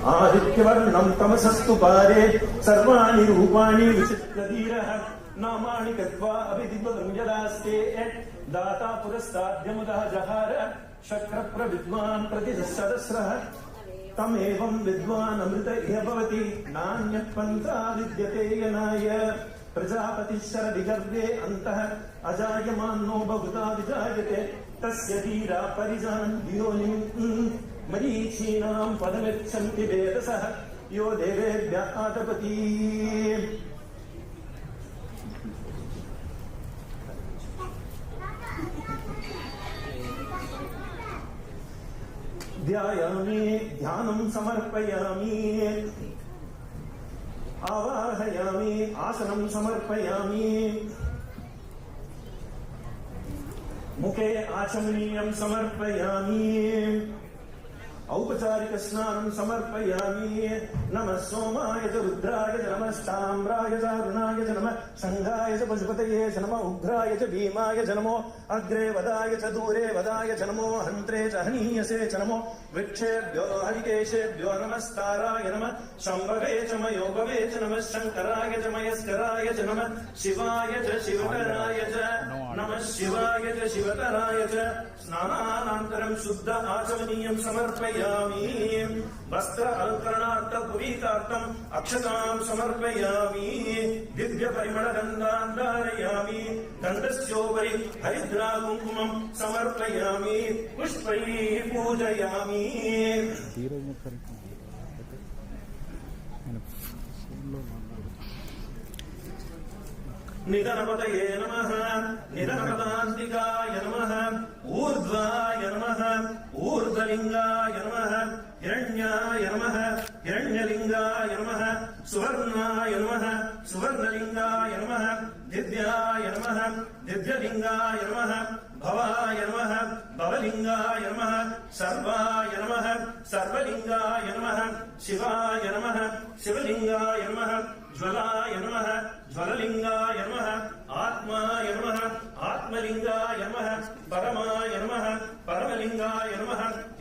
आदित्यवर्णं तमसस्तु पारे सर्वाणि रूपाणि विचित्रधीरः नामानि कृत्वा अभिदिग्वदं यदास्ते दाता पुरस्ताद्यमुदः जहार शक्रप्रविद्वान् प्रतिसहस्रः तमेवं विद्वान् अमृत इह भवति नान्यः पन्था विद्यते यनाय प्रजापतिश्चरविगर्भे अन्तः अजायमानो बहुधा विजायते तस्य धीरा परिजानन्ति योनिम् मरीचीनां पदमिच्छन्ति वेदसः यो देवेभ्यः आतपति ध्यायामि ध्यानं समर्पयामि आवाहयामि आसनं समर्पयामि मुखे आचमनीयं समर्पयामि औपचारिक स्नानं समर्पयामि नमः सोमाय च रुद्राय च नमस्ताम्राय च अरुणाय च नमः संघाय च पशुपतये च नमः उग्राय च भीमाय च नमो अग्रे वदाय च दूरे वदाय च नमो हन्त्रे च हनीयसे च नमो वृक्षेभ्यो हरिकेशेभ्यो नमस्ताराय नमः शम्भवे च मयोभवे च नमः शङ्कराय च मयस्कराय च नमः शिवाय च शिवकराय च नमः शिवाय च शिवकराय च स्नानानन्तरं शुद्ध आचमनीयं समर्पयामि वस्त्र अलङ्करणार्थ पुरीतार्थम् अक्षतां समर्पयामि दिव्य परिमलगन्धान् धारयामि गन्धस्योपरि हरिद्रा कुङ्कुमं समर्पयामि पुष्पैः पूजयामि निधनपतये नमः निधनपदान्तिकाय नमः ऊर्ध्वाय नमः ऊर्ध्वलिङ्गाय नमः हिरण्याय नमः हिरण्यलिङ्गाय नमः सुवर्णाय नमः सुवर्णलिङ्गाय नमः दिव्याय नमः दिव्यलिङ्गाय नमः भवाय नमः भवलिङ्गाय नमः सर्वाय नमः सर्वलिङ्गाय नमः शिवाय नमः शिवलिङ्गाय नमः ज्वलाय नमः ज्वललिङ्गाय नमः आत्माय नमः आत्मलिङ्गाय नमः परमाय नमः परमलिङ्गाय नमः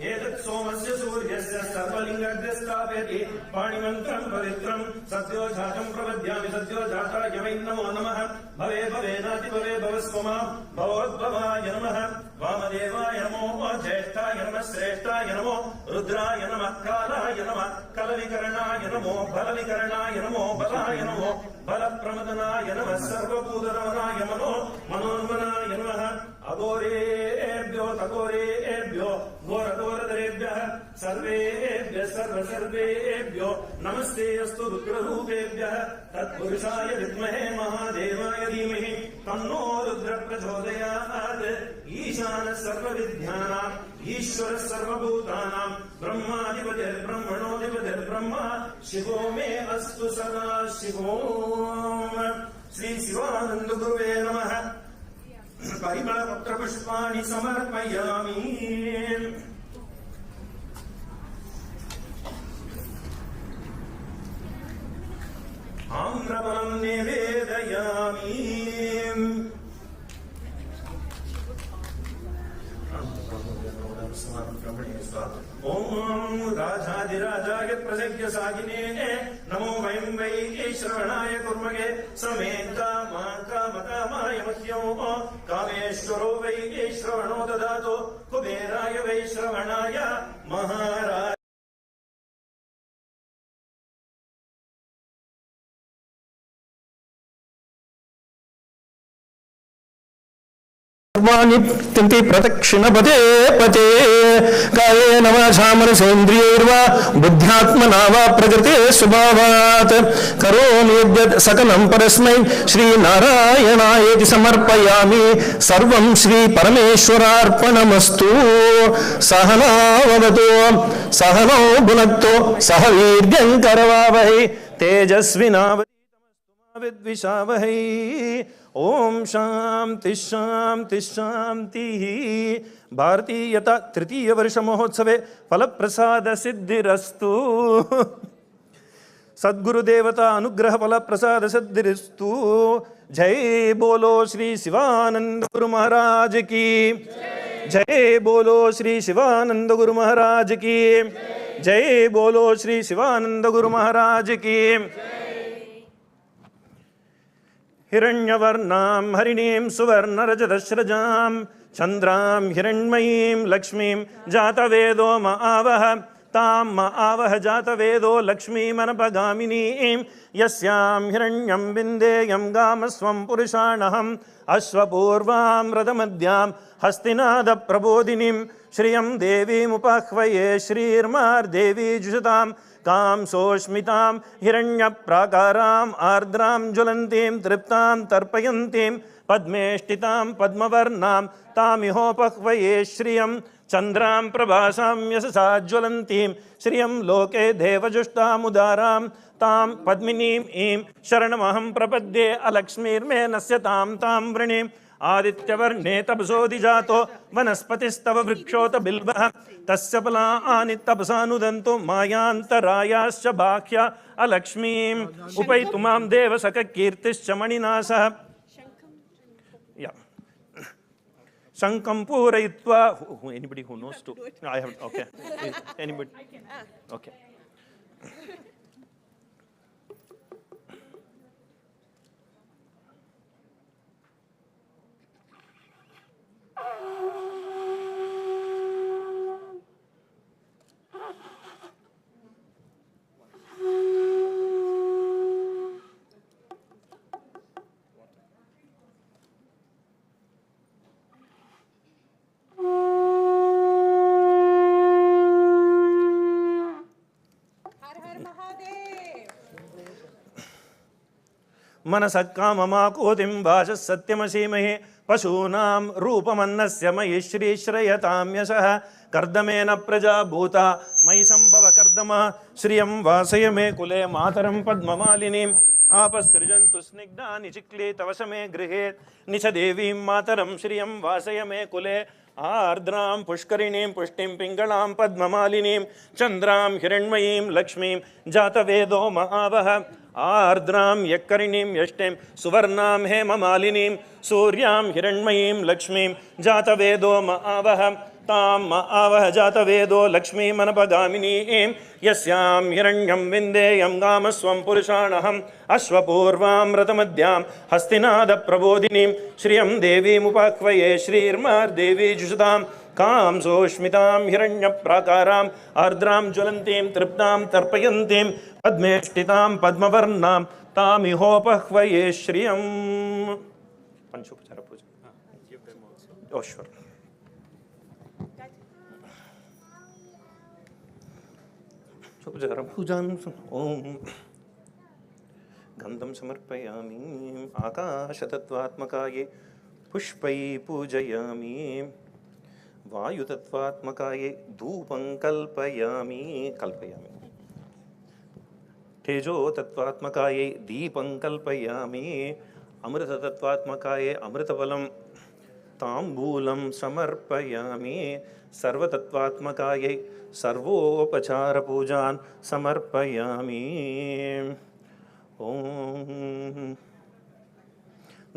एतत् सोमस्य सूर्यस्य सर्वलिङ्गग्रस्तापयति पाणिमन्त्रं पवित्रं सद्यो जातं प्रपद्यामि सद्यो जाताय वै नमो नमः भवे भवेनाति भवे भवस्वमा भवोद्भवाय नमः वामदेवाय नमो ज्येष्ठाय नमः श्रेष्ठाय नमो रुद्राय नमः कालाय नमः कलविकरणाय नमो बलविकरणाय नमो बलाय नमो बलप्रमदनाय नमः सर्वभूतरमणाय मनोन्मनाय नमः अघोरेभ्यो तघोरेभ्यो घोरघोरधरेभ्यः सर्वेभ्यः सर्वेभ्यो नमस्ते अस्तु रुद्ररूपेभ्यः तत्पुरुषाय विद्महे महादेवाय धीमहि तन्नो रुद्र प्रचोदयात् ईशानः सर्वविद्यानाम् ईश्वरः सर्वभूतानां ब्रह्माधिपतिर्ब्रह्मणोऽधिपतिर्ब्रह्मा शिवो मे अस्तु सदा शिवो श्री शिवानंद गुरुवे नमः परिमलपत्रपुष्पाणि समर्पयामि आम्रफलं निवेदयामि ओम राजाधिराजाय प्रसज्ञ सागिने नमो वयं वै श्रवणाय कुर्मगे समेता मां कामकामाय मह्यो कामेश्वरो वै श्रवणो ददातु कुबेराय वै श्रवणाय महाराज प्रदक्षिण पदे पते कायेन वाचा मनसेन्द्रियैर्वा बुद्ध्यात्मना वा प्रकृते स्वभावात् करोमि यद्यत् सकलं परस्मै श्रीनारायणायेति समर्पयामि सर्वं श्री परमेश्वरार्पणमस्तु सहनाववतु सहनौ भुनक्तु सह वीर्यं करवावहै तेजस्विनावधीतमस्तु मा विद्विषावहै ओम शांति शांति शांति। भारतीयता तृतीय वर्ष महोत्सवे फल प्रसाद सिद्धिरस्तु। सद्गुरुदेवता अनुग्रह फल प्रसाद सिद्धिरस्तु। जय बोलो श्री शिवानंद गुरु महाराज की जय। बोलो श्री शिवानंद गुरु महाराज की। जय बोलो श्री शिवानंद गुरु महाराज की। हिरण्यवर्णां हरिणीं सुवर्णरजतस्रजां चन्द्रां हिरण्मयीं लक्ष्मीं जातवेदो म आवह तां म आवह जातवेदो लक्ष्मीमनपगामिनीं यस्यां हिरण्यं विन्देयं गामस्वं पुरुषाणहम् अश्वपूर्वां रथमद्यां हस्तिनादप्रबोधिनीं श्रियं देवीमुपाह्वये श्रीर्मार्देवी जुषतां कां सोष्मितां हिरण्यप्राकाराम् आर्द्रां ज्वलन्तीं तृप्तां तर्पयन्तीं पद्मेष्टितां पद्मवर्णां तामिहोपह्वये श्रियं चन्द्रां प्रभासां यशसा ज्वलन्तीं श्रियं लोके देवजुष्टामुदारां तां पद्मिनीं ईं शरणमहं प्रपद्ये अलक्ष्मीर्मे नश्यतां तां वृणीम् आदित्यवर्णे तपसोऽधिजातो वनस्पतिस्तव वृक्षोत बिल्वः तस्य फलानि तपसानुदन्तो मायान्तरायाश्च बाह्या अलक्ष्मीम् उपैतु मां देवसखकीर्तिश्च मणिनासः शङ्खं पूरयित्वा anybody who knows to I have okay anybody okay मनसक्काममाकोतिं वाचः सत्यमसीमहि पशूनां रूपमन्नस्य मयि श्रीश्रयतां यशः कर्दमेन प्रजा भूता मयि सम्भव कर्दमः श्रियं वासय मे कुले मातरं पद्ममालिनीम् आपसृजन्तु स्निग्धानि चिक्ले तव समे गृहे निच देवीं मातरं श्रियं वासय मे कुले आर्द्रां पुष्करिणीं पुष्टिं पिङ्गलां पद्ममालिनीं चन्द्रां हिरण्मयीं लक्ष्मीं जातवेदो महावः आर्द्रां यक्करिणीं यष्टिं सुवर्णां हेममालिनीं सूर्यां हिरण्मयीं लक्ष्मीं जातवेदो महावः तां महावः जातवेदो लक्ष्मीमनपगामिनीं यस्यां हिरण्यं विन्देयं गामस्वं पुरुषाणहम् अश्वपूर्वां रथमद्यां हस्तिनादप्रबोधिनीं श्रियं देवीमुपाह्वये श्रीर्मार्देवी जुषतां कां सोष्मितां हिरण्यप्राकाराम् आर्द्रां ज्वलन्तीं तृप्तां तर्पयन्तीं पद्मेष्टितां पद्मवर्णां तामिहोपह्वये श्रियं पंचोपचार पूजा ईश्वर उपचार पूजां ओम गंधं समर्पयामि आकाशतत्त्वात्मकाये पुष्पै पूजयामि वायुतत्त्वात्मकाये धूपं कल्पयामि तेजो तत्त्वात्मकाये दीपं कल्पयामि अमृततत्त्वात्मकाये अमृतफलं ताम्बूलं समर्पयामि सर्वतत्त्वात्मकायै सर्वोपचारपूजान् समर्पयामि ओम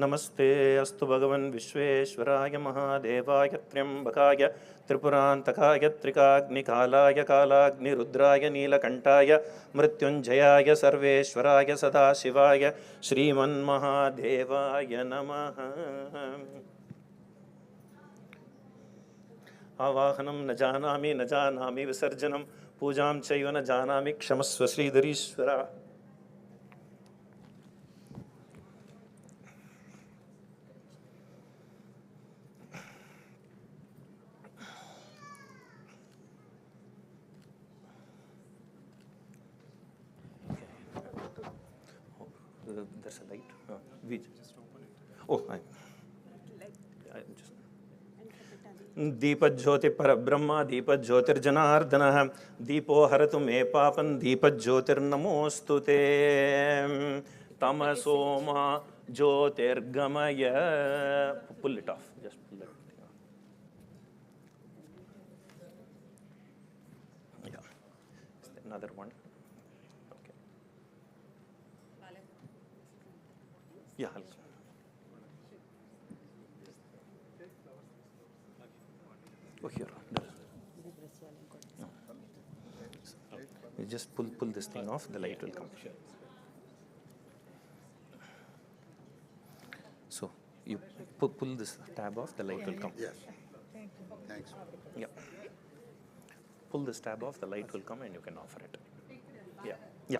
नमस्ते अस्तु भगवन् विश्वेश्वराय महादेवाय त्र्यंबकाय त्रिपुरान्तकाय त्रिकाग्निकालाय कालाग्निरुद्राय नीलकण्ठाय मृत्युञ्जयाय सर्वेश्वराय सदाशिवाय श्रीमन्महादेवाय नमः। आवाहनं न जानामि विसर्जनं पूजां चैव न जानामि क्षमस्व श्रीधरीश्वरा। There's a light. We just open it. Oh, I just. Deepjyoti परब्रह्म दीपज्योतिर्जनार्दनः दीपो हरतु मे पापं दीपज्योतिर्नमोऽस्तु ते तमसो मा ज्योतिर्गमय pull it off just pull it yeah another one okay yeah oh here just pull this thing off, the light will come. Sure. So you pull this tab off, the light will come. Yes. Thanks. Yeah. Pull this tab off, the light will come and you can offer it. Yeah. Yeah.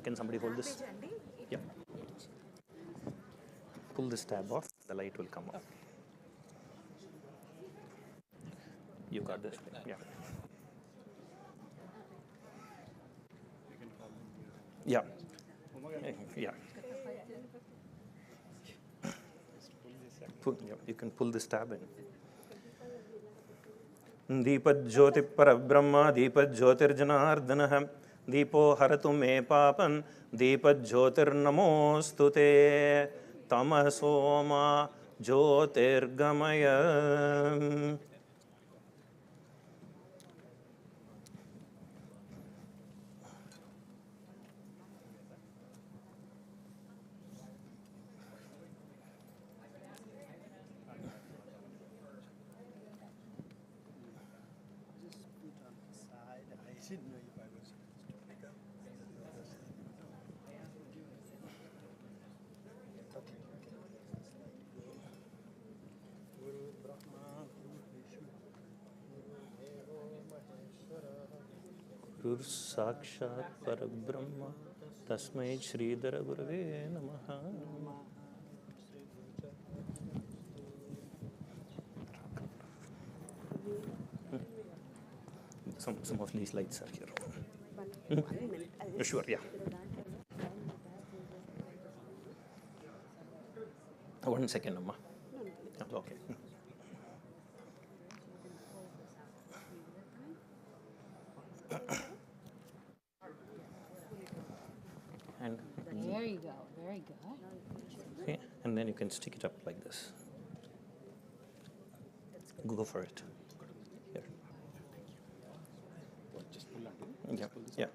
Can somebody hold this? Yeah. Pull this tab off, the light will come off. You got this? Yeah. Yeah. Yeah. You can pull this tab in. Deepajyoti Parabrahma, Deepajyotirjanardhanah, Deepo Haratu Me Papan, Deepajyotirnamostute, Tamasoma Jyotirgamaya. Guru Sakshat Parabrahma Tasmai Sridhara Gurave Namaha. Some of these lights are here. Sure, yeah. 1 second, Amma. Okay. And there you go. Very good. okay, and then you can stick it up like this. Go for it. Here. Just pull under. Yeah. Yeah.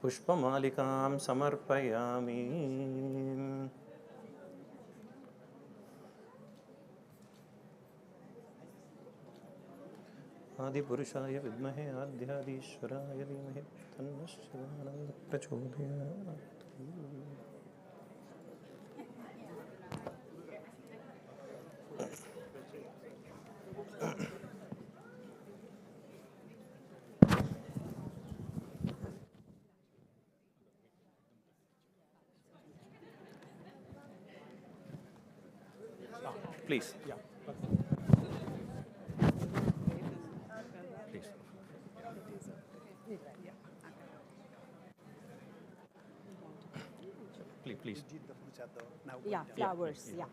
Pushpamalikam samarpayami. Adipurushaaya vidmahe adhyadishwaraya dhimahi tanna shivananda prachodayat. Please. Yeah. Please. Please. Yeah, flowers. Yeah.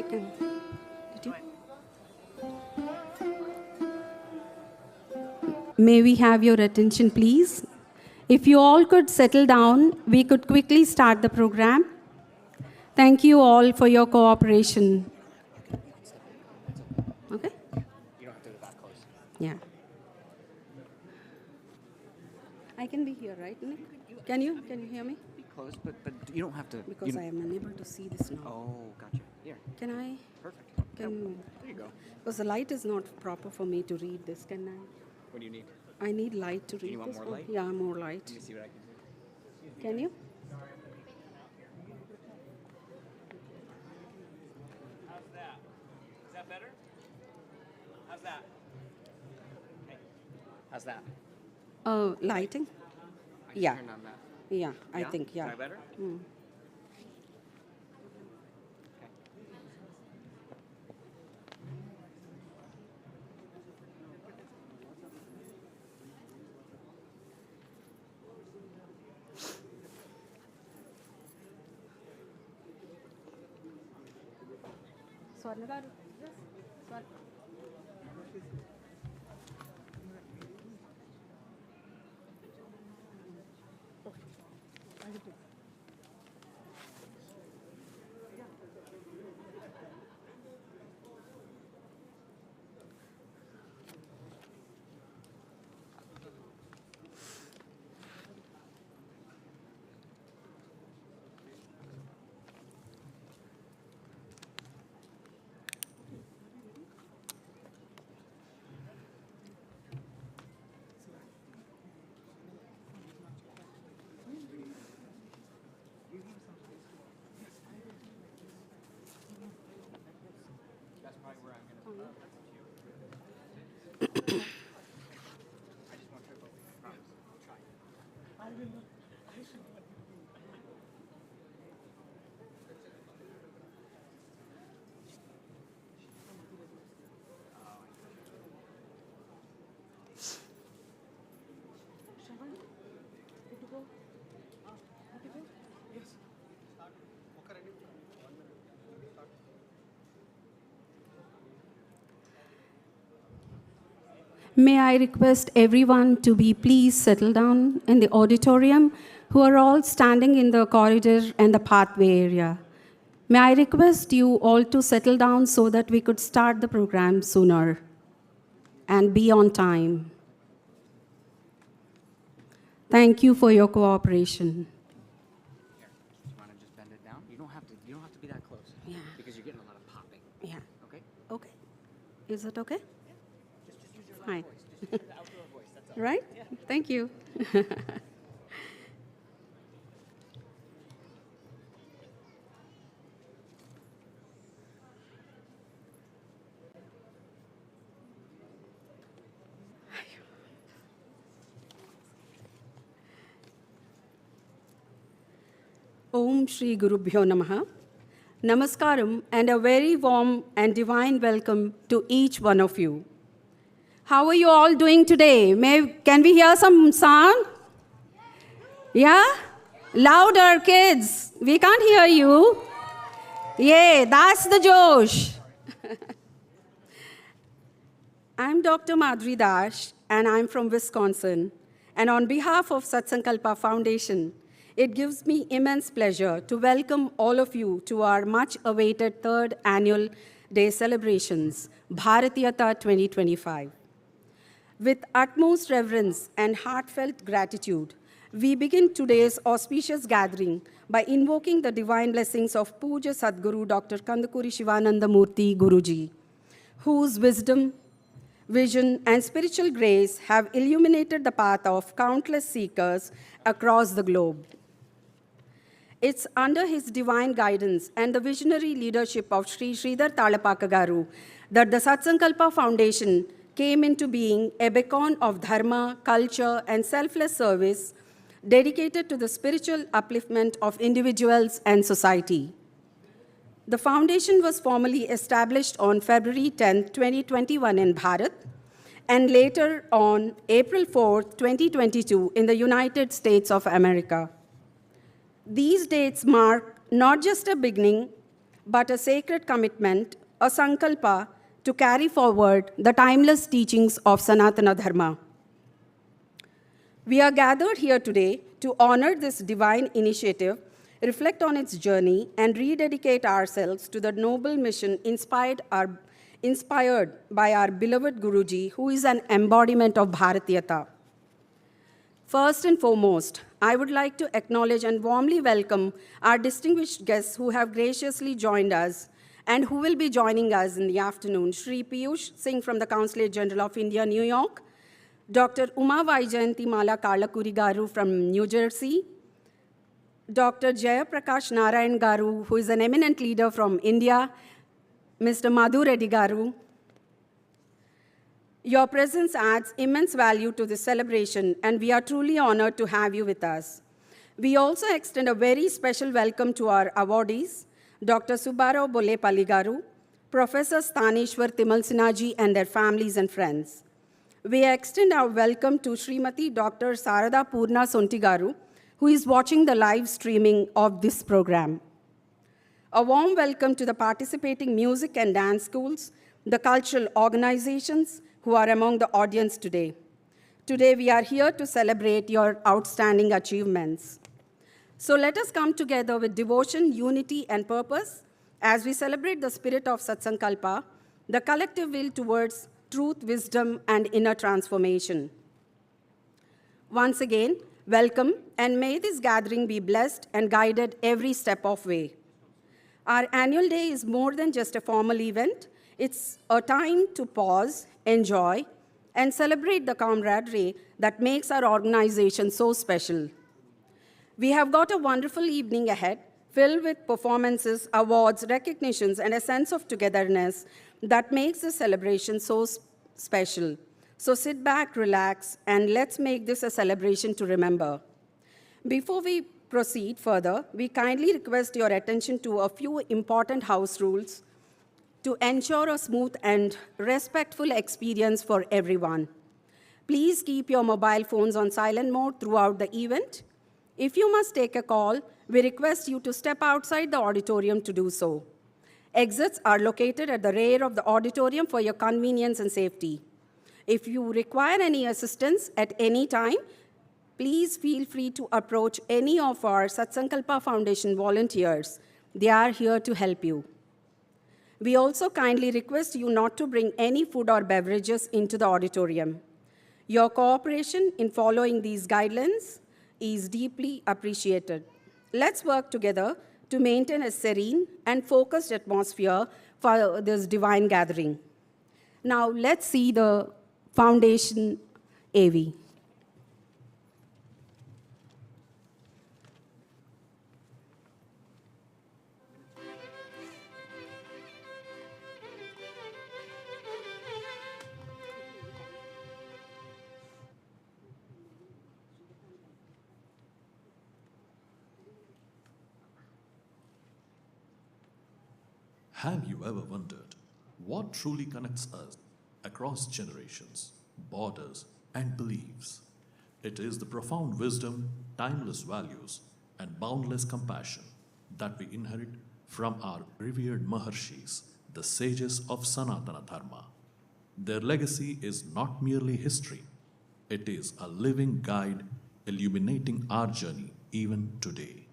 mic. Did you? May we have your attention, please? If you all could settle down, we could quickly start the program. Thank you all for your cooperation. Okay? You don't have to go that close. Yeah. I can be here, right, Nick? Can you hear me? Be close, but you don't have to. Because I am unable to see this now. Oh, gotcha. Here. Can I? Perfect. Can, There you go. because the light is not proper for me to read this. Can I? What do you need? I need light to read you want this. more light? Yeah, more light. Let me see what I can do. Can you? How's that? Is that better? How's that? Hey. How's that? Oh, lighting? I just Yeah. turned on that. Yeah, I think, yeah. Is that better? Mm. Okay. Swarna garu. That's probably where I'm going to I just want to trip over. Promise. I'll try. May I request everyone to be please settle down in the auditorium who are all standing in the corridor and the pathway area. May I request you all to settle down so that we could start the program sooner and be on time. Thank you for your cooperation. Here, you want to just bend it down? You don't have to be that close. Yeah. Because you're getting a lot of popping. Yeah. Okay? Okay. Is it okay? Just use your loud Fine. voice. Just use the outdoor voice. That's all. Right? Thank you. Om Shri Gurubhyo Namaha. Namaskaram and a very warm and divine welcome to each one of you. How are you all doing today? Can we hear some sound? Yeah? Louder, kids. We can't hear you. Yay, that's the Josh. I'm Dr. Madhuri Dash, and I'm from Wisconsin. And on behalf of Satsankalpa Foundation, it gives me immense pleasure to welcome all of you to our much-awaited third annual day celebrations, Bharatiata 2025. With utmost reverence and heartfelt gratitude, we begin today's auspicious gathering by invoking the divine blessings of Puja Sadguru Dr. Kandakuri Shivananda Murthy Guruji, whose wisdom, vision, and spiritual grace have illuminated the path of countless seekers across the globe. It's under his divine guidance and the visionary leadership of Sri Sridhar Talapaka Garu that the Satsankalpa Foundation came into being, a beacon of dharma, culture, and selfless service dedicated to the spiritual upliftment of individuals and society. The foundation was formally established on February 10, 2021 in Bharat, and later on April 4, 2022 in the United States of America. These dates mark not just a beginning, but a sacred commitment, a sankalpa, to carry forward the timeless teachings of Sanatana Dharma. We are gathered here today to honor this divine initiative, reflect on its journey, and rededicate ourselves to the noble mission inspired by our beloved Guruji, who is an embodiment of Bharatiata. First and foremost, I would like to acknowledge and warmly welcome our distinguished guests who have graciously joined us and who will be joining us in the afternoon. Shri Piyush Singh from the Consulate General of India, New York, Dr. Uma Vaijayanti Mala Karlakuri Garu from New Jersey, Dr. Jaya Prakash Narayan Garu, who is an eminent leader from India, Mr. Madhu Reddy Garu. Your presence adds immense value to this celebration, and we are truly honored to have you with us. We also extend a very special welcome to our awardees, Dr. Subbarao Bollepalli Garu, Professor Stanishwar Timalsina ji and their families and friends. We extend our welcome to Srimati Dr. Sarada Purna Sonty Garu, who is watching the live streaming of this program. A warm welcome to the participating music and dance schools, the cultural organizations who are among the audience today. Today we are here to celebrate your outstanding achievements. So let us come together with devotion, unity, and purpose as we celebrate the spirit of Satsankalpa, the collective will towards truth, wisdom, and inner transformation. Once again, welcome, and may this gathering be blessed and guided every step of way. Our annual day is more than just a formal event. It's a time to pause, enjoy, and celebrate the camaraderie that makes our organization so special. We have got a wonderful evening ahead, filled with performances, awards, recognitions, and a sense of togetherness that makes the celebration so special. So sit back, relax, and let's make this a celebration to remember. Before we proceed further, we kindly request your attention to a few important house rules to ensure a smooth and respectful experience for everyone. Please keep your mobile phones on silent mode throughout the event. If you must take a call, we request you to step outside the auditorium to do so. Exits are located at the rear of the auditorium for your convenience and safety. If you require any assistance at any time, please feel free to approach any of our Satsankalpa Foundation volunteers. They are here to help you. We also kindly request you not to bring any food or beverages into the auditorium. Your cooperation in following these guidelines is deeply appreciated. Let's work together to maintain a serene and focused atmosphere for this divine gathering. Now, let's see the Foundation AV. Have you ever wondered what truly connects us across generations, borders, and beliefs? It is the profound wisdom, timeless values, and boundless compassion that we inherit from our revered Maharshis, the sages of Sanatana Dharma. Their legacy is not merely history, it is a living guide illuminating our journey even today.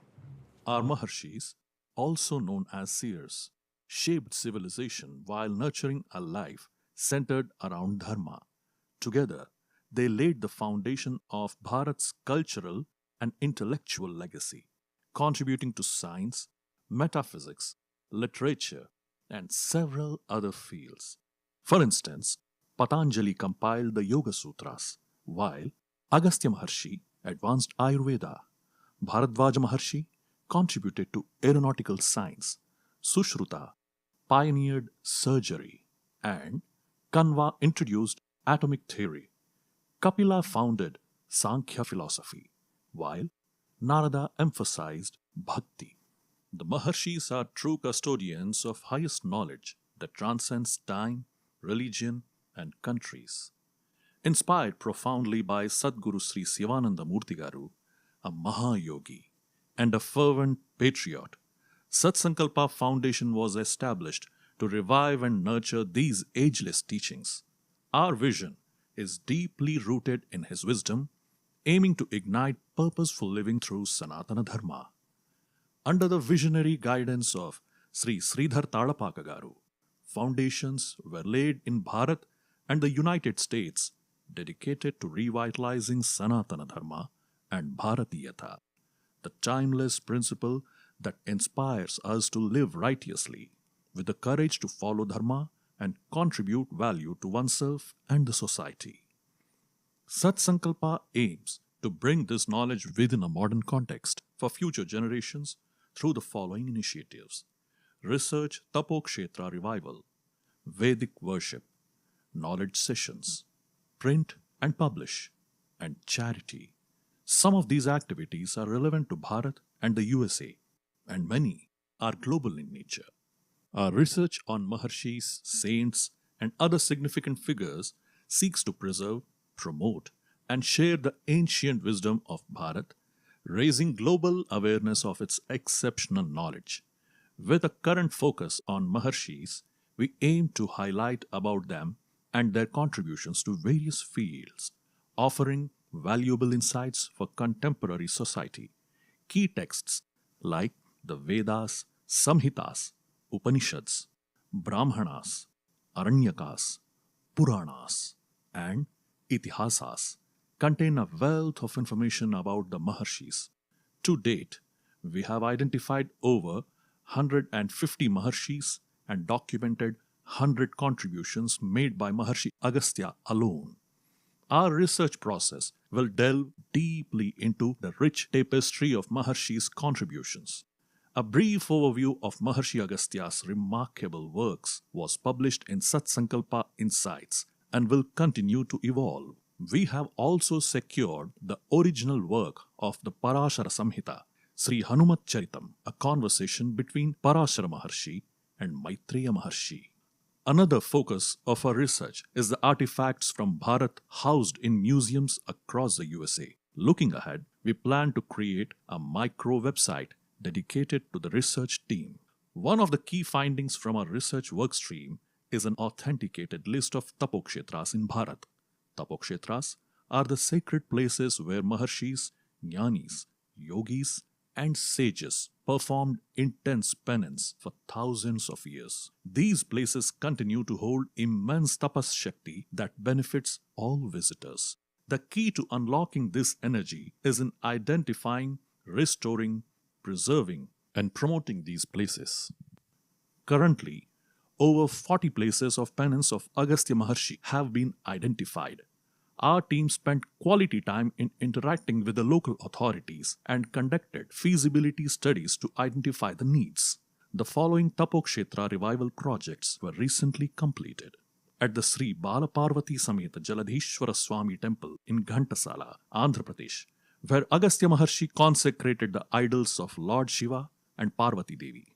Our Maharshis, also known as seers, shaped civilization while nurturing a life centered around Dharma. Together, they laid the foundation of Bharat's cultural and intellectual legacy, contributing to science, metaphysics, literature, and several other fields. For instance, Patanjali compiled the Yoga Sutras, while Agastya Maharshi advanced Ayurveda. Bharadvaja Maharshi contributed to aeronautical science. Sushruta pioneered surgery, and Kanva introduced atomic theory. Kapila founded Sankhya philosophy, while Narada emphasized bhakti. The Maharshis are true custodians of highest knowledge that transcends time, religion, and countries. Inspired profoundly by Sadguru Sri Sivananda Murti Garu, a Mahayogi and a fervent patriot, Satsankalpa Foundation was established to revive and nurture these ageless teachings. Our vision is deeply rooted in his wisdom, aiming to ignite purposeful living through Sanatana Dharma. Under the visionary guidance of Sri Sridhar Talapakagaru, foundations were laid in Bharat and the United States dedicated to revitalizing Sanatana Dharma and Bharatheeyatha, the timeless principle that inspires us to live righteously with the courage to follow Dharma and contribute value to oneself and the society. Satsankalpa aims to bring this knowledge within a modern context for future generations through the following initiatives: Research Tapokshetra Revival, Vedic Worship, Knowledge Sessions, Print and Publish, and Charity. Some of these activities are relevant to Bharat and the USA, and many are global in nature. Our research on Maharshis, saints, and other significant figures seeks to preserve, promote, and share the ancient wisdom of Bharat, raising global awareness of its exceptional knowledge. With a current focus on Maharshis, we aim to highlight about them and their contributions to various fields, offering valuable insights for contemporary society. Key texts like the Vedas, Samhitas, Upanishads, Brahmanas, Aranyakas, Puranas, and Itihasas contain a wealth of information about the Maharshis. To date, we have identified over 150 Maharshis and documented 100 contributions made by Maharshi Agastya alone. Our research process will delve deeply into the rich tapestry of Maharshi's contributions. A brief overview of Maharshi Agastya's remarkable works was published in Satsankalpa Insights and will continue to evolve. We have also secured the original work of the Parashara Samhita, Sri Hanumat Charitam, a conversation between Parashara Maharshi and Maitreya Maharshi. Another focus of our research is the artifacts from Bharat housed in museums across the USA. Looking ahead, we plan to create a micro website dedicated to the research team. One of the key findings from our research workstream is an authenticated list of tapokshetras in Bharat. Tapokshetras are the sacred places where Maharshis, Jnanis, Yogis, and sages performed intense penance for thousands of years. These places continue to hold immense tapas shakti that benefits all visitors. The key to unlocking this energy is in identifying, restoring, preserving, and promoting these places. Currently, over 40 places of penance of Agastya Maharshi have been identified. Our team spent quality time in interacting with the local authorities and conducted feasibility studies to identify the needs. The following Tapokshetra revival projects were recently completed. At the Sri Balaparvati Sameta Jaladhishwara Swami Temple in Ghantasala, Andhra Pradesh, where Agastya Maharshi consecrated the idols of Lord Shiva and Parvati Devi.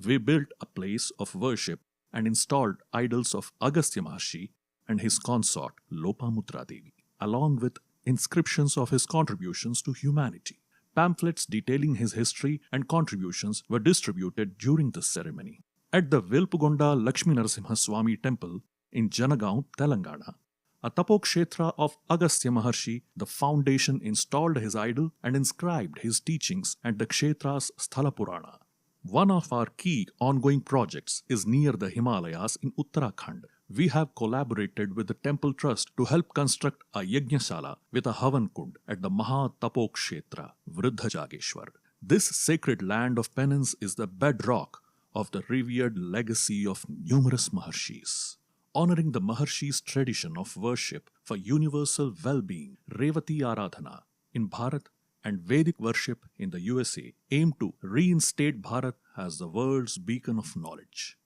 We built a place of worship and installed idols of Agastya Maharshi and his consort Lopamutra Devi, along with inscriptions of his contributions to humanity. Pamphlets detailing his history and contributions were distributed during this ceremony. At the Velpugonda Lakshmi Narasimha Swami Temple in Janagaon, Telangana, a tapokshetra of Agastya Maharshi, the foundation installed his idol and inscribed his teachings at the kshetra's Sthala Purana. One of our key ongoing projects is near the Himalayas in Uttarakhand. We have collaborated with the temple trust to help construct a Yajñasala with a Havan Kund at the Maha Tapokshetra, Vriddhajageshwar. This sacred land of penance is the bedrock of the revered legacy of numerous Maharshis. Honoring the Maharshis' tradition of worship for universal well-being, Revati Aradhana in Bharat and Vedic worship in the USA aim to reinstate Bharat as the world's beacon of knowledge.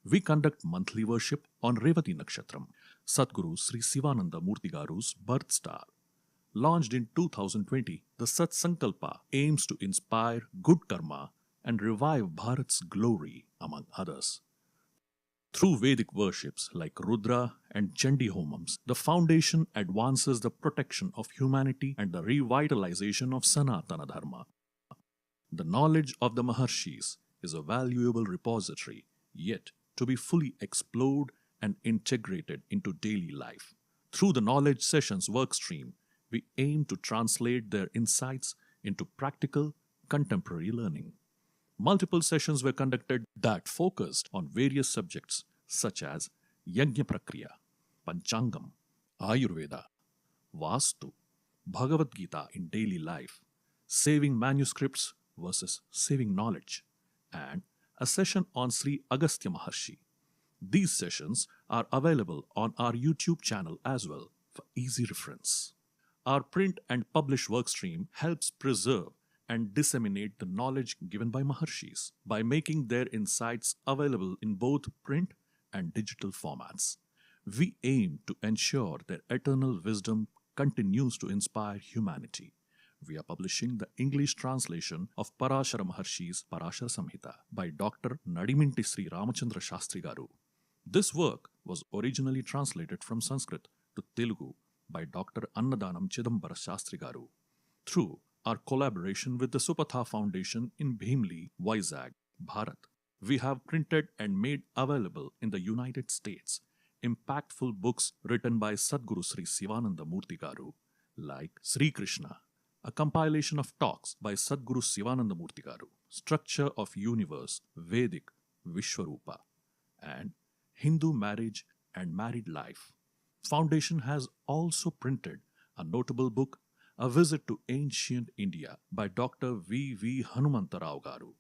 We conduct monthly worship on Revati Nakshatram, Sadguru Sri Sivananda Murtigaru's birth star. Launched in 2020, the Satsankalpa aims to inspire good karma and revive Bharat's glory, among others. Through Vedic worships like Rudra and Chandi Homams, the foundation advances the protection of humanity and the revitalization of Sanatana Dharma. The knowledge of the Maharshis is a valuable repository yet to be fully explored and integrated into daily life. Through the Knowledge Sessions workstream, we aim to translate their insights into practical, contemporary learning. Multiple sessions were conducted that focused on various subjects such as Yajna Prakriya, Panchangam, Ayurveda, Vastu, Bhagavad Gita in daily life, saving manuscripts versus saving knowledge, and a session on Sri Agastya Maharshi. These sessions are available on our YouTube channel as well for easy reference. Our print and publish workstream helps preserve and disseminate the knowledge given by Maharshis by making their insights available in both print and digital formats. We aim to ensure their eternal wisdom continues to inspire humanity. We are publishing the English translation of Parashara Maharshi's Parashara Samhita by Dr. Nadiminti Sri Ramachandra Shastri Garu. This work was originally translated from Sanskrit to Telugu by Dr. Annadanam Chidambara Shastri Garu. Through our collaboration with the Supatha Foundation in Bhimli, Vizag, Bharat, we have printed and made available in the United States impactful books written by Sadguru Sri Sivananda Murthy Garu, like Sri Krishna, a compilation of talks by Sadguru Sivananda Murthy Garu, Structure of Universe, Vedic, Vishwarupa, and Hindu Marriage and Married Life. Foundation has also printed a notable book, A Visit to Ancient India by Dr. V. Hanumantarao Garu.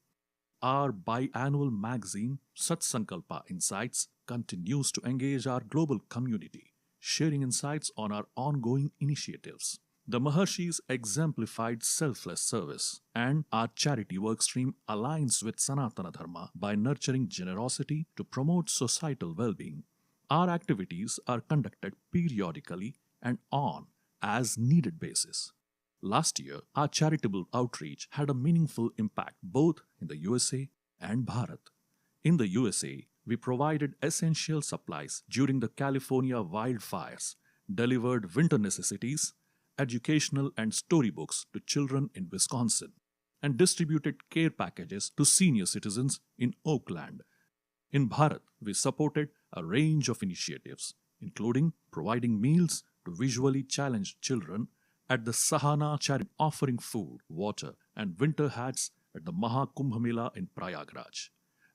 Our biannual magazine, Satsankalpa Insights, continues to engage our global community, sharing insights on our ongoing initiatives. The Maharshis exemplified selfless service, and our charity workstream aligns with Sanatana Dharma by nurturing generosity to promote societal well-being. Our activities are conducted periodically and on as-needed basis. Last year, our charitable outreach had a meaningful impact both in the USA and Bharat. In the USA, we provided essential supplies during the California wildfires, delivered winter necessities, educational and storybooks to children in Wisconsin, and distributed care packages to senior citizens in Oakland. In Bharat, we supported a range of initiatives, including providing meals to visually challenged children at the Sahana charity, offering food, water, and winter hats at the Mahakumbh Mela in Prayagraj.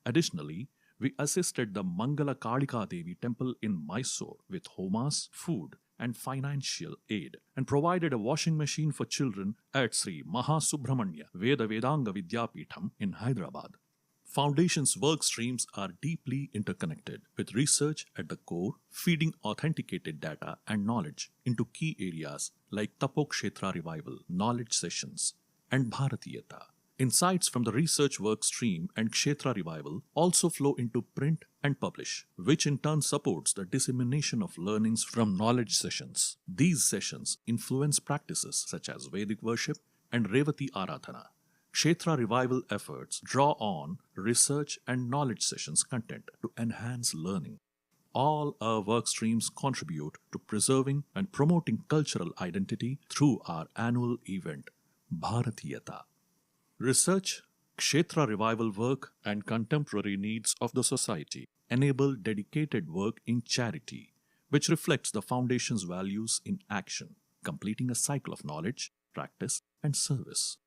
Additionally, we assisted the Mangala Kalika Devi temple in Mysore with homas, food, and financial aid, and provided a washing machine for children at Sri Mahasubramanya Veda Vedanga Vidyapitham in Hyderabad. Foundation's work streams are deeply interconnected, with research at the core, feeding authenticated data and knowledge into key areas like Tapokshetra Revival, Knowledge Sessions, and Bharatheeyatha. Insights from the research work stream and Kshetra Revival also flow into print and publish, which in turn supports the dissemination of learnings from knowledge sessions. These sessions influence practices such as Vedic worship and Revati Aradhana. Kshetra Revival efforts draw on research and knowledge sessions content to enhance learning. All our work streams contribute to preserving and promoting cultural identity through our annual event, Bharatheeyatha. Research, Kshetra Revival work, and contemporary needs of the society enable dedicated work in charity, which reflects the Foundation's values in action, completing a cycle of knowledge, practice, and service.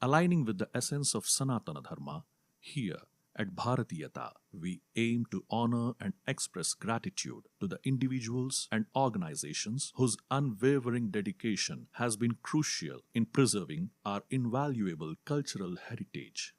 Aligning with the essence of Sanatana Dharma, here at Bharatheeyatha, we aim to honor and express gratitude to the individuals and organizations whose unwavering dedication has been crucial in preserving our invaluable cultural heritage.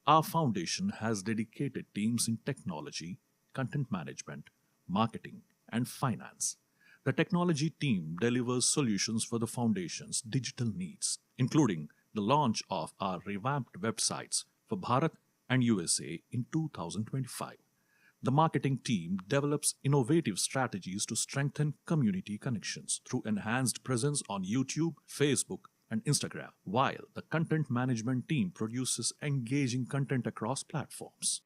Our foundation has dedicated teams in technology, content management, marketing, and finance. The technology team delivers solutions for the Foundation's digital needs, including the launch of our revamped websites for Bharat and USA in 2025. The marketing team develops innovative strategies to strengthen community connections through enhanced presence on YouTube, Facebook, and Instagram, while the content management team produces engaging content across platforms.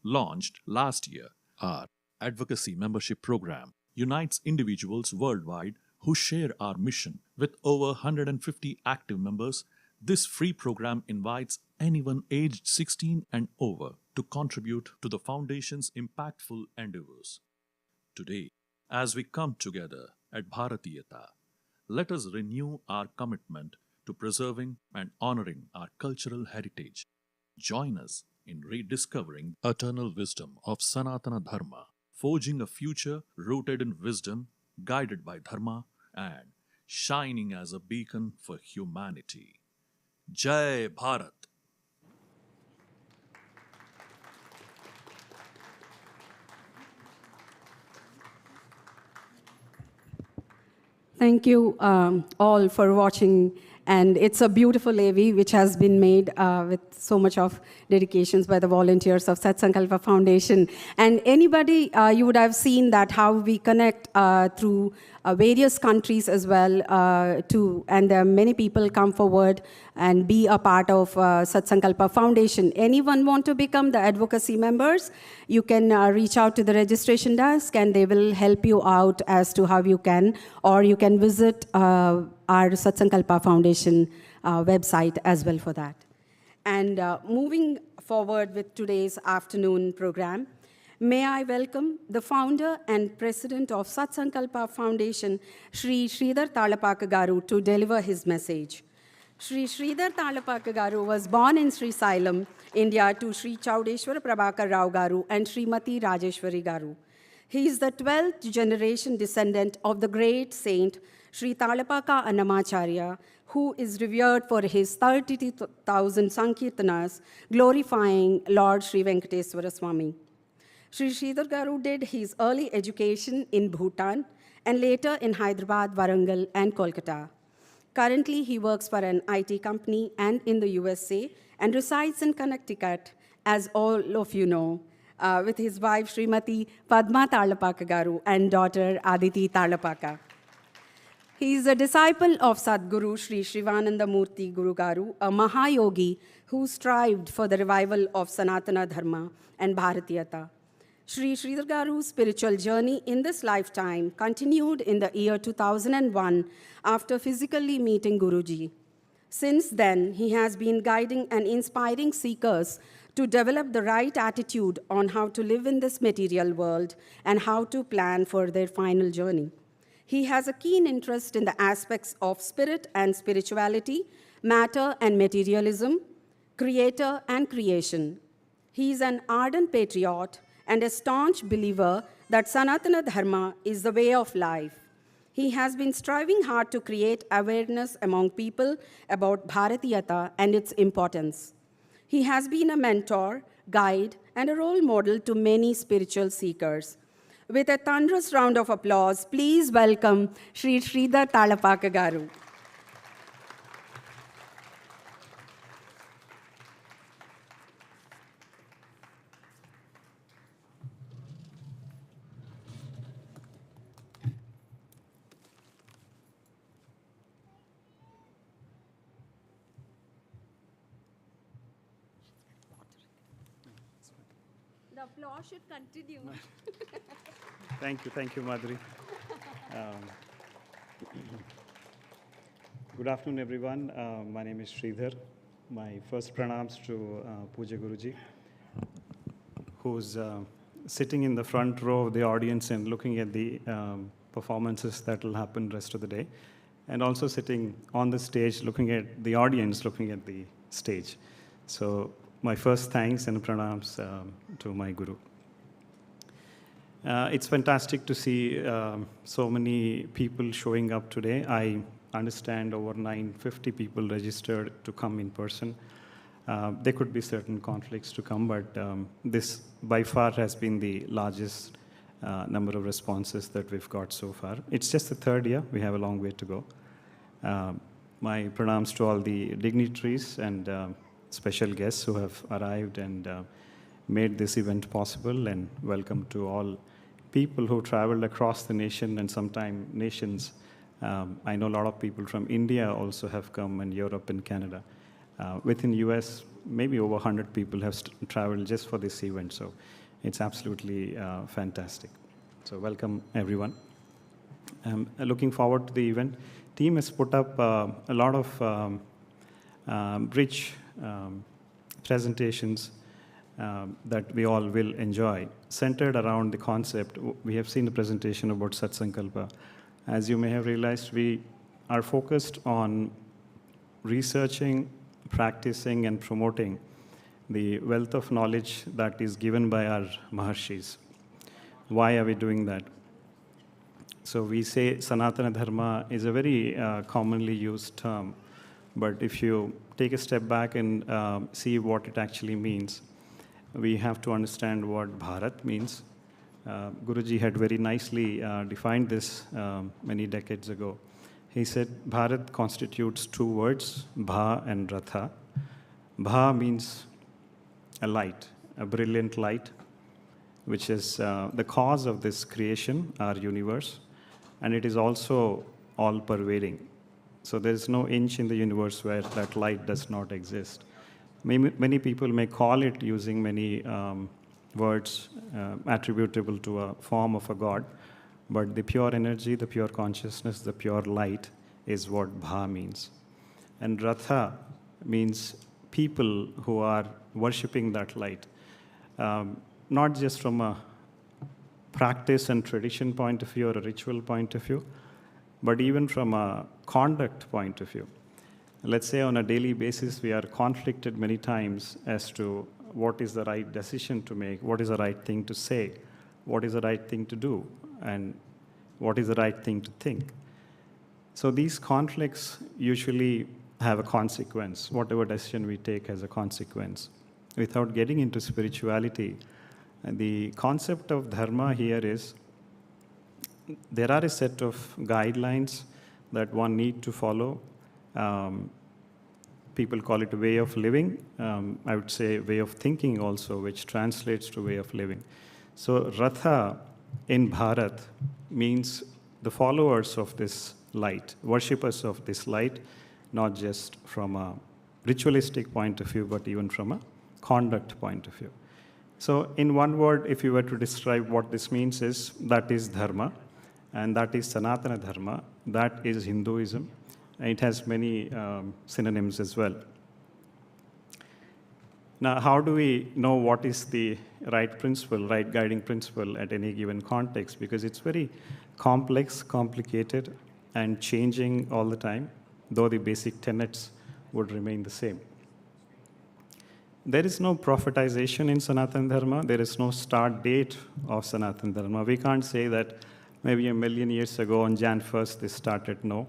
Launched last year, our advocacy membership program unites individuals worldwide who share our mission. With over 150 active members, this free program invites anyone aged 16 and over to contribute to the Foundation's impactful endeavors. Today, as we come together at Bharatiata, let us renew our commitment to preserving and honoring our cultural heritage. Join us in rediscovering eternal wisdom of Sanatana Dharma, forging a future rooted in wisdom, guided by Dharma, and shining as a beacon for humanity. Jai Bharat! Thank you all for watching. And it's a beautiful AV which has been made with so much of dedications by the volunteers of Satsankalpa Foundation. And anybody, you would have seen that how we connect through various countries as well and many people come forward and be a part of Satsankalpa Foundation. Anyone want to become the advocacy members? You can reach out to the registration desk and they will help you out as to how you can, or you can visit our Satsankalpa Foundation website as well for that. And moving forward with today's afternoon program, may I welcome the founder and president of Satsankalpa Foundation, Shri Sridhar Talapaka Garu, to deliver his message. Shri Sridhar Talapaka Garu was born in Sri Salem, India, to Shri Chaudeshwara Prabhakar Rao Garu and Srimati Rajeshwari Garu. He is the 12th generation descendant of the great saint Shri Talapaka Annamacharya, who is revered for his 32,000 Sankirtanas glorifying Lord Sri Venkateswara Swami. Shri Sridhar Garu did his early education in Bhutan and later in Hyderabad, Warangal, and Kolkata. Currently, he works for an IT company and in the USA and resides in Connecticut, as all of you know, with his wife Srimati Padma Talapaka Garu and daughter Aditi Talapaka. He is a disciple of Sadguru Sri Shivananda Murti Guru Garu, a Mahayogi who strived for the revival of Sanatana Dharma and Bharatiata. Shri Sridhar Garu's spiritual journey in this lifetime continued in the year 2001 after physically meeting Guruji. Since then, he has been guiding and inspiring seekers to develop the right attitude on how to live in this material world and how to plan for their final journey. He has a keen interest in the aspects of spirit and spirituality, matter and materialism, creator and creation. He is an ardent patriot and a staunch believer that Sanatana Dharma is the way of life. He has been striving hard to create awareness among people about Bharatiata and its importance. He has been a mentor, guide, and a role model to many spiritual seekers. With a thunderous round of applause, please welcome Shri Sridhar Talapaka Garu. The applause should continue. Thank you, Madhuri. Good afternoon, everyone. My name is Sridhar. My first pranams to Puja Guruji, who's sitting in the front row of the audience and looking at the performances that will happen rest of the day, and also sitting on the stage looking at the audience, looking at the stage. So my first thanks and pranams to my Guru. It's fantastic to see so many people showing up today. I understand over 950 people registered to come in person. There could be certain conflicts to come, but this by far has been the largest number of responses that we've got so far. It's just the third year. We have a long way to go. My pranams to all the dignitaries and special guests who have arrived and made this event possible, and welcome to all people who traveled across the nation and sometimes nations. I know a lot of people from India also have come, and Europe and Canada. Within US, maybe over 100 people have traveled just for this event, so it's absolutely fantastic. So welcome, everyone. Looking forward to the event. Team has put up a lot of rich presentations that we all will enjoy, centered around the concept. We have seen a presentation about Satsankalpa. As you may have realized, we are focused on researching, practicing, and promoting the wealth of knowledge that is given by our Maharshis. Why are we doing that? So we say Sanatana Dharma is a very commonly used term, but if you take a step back and see what it actually means, we have to understand what Bharat means. Guruji had very nicely defined this many decades ago. He said Bharat constitutes two words, Bha and Ratha. Bha means a light, a brilliant light, which is the cause of this creation, our universe, and it is also all-pervading. So there is no inch in the universe where that light does not exist. Many people may call it using many words attributable to a form of a god, but the pure energy, the pure consciousness, the pure light is what Bha means. And Ratha means people who are worshipping that light, not just from a practice and tradition point of view or a ritual point of view, but even from a conduct point of view. Let's say on a daily basis, we are conflicted many times as to what is the right decision to make, what is the right thing to say, what is the right thing to do, and what is the right thing to think. So these conflicts usually have a consequence. Whatever decision we take has a consequence. Without getting into spirituality, the concept of dharma here is there are a set of guidelines that one need to follow. People call it a way of living. I would say way of thinking also, which translates to way of living. So Ratha in Bharat means the followers of this light, worshippers of this light, not just from a ritualistic point of view, but even from a conduct point of view. So in one word, if you were to describe what this means is, that is dharma, and that is Sanatana Dharma, that is Hinduism, and it has many synonyms as well. Now, how do we know what is the right principle, right guiding principle at any given context? Because it's very complex, complicated, and changing all the time, though the basic tenets would remain the same. There is no prophetization in Sanatana Dharma. There is no start date of Sanatana Dharma. We can't say that maybe 1,000,000 years ago on Jan 1st this started. No.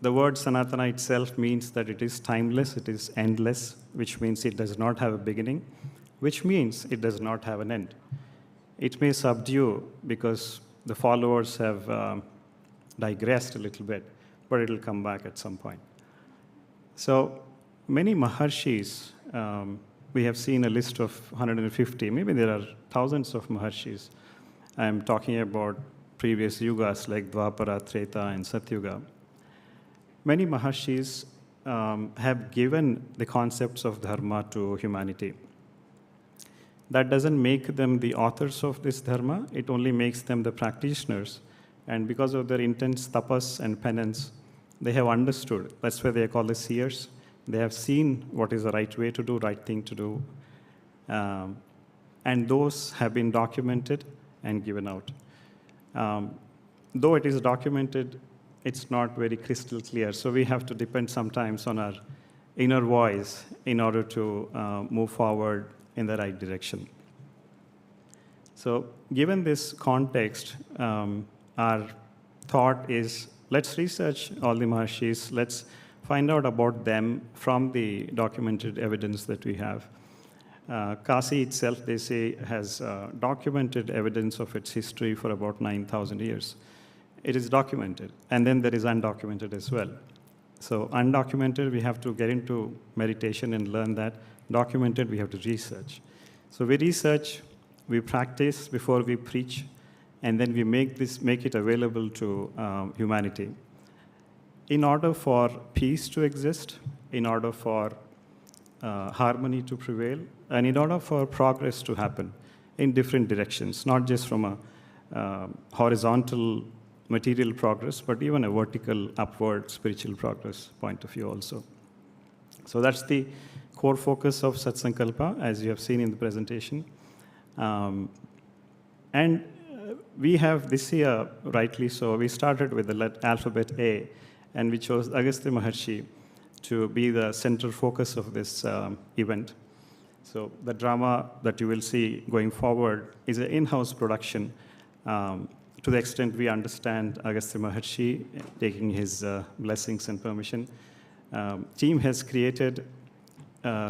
The word Sanatana itself means that it is timeless, it is endless, which means it does not have a beginning, which means it does not have an end. It may subdue because the followers have digressed a little bit, but it will come back at some point. So many Maharshis, we have seen a list of 150, maybe there are thousands of Maharshis. I'm talking about previous yugas like Dwapara, Treta, and Satyuga. Many Maharshis have given the concepts of dharma to humanity. That doesn't make them the authors of this dharma, it only makes them the practitioners. And because of their intense tapas and penance, they have understood. That's why they are called the seers. They have seen what is the right way to do, right thing to do. And those have been documented and given out. Though it is documented, it's not very crystal clear. So we have to depend sometimes on our inner voice in order to move forward in the right direction. So given this context, our thought is, let's research all the Maharshis, let's find out about them from the documented evidence that we have. Kasi itself, they say, has documented evidence of its history for about 9,000 years. It is documented, and then there is undocumented as well. So undocumented, we have to get into meditation and learn that. Documented, we have to research. So we research, we practice before we preach, and then we make it available to humanity. In order for peace to exist, in order for harmony to prevail, and in order for progress to happen in different directions, not just from a horizontal material progress, but even a vertical, upward spiritual progress point of view also. So that's the core focus of Satsankalpa, as you have seen in the presentation. And we have this year, rightly so, we started with the alphabet A, and we chose Agastya Maharshi to be the central focus of this event. So the drama that you will see going forward is an in-house production. To the extent we understand Agastya Maharshi taking his blessings and permission. Team has created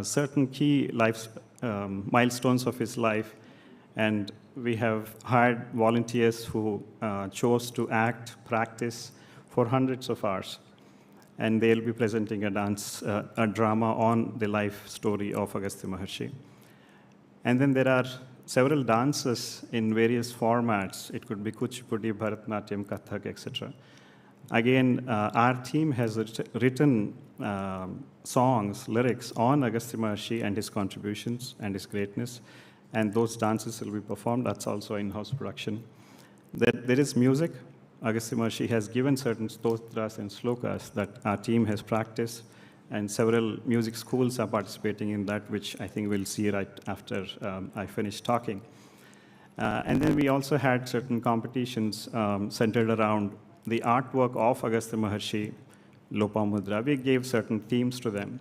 certain key life milestones of his life, and we have hired volunteers who chose to act, practice for hundreds of hours. And they'll be presenting a drama on the life story of Agastya Maharshi. And then there are several dances in various formats. It could be Kuchipudi, Bharatanatyam, Kathak, etc. Again, our team has written songs, lyrics on Agastya Maharshi and his contributions and his greatness. And those dances will be performed. That's also in-house production. There is music. Agastya Maharshi has given certain stotras and slokas that our team has practiced, and several music schools are participating in that, which I think we'll see right after I finish talking. And then we also had certain competitions centered around the artwork of Agastya Maharshi, Lopamudra. We gave certain themes to them,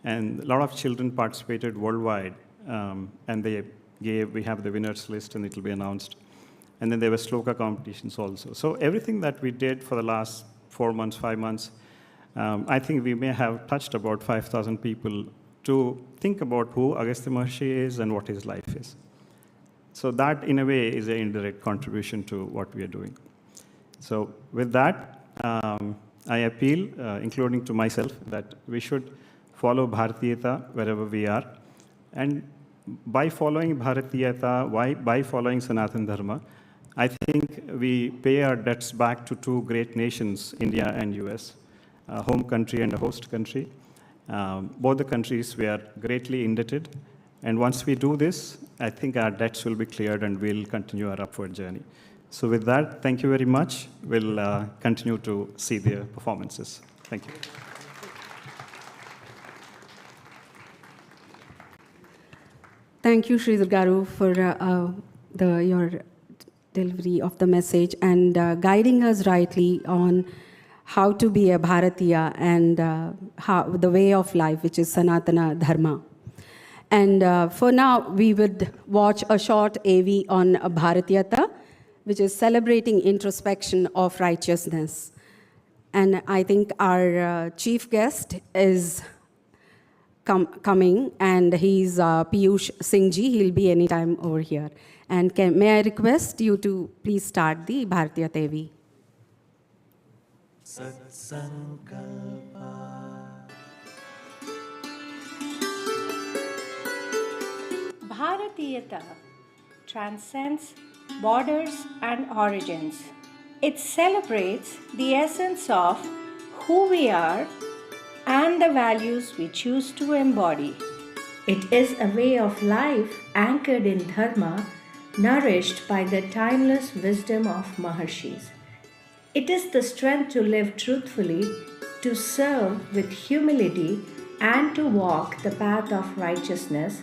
and a lot of children participated worldwide, and we have the winners list, and it will be announced. And then there were sloka competitions also. So everything that we did for the last 4 months, 5 months, I think we may have touched about 5,000 people to think about who Agastya Maharshi is and what his life is. So that, in a way, is an indirect contribution to what we are doing. So with that, I appeal, including to myself, that we should follow Bharatiata wherever we are. And by following Bharatiata, by following Sanatana Dharma, I think we pay our debts back to two great nations, India and US, a home country and a host country. Both the countries, we are greatly indebted. And once we do this, I think our debts will be cleared and we'll continue our upward journey. So with that, thank you very much. We'll continue to see the performances. Thank you. Thank you, Sridhar Garu, for your delivery of the message and guiding us rightly on how to be a Bharatiya and the way of life, which is Sanatana Dharma. And for now, we would watch a short AV on Bharatiata, which is celebrating introspection of righteousness. And I think our chief guest is coming, and he's Piyush Singhji. He'll be anytime over here. And may I request you to please start the Bharatiata AV. Bharatiata transcends borders and origins. It celebrates the essence of who we are and the values we choose to embody. It is a way of life anchored in dharma, nourished by the timeless wisdom of Maharshis. It is the strength to live truthfully, to serve with humility, and to walk the path of righteousness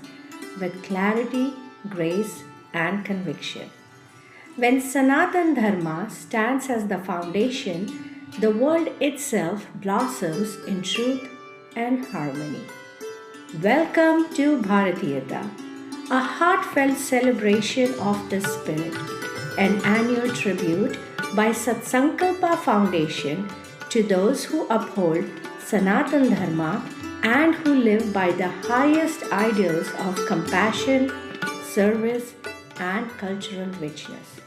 with clarity, grace, and conviction. When Sanatana Dharma stands as the foundation, the world itself blossoms in truth and harmony. Welcome to Bharatiata, a heartfelt celebration of the spirit, an annual tribute by Satsankalpa Foundation to those who uphold Sanatana Dharma and who live by the highest ideals of compassion, service, and cultural richness.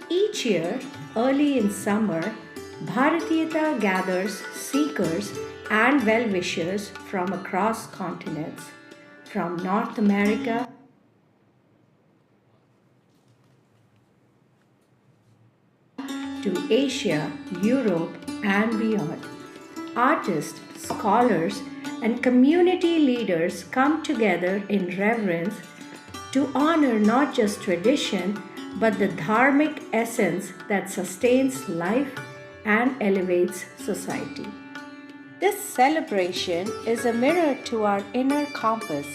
Each year, early in summer, Bharatiata gathers seekers and well-wishers from across continents, from North America to Asia, Europe, and beyond. Artists, scholars, and community leaders come together in reverence to honor not just tradition, but the dharmic essence that sustains life and elevates society. This celebration is a mirror to our inner compass,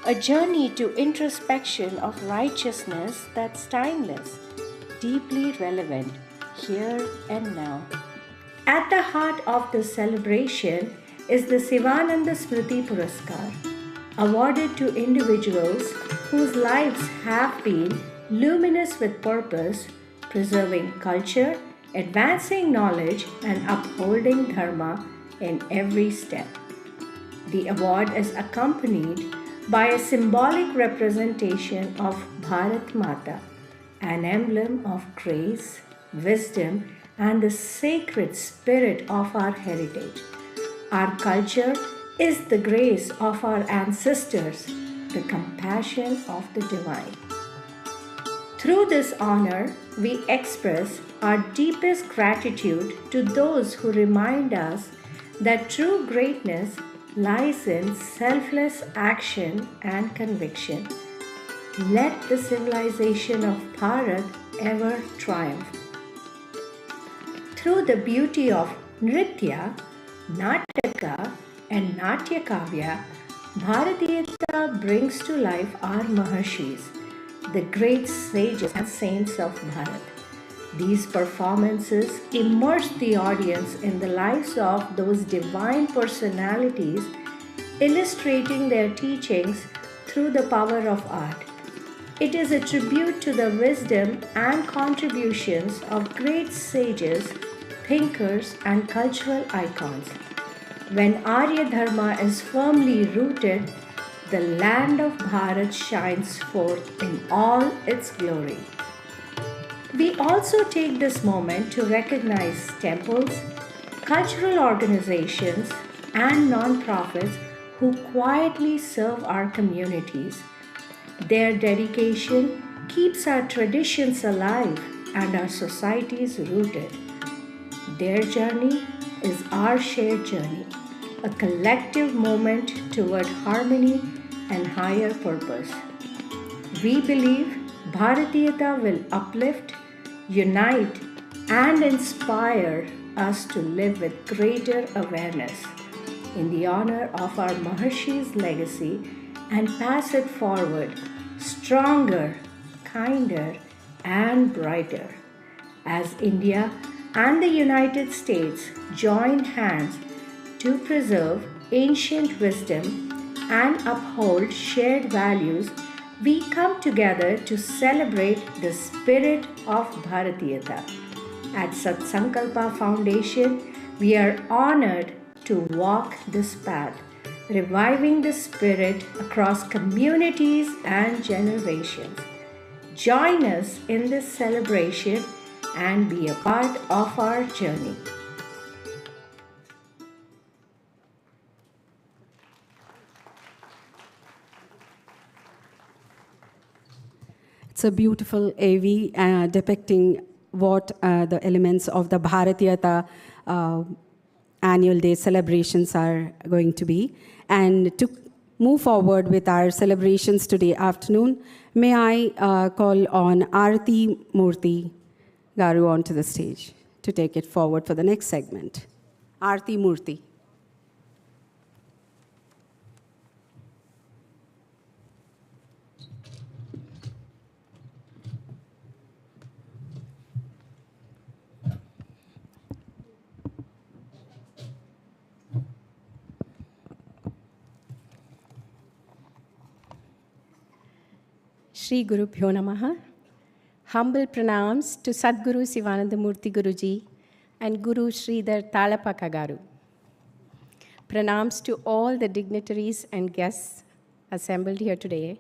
a journey to introspection of righteousness that's timeless, deeply relevant, here and now. At the heart of this celebration is the Sivananda Smriti Puraskar, awarded to individuals whose lives have been luminous with purpose, preserving culture, advancing knowledge, and upholding dharma in every step. The award is accompanied by a symbolic representation of Bharat Mata, an emblem of grace, wisdom, and the sacred spirit of our heritage. Our culture is the grace of our ancestors, the compassion of the divine. Through this honor, we express our deepest gratitude to those who remind us that true greatness lies in selfless action and conviction. Let the civilization of Bharat ever triumph. Through the beauty of Nritya, Nataka, and Natya Kavya, Bharatiata brings to life our Maharshis, the great sages and saints of Bharat. These performances immerse the audience in the lives of those divine personalities, illustrating their teachings through the power of art. It is a tribute to the wisdom and contributions of great sages, thinkers, and cultural icons. When Arya Dharma is firmly rooted, the land of Bharat shines forth in all its glory. We also take this moment to recognize temples, cultural organizations, and non-profits who quietly serve our communities. Their dedication keeps our traditions alive and our societies rooted. Their journey is our shared journey, a collective moment toward harmony and higher purpose. We believe Bharatiata will uplift, unite, and inspire us to live with greater awareness in the honor of our Maharshi's legacy and pass it forward stronger, kinder, and brighter as India and the United States join hands to preserve ancient wisdom and uphold shared values. We come together to celebrate the spirit of Bharatiata. At Satsankalpa Foundation, we are honored to walk this path, reviving the spirit across communities and generations. Join us in this celebration and be a part of our journey. It's a beautiful AV depicting what the elements of the Bharatiata annual day celebrations are going to be. And to move forward with our celebrations today afternoon, may I call on Aarti Murthy Garu onto the stage to take it forward for the next segment. Aarti Murthy. Shri Guru Bhyo Namaha. Humble pranams to Sadguru Sivananda Murthy Guruji and Guru Sridhar Talapaka Garu. Pranams to all the dignitaries and guests assembled here today.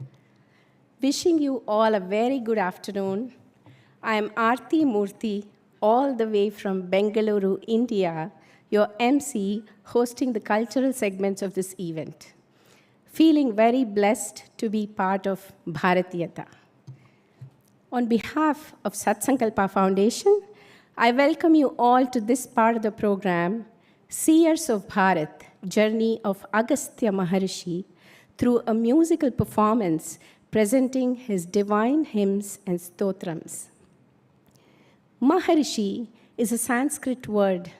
Wishing you all a very good afternoon. I am Aarti Murthy, all the way from Bengaluru, India, your MC hosting the cultural segments of this event. Feeling very blessed to be part of Bharatiata. On behalf of Satsankalpa Foundation, I welcome you all to this part of the program, Seers of Bharat, Journey of Agastya Maharshi, through a musical performance presenting his divine hymns and stotrams. Maharshi is a Sanskrit word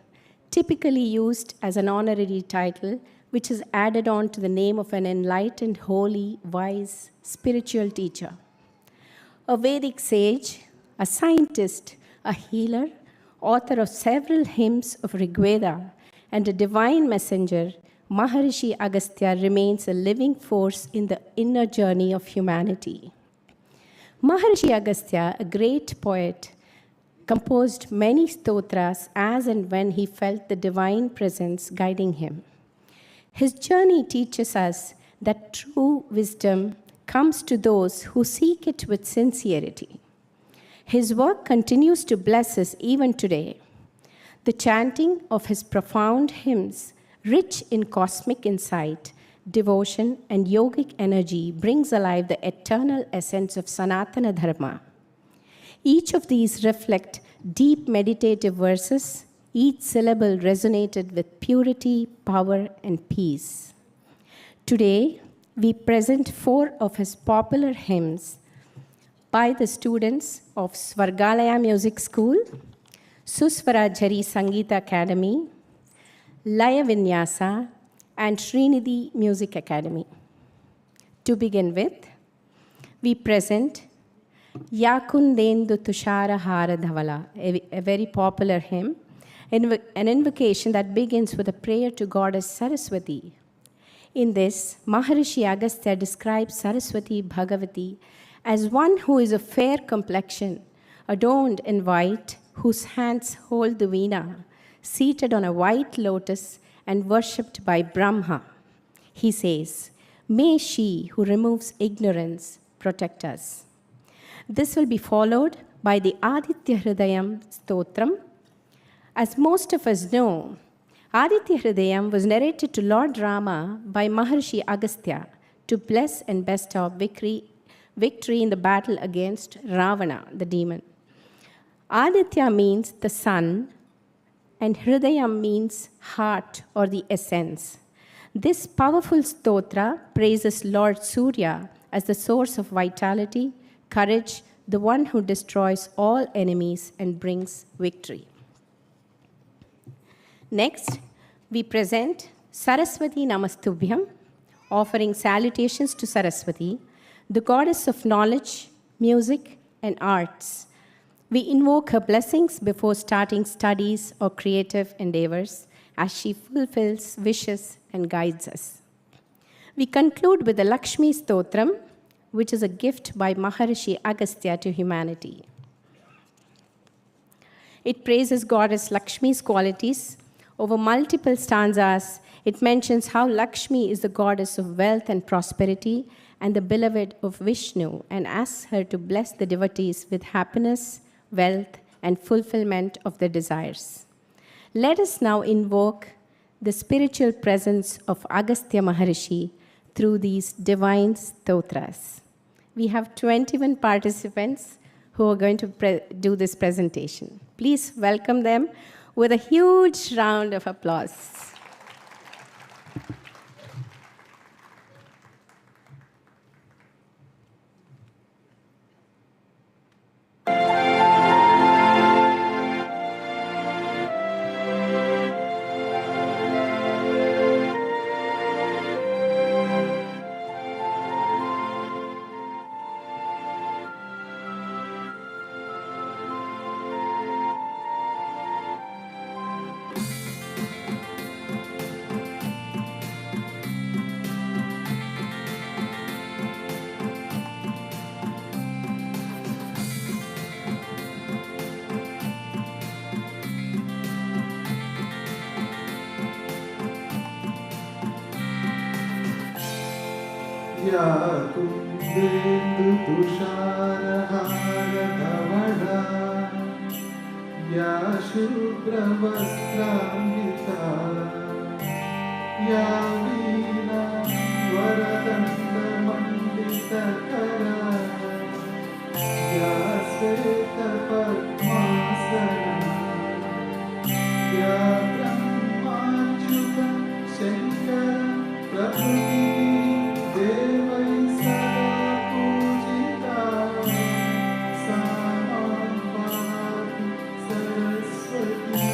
typically used as an honorary title, which is added on to the name of an enlightened, holy, wise, spiritual teacher. A Vedic sage, a scientist, a healer, author of several hymns of Rigveda, and a divine messenger, Maharishi Agastya remains a living force in the inner journey of humanity. Maharishi Agastya, a great poet, composed many stotras as and when he felt the divine presence guiding him. His journey teaches us that true wisdom comes to those who seek it with sincerity. His work continues to bless us even today. The chanting of his profound hymns, rich in cosmic insight, devotion, and yogic energy, brings alive the eternal essence of Sanatana Dharma. Each of these reflect deep meditative verses. Each syllable resonated with purity, power, and peace. Today, we present 4 of his popular hymns by the students of Svargalaya Music School, Suswara Jhari Sangeeta Academy, Laya Vinyasa, and Srinidhi Music Academy. To begin with, we present Yakundendu Tushara Hara Dhavala, a very popular hymn, an invocation that begins with a prayer to Goddess Saraswati. In this, Maharishi Agastya describes Saraswati Bhagavati as one who is of fair complexion, adorned in white, whose hands hold the veena, seated on a white lotus and worshipped by Brahma. He says, "May she who removes ignorance protect us." This will be followed by the Aditya Hridayam Stotram. As most of us know, Aditya Hridayam was narrated to Lord Rama by Maharishi Agastya to bless and bestow victory in the battle against Ravana, the demon. Aditya means the sun, and Hridayam means heart or the essence. This powerful stotra praises Lord Surya as the source of vitality, courage, the one who destroys all enemies and brings victory. Next, we present Saraswati Namastubhyam, offering salutations to Saraswati, the goddess of knowledge, music, and arts. We invoke her blessings before starting studies or creative endeavors as she fulfills wishes and guides us. We conclude with the Lakshmi Stotram, which is a gift by Maharishi Agastya to humanity. It praises Goddess Lakshmi's qualities. Over multiple stanzas, it mentions how Lakshmi is the goddess of wealth and prosperity and the beloved of Vishnu, and asks her to bless the devotees with happiness, wealth, and fulfillment of their desires. Let us now invoke the spiritual presence of Agastya Maharishi through these divine stotras. We have 21 participants who are going to do this presentation. Please welcome them with a huge round of applause. या कुन्देन्दु तुषारहारधवला या शुभ्रवस्त्रान्विता या वीणा वरदण्डमण्डितकरा या श्वेतपद्मासना या ब्रह्माच्युत शङ्कर प्रभृति देवै सदा पूजिता सा मां पातु सरस्वती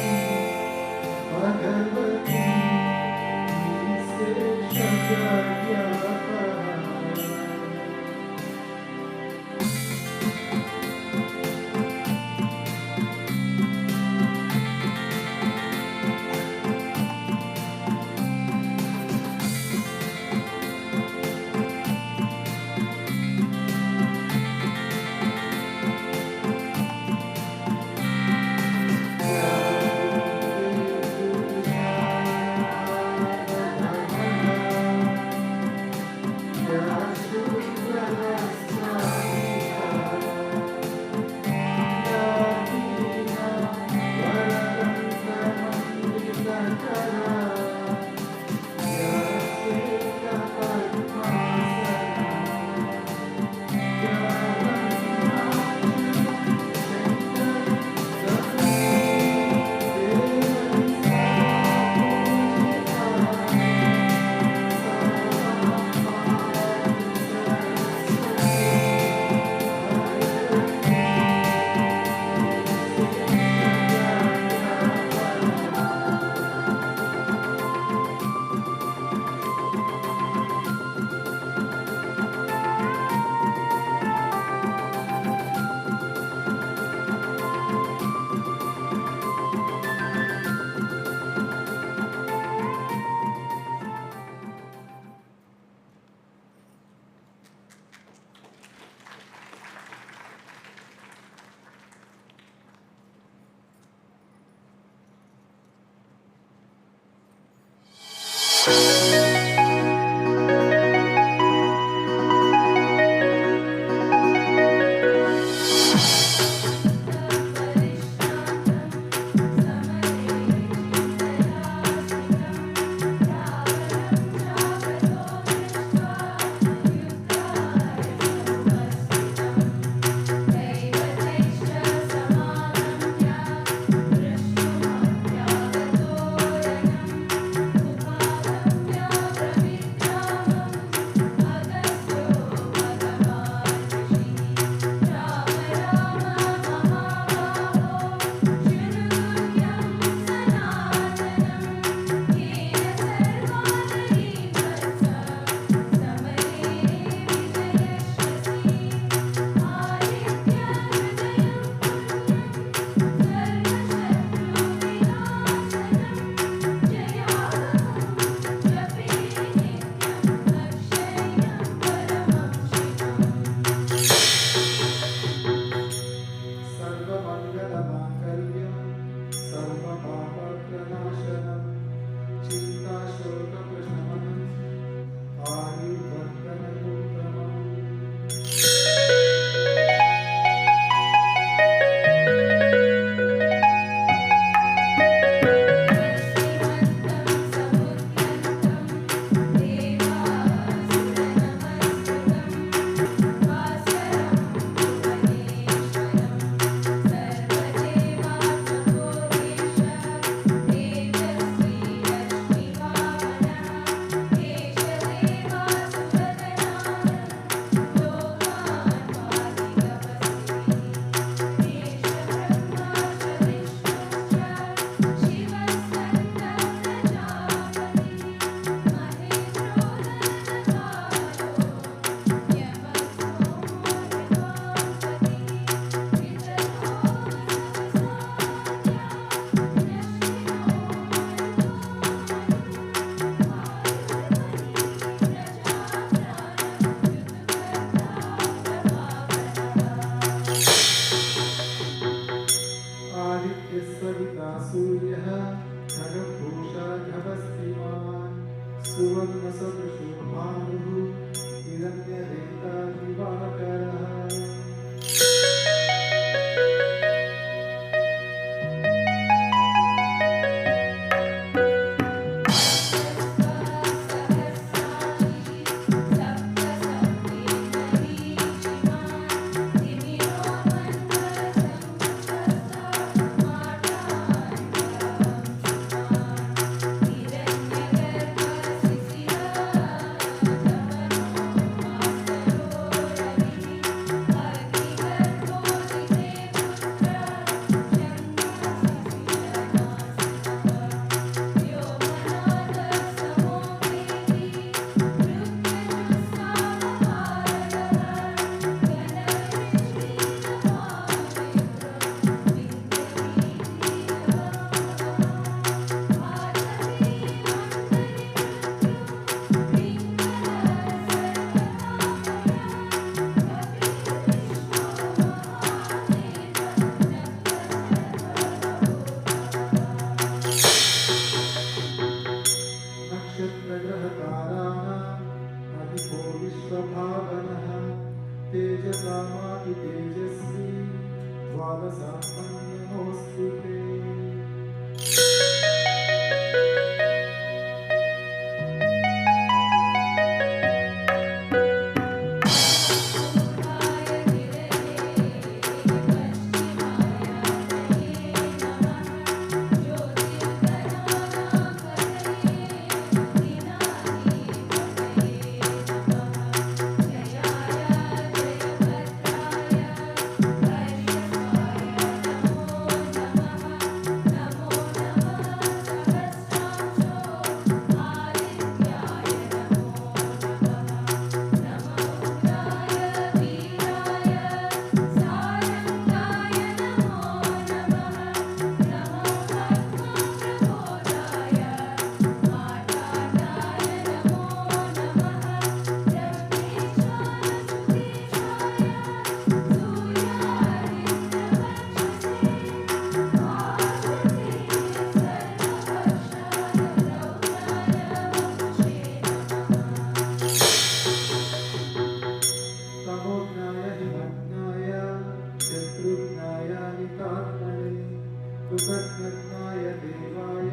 कृतज्ञाय देवाय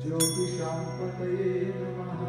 ज्योतिषाम्पतये नमः।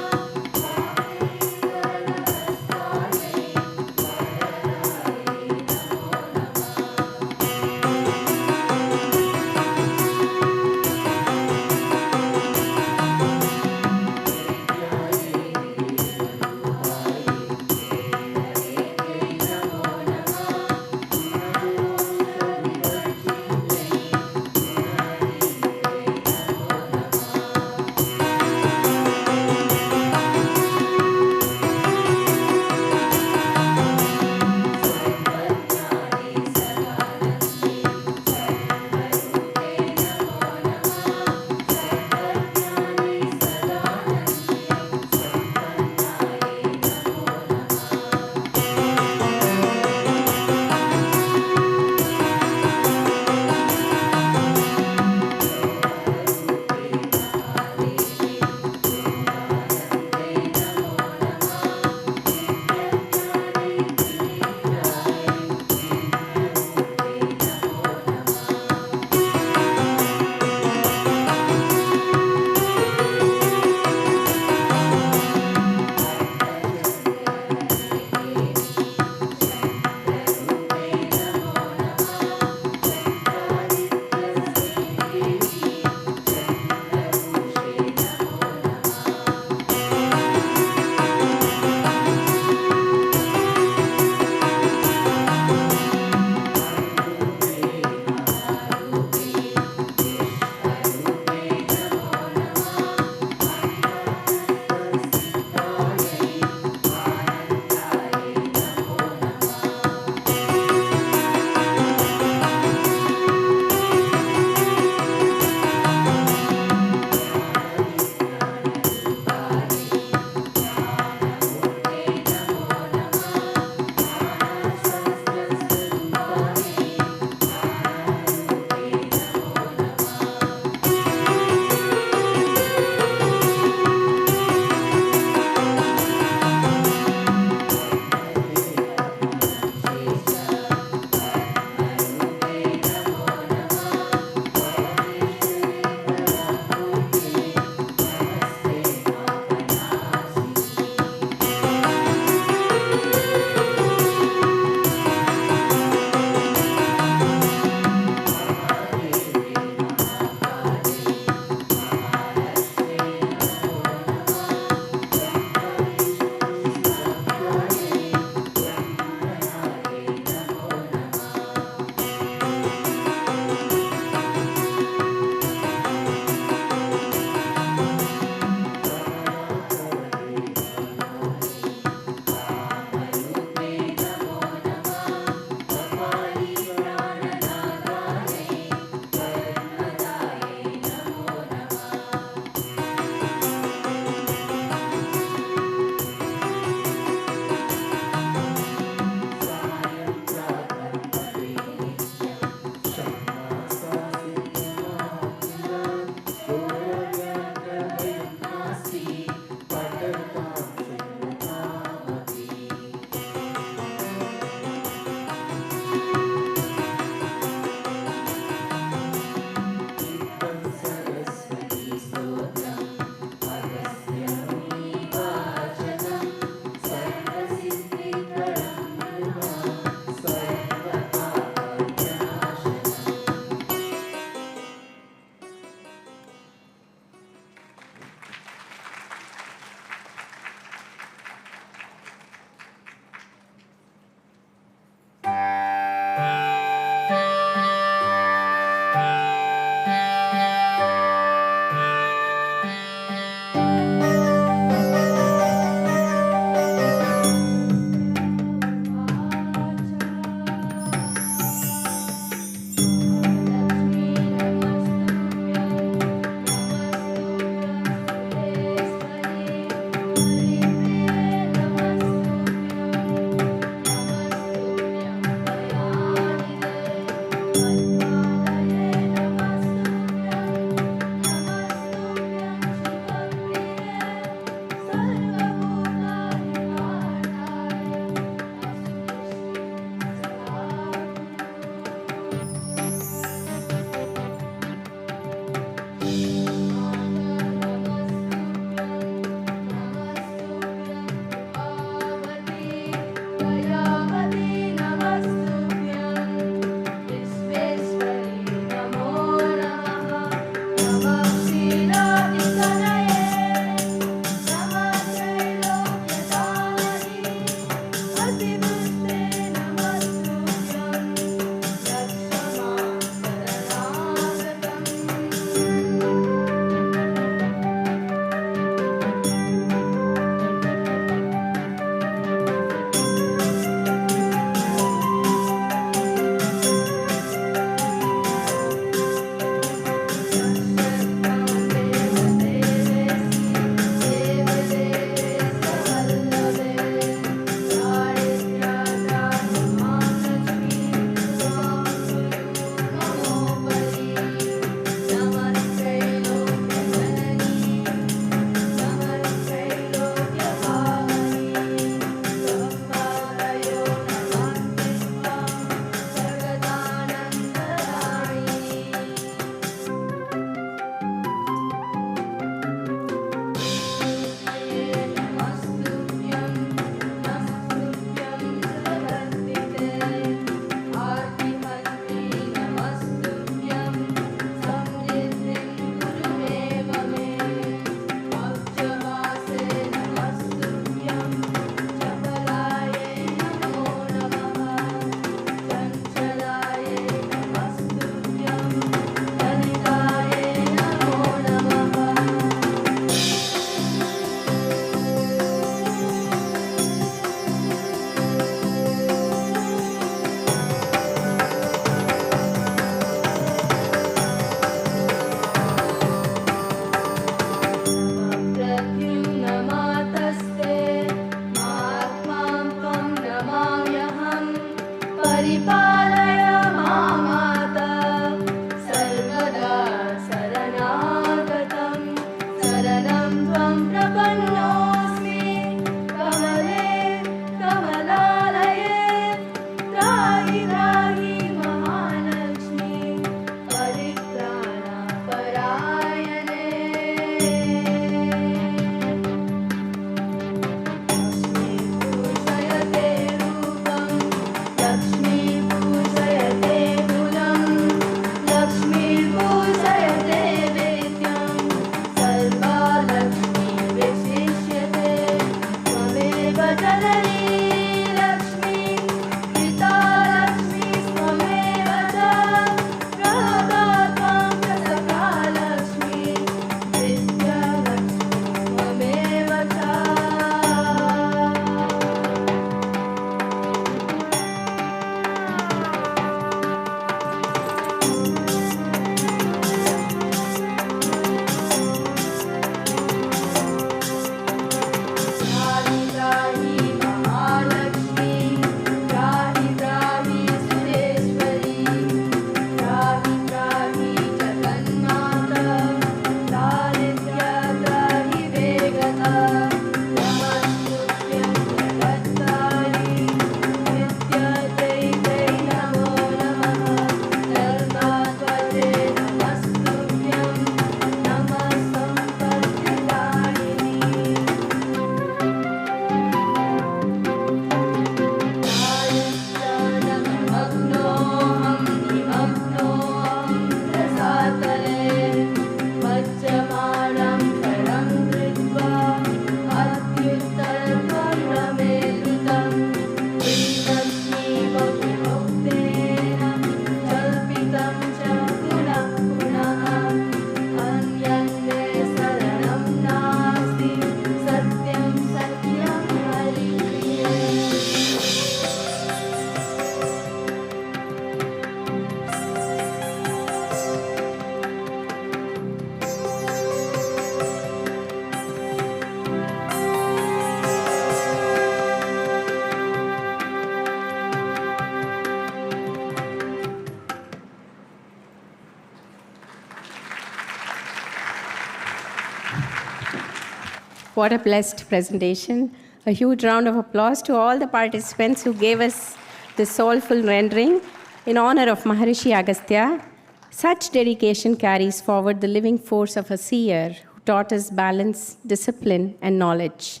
What a blessed presentation. A huge round of applause to all the participants who gave us this soulful rendering in honor of Maharishi Agastya. Such dedication carries forward the living force of a seer who taught us balance, discipline, and knowledge.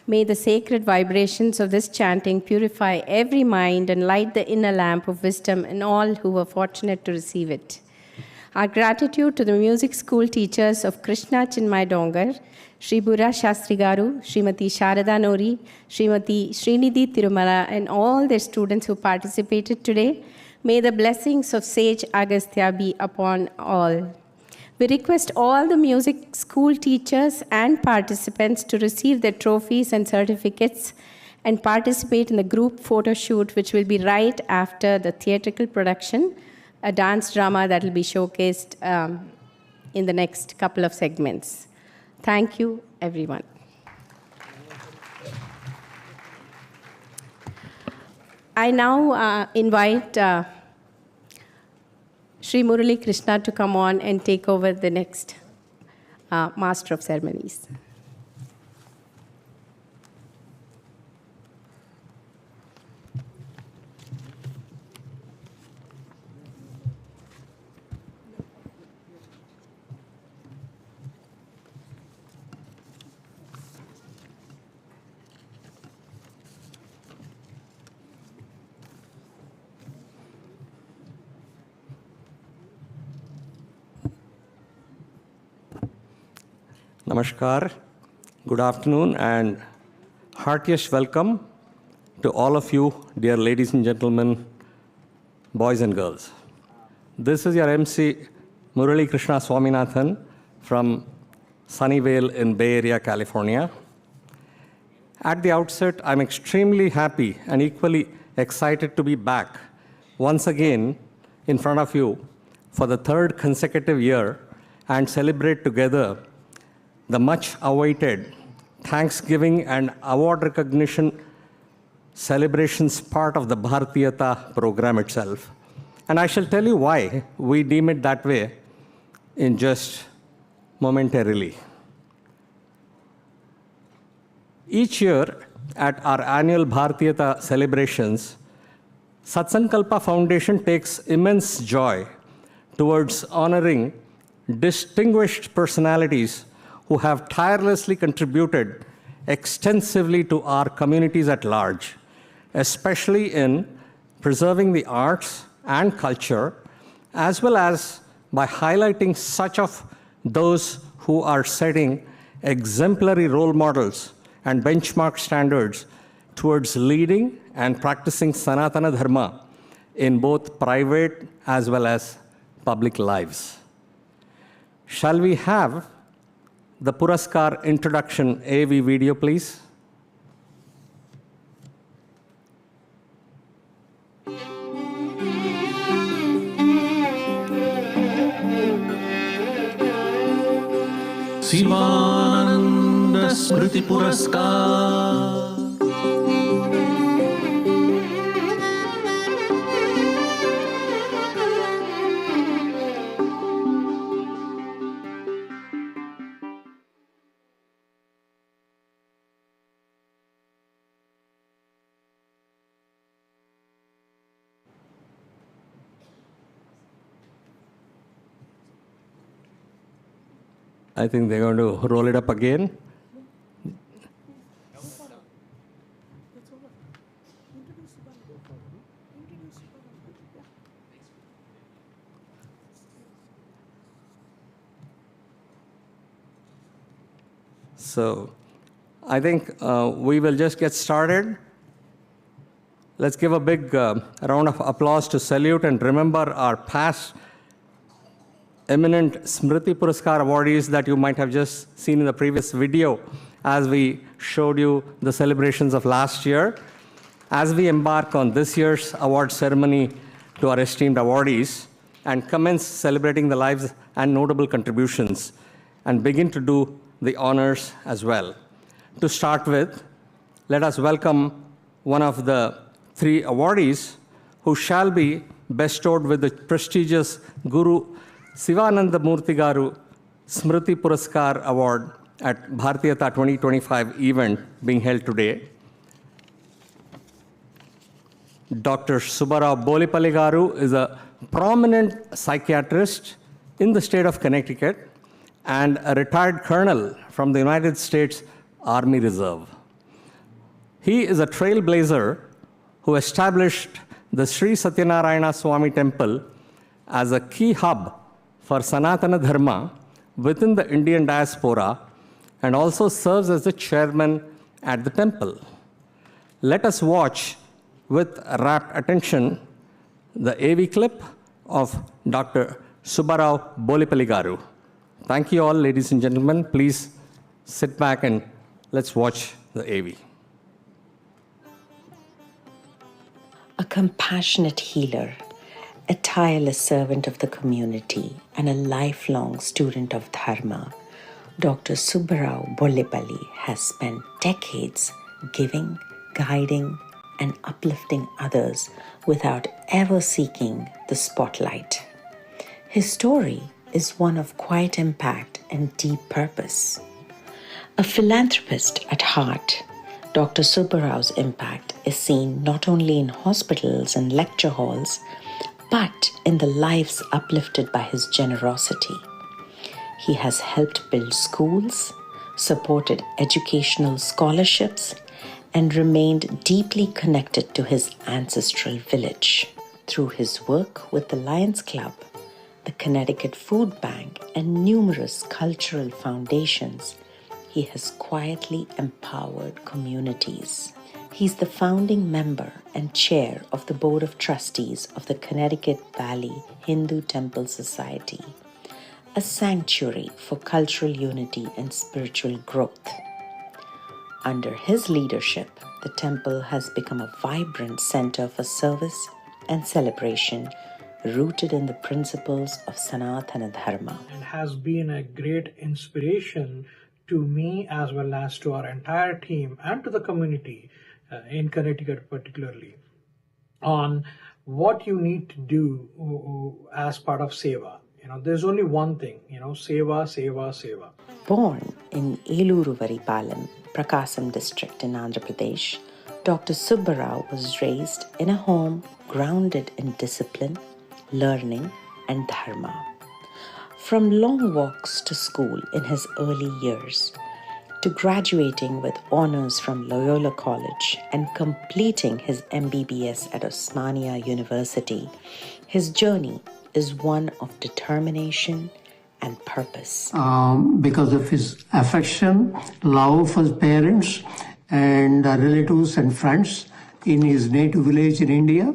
May the sacred vibrations of this chanting purify every mind and light the inner lamp of wisdom in all who were fortunate to receive it. Our gratitude to the music school teachers of Krishna Chinmay Dongar, Shri Burra Shastri Garu, Srimati Sharada Nori, Srimati Srinidhi Tirumala, and all their students who participated today. May the blessings of Sage Agastya be upon all. We request all the music school teachers and participants to receive their trophies and certificates and participate in the group photo shoot, which will be right after the theatrical production, a dance drama that will be showcased in the next couple of segments. Thank you, everyone. I now invite Sri Murali Krishna to come on and take over the next Master of Ceremonies. Namaskar, good afternoon, and heartiest welcome to all of you, dear ladies and gentlemen, boys and girls. This is your MC, Murali Krishna Swaminathan from Sunnyvale in Bay Area, California. At the outset, I'm extremely happy and equally excited to be back once again in front of you for the third consecutive year and celebrate together the much-awaited Thanksgiving and award recognition celebrations part of the Bharatiata program itself. And I shall tell you why we deem it that way in just momentarily. Each year at our annual Bharatiata celebrations, Satsankalpa Foundation takes immense joy towards honoring distinguished personalities who have tirelessly contributed extensively to our communities at large, especially in preserving the arts and culture, as well as by highlighting such of those who are setting exemplary role models and benchmark standards towards leading and practicing Sanatana Dharma in both private as well as public lives. Shall we have the Puraskar introduction AV video, please? Sivananda Smriti Puraskar. I think they're going to roll it up again. So I think we will just get started. Let's give a big round of applause to salute and remember our past eminent Smriti Puraskar awardees that you might have just seen in the previous video as we showed you the celebrations of last year. As we embark on this year's award ceremony to our esteemed awardees and commence celebrating the lives and notable contributions and begin to do the honors as well. To start with, let us welcome one of the 3 awardees who shall be bestowed with the prestigious Guru Sivananda Murthy Garu Smriti Puraskar Award at Bharatiata 2025 event being held today. Dr. Subbarao Bollepalli Garu is a prominent psychiatrist in the state of Connecticut and a retired colonel from the United States Army Reserve. He is a trailblazer who established the Sri Satyanarayana Swami Temple as a key hub for Sanatana Dharma within the Indian diaspora and also serves as the chairman at the temple. Let us watch with rapt attention the AV clip of Dr. Subbarao Bollepalli Garu. Thank you all, ladies and gentlemen. Please sit back and let's watch the AV. A compassionate healer, a tireless servant of the community, and a lifelong student of Dharma, Dr. Subbarao Bollepalli has spent decades giving, guiding, and uplifting others without ever seeking the spotlight. His story is one of quiet impact and deep purpose. A philanthropist at heart, Dr. Subbarao's impact is seen not only in hospitals and lecture halls, but in the lives uplifted by his generosity. He has helped build schools, supported educational scholarships, and remained deeply connected to his ancestral village. Through his work with the Lions Club, the Connecticut Food Bank, and numerous cultural foundations, he has quietly empowered communities. He's the founding member and chair of the Board of Trustees of the Connecticut Valley Hindu Temple Society, a sanctuary for cultural unity and spiritual growth. Under his leadership, the temple has become a vibrant center for service and celebration rooted in the principles of Sanatana Dharma. And has been a great inspiration to me as well as to our entire team and to the community in Connecticut particularly on what you need to do as part of Seva. There's only one thing, Seva, Seva, Seva. Born in Eluru Varipalam, Prakasam district in Andhra Pradesh, Dr. Subbarao was raised in a home grounded in discipline, learning, and dharma. From long walks to school in his early years, to graduating with honors from Loyola College and completing his MBBS at Osmania University, his journey is one of determination and purpose. Because of his affection, love for his parents, and relatives and friends in his native village in India.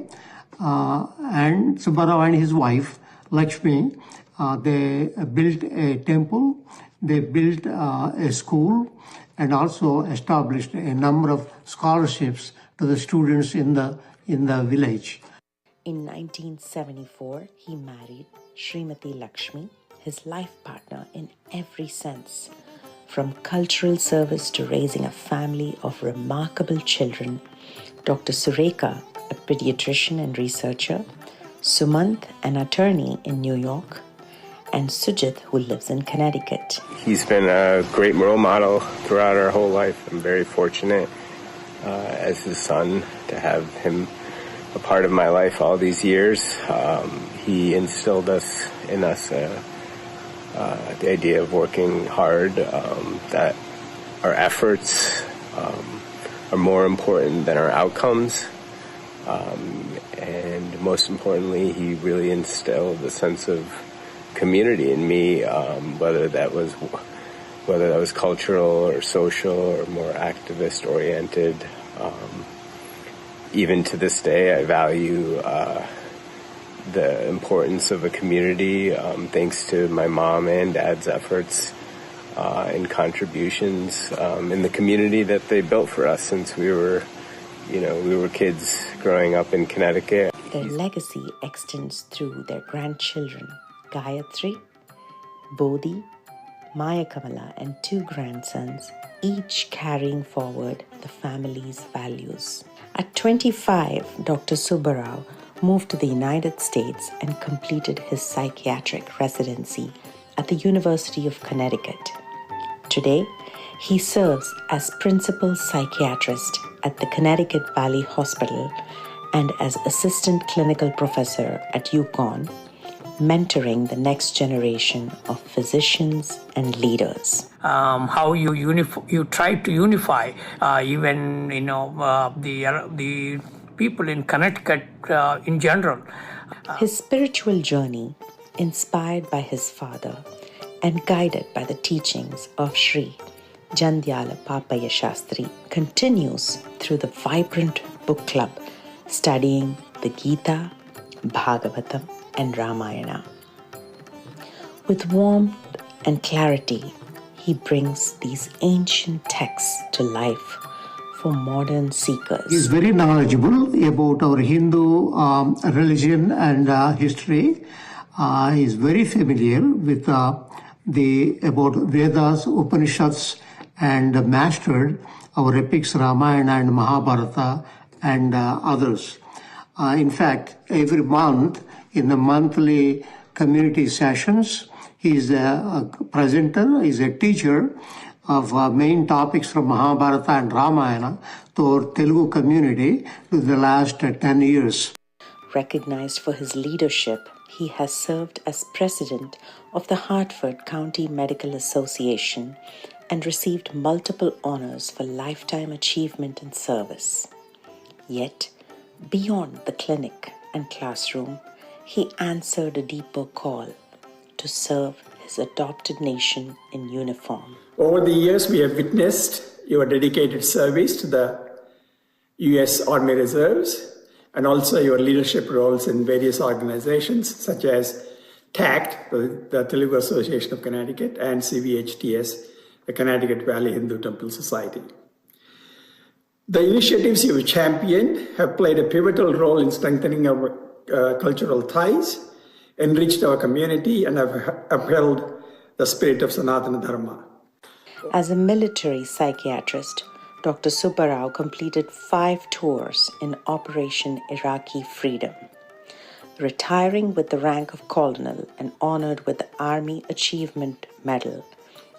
And Subbarao and his wife, Lakshmi, they built a temple, they built a school, and also established a number of scholarships to the students in the village. In 1974, he married Srimati Lakshmi, his life partner in every sense. From cultural service to raising a family of remarkable children, Dr. Surekha, a pediatrician and researcher, Sumant, an attorney in New York, and Sujit, who lives in Connecticut. He's been a great role model throughout our whole life. I'm very fortunate as his son to have him a part of my life all these years. He instilled in us the idea of working hard, that our efforts are more important than our outcomes. And most importantly, he really instilled a sense of community in me, whether that was cultural or social or more activist oriented. Even to this day, I value the importance of a community, thanks to my mom and dad's efforts and contributions in the community that they built for us since we were kids growing up in Connecticut. Their legacy extends through their grandchildren, Gayatri, Bodhi, Maya Kamala, and 2 grandsons, each carrying forward the family's values. At 25, Dr. Subbarao moved to the United States and completed his psychiatric residency at the University of Connecticut. Today, he serves as principal psychiatrist at the Connecticut Valley Hospital and as assistant clinical professor at UConn, mentoring the next generation of physicians and leaders. How you try to unify even the people in Connecticut in general. His spiritual journey, inspired by his father and guided by the teachings of Sri Jandyala Papaya Shastri, continues through the vibrant book club, studying the Gita, Bhagavatam, and Ramayana. With warmth and clarity, he brings these ancient texts to life for modern seekers. He's very knowledgeable about our Hindu religion and history. He's very familiar with about Vedas, Upanishads, and mastered our epics Ramayana and Mahabharata and others. In fact, every month in the monthly community sessions, he's a presenter, he's a teacher of main topics from Mahabharata and Ramayana to our Telugu community for the last 10 years. Recognized for his leadership, he has served as president of the Hartford County Medical Association and received multiple honors for lifetime achievement and service. Yet, beyond the clinic and classroom, he answered a deeper call to serve his adopted nation in uniform. Over the years, we have witnessed your dedicated service to the U.S. Army Reserves and also your leadership roles in various organizations such as TACT, the Telugu Association of Connecticut, and CVHTS, the Connecticut Valley Hindu Temple Society. The initiatives you championed have played a pivotal role in strengthening our cultural ties, enriched our community, and have upheld the spirit of Sanatana Dharma. As a military psychiatrist, Dr. Subbarao completed 5 tours in Operation Iraqi Freedom. Retiring with the rank of colonel and honored with the Army Achievement Medal,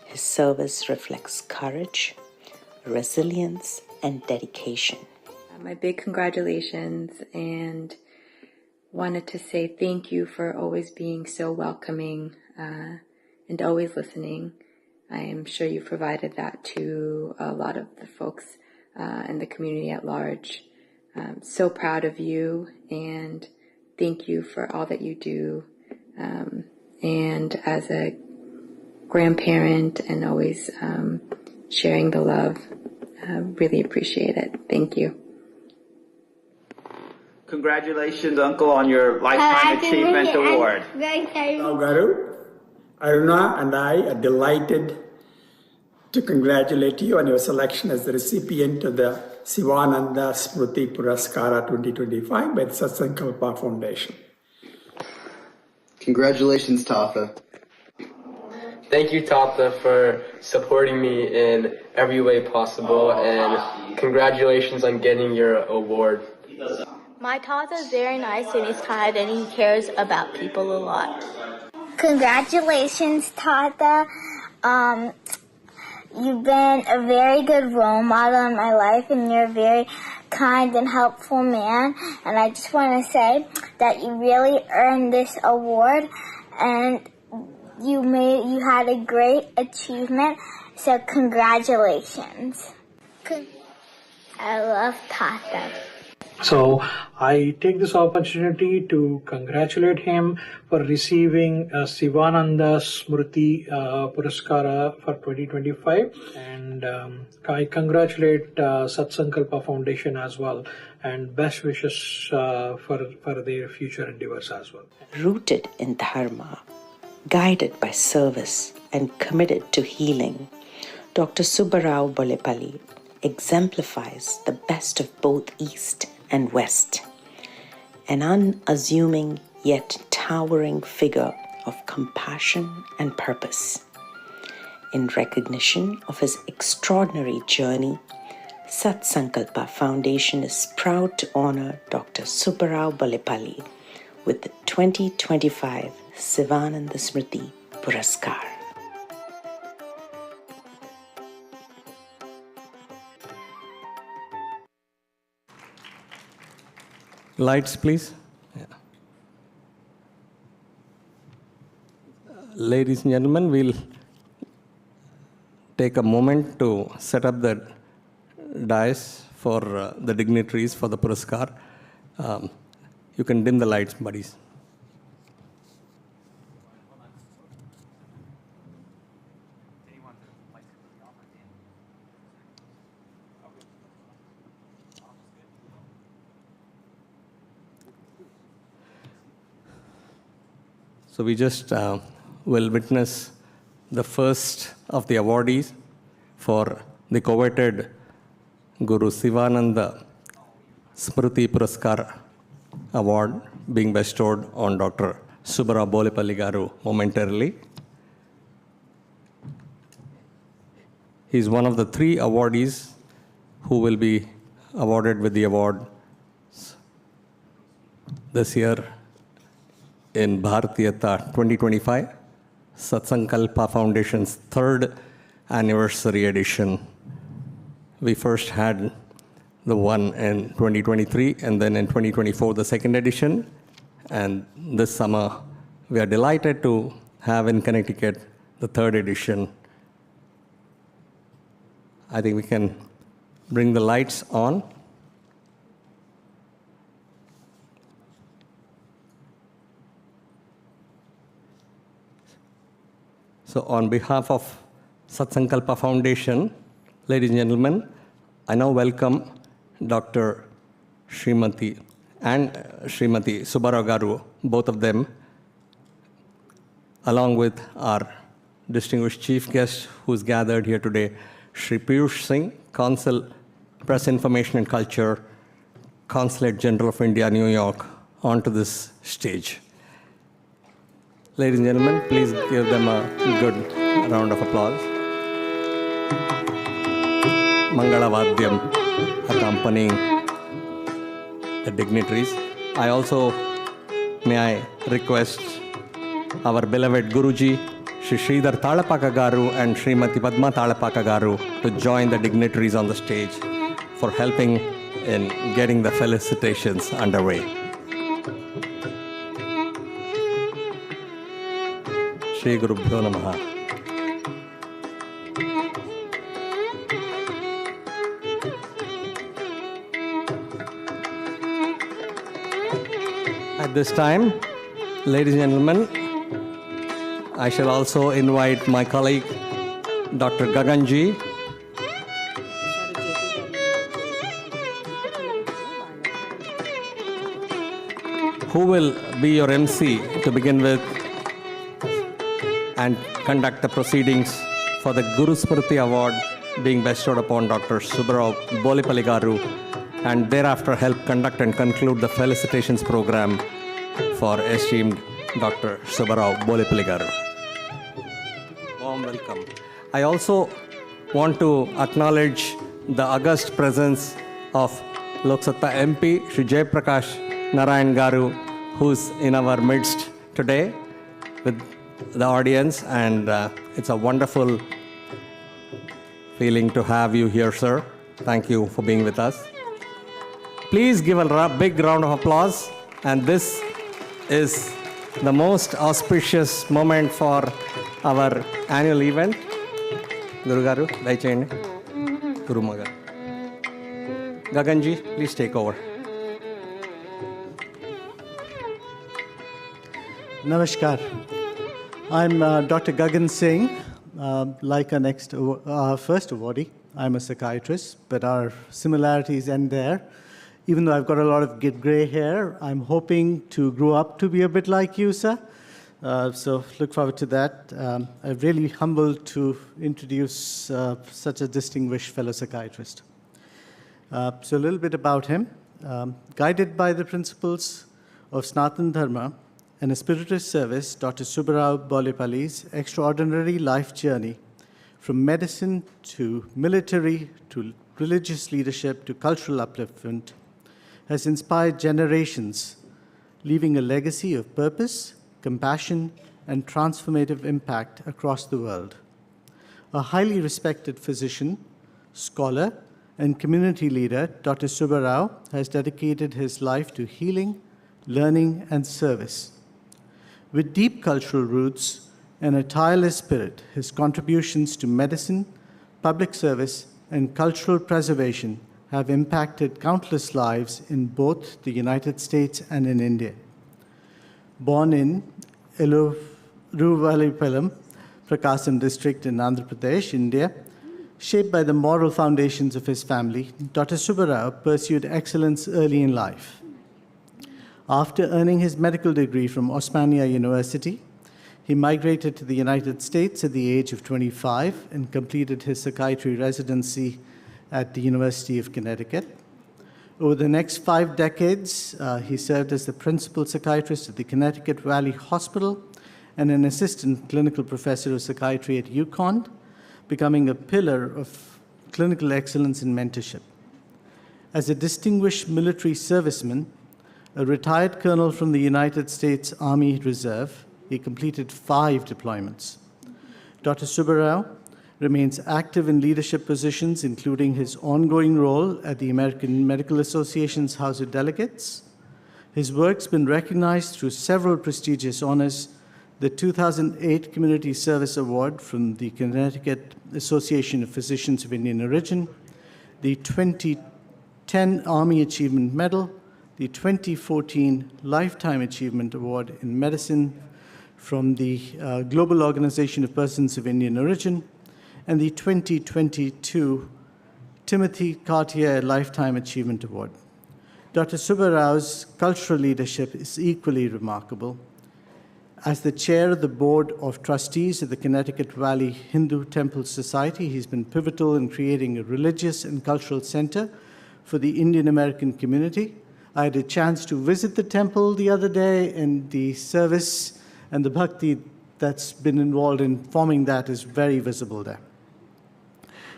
his service reflects courage, resilience, and dedication. My big congratulations, and wanted to say thank you for always being so welcoming and always listening. I am sure you provided that to a lot of the folks in the community at large. I'm so proud of you, and thank you for all that you do. And as a grandparent and always sharing the love, Really appreciate it. Thank you. Congratulations, Uncle, on your Lifetime Achievement Award. Garu, Aruna and I are delighted to congratulate you on your selection as the recipient of the Sivananda Smriti Puraskara 2025 by the Satsankalpa Foundation. Congratulations, Tatha. Thank you, Tatha, for supporting me in every way possible, and congratulations on getting your award. My Tatha is very nice and he's kind and he cares about people a lot. Congratulations, Tatha. You've been a very good role model in my life, and you're a very kind and helpful man. And I just want to say that you really earned this award, and you had a great achievement. So congratulations. I love Tatha. So I take this opportunity to congratulate him for receiving a Sivananda Smriti Puraskara for 2025, and I congratulate Satsankalpa Foundation as well, and best wishes for their future endeavors as well. Rooted in Dharma, guided by service and committed to healing, Dr. Subbarao Bollepalli exemplifies the best of both East and West, an unassuming yet towering figure of compassion and purpose. In recognition of his extraordinary journey, Satsankalpa Foundation is proud to honor Dr. Subbarao Bollepalli with the 2025 Sivananda Smriti Puraskar. Lights, please. Yeah. Ladies and gentlemen, we'll take a moment to set up the dais for the dignitaries for the Puraskar. You can dim the lights, buddies. So we just will witness the first of the awardees for the coveted Guru Sivananda Smriti Puraskar Award being bestowed on Dr. Subbarao Bollepalli Garu momentarily. He is one of the 3 awardees who will be awarded with the award this year in Bharatiata 2025, Satsankalpa Foundation's 3rd anniversary edition. We first had the one in 2023, and then in 2024, the 2nd edition. And this summer, we are delighted to have in Connecticut the 3rd edition. I think we can bring the lights on. So on behalf of Satsankalpa Foundation, ladies and gentlemen, I now welcome Dr. Srimati and Srimati Subbarao Garu, both of them, along with our distinguished chief guest who's gathered here today, Shri Piyush Singh, Consul, Press Information and Culture, Consulate General of India, New York, onto this stage. Ladies and gentlemen, please give them a good round of applause. Mangala Vadyam accompanying the dignitaries. May I request our beloved Guruji, Shri Sridhar Talapaka Garu and Srimati Padma Talapaka Garu to join the dignitaries on the stage for helping in getting the felicitations underway. Shri Guru Bhyo Namaha. At this time, ladies and gentlemen, I shall also invite my colleague, Dr. Gaganji, who will be your MC to begin with and conduct the proceedings for the Guru Smriti Award being bestowed upon Dr. Subbarao Bollepalli garu, and thereafter help conduct and conclude the felicitations program for esteemed Dr. Subbarao Bollepalli garu. Warm welcome. I also want to acknowledge the august presence of Lok Satta MP, Shri Jay Prakash Narayan garu, who's in our midst today with the audience, and it's a wonderful feeling to have you here, sir. Thank you for being with us. Please give a big round of applause, and this is the most auspicious moment for our annual event. Guru garu, daicheyandi. Guru Maga. Gaganji, please take over. Namaskar. I'm Dr. Gagan Singh. Like our first awardee, I'm a psychiatrist, but our similarities end there. Even though I've got a lot of gray hair, I'm hoping to grow up to be a bit like you, sir. So look forward to that. I'm really humbled to introduce such a distinguished fellow psychiatrist. So a little bit about him. Guided by the principles of Sanatana Dharma and a spiritual service, Dr. Subbarao Bollepalli's extraordinary life journey from medicine to military to religious leadership to cultural upliftment has inspired generations, leaving a legacy of purpose, compassion, and transformative impact across the world. A highly respected physician, scholar, and community leader, Dr. Subbarao has dedicated his life to healing, learning, and service. With deep cultural roots and a tireless spirit, his contributions to medicine, public service, and cultural preservation have impacted countless lives in both the United States and in India. Born in Bollepalli, Prakasam district in Andhra Pradesh, India, shaped by the moral foundations of his family, Dr. Subbarao pursued excellence early in life. After earning his medical degree from Osmania University, he migrated to the United States at the age of 25 and completed his psychiatry residency at the University of Connecticut. Over the next 5 decades, he served as the principal psychiatrist at the Connecticut Valley Hospital and an assistant clinical professor of psychiatry at UConn, becoming a pillar of clinical excellence and mentorship. As a distinguished military serviceman, a retired colonel from the United States Army Reserve, he completed 5 deployments. Dr. Subbarao remains active in leadership positions, including his ongoing role at the American Medical Association's House of Delegates. His work's been recognized through several prestigious honors: the 2008 Community Service Award from the Connecticut Association of Physicians of Indian Origin, the 2010 Army Achievement Medal, the 2014 Lifetime Achievement Award in Medicine from the Global Organization of Persons of Indian Origin, and the 2022 Timothy Cartier Lifetime Achievement Award. Dr. Subbarao's cultural leadership is equally remarkable. As the chair of the Board of Trustees of the Connecticut Valley Hindu Temple Society, he's been pivotal in creating a religious and cultural center for the Indian American community. I had a chance to visit the temple the other day, and the service and the bhakti that's been involved in forming that is very visible there.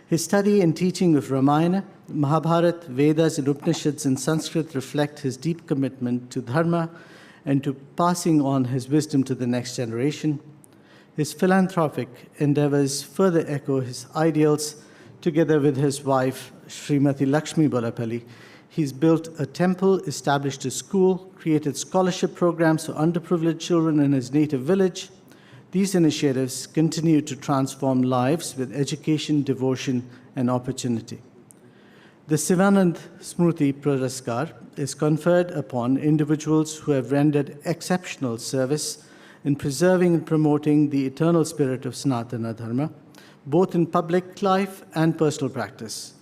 His study and teaching of Ramayana, Mahabharata, Vedas, and Upanishads in Sanskrit reflect his deep commitment to dharma and to passing on his wisdom to the next generation. His philanthropic endeavors further echo his ideals. Together with his wife, Srimati Lakshmi Bollepalli, he's built a temple, established a school, created scholarship programs for underprivileged children in his native village. These initiatives continue to transform lives with education, devotion, and opportunity. The Sivanand Smriti Puraskar is conferred upon individuals who have rendered exceptional service in preserving and promoting the eternal spirit of Sanatana Dharma, both in public life and personal practice.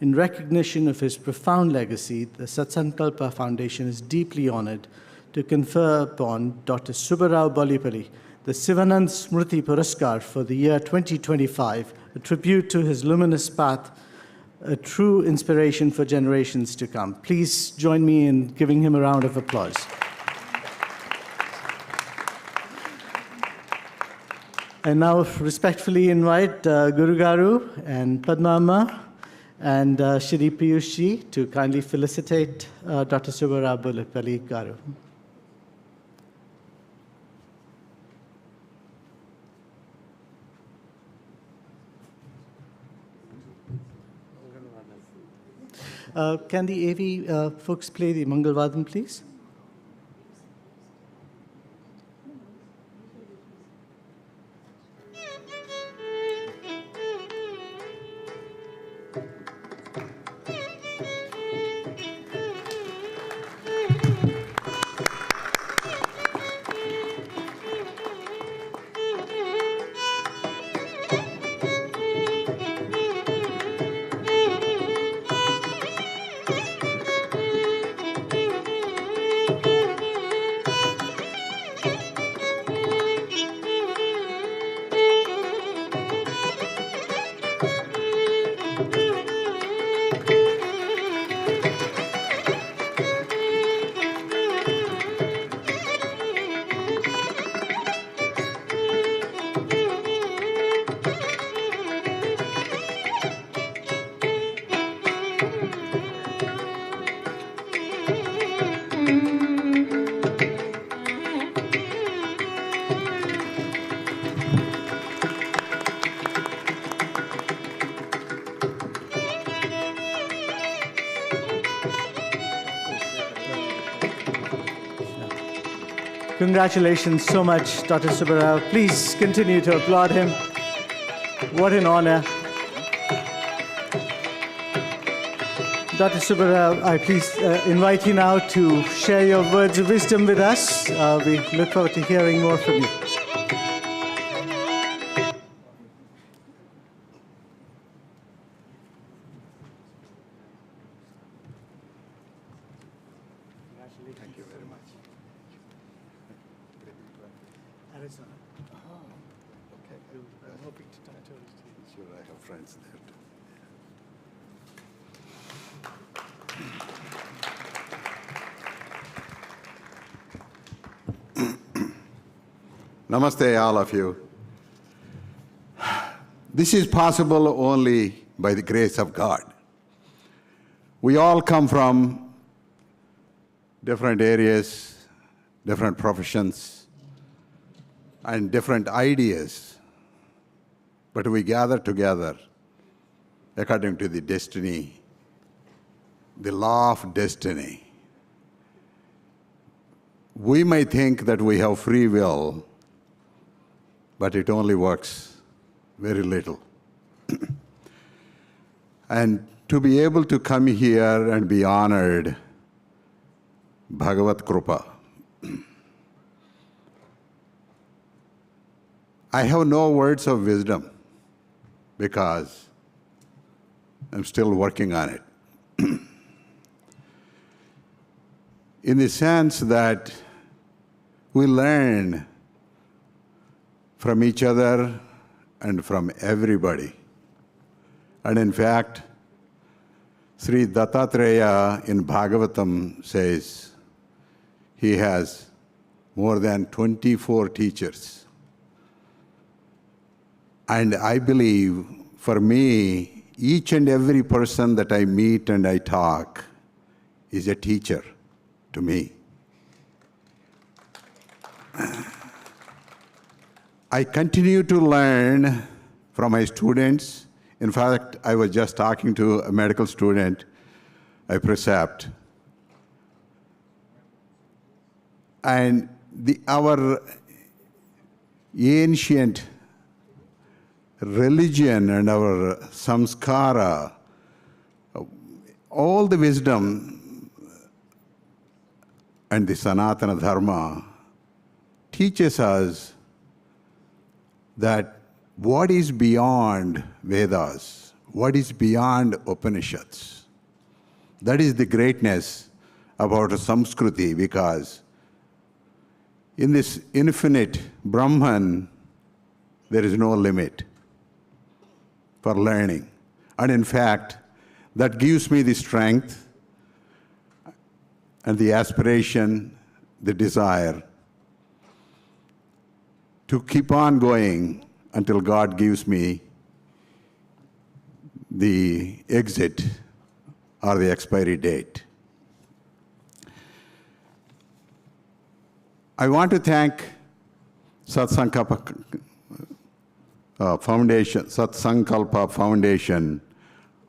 In recognition of his profound legacy, the Satsankalpa Foundation is deeply honored to confer upon Dr. Subbarao Bollepalli the Sivanand Smriti Puraskar for the year 2025, a tribute to his luminous path, a true inspiration for generations to come. Please join me in giving him a round of applause. I now respectfully invite Guru Garu and Padma Amma and Shri Piyush Ji to kindly felicitate Dr. Subbarao Bollepalli Garu. Can the AV folks play the Mangal Vadam, please? Congratulations so much, Dr. Subbarao. Please continue to applaud him. What an honor. Dr. Subbarao, I please invite you now to share your words of wisdom with us. We look forward to hearing more from you. Thank you very much. Arizona. Oh, okay. I'm hoping to talk to you. Sure, I have friends there too. Namaste, all of you. This is possible only by the grace of God. We all come from different areas, different professions, and different ideas, but we gather together according to the destiny, the law of destiny. We may think that we have free will, but it only works very little. And to be able to come here and be honored, Bhagavat Krupa. I have no words of wisdom because I'm still working on it. In the sense that we learn from each other and from everybody. And in fact, Sri Dattatreya in Bhagavatam says he has more than 24 teachers. And I believe, for me, each and every person that I meet and I talk is a teacher to me. I continue to learn from my students. In fact, I was just talking to a medical student, a precept. And our ancient religion and our samskara, all the wisdom and the Sanatana Dharma teaches us that what is beyond Vedas, what is beyond Upanishads, that is the greatness about Samskriti, because In this infinite Brahman, there is no limit for learning. And in fact, that gives me the strength and the aspiration, the desire to keep on going until God gives me the exit or the expiry date. I want to thank Satsankalpa Foundation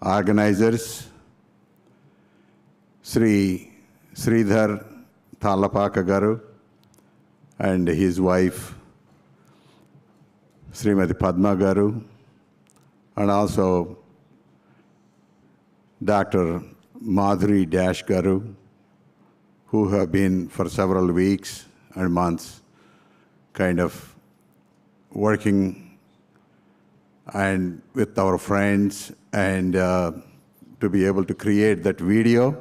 organizers, Sri Sridhar Thalapaka Garu and his wife, Srimati Padma Garu, and also Dr. Madhuri Dash Garu, who have been for several weeks and months kind of working and with our friends and to be able to create that video.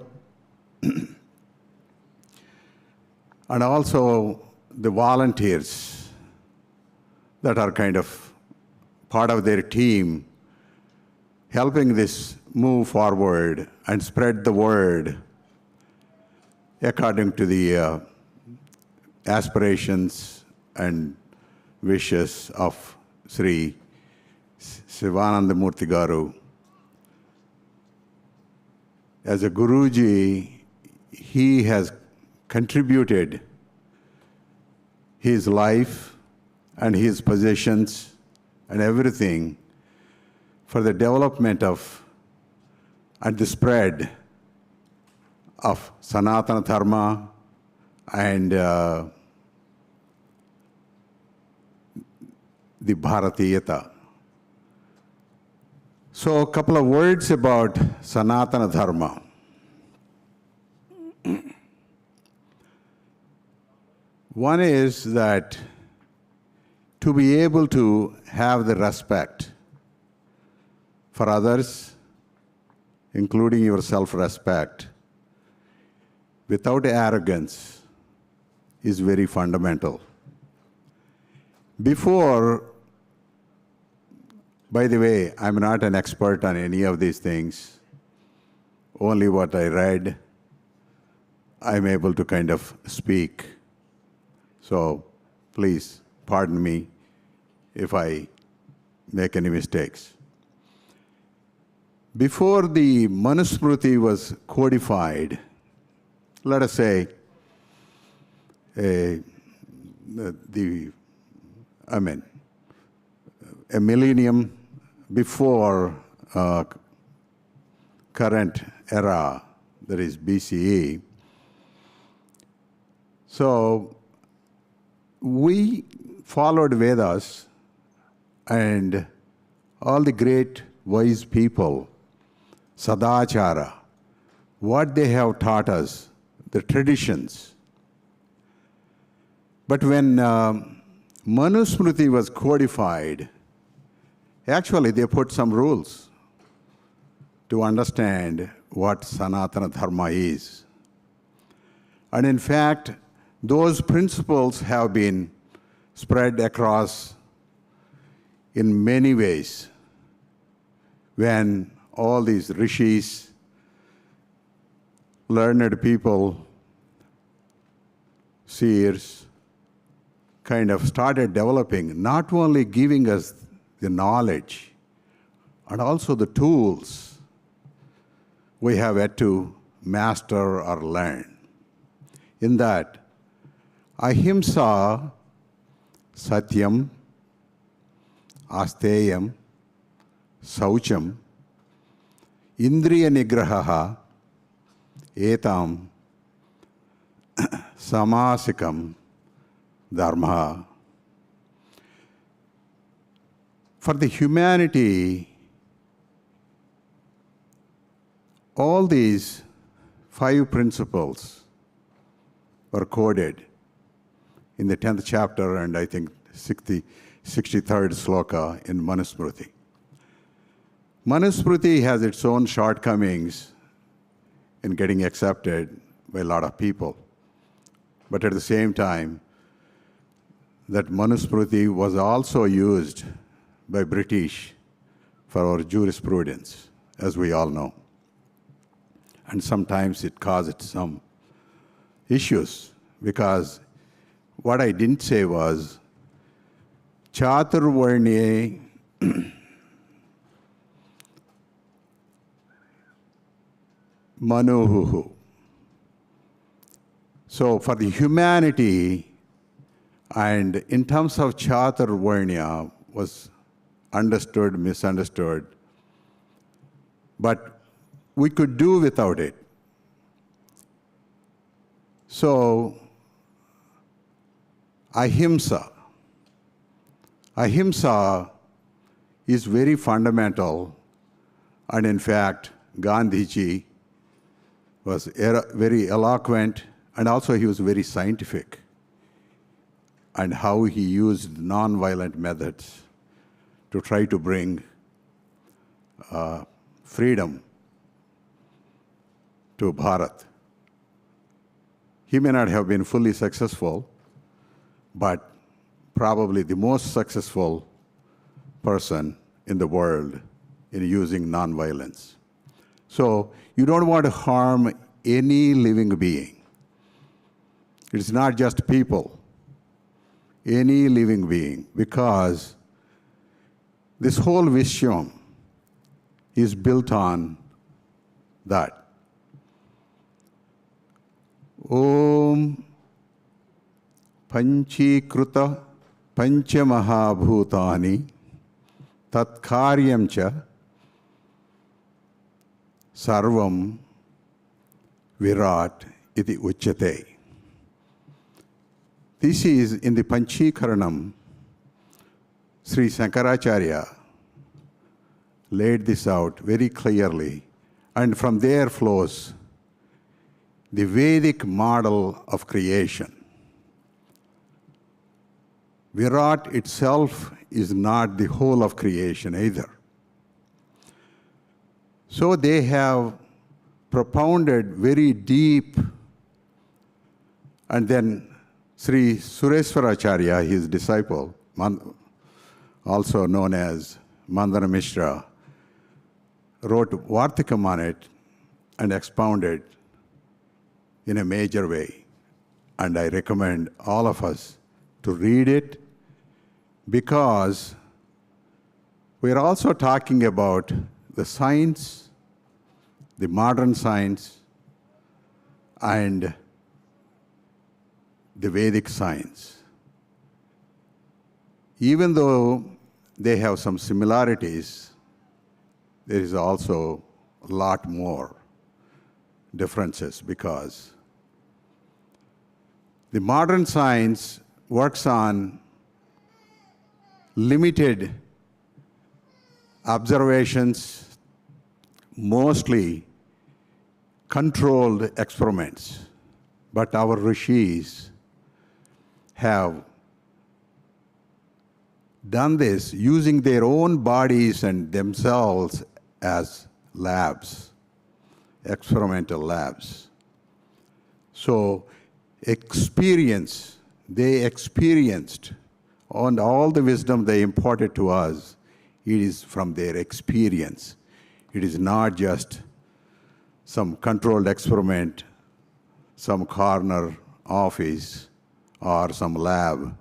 And also the volunteers that are kind of part of their team helping this move forward and spread the word according to the aspirations and wishes of Sri Sivananda Murthy Garu. As a Guruji, he has contributed his life and his possessions and everything for the development of and the spread of Sanatana Dharma and the Bharatheeyatha. So a couple of words about Sanatana Dharma. One is that to be able to have the respect for others, including your self-respect, without arrogance is very fundamental. Before, by the way, I'm not an expert on any of these things. Only what I read, I'm able to kind of speak. So please pardon me if I make any mistakes. Before the Manusmriti was codified, let us say, a millennium before current era, that is BCE. So we followed Vedas and all the great wise people, Sadachara, what they have taught us, the traditions. But when Manusmriti was codified, actually they put some rules to understand what Sanatana Dharma is. And in fact, those principles have been spread across in many ways. When all these rishis, learned people, seers, kind of started developing, not only giving us the knowledge, and also the tools we have yet to master or learn. In that, ahimsa, satyam, asteyam, saucham, indriya nigraha, etam, samasikam, dharma. For the humanity, all these 5 principles were coded in the 10th chapter and I think 63rd sloka in Manusmriti. Manusmriti has its own shortcomings in getting accepted by a lot of people. But at the same time, that Manusmriti was also used by British for our jurisprudence, as we all know. And sometimes it caused some issues, because what I didn't say was Chaturvarnye Manuhuhu. So for the humanity, and in terms of Chaturvarnya was understood, misunderstood, but we could do without it. So, ahimsa. Ahimsa is very fundamental, and in fact, Gandhiji was very eloquent, and also he was very scientific, and how he used non-violent methods to try to bring freedom to Bharat. He may not have been fully successful, but probably the most successful person in the world in using nonviolence. So you don't want to harm any living being. It's not just people, any living being, because this whole Vishwam is built on that. Om Panchikruta Panchamahabhutani Tatkaryam cha Sarvam Virat iti Uchyate. This is in the Panchikaranam. Sri Shankaracharya laid this out very clearly, and from there flows the Vedic model of creation. Virat itself is not the whole of creation either. So they have propounded very deep, and then Sri Sureswaracharya, his disciple, also known as Mandana Mishra, wrote Vartikam on it and expounded in a major way. And I recommend all of us to read it, because we're also talking about the science, the modern science, and the Vedic science. Even though they have some similarities, there is also a lot more differences, because the modern science works on limited observations, mostly controlled experiments. But our rishis have done this using their own bodies and themselves as labs, experimental labs. So experience, they experienced, and all the wisdom they imparted to us, it is from their experience. It is not just some controlled experiment, some corner office, or some lab.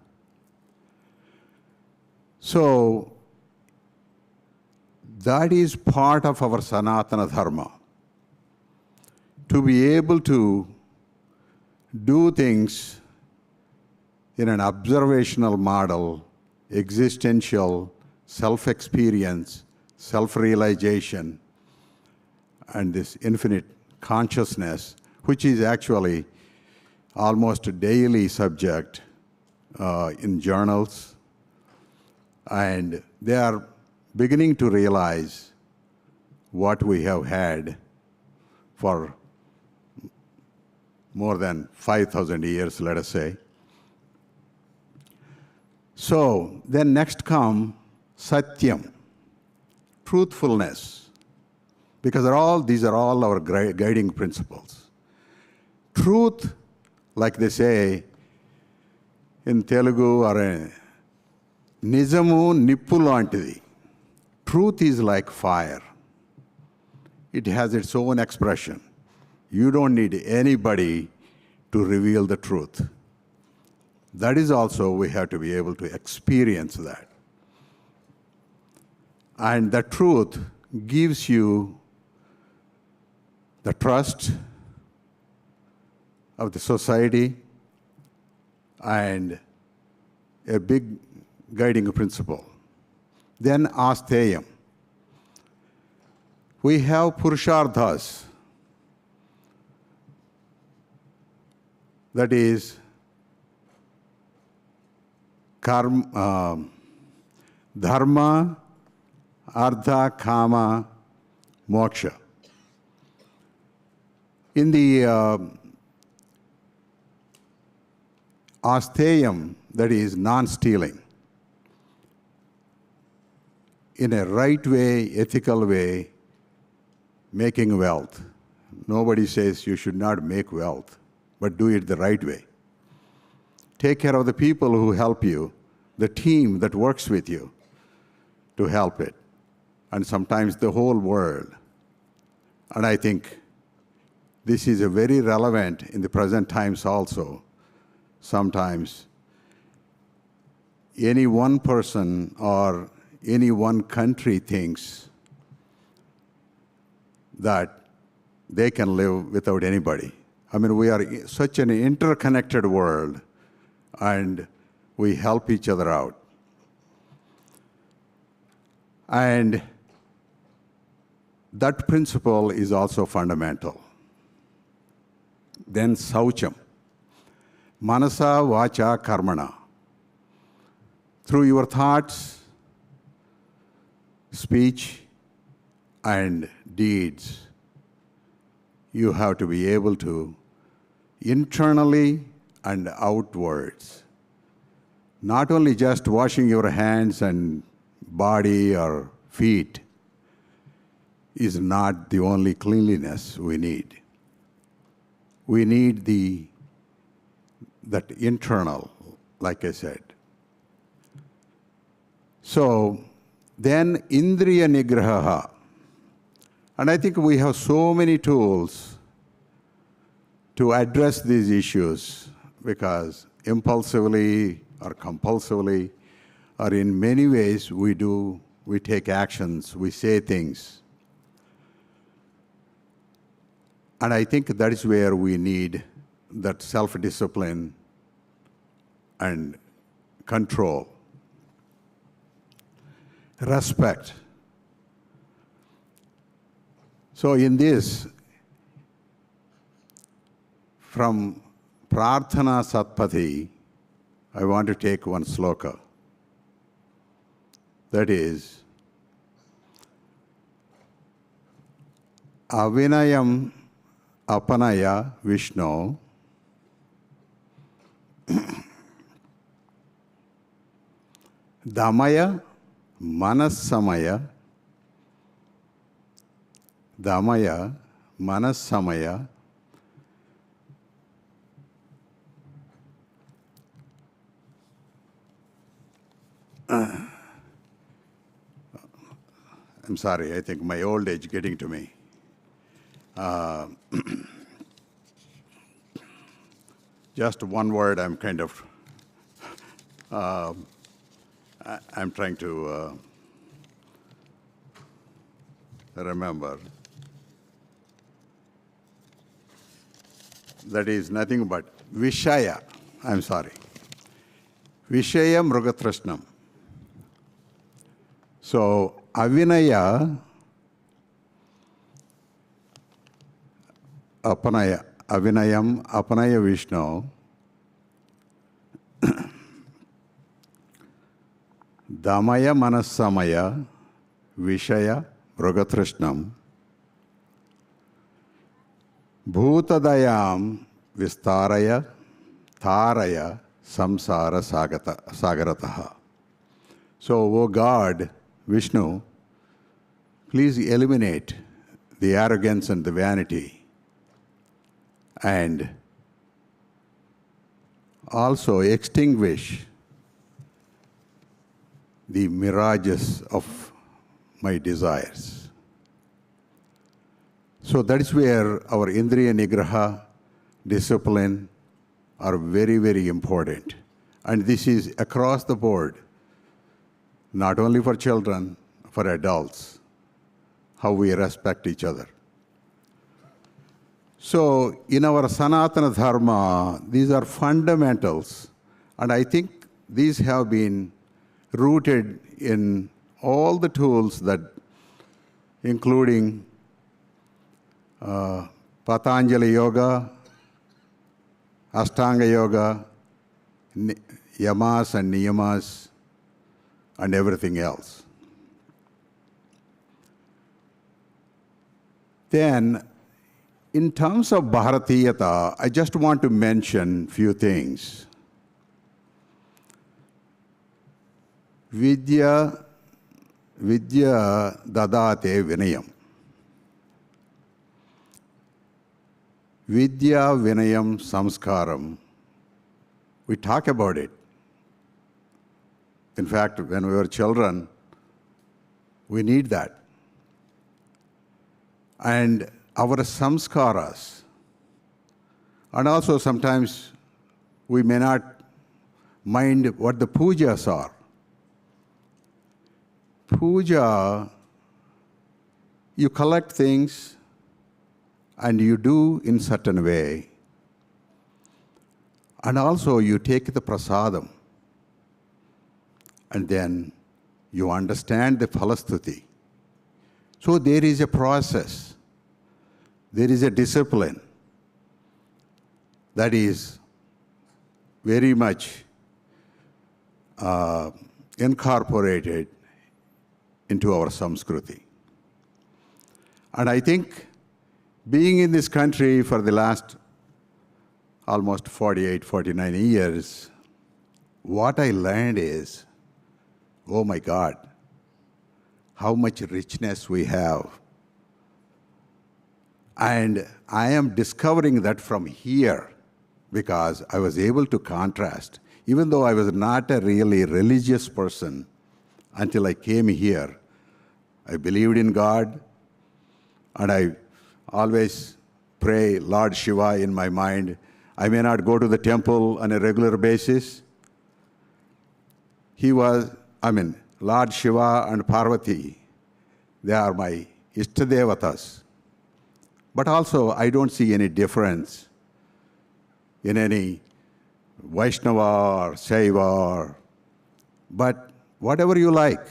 So that is part of our Sanatana Dharma. To be able to do things in an observational model, existential, self-experience, self-realization, and this infinite consciousness, which is actually almost a daily subject in journals. And they are beginning to realize what we have had for more than 5,000 years, let us say. So then next come Satyam, truthfulness, because these are all our guiding principles. Truth, like they say, in Telugu are Nijamu nippu lantidi. Truth is like fire. It has its own expression. You don't need anybody to reveal the truth. That is also, we have to be able to experience that. And the truth gives you the trust of the society and a big guiding principle. Then Astheyam. We have Purusharthas. That is karma, dharma, artha, kama, moksha. In the Astheyam, that is non-stealing, in a right way, ethical way, making wealth. Nobody says you should not make wealth, but do it the right way. Take care of the people who help you, the team that works with you to help it, and sometimes the whole world. And I think this is a very relevant in the present times also. Sometimes any one person or any one country thinks that they can live without anybody. I mean, we are such an interconnected world, and we help each other out. And that principle is also fundamental. Then Saucham. Manasa, Vacha, Karmana. Through your thoughts, speech, and deeds, you have to be able to internally and outwards, not only just washing your hands and body or feet is not the only cleanliness we need. We need that internal, like I said. So then Indriya Nigraha. And I think we have so many tools to address these issues, because impulsively or compulsively, or in many ways we take actions, we say things. And I think that is where we need that self-discipline and control. Respect. So in this, from Prarthana Satpathy, I want to take one sloka. That is, Avinayam Apanaya Vishnu Damaya Manasamaya Damaya Manasamaya I'm sorry, I think my old age getting to me. Just one word I'm kind of, I'm trying to remember. That is nothing but Vishaya, I'm sorry. Vishaya Mrugatrashnam. So, Avinaya, Apanaya, Avinayam, Apanaya Vishnu, Damaya Manasamaya, Vishaya Mrugatrashnam, Bhutadayam Vistaraya, Taraya, Samsara Sagarataha. So, O God, Vishnu, please eliminate the arrogance and the vanity, and also extinguish the mirages of my desires. So that is where our Indriya Nigraha, discipline are very, very important. And this is across the board, not only for children, for adults, how we respect each other. So in our Sanatana Dharma, these are fundamentals, and I think these have been rooted in all the tools that, including Patanjali Yoga, Ashtanga Yoga, Yamas and Niyamas, and everything else. Then, in terms of Bharatiata, I just want to mention a few things. Vidya dadate vinayam. Vidya vinayam samskaram. We talk about it. In fact, when we were children, we need that. And our samskaras, and also sometimes we may not mind what the pujas are. Puja, you collect things and you do in certain way. And also you take the prasadam and then you understand the phalastuti. So there is a process. There is a discipline that is very much incorporated into our Samskriti. And I think being in this country for the last almost 48, 49 years, what I learned is, oh my God, how much richness we have. And I am discovering that from here because I was able to contrast. Even though I was not a really religious person until I came here, I believed in God, and I always pray Lord Shiva in my mind. I may not go to the temple on a regular basis. Lord Shiva and Parvati, they are my Ishtadevatas. But also, I don't see any difference in any Vaishnava or Shaiva, but whatever you like.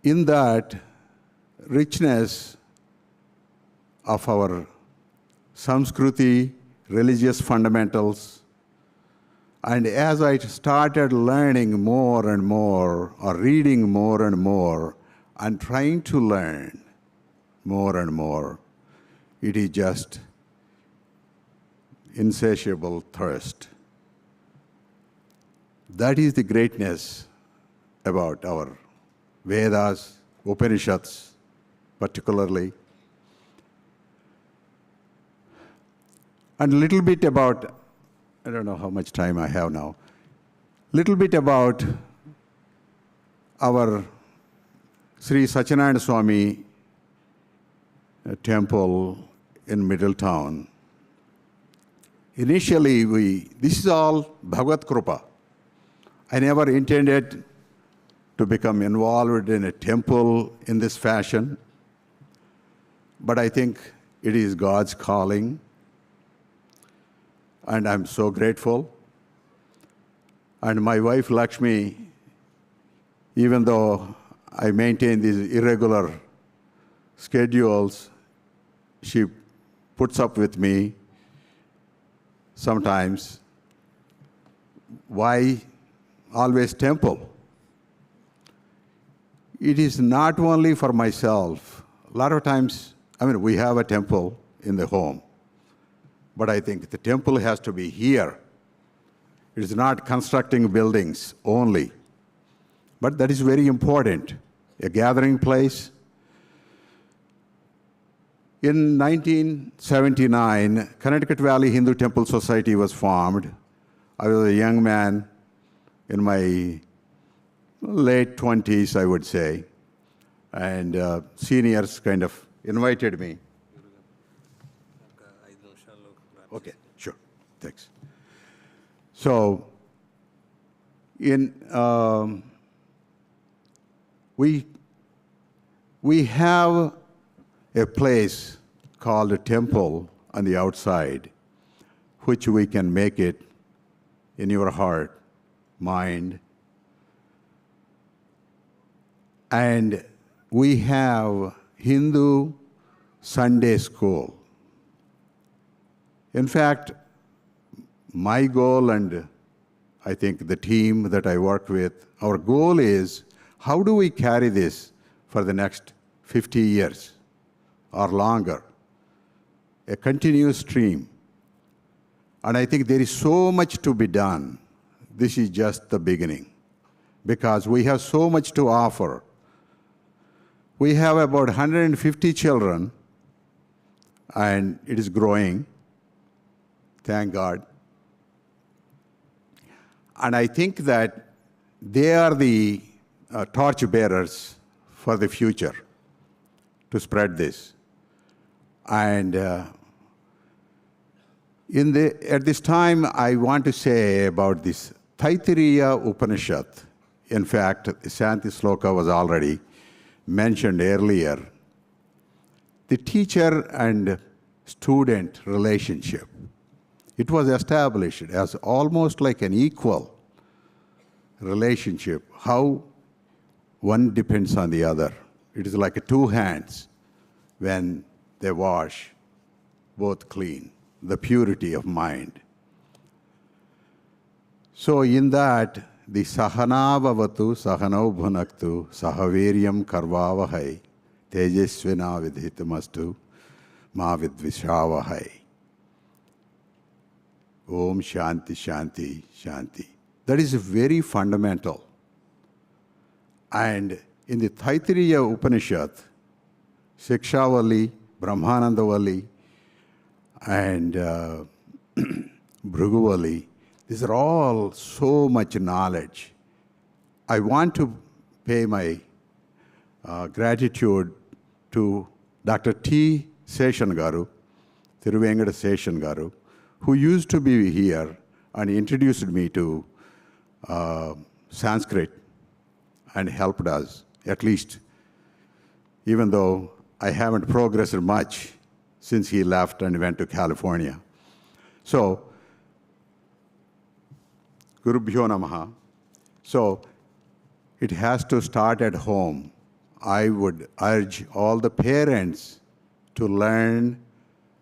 In that richness of our Samskruti, religious fundamentals, and as I started learning more and more, or reading more and more, and trying to learn more and more, it is just insatiable thirst. That is the greatness about our Vedas, Upanishads, particularly. And a little bit about, I don't know how much time I have now, little bit about our Sri Satyanarayana Swami temple in Middletown. Initially, this is all Bhagavad Krupa. I never intended to become involved in a temple in this fashion, but I think it is God's calling, and I'm so grateful. And my wife Lakshmi, even though I maintain these irregular schedules, she puts up with me sometimes. Why always temple? It is not only for myself. A lot of times, we have a temple in the home, but I think the temple has to be here. It is not constructing buildings only, but that is very important. A gathering place. In 1979, Connecticut Valley Hindu Temple Society was formed. I was a young man in my late 20s, I would say, and seniors kind of invited me. Okay, sure, thanks. So, we have a place called a temple on the outside, which we can make it in your heart, mind. And we have Hindu Sunday school. In fact, my goal, and I think the team that I work with, our goal is, how do we carry this for the next 50 years or longer? A continuous stream. And I think there is so much to be done. This is just the beginning, because we have so much to offer. We have about 150 children, and it is growing, thank God. And I think that they are the torch bearers for the future to spread this. And at this time, I want to say about this Taittiriya Upanishad. In fact, Shanti Sloka was already mentioned earlier. The teacher and student relationship. It was established as almost like an equal relationship, how one depends on the other. It is like two hands when they wash, both clean, the purity of mind. So in that, the sahana bhavatu, sahanau bhunaktu, sahaviryam karvavahai, tejasvina vidhitamastu, ma vidvishavahai. Om Shanti, Shanti, Shanti. That is very fundamental. And in the Taittiriya Upanishad, Shikshavali, Brahmanandavali, and Bhriguvali, these are all so much knowledge. I want to pay my gratitude to Dr. T. Seshan Garu, Thiruvengada Seshan Garu, who used to be here and introduced me to Sanskrit and helped us, at least, even though I haven't progressed much since he left and went to California. So, Gurubhyo Namaha. So, it has to start at home. I would urge all the parents to learn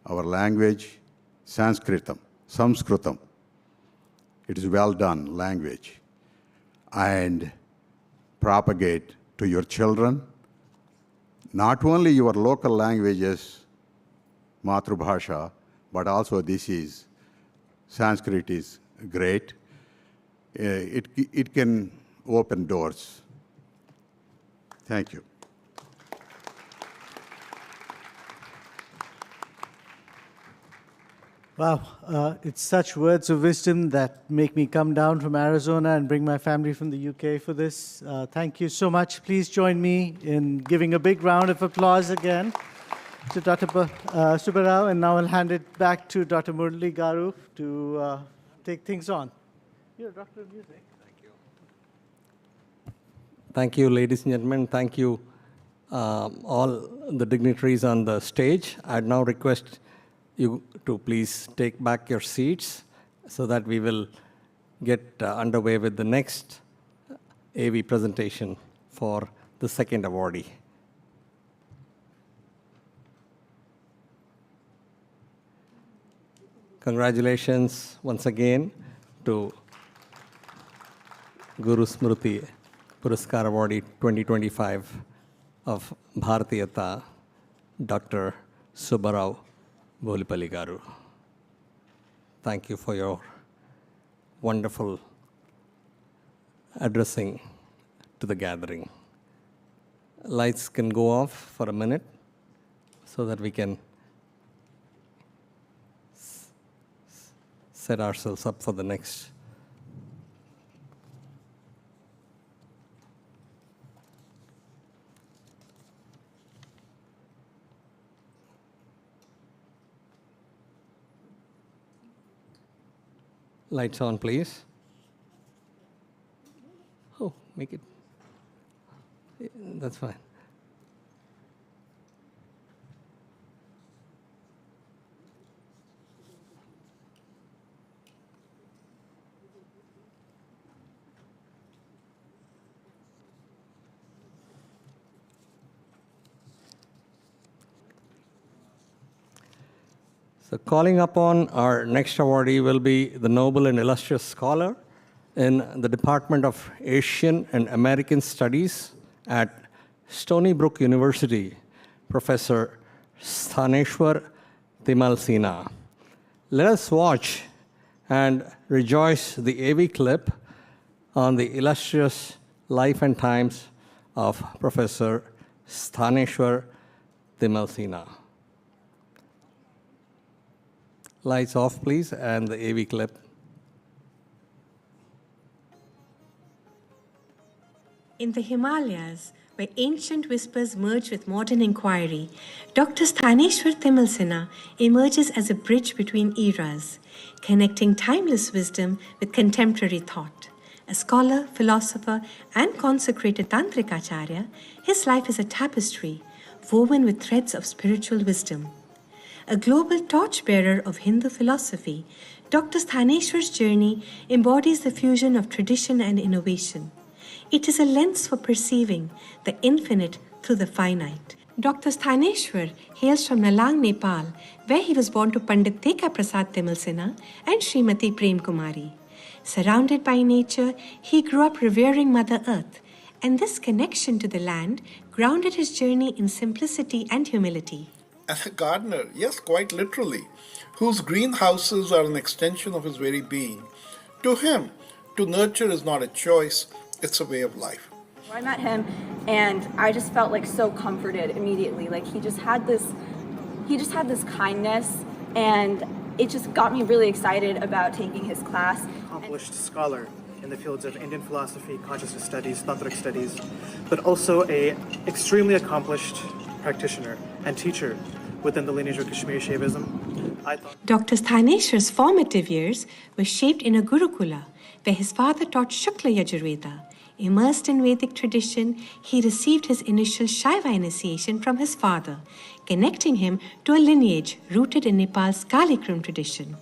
our language, Sanskritam. It is well done language. And propagate to your children, not only your local languages, Matrubhasha, but also this is, Sanskrit is great. It can open doors. Thank you. Wow, it's such words of wisdom that make me come down from Arizona and bring my family from the UK for this. Thank you so much. Please join me in giving a big round of applause again to Dr. Subbarao, and now I'll hand it back to Dr. Murali Garu to take things on. You're a doctor of music. Thank you. Thank you, ladies and gentlemen. Thank you, all the dignitaries on the stage. I'd now request you to please take back your seats so that we will get underway with the next AV presentation for the second awardee. Congratulations once again to Guru Smriti Puraskar Awardee 2025 of Bharatiata, Dr. Subbarao Bollepalli Garu. Thank you for your wonderful addressing to the gathering. Lights can go off for a minute so that we can set ourselves up for the next. Lights on, please. Oh, make it. That's fine. So calling upon our next awardee will be the noble and illustrious scholar in the Department of Asian and American Studies at Stony Brook University, Professor Sthaneshwar Timalsina. Let us watch and rejoice the AV clip on the illustrious life and times of Professor Sthaneshwar Timalsina. Lights off, please, and the AV clip. In the Himalayas, where ancient whispers merge with modern inquiry, Dr. Sthaneshwar Timalsina emerges as a bridge between eras, connecting timeless wisdom with contemporary thought. A scholar, philosopher, and consecrated tantric acharya, his life is a tapestry woven with threads of spiritual wisdom. A global torchbearer of Hindu philosophy, Dr. Sthaneshwar's journey embodies the fusion of tradition and innovation. It is a lens for perceiving the infinite through the finite. Dr. Sthaneshwar hails from Nalang, Nepal, where he was born to Pandit Teka Prasad Timalsina and Srimati Prem Kumari. Surrounded by nature, he grew up revering Mother Earth, and this connection to the land grounded his journey in simplicity and humility. As a gardener, yes, quite literally, whose greenhouses are an extension of his very being. To him, to nurture is not a choice, it's a way of life. I met him and I just felt like so comforted immediately. Like he just had this kindness, and it just got me really excited about taking his class. Accomplished scholar in the fields of Indian philosophy, consciousness studies, tantric studies, but also a extremely accomplished practitioner and teacher within the lineage of Kashmiri Shaivism. Dr. Sthaneshwar's formative years were shaped in a Gurukula, where his father taught Shukla Yajurveda. Immersed in Vedic tradition, he received his initial Shaiva initiation from his father, connecting him to a lineage rooted in Nepal's Kalikram tradition.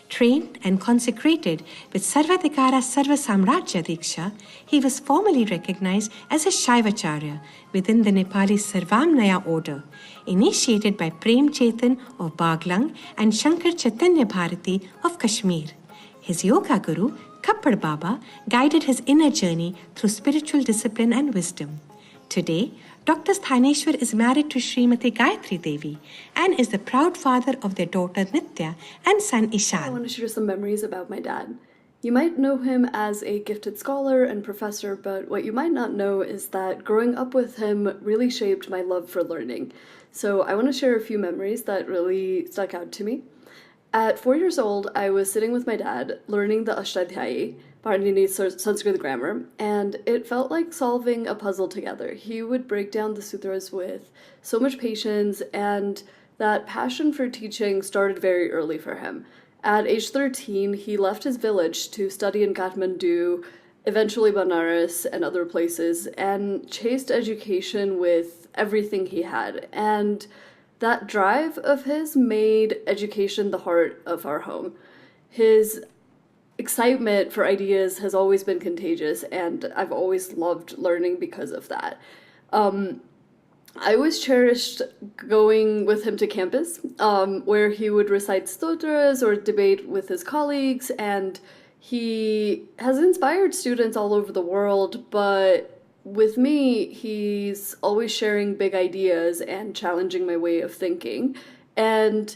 Trained and consecrated with Sarvadikara Sarva Samrajya Diksha, he was formally recognized as a Shaivacharya within the Nepali Sarvamnaya order, initiated by Prem Chetan of Baglang and Shankar Chaitanya Bharati of Kashmir. His yoga guru, Kappad Baba, guided his inner journey through spiritual discipline and wisdom. Today, Dr. Sthaneshwar is married to Srimati Gayatri Devi and is the proud father of their daughter Nitya and son Ishan. I want to share some memories about my dad. You might know him as a gifted scholar and professor, but what you might not know is that growing up with him really shaped my love for learning. So I want to share a few memories that really stuck out to me. At 4 years old, I was sitting with my dad learning the Ashtadhyayi, Paranini Sanskrit grammar, and it felt like solving a puzzle together. He would break down the sutras with so much patience, and that passion for teaching started very early for him. At age 13, he left his village to study in Kathmandu, eventually Banaras and other places, and chased education with everything he had. And that drive of his made education the heart of our home. His excitement for ideas has always been contagious, and I've always loved learning because of that. I always cherished going with him to campus, where he would recite stotras or debate with his colleagues, and he has inspired students all over the world, but with me, he's always sharing big ideas and challenging my way of thinking. And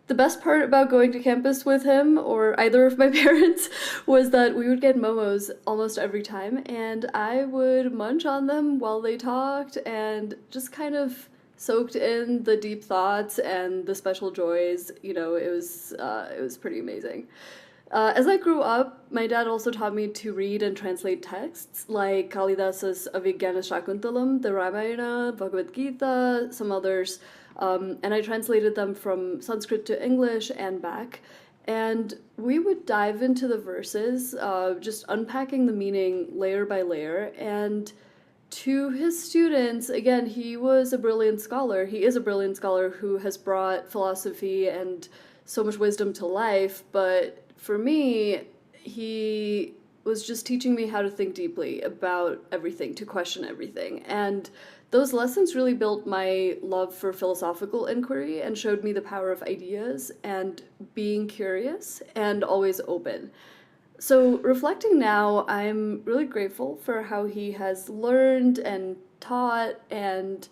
the best part about going to campus with him, or either of my parents, was that we would get momos almost every time, and I would munch on them while they talked and just kind of soaked in the deep thoughts and the special joys. You know, it was pretty amazing. As I grew up, my dad also taught me to read and translate texts like Kalidasa's Abhigyana Shakuntalam, the Ramayana, Bhagavad Gita, some others, and I translated them from Sanskrit to English and back. And we would dive into the verses, just unpacking the meaning layer by layer. And to his students, again, he was a brilliant scholar. He is a brilliant scholar who has brought philosophy and so much wisdom to life, but for me, he was just teaching me how to think deeply about everything, to question everything. And those lessons really built my love for philosophical inquiry and showed me the power of ideas and being curious and always open. So reflecting now, I'm really grateful for how he has learned and taught, and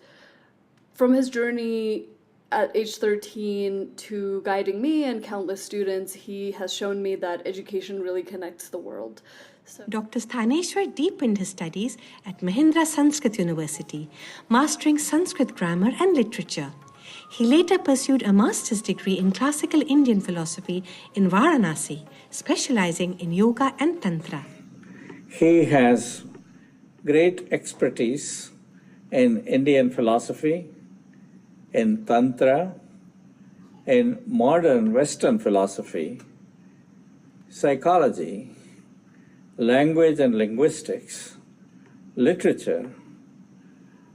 from his journey at age 13 to guiding me and countless students, he has shown me that education really connects the world. Dr. Sthaneshwar deepened his studies at Mahindra Sanskrit University, mastering Sanskrit grammar and literature. He later pursued a master's degree in classical Indian philosophy in Varanasi, specializing in yoga and tantra. He has great expertise in Indian philosophy, in Tantra, in modern Western philosophy, psychology, language and linguistics, literature,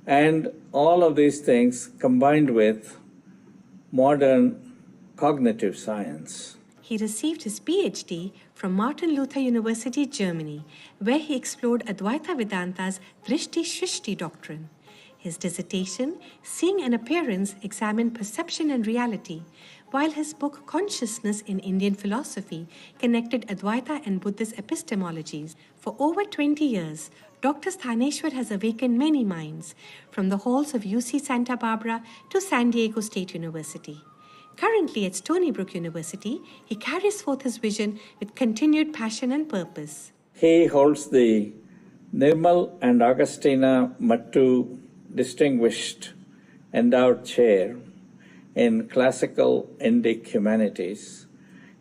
and all of these things combined with modern cognitive science. He received his PhD from Martin Luther University, Germany, where he explored Advaita Vedanta's Drishti Shrishti doctrine. His dissertation, Seeing an Appearance, examined perception and reality, while his book Consciousness in Indian Philosophy connected Advaita and Buddhist epistemologies. For over 20 years, Dr. Sthaneshwar has awakened many minds, from the halls of UC Santa Barbara to San Diego State University. Currently at Stony Brook University, he carries forth his vision with continued passion and purpose. He holds the Nirmal and Augustina Mattu Distinguished Endowed Chair in Classical Indic Humanities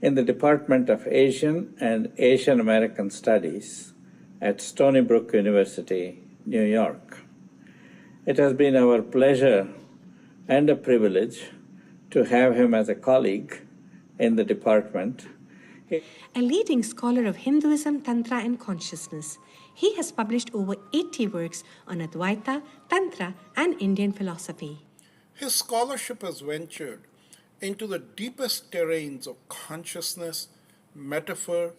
in the Department of Asian and Asian American Studies at Stony Brook University, New York. It has been our pleasure and a privilege to have him as a colleague in the department. A leading scholar of Hinduism, Tantra, and consciousness, he has published over 80 works on Advaita, Tantra, and Indian philosophy. His scholarship has ventured into the deepest terrains of consciousness, metaphor,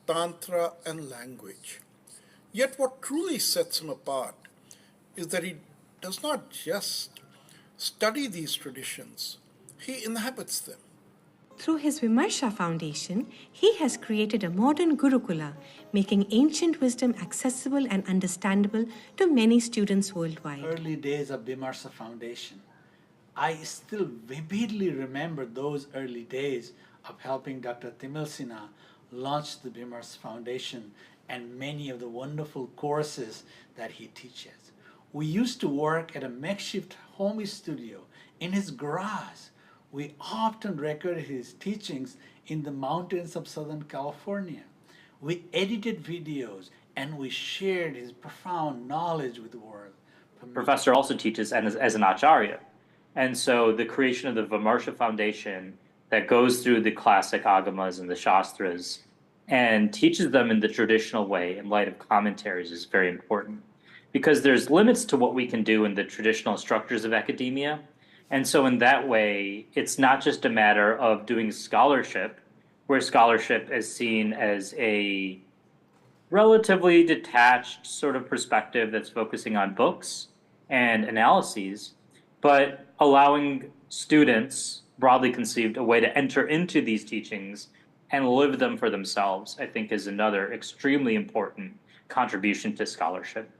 Tantra, and language. Yet what truly sets him apart is that he does not just study these traditions, he inhabits them. Through his Vimarsha Foundation, he has created a modern Gurukula, making ancient wisdom accessible and understandable to many students worldwide. Early days of Vimarsha Foundation. I still vividly remember those early days of helping Dr. Timalsina launch the Vimarsha Foundation and many of the wonderful courses that he teaches. We used to work at a makeshift home studio in his garage. We often recorded his teachings in the mountains of Southern California. We edited videos and we shared his profound knowledge with the world. The professor also teaches as an acharya. And so the creation of the Vimarsha Foundation that goes through the classic agamas and the shastras and teaches them in the traditional way in light of commentaries is very important, because there's limits to what we can do in the traditional structures of academia. And so in that way, it's not just a matter of doing scholarship, where scholarship is seen as a relatively detached sort of perspective that's focusing on books and analyses, but allowing students, broadly conceived, a way to enter into these teachings and live them for themselves, I think is another extremely important contribution to scholarship.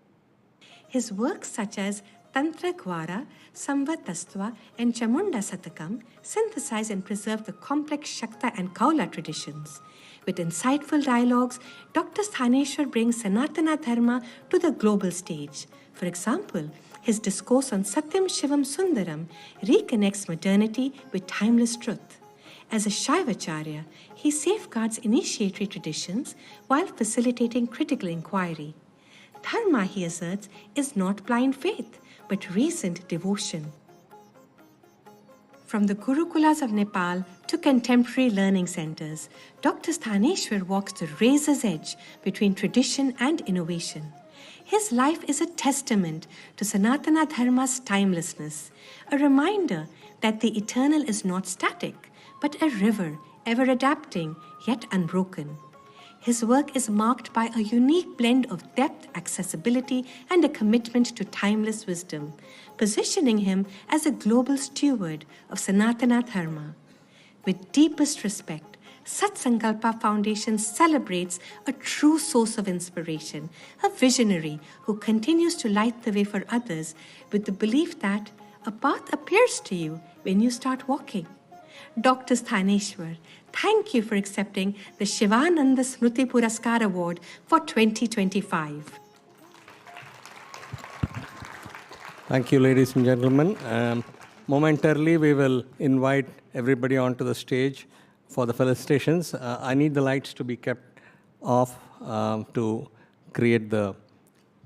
His works such as Tantra Gwara, Samvatastva, and Chamunda Satakam synthesize and preserve the complex Shakta and Kaula traditions. With insightful dialogues, Dr. Sthaneshwar brings Sanatana Dharma to the global stage. For example, his discourse on Satyam Shivam Sundaram reconnects modernity with timeless truth. As a Shaivacharya, he safeguards initiatory traditions while facilitating critical inquiry. Dharma, he asserts, is not blind faith, but reasoned devotion. From the Gurukulas of Nepal to contemporary learning centers, Dr. Sthaneshwar walks the razor's edge between tradition and innovation. His life is a testament to Sanatana Dharma's timelessness, a reminder that the eternal is not static, but a river, ever adapting, yet unbroken. His work is marked by a unique blend of depth, accessibility, and a commitment to timeless wisdom, positioning him as a global steward of Sanatana Dharma. With deepest respect, Satsankalpa Foundation celebrates a true source of inspiration, a visionary who continues to light the way for others with the belief that a path appears to you when you start walking. Dr. Sthaneshwar, thank you for accepting the Shivananda Smriti Puraskar Award for 2025. Thank you, ladies and gentlemen. Momentarily, we will invite everybody onto the stage for the felicitations. I need the lights to be kept off to create the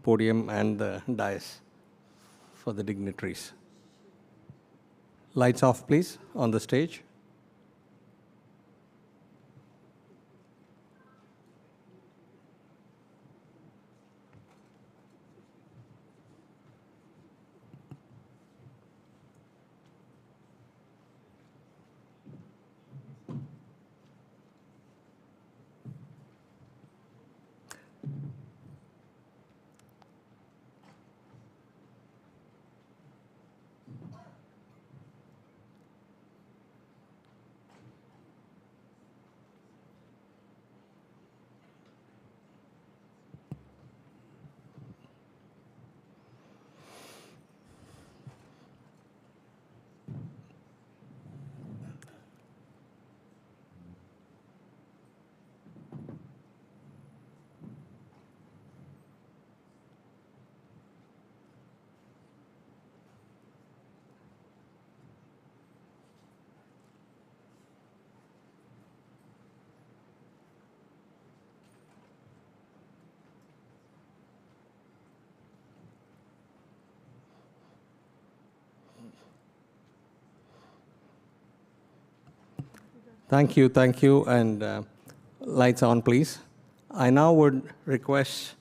podium and the dais for the dignitaries. Lights off, please, on the stage. Thank you, and lights on, please. I now would request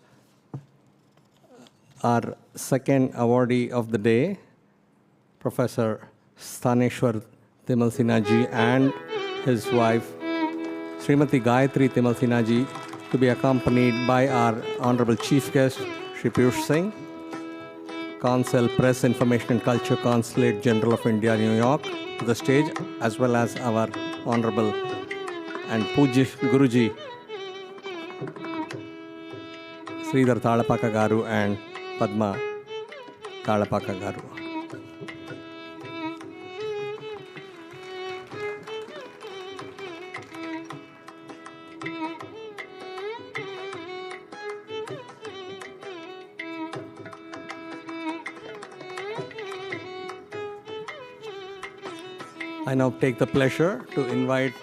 our second awardee of the day, Professor Sthaneshwar Timalsina ji and his wife, Srimati Gayatri Timalsina ji, to be accompanied by our Honorable Chief Guest, Shri Piyush Singh, Consul, Press, Information and Culture Consulate General of India, New York, to the stage, as well as our Honorable and Puji Guruji, Sridhar Thalapaka Garu and Padma Thalapaka Garu. I now take the pleasure to invite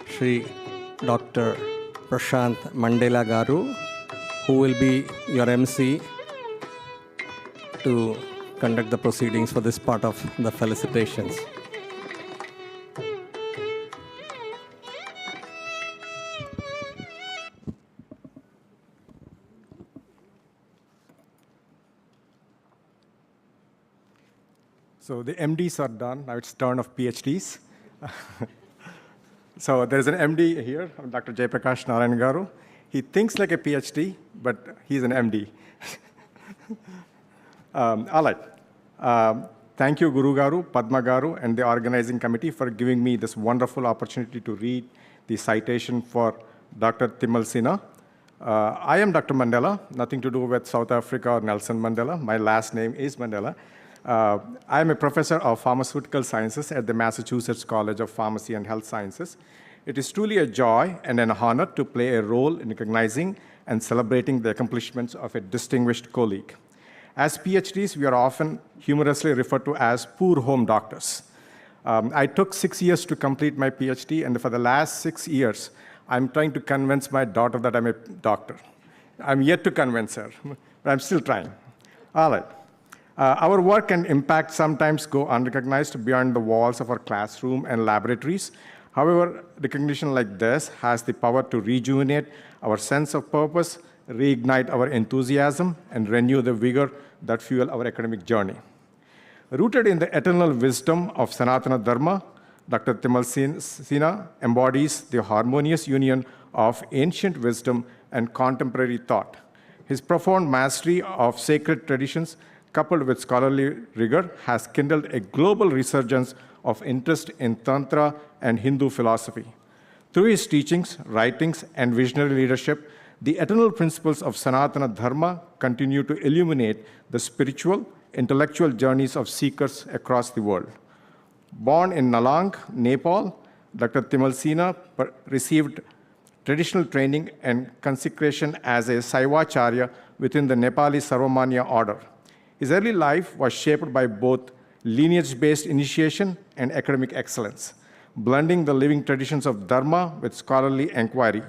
Shri Dr. Prashant Mandela Garu, who will be your MC to conduct the proceedings for this part of the felicitations. So the MDs are done. Now it's turn of PhDs. So there's an MD here, Dr. Jayaprakash Narayan Garu. He thinks like a PhD, but he's an MD. All right. Thank you, Guru Garu, Padma Garu, and the organizing committee for giving me this wonderful opportunity to read the citation for Dr. Timalsina. I am Dr. Mandela, nothing to do with South Africa or Nelson Mandela. My last name is Mandela. I am a professor of pharmaceutical sciences at the Massachusetts College of Pharmacy and Health Sciences. It is truly a joy and an honor to play a role in recognizing and celebrating the accomplishments of a distinguished colleague. As PhDs, we are often humorously referred to as poor home doctors. I took 6 years to complete my PhD, and for the last 6 years, I'm trying to convince my daughter that I'm a doctor. I'm yet to convince her, but I'm still trying. All right. Our work and impact sometimes go unrecognized beyond the walls of our classroom and laboratories. However, recognition like this has the power to rejuvenate our sense of purpose, reignite our enthusiasm, and renew the vigor that fuel our academic journey. Rooted in the eternal wisdom of Sanatana Dharma, Dr. Timalsina embodies the harmonious union of ancient wisdom and contemporary thought. His profound mastery of sacred traditions, coupled with scholarly rigor, has kindled a global resurgence of interest in Tantra and Hindu philosophy. Through his teachings, writings, and visionary leadership, the eternal principles of Sanatana Dharma continue to illuminate the spiritual, intellectual journeys of seekers across the world. Born in Nalang, Nepal, Dr. Timalsina received traditional training and consecration as a Saivacharya within the Nepali Sarvamanya order. His early life was shaped by both lineage-based initiation and academic excellence, blending the living traditions of Dharma with scholarly inquiry.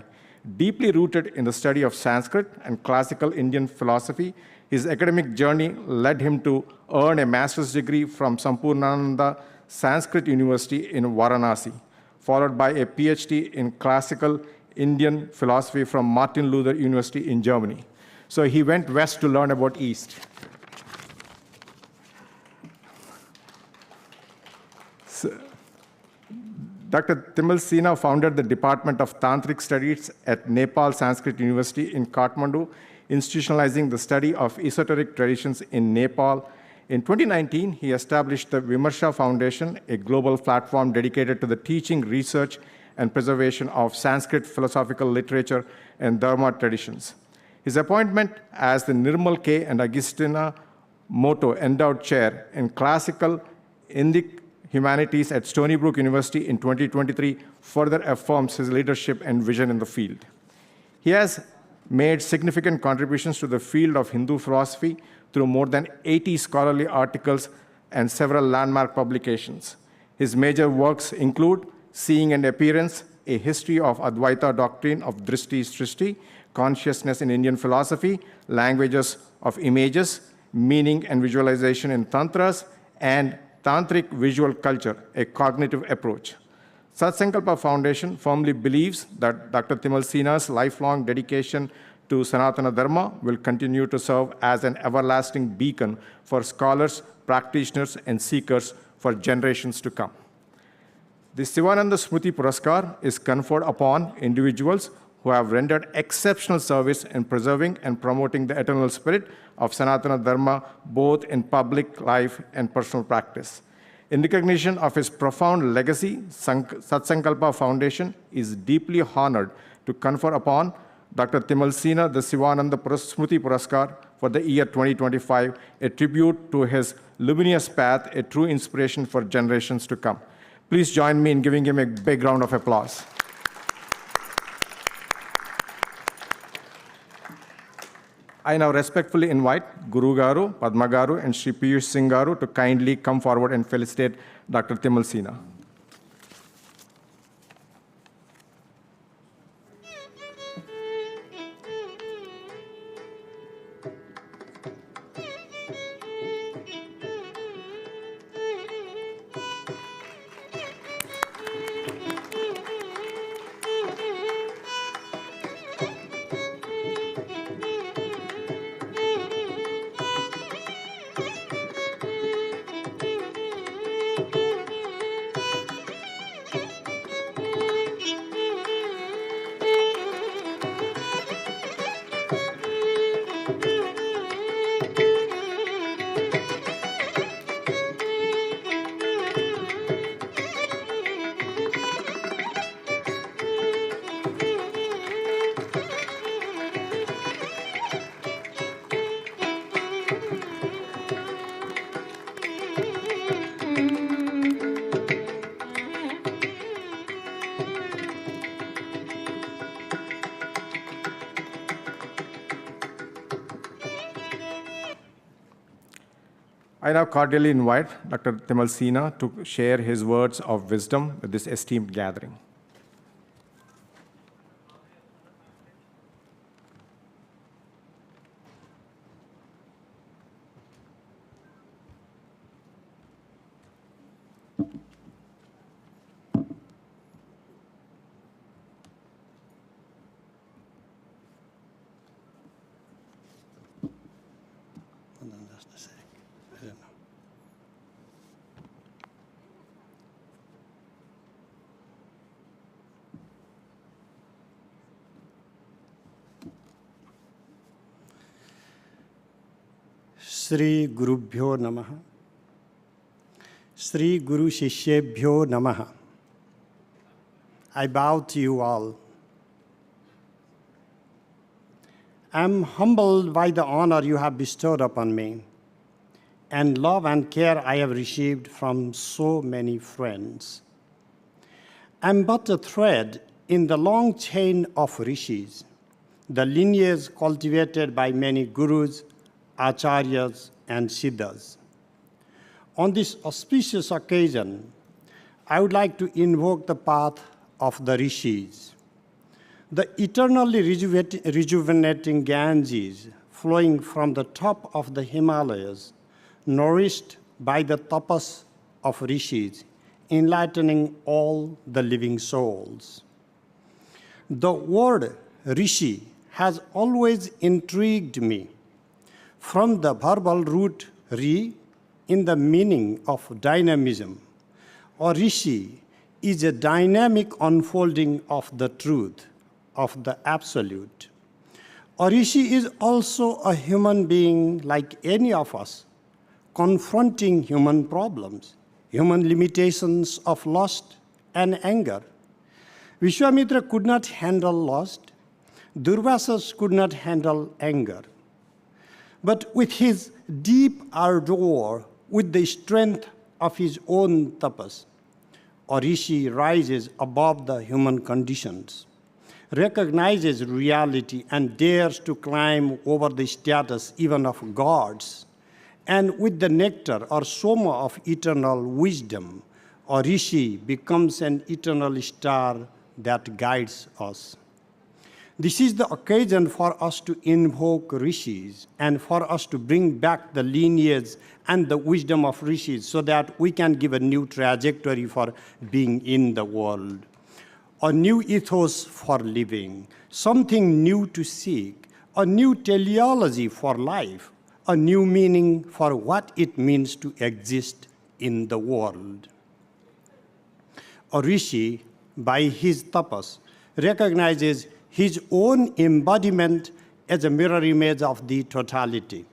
Deeply rooted in the study of Sanskrit and classical Indian philosophy, his academic journey led him to earn a master's degree from Sampurnananda Sanskrit University in Varanasi, followed by a PhD in classical Indian philosophy from Martin Luther University in Germany. So he went west to learn about East. Dr. Timalsina founded the Department of Tantric Studies at Nepal Sanskrit University in Kathmandu, institutionalizing the study of esoteric traditions in Nepal. In 2019, he established the Vimarsha Foundation, a global platform dedicated to the teaching, research, and preservation of Sanskrit philosophical literature and Dharma traditions. His appointment as the Nirmal K. and Agustina Moto Endowed Chair in Classical Indic Humanities at Stony Brook University in 2023 further affirms his leadership and vision in the field. He has made significant contributions to the field of Hindu philosophy through more than 80 scholarly articles and several landmark publications. His major works include Seeing and Appearance, A History of Advaita Doctrine of Drishti Srishti, Consciousness in Indian Philosophy, Languages of Images, Meaning and Visualization in Tantras, and Tantric Visual Culture, a Cognitive Approach. Satsankalpa Foundation firmly believes that Dr. Timalsina's lifelong dedication to Sanatana Dharma will continue to serve as an everlasting beacon for scholars, practitioners, and seekers for generations to come. The Sivananda Smriti Puraskar is conferred upon individuals who have rendered exceptional service in preserving and promoting the eternal spirit of Sanatana Dharma, both in public life and personal practice. In recognition of his profound legacy, Satsankalpa Foundation is deeply honored to confer upon Dr. Timalsina the Sivananda Smriti Puraskar for the year 2025, a tribute to his luminous path, a true inspiration for generations to come. Please join me in giving him a big round of applause. I now respectfully invite Guru Garu, Padma Garu, and Sri Piyush Singh Garu to kindly come forward and felicitate Dr. Timalsina. I now cordially invite Dr. Timalsina to share his words of wisdom with this esteemed gathering. Sri Gurubhyo Namaha. Sri Guru Shishebhyo Namaha. I bow to you all. I am humbled by the honor you have bestowed upon me and love and care I have received from so many friends. I am but a thread in the long chain of rishis, the lineage cultivated by many gurus, acharyas, and siddhas. On this auspicious occasion, I would like to invoke the path of the rishis, the eternally rejuvenating Ganges flowing from the top of the Himalayas, nourished by the tapas of rishis, enlightening all the living souls. The word rishi has always intrigued me, from the verbal root ri in the meaning of dynamism, or rishi is a dynamic unfolding of the truth, of the absolute. Or rishi is also a human being like any of us, confronting human problems, human limitations of lust and anger. Vishwamitra could not handle lust. Durvasa could not handle anger. But with his deep ardor, with the strength of his own tapas, Rishi rises above the human conditions, recognizes reality and dares to climb over the status even of gods. And with the nectar or soma of eternal wisdom, Rishi becomes an eternal star that guides us. This is the occasion for us to invoke rishis and for us to bring back the lineage and the wisdom of rishis so that we can give a new trajectory for being in the world, a new ethos for living, something new to seek, a new teleology for life, a new meaning for what it means to exist in the world. A rishi, by his tapas, recognizes his own embodiment as a mirror image of the totality.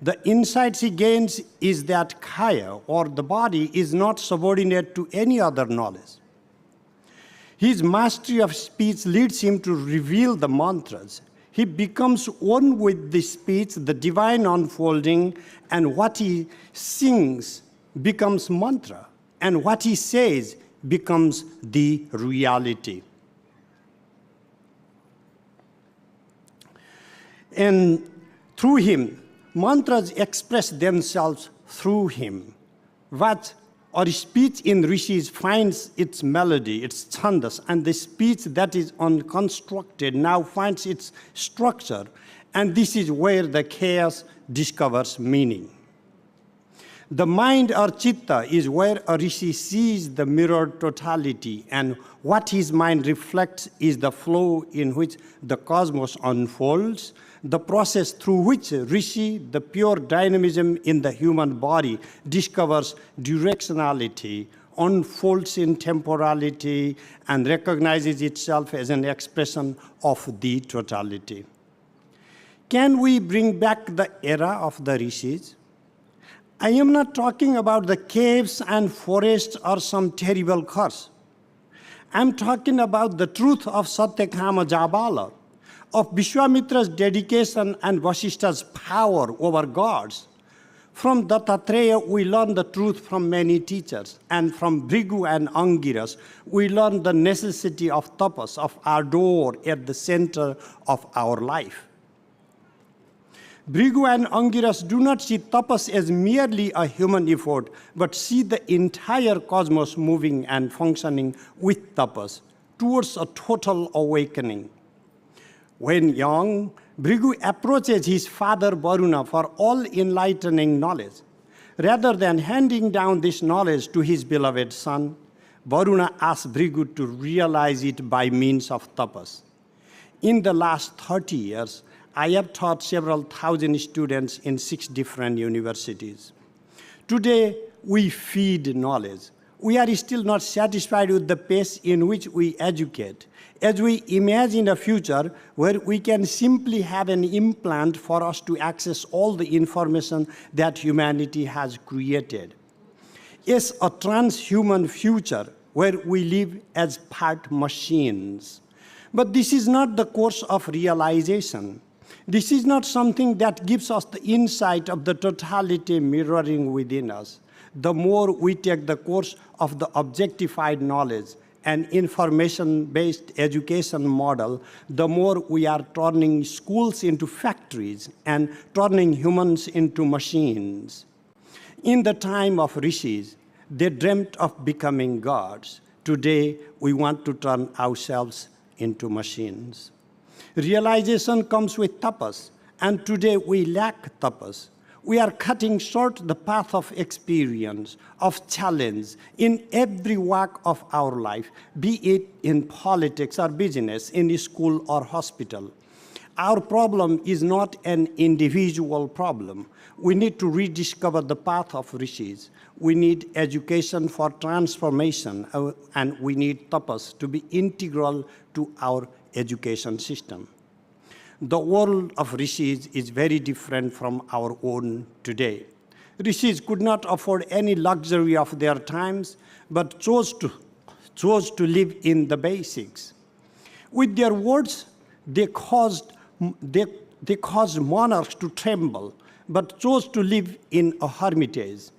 The insights he gains is that kaya, or the body, is not subordinate to any other knowledge. His mastery of speech leads him to reveal the mantras. He becomes one with the speech, the divine unfolding, and what he sings becomes mantra, and what he says becomes the reality. And through him, mantras express themselves through him. What or speech in rishis finds its melody, its chandas, and the speech that is unconstructed now finds its structure, and this is where the chaos discovers meaning. The mind or chitta is where a rishi sees the mirrored totality, and what his mind reflects is the flow in which the cosmos unfolds, the process through which rishi, the pure dynamism in the human body, discovers directionality, unfolds in temporality, and recognizes itself as an expression of the totality. Can we bring back the era of the rishis? I am not talking about the caves and forests or some terrible curse. I'm talking about the truth of Satyakama Jabala, of Vishwamitra's dedication and Vasishta's power over gods. From Dattatreya, we learn the truth from many teachers, and from Bhrigu and Angiras, we learn the necessity of tapas, of ardor at the center of our life. Bhrigu and Angiras do not see tapas as merely a human effort, but see the entire cosmos moving and functioning with tapas towards a total awakening. When young, Bhrigu approaches his father Varuna for all enlightening knowledge. Rather than handing down this knowledge to his beloved son, Varuna asks Bhrigu to realize it by means of tapas. In the last 30 years, I have taught several thousand students in 6 different universities. Today, we feed knowledge. We are still not satisfied with the pace in which we educate, as we imagine a future where we can simply have an implant for us to access all the information that humanity has created. Yes, a transhuman future where we live as part machines. But this is not the course of realization. This is not something that gives us the insight of the totality mirroring within us. The more we take the course of the objectified knowledge and information-based education model, the more we are turning schools into factories and turning humans into machines. In the time of rishis, they dreamt of becoming gods. Today, we want to turn ourselves into machines. Realization comes with tapas, and today we lack tapas. We are cutting short the path of experience, of challenge in every walk of our life, be it in politics or business, in school or hospital. Our problem is not an individual problem. We need to rediscover the path of rishis. We need education for transformation, and we need tapas to be integral to our education system. The world of rishis is very different from our own today. Rishis could not afford any luxury of their times, but chose to live in the basics. With their words, they caused monarchs to tremble, but chose to live in a hermitage.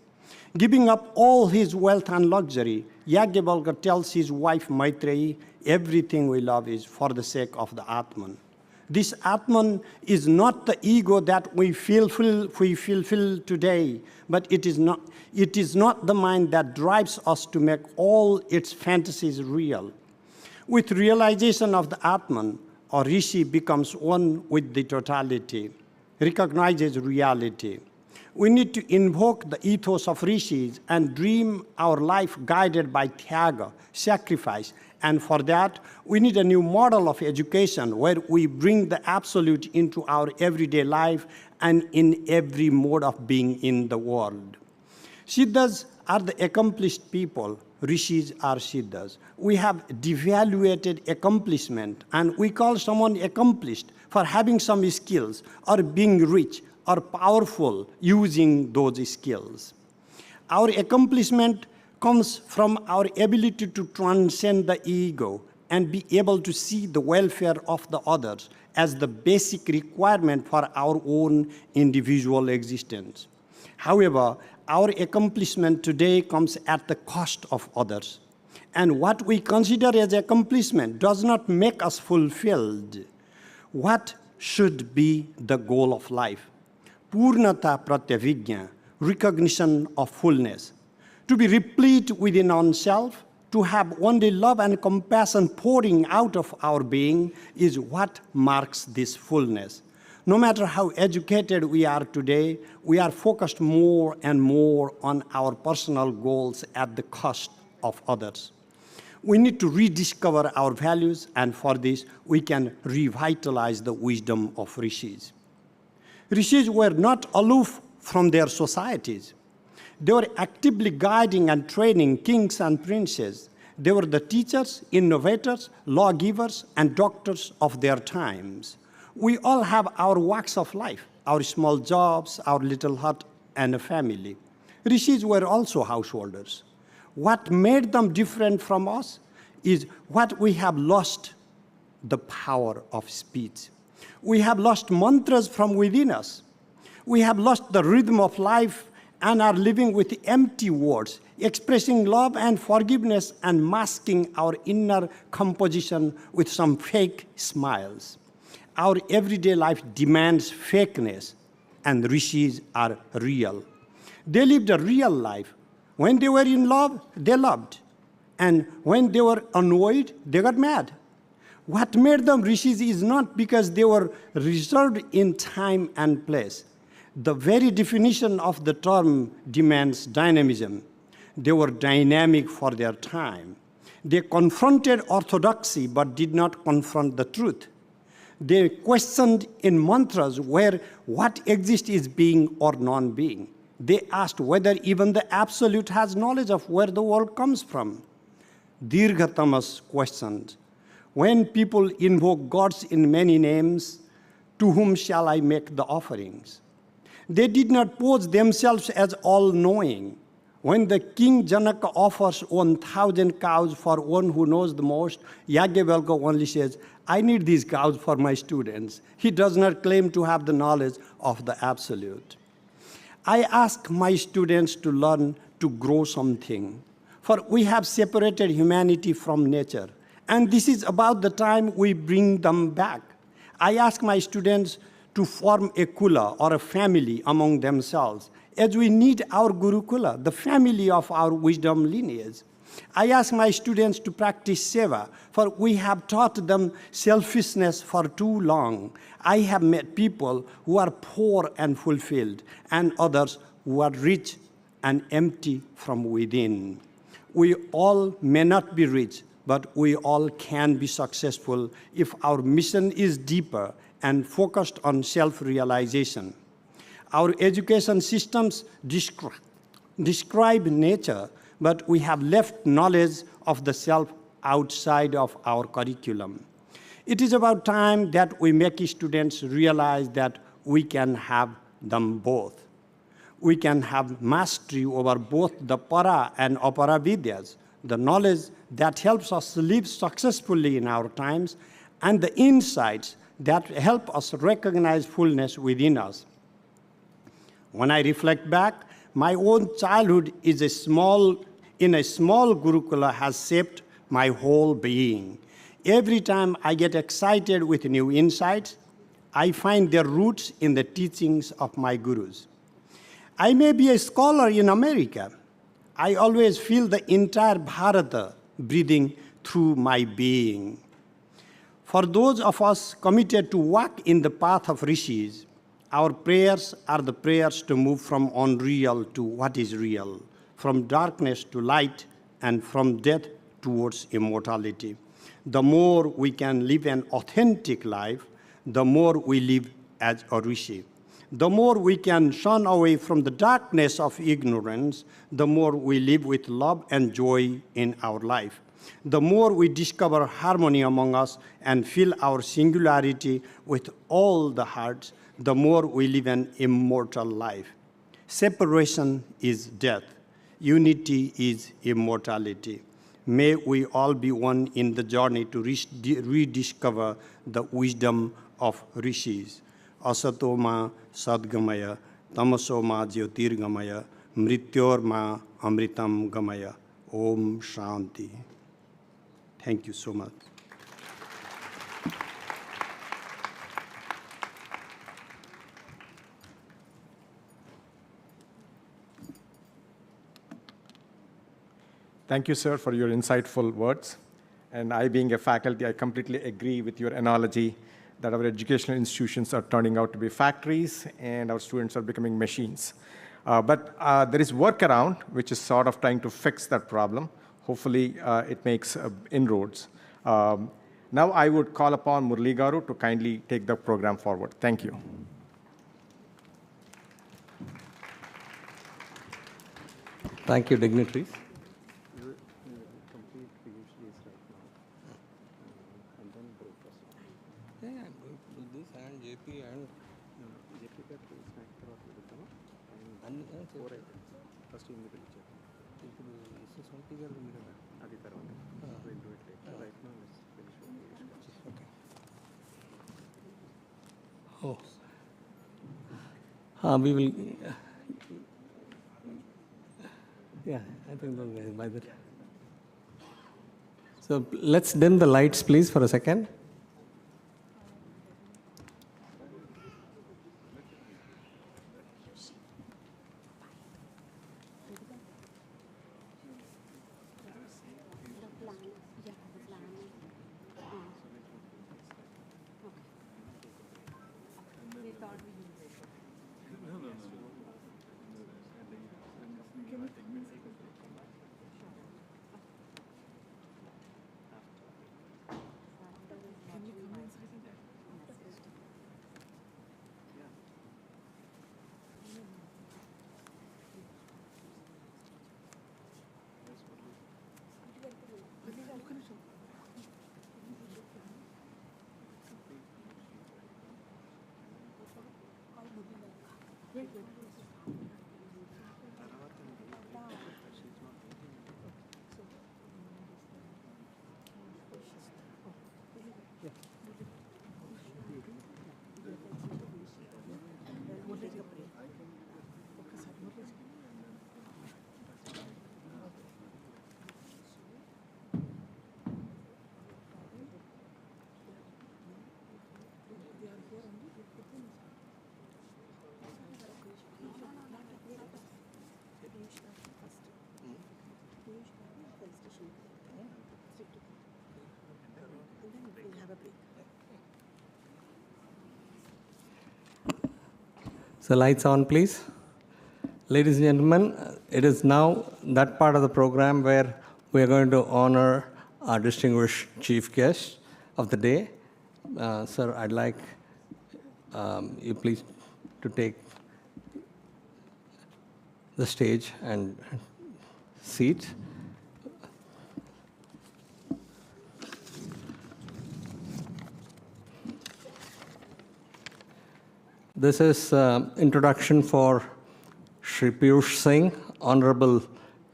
Giving up all his wealth and luxury, Yajnavalkya tells his wife Maitreyi, everything we love is for the sake of the Atman. This Atman is not the ego that we fulfill today, but it is not the mind that drives us to make all its fantasies real. With realization of the Atman, a rishi becomes one with the totality, recognizes reality. We need to invoke the ethos of rishis and dream our life guided by tyaga, sacrifice. And for that, we need a new model of education where we bring the absolute into our everyday life and in every mode of being in the world. Siddhas are the accomplished people. Rishis are siddhas. We have devaluated accomplishment, and we call someone accomplished for having some skills or being rich or powerful using those skills. Our accomplishment comes from our ability to transcend the ego and be able to see the welfare of the others as the basic requirement for our own individual existence. However, our accomplishment today comes at the cost of others. And what we consider as accomplishment does not make us fulfilled. What should be the goal of life? Purnata pratyavijna, recognition of fullness. To be replete within oneself, to have only love and compassion pouring out of our being is what marks this fullness. No matter how educated we are today, we are focused more and more on our personal goals at the cost of others. We need to rediscover our values, and for this, we can revitalize the wisdom of rishis. Rishis were not aloof from their societies. They were actively guiding and training kings and princes. They were the teachers, innovators, lawgivers, and doctors of their times. We all have our walks of life, our small jobs, our little hut, and a family. Rishis were also householders. What made them different from us is what we have lost: the power of speech. We have lost mantras from within us. We have lost the rhythm of life and are living with empty words, expressing love and forgiveness and masking our inner composition with some fake smiles. Our everyday life demands fakeness, and rishis are real. They lived a real life. When they were in love, they loved. And when they were annoyed, they got mad. What made them rishis is not because they were reserved in time and place. The very definition of the term demands dynamism. They were dynamic for their time. They confronted orthodoxy but did not confront the truth. They questioned in mantras where what exists is being or non-being. They asked whether even the absolute has knowledge of where the world comes from. Dirgha Tamas questioned, when people invoke gods in many names, to whom shall I make the offerings? They did not pose themselves as all-knowing. When the king Janaka offers 1,000 cows for one who knows the most, Yagyavalkya only says, I need these cows for my students. He does not claim to have the knowledge of the absolute. I ask my students to learn to grow something, for we have separated humanity from nature, and this is about the time we bring them back. I ask my students to form a kula or a family among themselves, as we need our Gurukula, the family of our wisdom lineage. I ask my students to practice seva, for we have taught them selfishness for too long. I have met people who are poor and fulfilled, and others who are rich and empty from within. We all may not be rich, but we all can be successful if our mission is deeper and focused on self-realization. Our education systems describe nature, but we have left knowledge of the self outside of our curriculum. It is about time that we make students realize that we can have them both. We can have mastery over both the para and apara vidyas, the knowledge that helps us live successfully in our times, and the insights that help us recognize fullness within us. When I reflect back, my own childhood in a small Gurukula has shaped my whole being. Every time I get excited with new insights, I find their roots in the teachings of my gurus. I may be a scholar in America. I always feel the entire Bharata breathing through my being. For those of us committed to walk in the path of rishis, our prayers are the prayers to move from unreal to what is real, from darkness to light, and from death towards immortality. The more we can live an authentic life, the more we live as a rishi. The more we can shun away from the darkness of ignorance, the more we live with love and joy in our life. The more we discover harmony among us and feel our singularity with all the hearts, the more we live an immortal life. Separation is death. Unity is immortality. May we all be one in the journey to rediscover the wisdom of rishis. Asatoma sadgamaya, tamasoma jyotirgamaya, mrityorma amritam gamaya. Om Shanti. Thank you so much. Thank you, sir, for your insightful words. And I, being a faculty, I completely agree with your analogy that our educational institutions are turning out to be factories and our students are becoming machines. But there is workaround, which is sort of trying to fix that problem. Hopefully, it makes inroads. Now I would call upon Murli Garu to kindly take the program forward. Thank you. Thank you, dignitaries. We will, yeah, I think by the time. So let's dim the lights, please, for a second. the lights on, please? Ladies and gentlemen, it is now that part of the program where we are going to honor our distinguished chief guest of the day. Sir, I'd like you please to take the stage and seat. This is introduction for Shri Piyush Singh, Honorable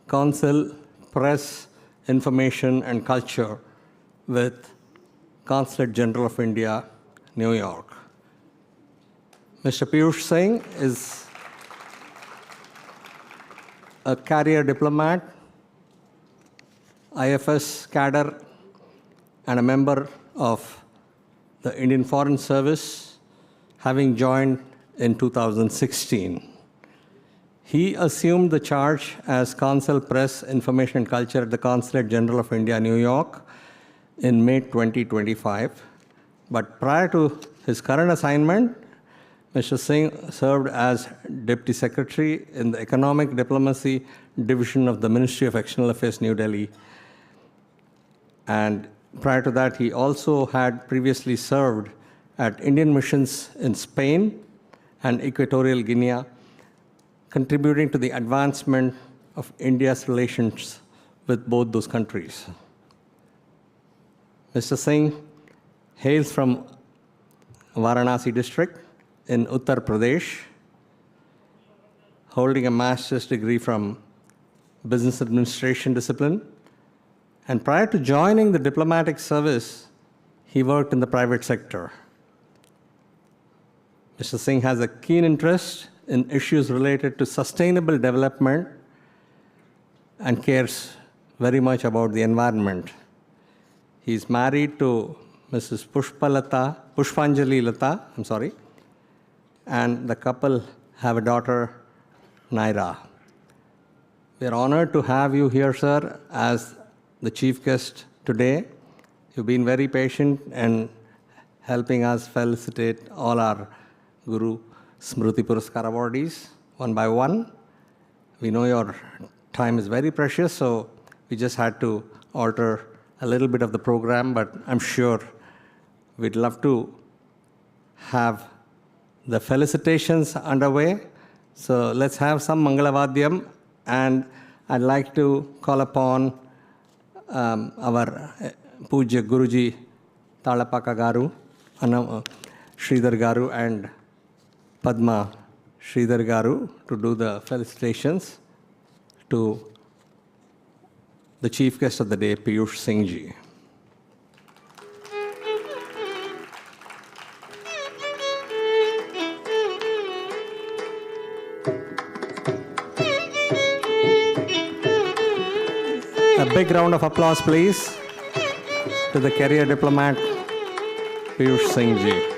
Counsel, Press, Information and Culture with Consulate General of India, New York. Mr. Piyush Singh is a career diplomat, IFS cadre, and a member of the Indian Foreign Service, having joined in 2016. He assumed the charge as Consul Press, Information and Culture at the Consulate General of India, New York, in May 2025. But prior to his current assignment, Mr. Singh served as Deputy Secretary in the Economic Diplomacy Division of the Ministry of External Affairs, New Delhi. And prior to that, he also had previously served at Indian missions in Spain and Equatorial Guinea, contributing to the advancement of India's relations with both those countries. Mr. Singh hails from Varanasi district in Uttar Pradesh, holding a master's degree from Business Administration discipline. And prior to joining the diplomatic service, he worked in the private sector. Mr. Singh has a keen interest in issues related to sustainable development and cares very much about the environment. He is married to Mrs. Pushpanjali Lata, and the couple have a daughter, Naira. We are honored to have you here, sir, as the chief guest today. You've been very patient in helping us felicitate all our Guru Smruti Puraskar awardees one by one. We know your time is very precious, so we just had to alter a little bit of the program, but I'm sure we'd love to have the felicitations underway. So let's have some Mangalavadhyam, and I'd like to call upon our Pujya Guruji Talapaka Garu, Sridhar Garu, and Padma Sridhar Garu to do the felicitations to the chief guest of the day, Piyush Singh ji. A big round of applause, please, to the career diplomat, Piyush Singh ji.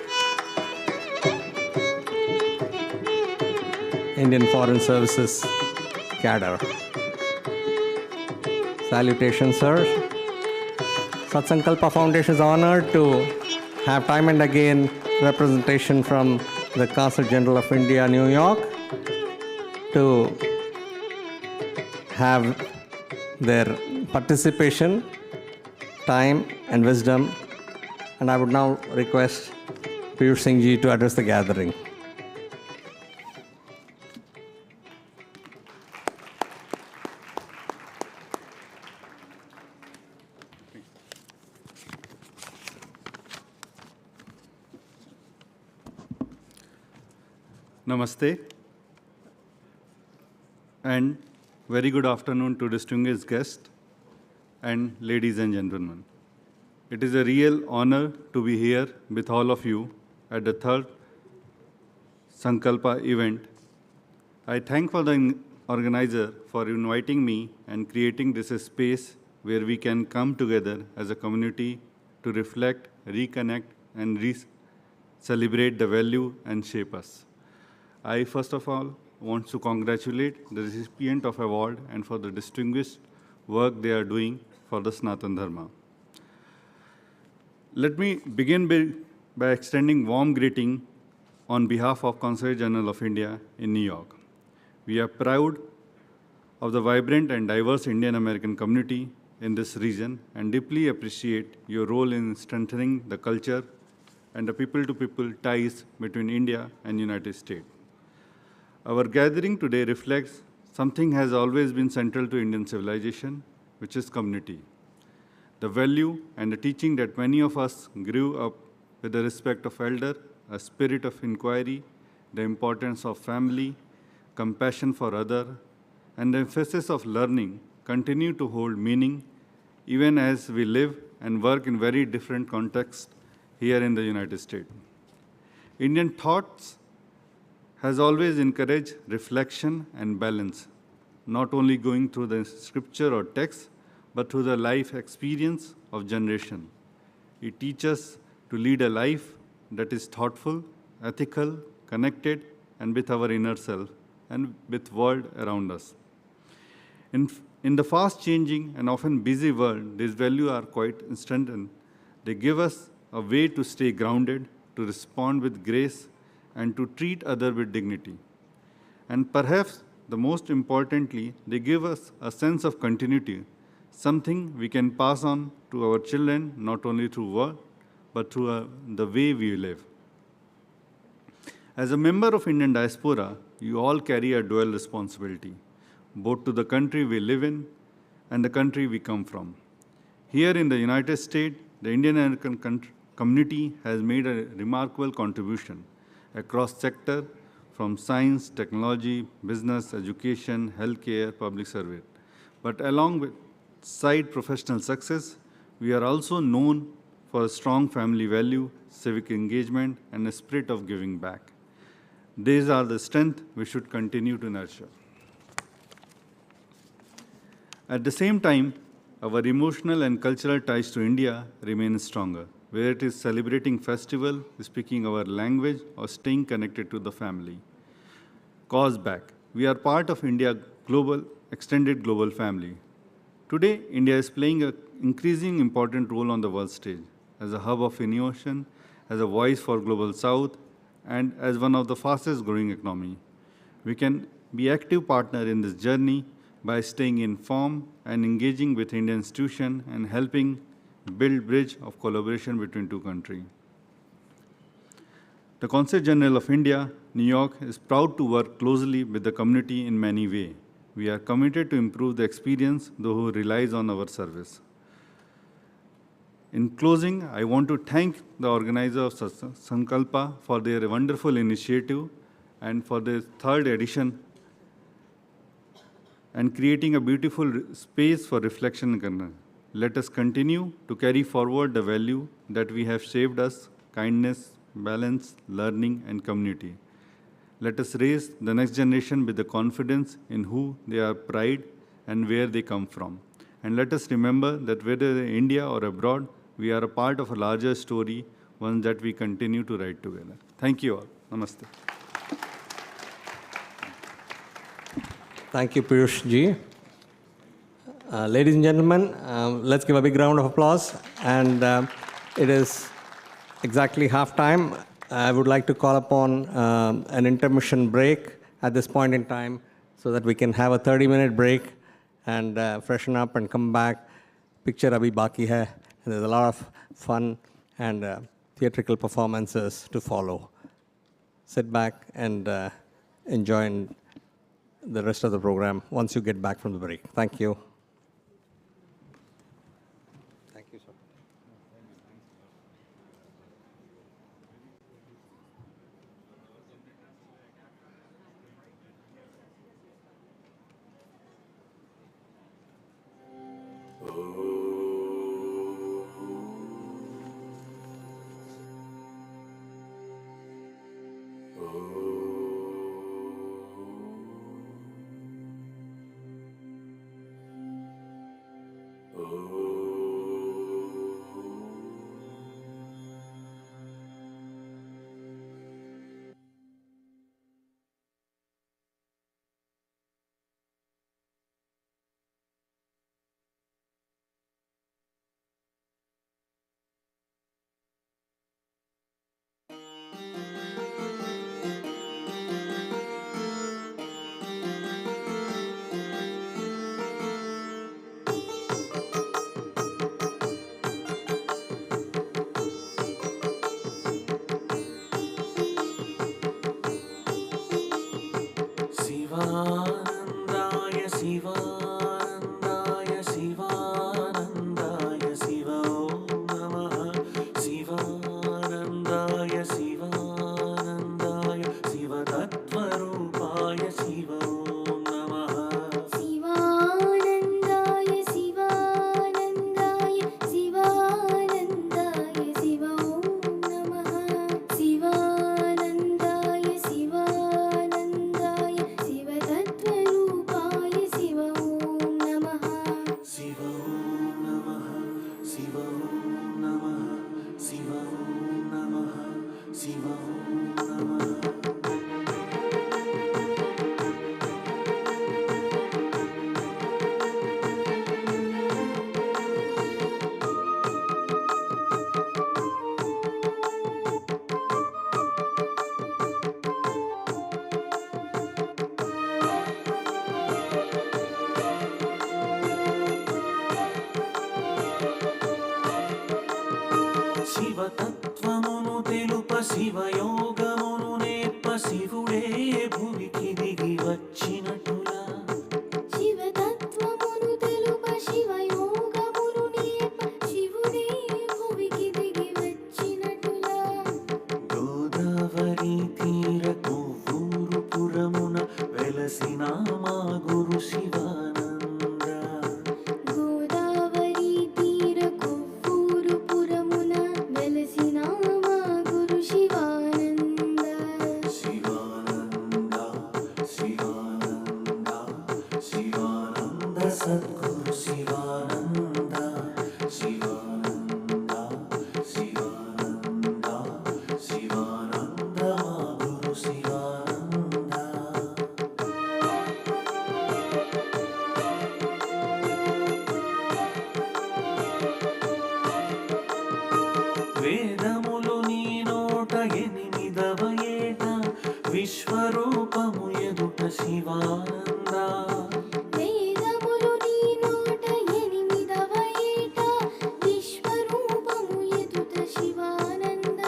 Indian Foreign Services cadre. Salutations, sir. Satsankalpa Foundation is honored to have time and again representation from the Consul General of India, New York, to have their participation, time, and wisdom. And I would now request Piyush Singh ji to address the gathering. Namaste, and very good afternoon to distinguished guests and ladies and gentlemen. It is a real honor to be here with all of you at the third Sankalpa event. I thank for the organizer for inviting me and creating this space where we can come together as a community to reflect, reconnect, and celebrate the value and shape us. I, first of all, want to congratulate the recipient of award and for the distinguished work they are doing for the Sanatana Dharma. Let me begin by extending warm greeting on behalf of Consul General of India in New York. We are proud of the vibrant and diverse Indian American community in this region and deeply appreciate your role in strengthening the culture and the people-to-people ties between India and United States. Our gathering today reflects something has always been central to Indian civilization, which is community. The value and the teaching that many of us grew up with the respect of elder, a spirit of inquiry, the importance of family, compassion for other, and the emphasis of learning continue to hold meaning even as we live and work in very different contexts here in the United States. Indian thoughts has always encouraged reflection and balance, not only going through the scripture or text, but through the life experience of generation. It teaches us to lead a life that is thoughtful, ethical, connected, and with our inner self and with world around us. In the fast-changing and often busy world, these values are quite instant. They give us a way to stay grounded, to respond with grace, and to treat others with dignity. And perhaps the most importantly, they give us a sense of continuity, something we can pass on to our children, not only through work, but through the way we live. As a member of Indian diaspora, you all carry a dual responsibility, both to the country we live in and the country we come from. Here in the United States, the Indian American community has made a remarkable contribution across sectors from science, technology, business, education, healthcare, public service. But along with side professional success, we are also known for a strong family value, civic engagement, and a spirit of giving back. These are the strengths we should continue to nurture. At the same time, our emotional and cultural ties to India remain stronger, whether it is celebrating festival, speaking our language, or staying connected to the family. Cause back. We are part of India's extended global family. Today, India is playing an increasing important role on the world stage as a hub of innovation, as a voice for Global South, and as one of the fastest growing economies. We can be active partner in this journey by staying informed and engaging with Indian institutions and helping build bridge of collaboration between two countries. The Consul General of India, New York, is proud to work closely with the community in many ways. We are committed to improve the experience those who relies on our service. In closing, I want to thank the organizer of Satsankalpa for their wonderful initiative and for the third edition and creating a beautiful space for reflection. Let us continue to carry forward the value that we have shaped us, kindness, balance, learning, and community. Let us raise the next generation with the confidence in who they are, pride, and where they come from. And let us remember that whether in India or abroad, we are a part of a larger story, one that we continue to write together. Thank you all. Namaste. Thank you, Piyush ji. Ladies and gentlemen, let's give a big round of applause. And it is exactly half time. I would like to call upon an intermission break at this point in time so that we can have a 30-minute break and freshen up and come back. Picture abhi baki hai. And there's a lot of fun and theatrical performances to follow. Sit back and enjoy the rest of the program once you get back from the break. Thank you. Thank you, sir. శివతత్వమును తెలుప శివయోగమును నేర్ప శివుడే భువికి దిగి వచ్చినట్టులా శివతత్వమును తెలుప శివయోగమును నేర్ప శివుడే భువికి దిగి వచ్చినట్టులా గోదావరి తీర కొవ్వూరు పురమున వెలసిన మా గురు శివానంద గోదావరి తీర కొవ్వూరు పురమున వెలసిన మా గురు శివానంద శివానంద శివానంద శివానంద సద్గురు శివానంద శివానంద శివానంద శివానంద మా గురు శివానంద వేదములు నీ నోట ఎనిమిదవ ఏట విశ్వరూపము ఎదుట శివానంద వేదములు నీ నోట ఎనిమిదవ ఏట విశ్వరూపము ఎదుట శివానంద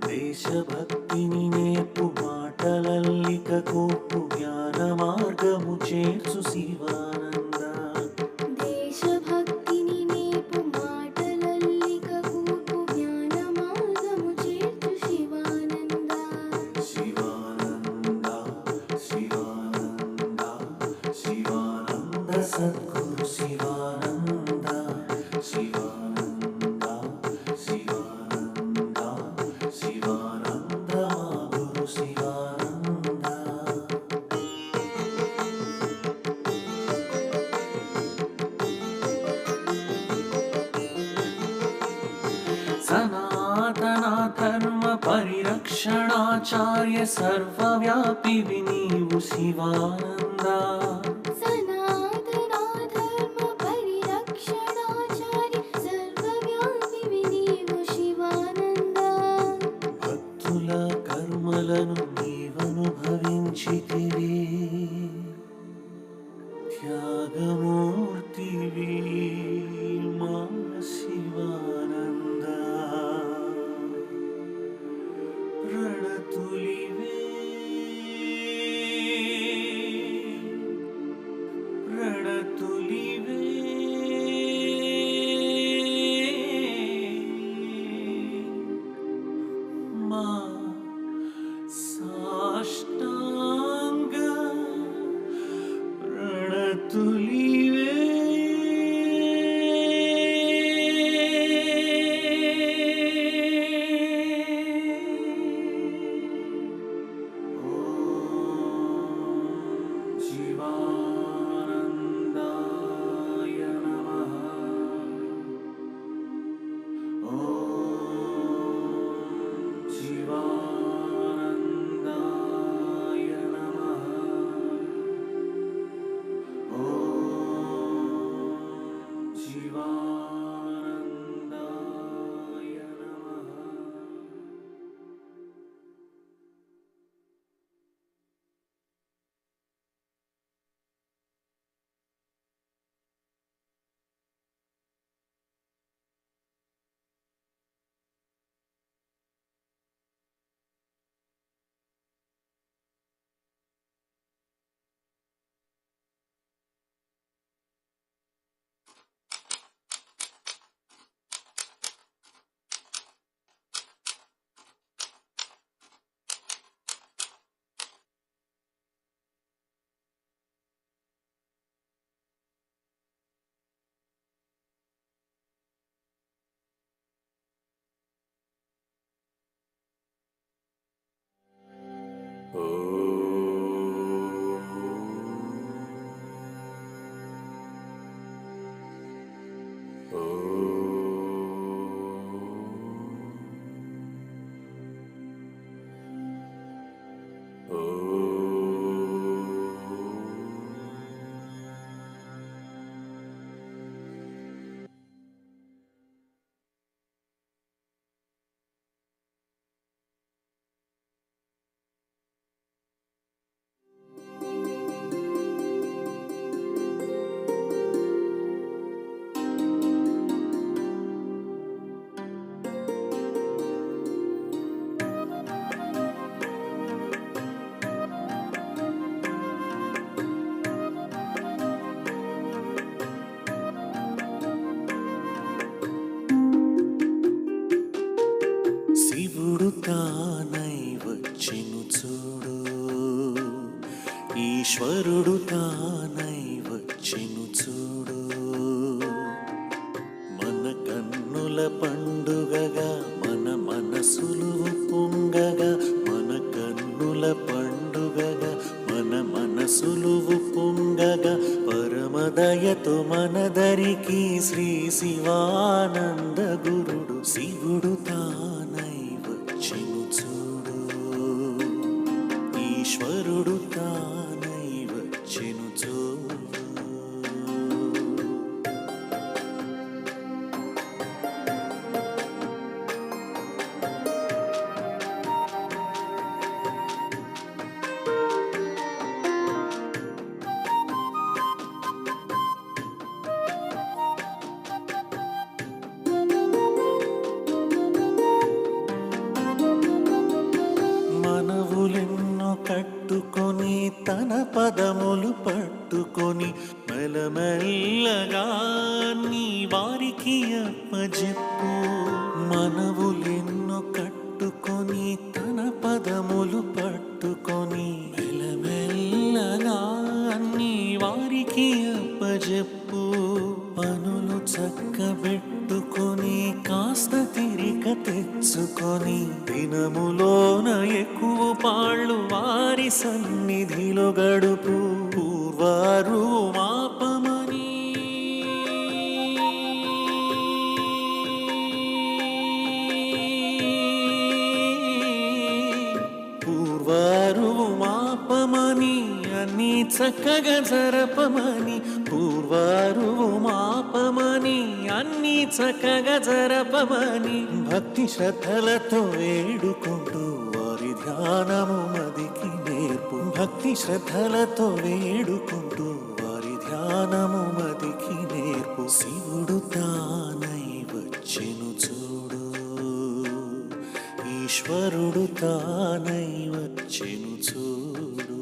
దేశభక్తిని నేర్పు మాటలల్లిక కోపు జ్ఞాన మార్గము చేర్చు శివానంద దేశభక్తిని నేర్పు మాటలల్లిక కూర్పు జ్ఞాన మార్గము చేర్చు శివానంద శివానంద శివానంద శివానంద సద్గురు శివానంద శివానంద శివానంద శివానంద మా గురు శివానంద సనాతన ధర్మ పరిరక్షణాచార్య సర్వవ్యాపి నీవు శివానంద సనాతన ధర్మ పరిరక్షణాచార్య సర్వవ్యాపి నీవు శివానంద భక్తుల కర్మలను నీవనుభవించితివి త్యాగమూర్తివి మా శివానంద ప్రణతులివే ప్రణతులివే మా సాష్టాంగ ప్రణతులివే శివానందాయ నమః ఓం శివానందాయ తానై వచ్చెను చూడు, ఈశ్వరుడు తానై వచ్చెను చూడు. మన కన్నుల పండుగగా మన మనసులు పొంగగా, మన కన్నుల పండుగగా మన మనసులు పొంగగా, పరమదయతో మనదరికి శ్రీ శివానంద గురుడు శివుడు తానై వచ్చెను చూడు, ఈశ్వరుడు తానై వచ్చెను చూడు. మనవులెన్నో కట్టుకొని తన పదములు పట్టుకొని మెల్లమెల్లగా నీ వారికి అప్పజెప్పు. మనవులెన్నో కట్టుకొని తన పదములు పట్టుకొని మెల్లమెల్లగా నీ వారికి అప్పజెప్పు. పనులు చక్కబెట్టుకొని కాస్త తిరిక తెచ్చుకొని దినములోన ఎక్కువ పాళ్ళు వారి సన్నిధిలో గడుపు. పూర్వారు మాపమని పూర్వారు మాపమని అన్నీ చక్కగా జరపమని, పూర్వారు మాపమని అన్నీ చక్కగా జరపమని, భక్తి శ్రద్ధలతో వేడుకుంటూ వారి ధ్యానము మదికి నేర్పు. భక్తి శ్రద్ధలతో వేడుకుంటూ వారి ధ్యానము మదికి నేర్పు. శివుడు తానై వచ్చెను చూడు, ఈశ్వరుడు తానై వచ్చెను చూడు.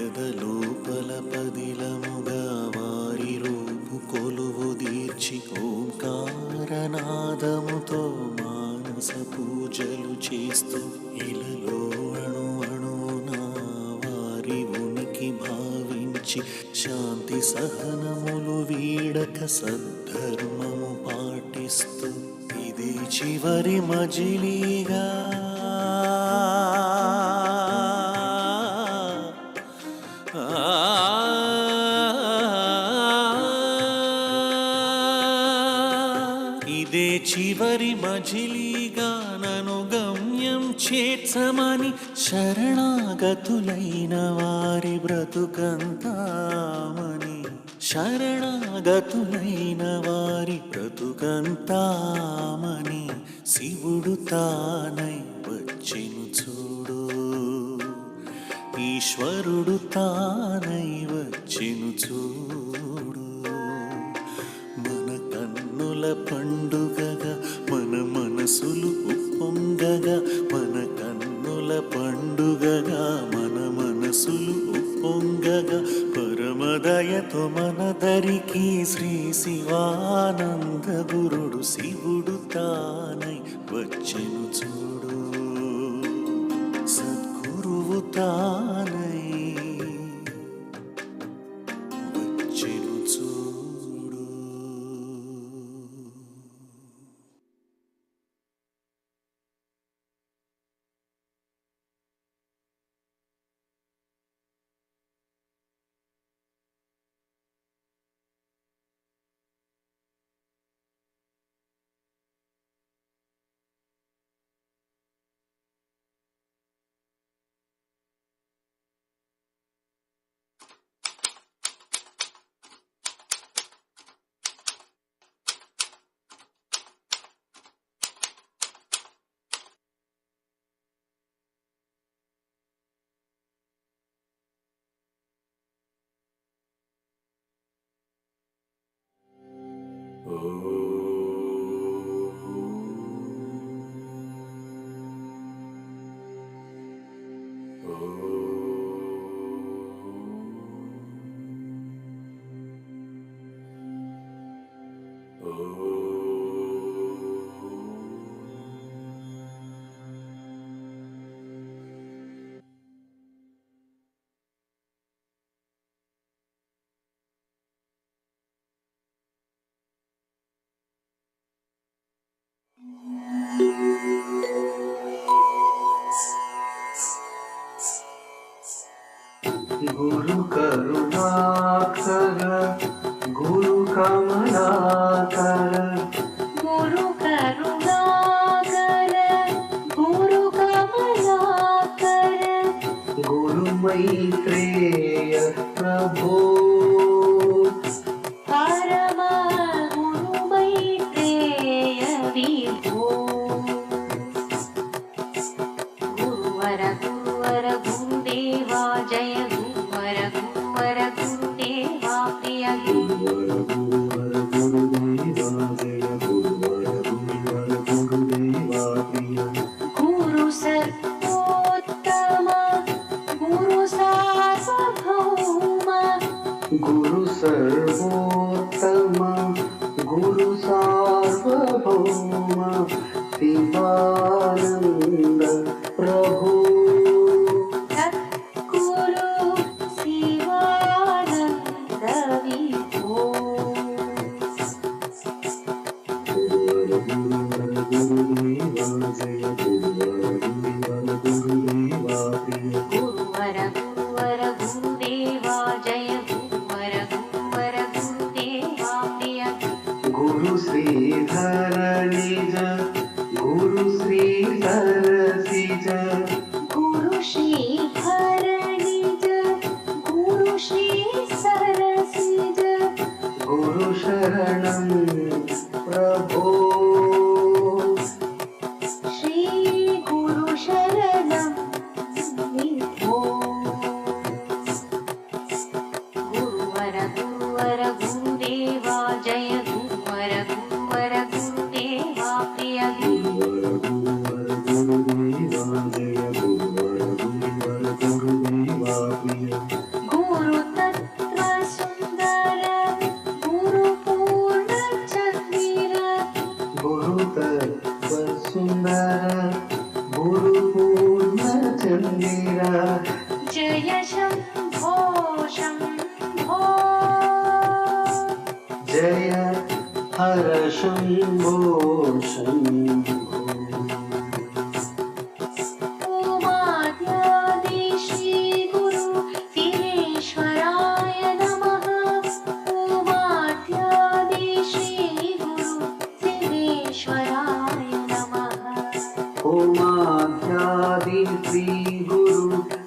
ఎదలోపల పదిలముగా వారి రూపు కొలువు దీర్చి ఓంకారనాదముతో మానస పూజలు చేస్తూ ఇలలో అణు అణువునా వారి ఉనికి భావించి శాంతి సహనములు వీడక సద్ధర్మము పాటిస్తూ ఇదే చివరి మజిలీగా ఇదే చివరి మజిలీగా నను గమ్యం చేర్చమని శరణాగతులైన వారి బ్రతుకంతామని, శరణాగతులైన వారి బ్రతుకంతామని శివుడు తానై వచ్చెను చూడు, ఈశ్వరుడు తానై వచ్చెను చూడు. మన కన్నుల పండుగగా మన మనసులు ఉప్పొంగగా, మన కన్నుల పండుగగా మన మనసులు ఉప్పొంగగా, పరమదయతో మనదరికి శ్రీ శివానంద గురుడు శివుడు తానై వచ్చెను చూడు, సద్గురువు తానై వచ్చెను చూడు. गुरु करुणाकर गुरु कमलाकर गुरु करुणाकर गुरु कमलाकर गुरु मैत्रेय प्रभो परम गुरु मैत्रेय विभो गुरुवर गुरुवर गुरुदेवा जय गुरुवर गुरुवर गुरुदेवा प्रिय गुरुवर गुरुवर गुरुदेवा जय गुरुवर गुरुवर गुरुदेवा प्रिय गुरु सर्वोत्तम गुरु सार्वभौम गुरु सर्वोत्तम गुरु सार्वभौम शिवानंद प्रभु गुरु शिवानंद विभो गुरुवर गुरुवर गुरुदेवा जय गुरुवर गुरुवर गुरुदेवा प्रिय गुरुवर गुरुवर गुरुदेवा जय गुरुवर गुरुवर गुरुदेवा प्रिय गुरु श्रीधर निज गुरु श्रीधर सिज गुरु श्रीधर निज गुरु श्री सरसिज गुरु शरणं प्रभो श्री गुरु शरणं विभो गुरुवर गुरुवर गुरुदेवा जय गुरुवर गुरुवर गुरुदेवा प्रिय गुरुवर गुरुवर गुरुदेवा जय गुरुवर गुरुवर गुरुदेवा प्रिय गुरु तत्व सुंदर गुरु पूर्ण चंद्र गुरु तत्व सुंदर गुरु पूर्ण चंदिरा जय शंभो शंभो जय हर शंभो शंभो उमाद्यादि श्री गुरु वीरेश्वराय नमः उमाद्यादि श्री गुरु वीरेश्वराय नमः ओमाध्यादि श्री गुरु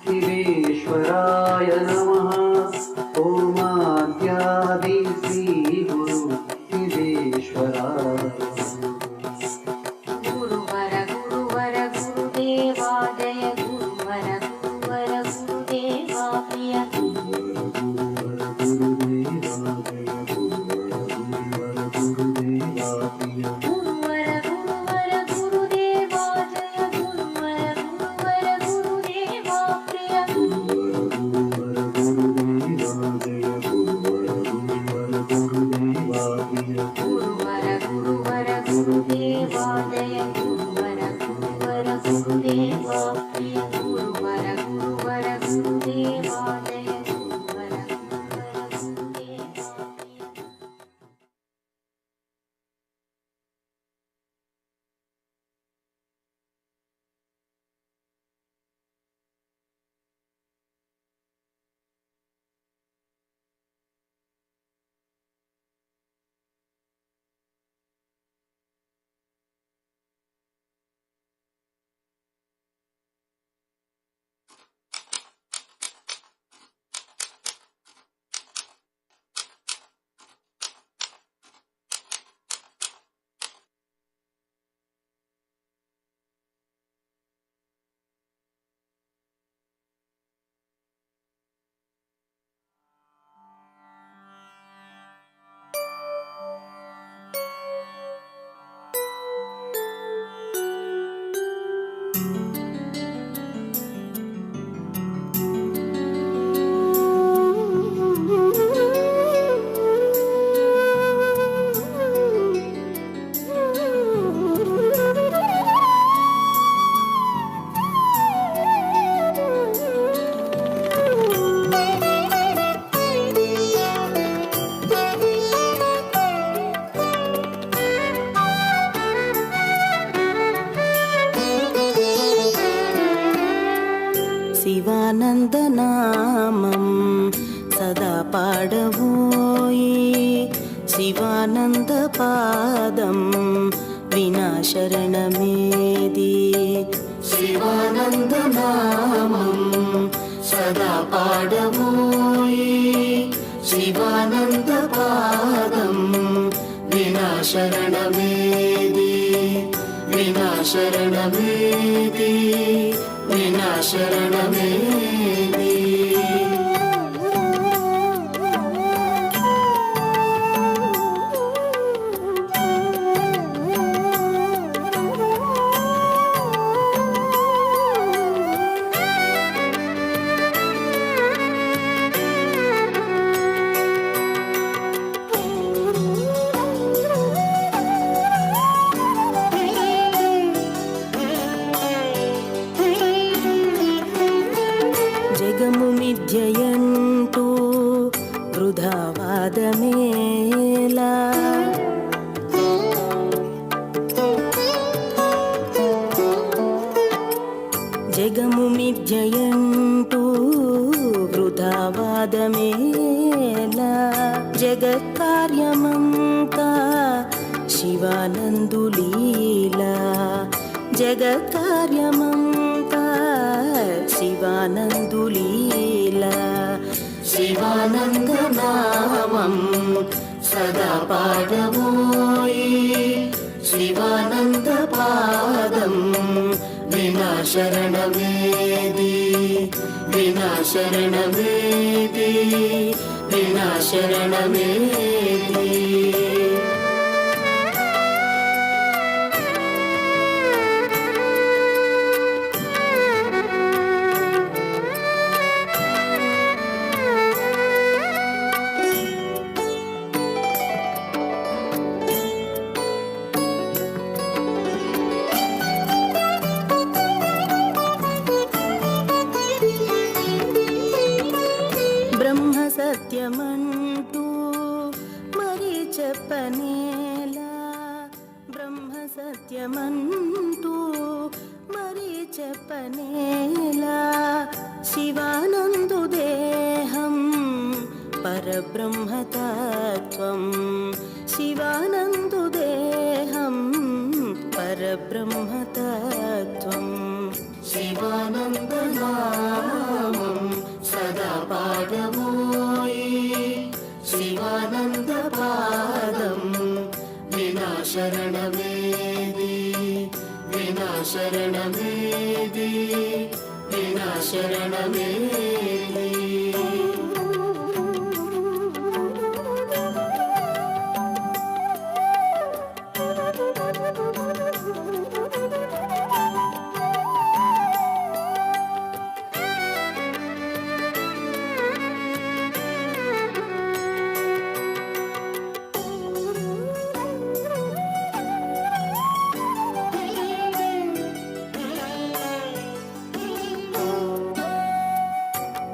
शिवेश्वराय नमः ओमाध्यादि श्री गुरु शिवेश्वराय गुरुवर गुरुवर गुरुदेवा जय गुरुवर गुरुवर गुरुदेवा प्रिय गुरुवर गुरुवर गुरुदेवा जय गुरुवर गुरुवर गुरुदेवा प्रिय गुरुवर गुरुवर गुरुदेवा जय गुरुवर गुरुवर गुरुदेवा प्रिय गुरुवर गुरुवर गुरुदेवा जय गुरुवर गुरुवर गुरुदेवा प्रिय गुरुवर गुरुवर गुरुदेवा जय गुरुवर गुरुवर गुरुदेवा प्रिय गुरुवर गुरुवर गुरुदेवा जय गुरुवर गुरुवर गुरुदेवा प्रिय శివానందనామం సదా పాడబోయి శివానందపాదం వినా శరణమేది శివానందనామం సదా పాడబోయి శివానందపాదం వినా శరణమేది వినా శరణమేది వినా శరణమేది జగము మిథ్యయంటూ వృధావాదమేలా జగము మిథ్యయంటూ వృధావాదమేలా జగత్కార్యమంతా శివానందులీలా జగత్కార్యమంతా శివానందులీలా శివానందనామం సదా పాడబోయి శివానందపాదం వినా శరణమేది వినా శరణమేది వినా శరణమేది బ్రహ్మ సత్యమంటూ మరి చెప్పనేలా బ్రహ్మ సత్యమంటూ మరి చెప్పనేలా శివానందు దేహం పరబ్రహ్మతత్వం శివానందు దేహం పరబ్రహ్మతత్వం శివానందనామం సదా పాడబోయి శివానందపాదం వినా శరణమేది వినా శరణమేది వినా శరణమేది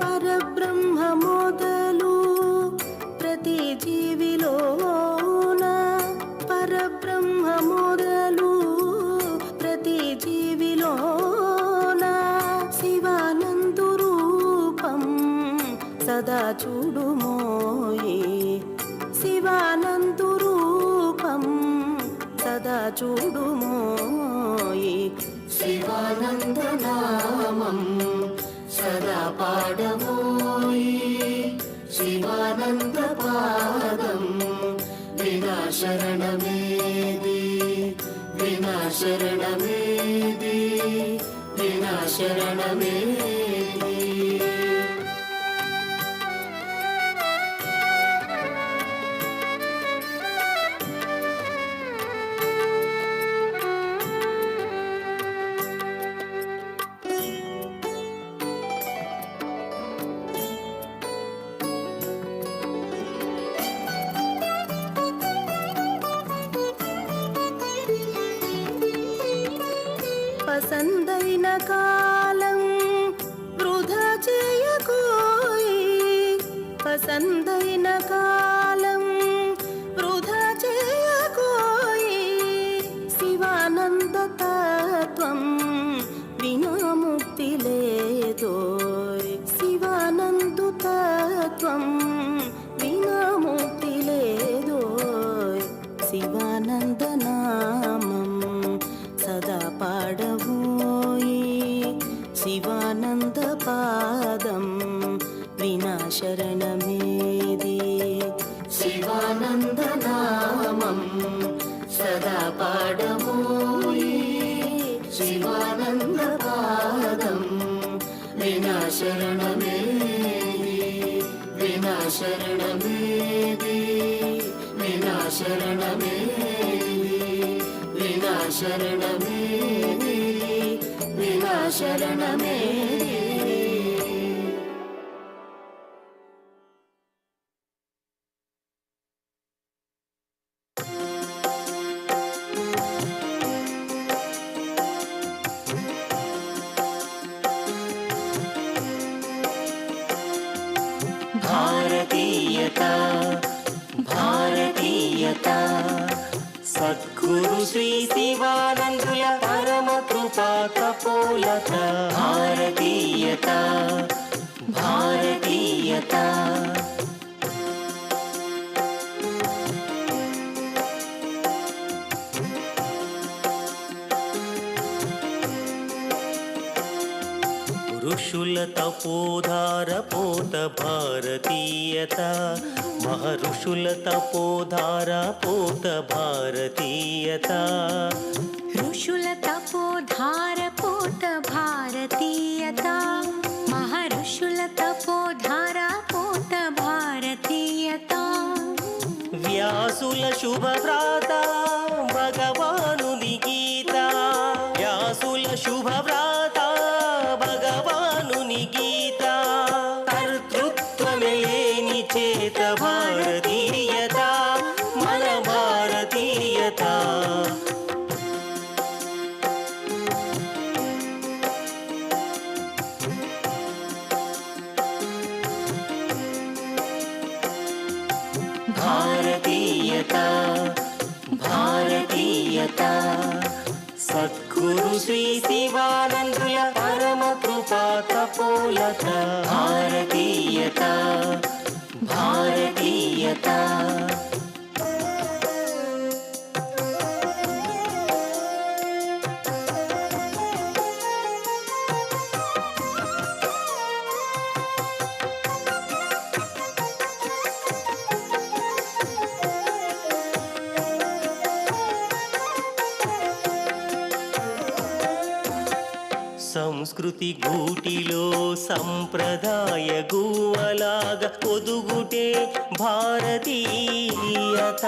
పరబ్రహ్మ మొదలు ప్రతి జీవిలోన పరబ్రహ్మ మొదలు ప్రతి జీవిలోన శివానందు రూపం సదా చూడుమోయి శివానందు రూపం సదా చూడుమోయి శివానందనామం సదా పాడబోయి శివానందపాదం వినా శరణమేది వినా శరణమేది వినా శరణమేది పసందైన కాలం వృధా చేయకోయి పసందైన కాలం వృధా చేయకోయి శివానంద తత్వం వినా ముక్తి లేదోయ్ శివ శరణమేది శివానందనామం సదా పాడమోయి శివానంద పాదం వినా శరణమేది వినా శరణమేది వినా శరణమేది వినా శరణమేది వినా శరణమేది. భారతీయత భారతీయత సద్గురు శ్రీ శివానందుల పరమ కృపా కపోలత భారతీయత భారతీయత ఋషుల తపోధార పోత భారతీయత మహర్షుల తపోధార పోత భారతీయత ఋషుల తపోధార పోత భారతీయత మహర్షుల తపోధార పోత భారతీయత వ్యాసుల శుభవ్రాత భగవానుని గీత వ్యాసుల శుభవ్రాత భగవానుని గీత కర్తృత్వమే లేని చేత భారతీయత మన భారతీయత భారతీయత భారతీయత సద్గురు శ్రీ శివానందుల పరమ కృపా కపోలత భారతీయత భారతీయత సంస్కృతి గూటిలో సంప్రదాయ గువలాగా ఒదుగుటే భారతీయత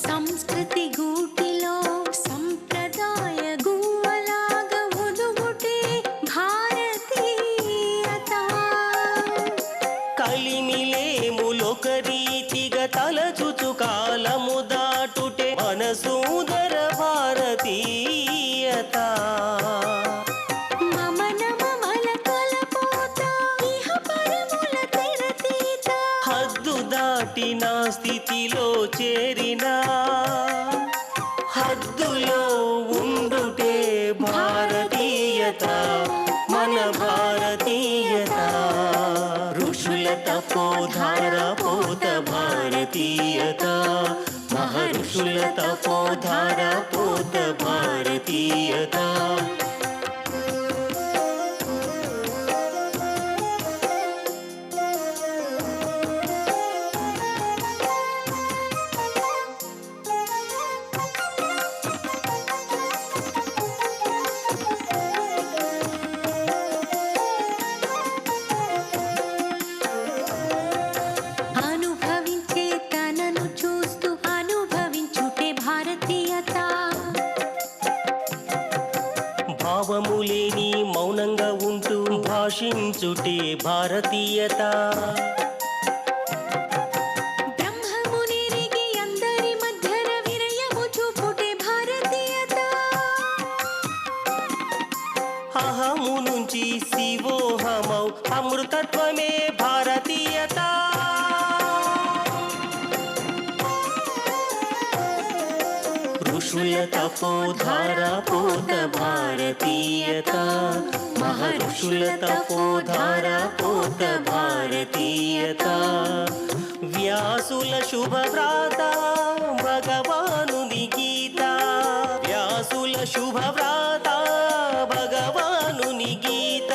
సంస్కృతి గూటిలో సంప్రదాయ గువ్వలాగా ఒదుగుటే భారతీయత కలిమిలేములొక రీతిగా తలచుచు కాలము దాటుటే మనసూదర భారతీయత హద్దు దాటిన స్థితిలో చేరిన హద్దులో ఉండుటే భారతీయత మన భారతీయత ఋషుల తపోధార పోత భారతీయత మహర్షుల తపోధార పోత భారతీయత అనుభవించే తనను చూస్తూ అనుభవించుటే భారతీయత భావములేని మౌనంగా ఉంటూ భాషించుటే భారతీయత బ్రహ్మమునిరిగి అందరి మధ్యన వినయము చూపుటే భారతీయత అహము నుంచి శివోహమౌ అమృతత్వమే భారతీయత ఋషుల తపోధార పోత భారతీయత మహర్షుల తపోధార పోత భారతీయత వ్యాసుల శుభవ్రాత భగవానుని గీత వ్యాసుల శుభవ్రాత భగవానుని గీత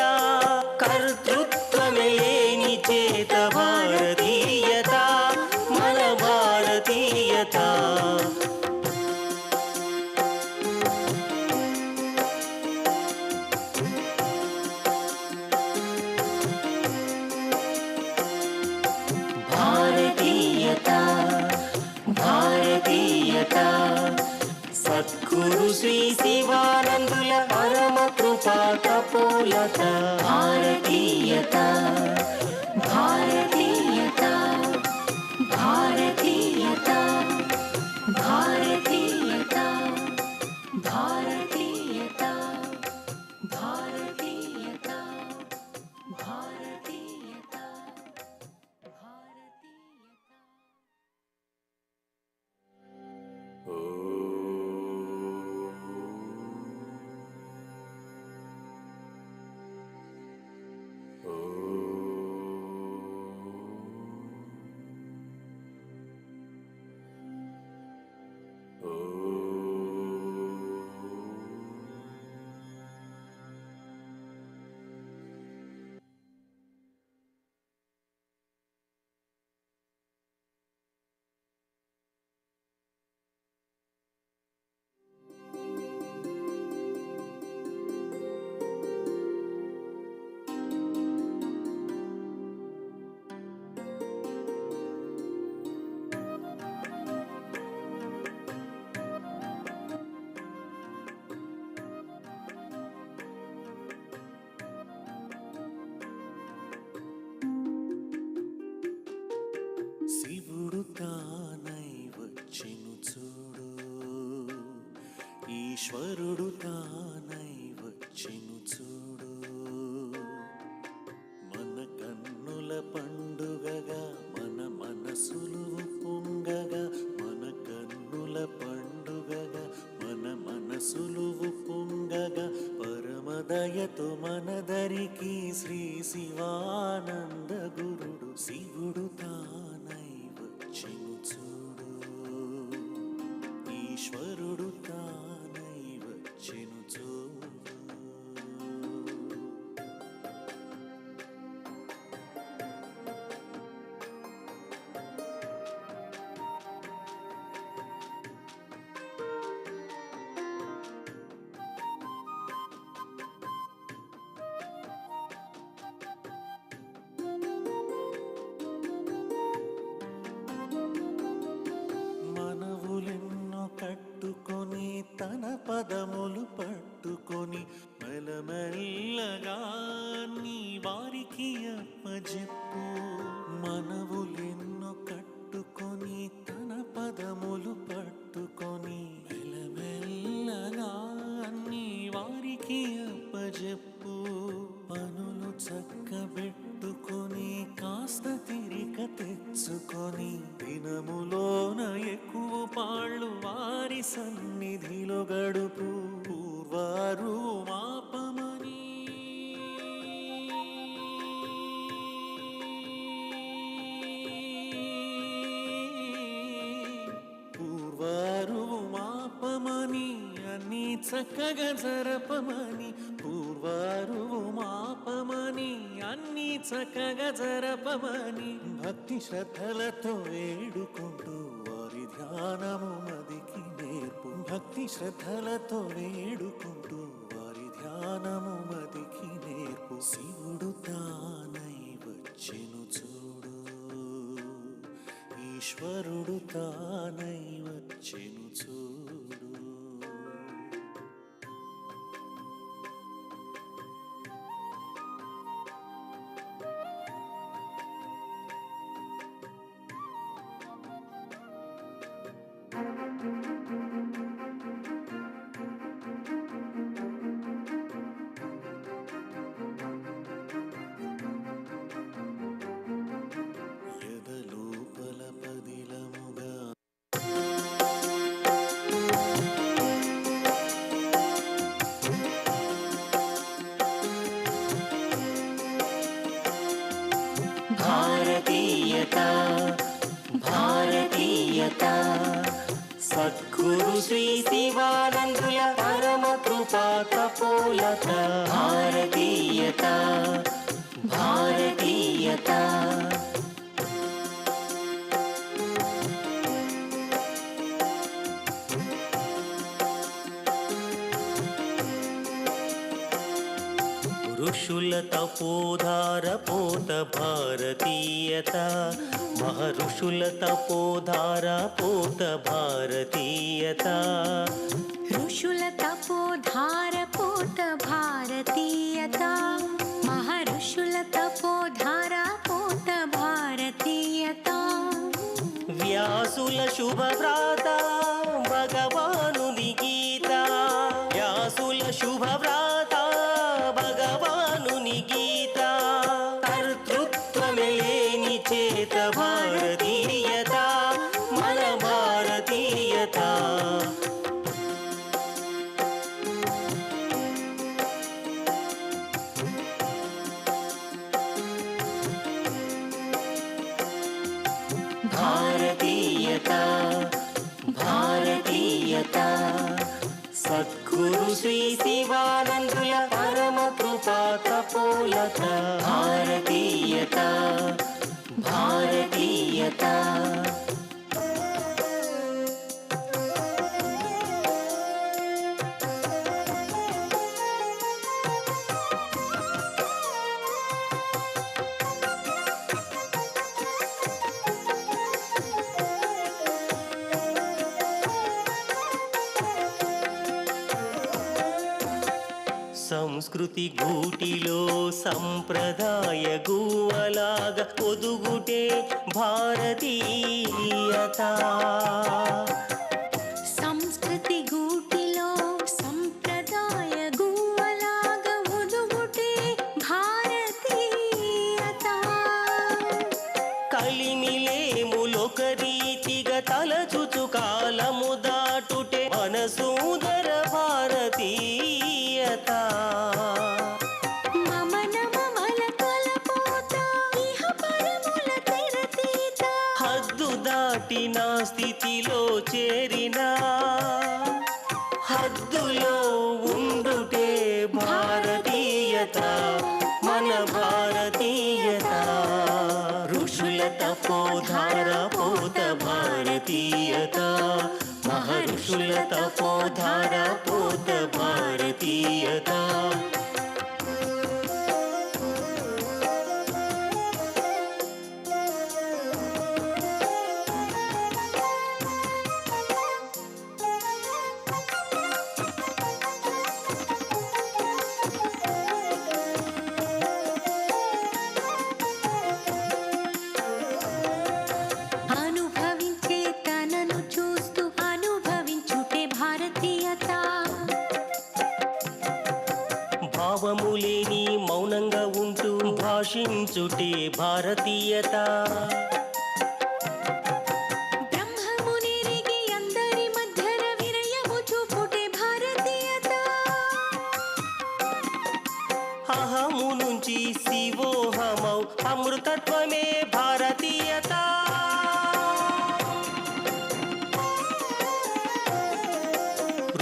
కర్తృత్వమే శ్రీ శివానందుల పరమ కృపా కపోలత భారతీయత భారతీయత భారతీయత భారతీయత భారతీయత భారతీయత భారతీయత శివుడు తానై వచ్చెను చూడు, ఈశ్వరుడు తానై వచ్చెను చూడు. మన కన్నుల పండుగగా మన మనసులు పొంగగా, మన కన్నుల పండుగగా మన మనసులు పొంగగా, పరమదయతో మనదరికి శ్రీ శివానంద గురుడు శివుడు తానై వచ్చెను చూడు, ఈశ్వరుడు తానై వచ్చెను చూడు. మనవులెన్నో కట్టుకొని తన పదములు పట్టుకొని మెల్లమెల్లగా నీ వారికి అప్పజెప్పు. మనవులెన్నో కట్టుకొని తన పదములు పట్టుకొని మెల్లమెల్లగా నీ వారికి అప్పజెప్పు. పనులు చక్కబెట్టుకొని కాస్త తిరిక తెచ్చుకొని దినములోన ఎక్కువ పాళ్ళు వారి సన్నిధిలో గడుపు. పూర్వారు మాపమని పూర్వారు మాపమని అన్నీ చక్కగా జరపమని. పూర్వారు మాపమని అన్నీ చక్కగా జరపమని. భక్తి శ్రద్ధలతో వేడుకుంటూ వారి ధ్యానము మదికి నేర్పు. భక్తి శ్రద్ధలతో వేడుకుంటూ వారి ధ్యానము మదికి నేర్పు. శివుడు తానై వచ్చెను చూడు, ఈశ్వరుడు తానై వచ్చెను చూడు. ఎదలోపల పదిలముగా భారతీయత భారతీయత సద్గురు శ్రీ శివానందుల పరమ కృపా కపోలత భారతీయత భారతీయత. ఋషుల తపోధార పోత భారతీయత మహర్షుల తపోధార పోత భారతీయత ఋషుల తపోధార పోత భారతీయత మహర్షుల తపోధార పోత భారతీయత వ్యాసుల శుభవ్రాత భగవానుని గీత వ్యాసుల శుభవ్రాత భగవానుని గీత కర్తృత్వమే లేని చేత భారతీయత మన భారతీయత భారతీయత భారతీయత సద్గురు శ్రీ శివానందుల పరమ కృపా తపోలత భారతీయత భారతీయత సంస్కృతి గూటిలో సంప్రదాయ గువలాగ ఒదుగుటే భారతీయత సంస్కృతి గూటిలో సంప్రదాయ గువ్వలాగ ఒదుగుటే భారతీయత కలిమిలేములొక రీతిగా తలచుచు కాలము దాటుటే మనసూదర భారతీయత హద్దు దాటిన స్థితిలో చేరినా హద్దులో ఉండుటే భారతీయత మన భారతీయత ఋషుల తపోధార పోత భారతీయత మహర్షుల తపోధార పోత భారతీయత అనుభవించే తనను చూస్తూ అనుభవించుటే భారతీయత భావములేని మౌనంగా ఉంటూ భాషించుటే భారతీయత బ్రహ్మమునిరిగి అందరి మధ్యన వినయము చూపుటే భారతీయత అహము నుంచి శివోహమౌ అమృతత్వమే భారతీయత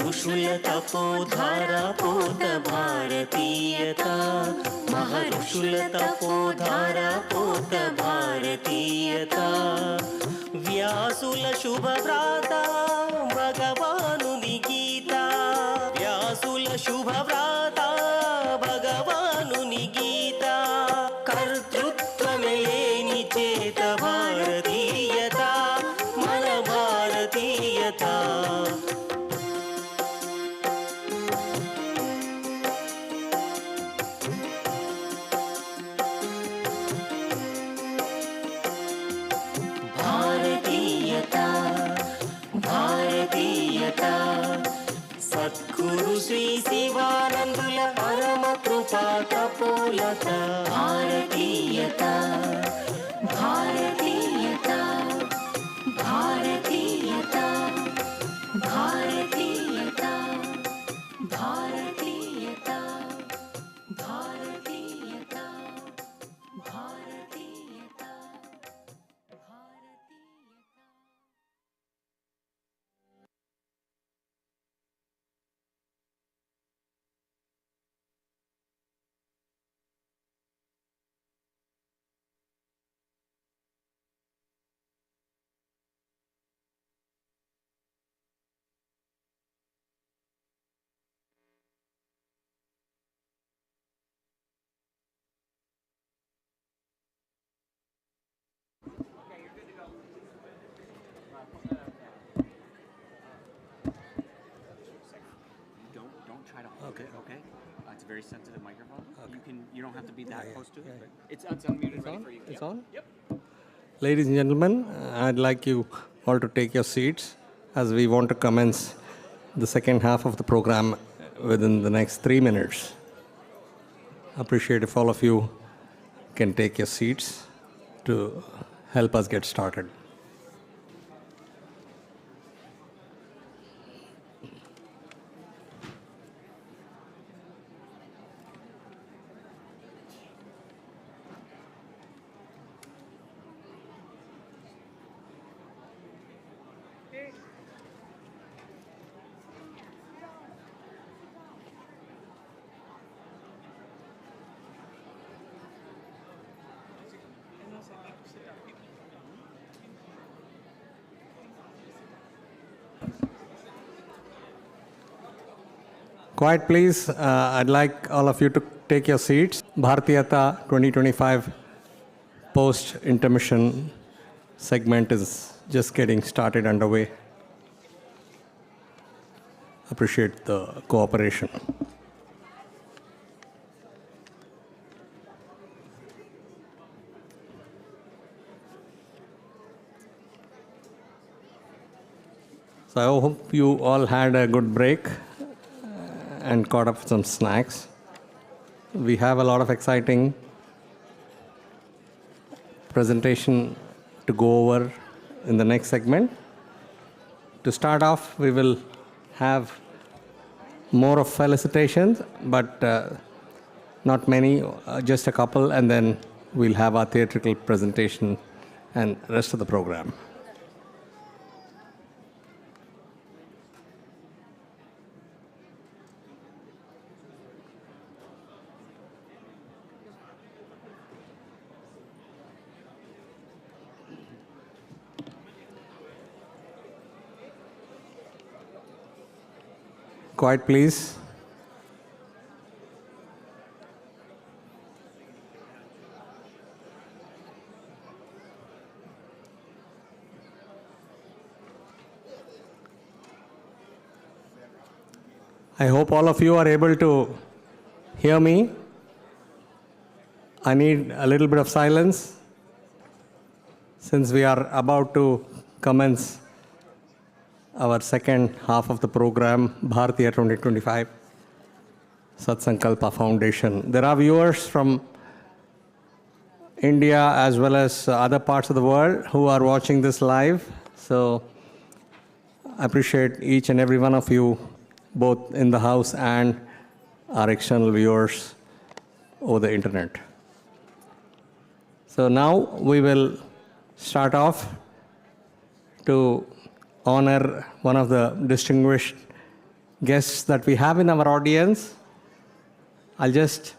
ఋషుల తపోధార పోత భారతీయత మహర్షుల తపోధార పోత భారతీయత వ్యాసుల శుభవ్రాత భగవానుని గీత వ్యాసుల శుభవ్రాత భగవానుని గీత కర్తృత్వమే లేని చేత భారతీయత మన భారతీయత భారతీయత భారతీయత సద్గురు శ్రీ శివానందుల పరమ కృపా తపోలత భారతీయత భారతీయత భారతీయత భారతీయత భారతీయత భారతీయత భారతీయత very sensitive microphone. You don't have to be that close to it, but it's unmuted, ready for you. It's Yep. on? Yep. Ladies and gentlemen, I'd like you all to take your seats as we want to commence the second half of the program within the next 3 minutes. Appreciate if all of you can take your seats to help us get started. Quiet, please. I'd like all of you to take your seats. Bharatiata 2025 post-intermission segment is just getting started underway. Appreciate the cooperation. So I hope you all had a good break and caught up with some snacks. We have a lot of exciting presentation to go over in the next segment. To start off, we will have more of felicitations, but not many, just a couple, and then we'll have our theatrical presentation and rest of the program. Quiet, please. I hope all of you are able to hear me. I need a little bit of silence since we are about to commence our second half of the program, Bharatiata 2025, Satsankalpa Foundation. There are viewers from India as well as other parts of the world who are watching this live. So I appreciate each and every one of you, both in the house and our external viewers over the internet. So now we will start off to honor one of the distinguished guests that we have in our audience. I'll just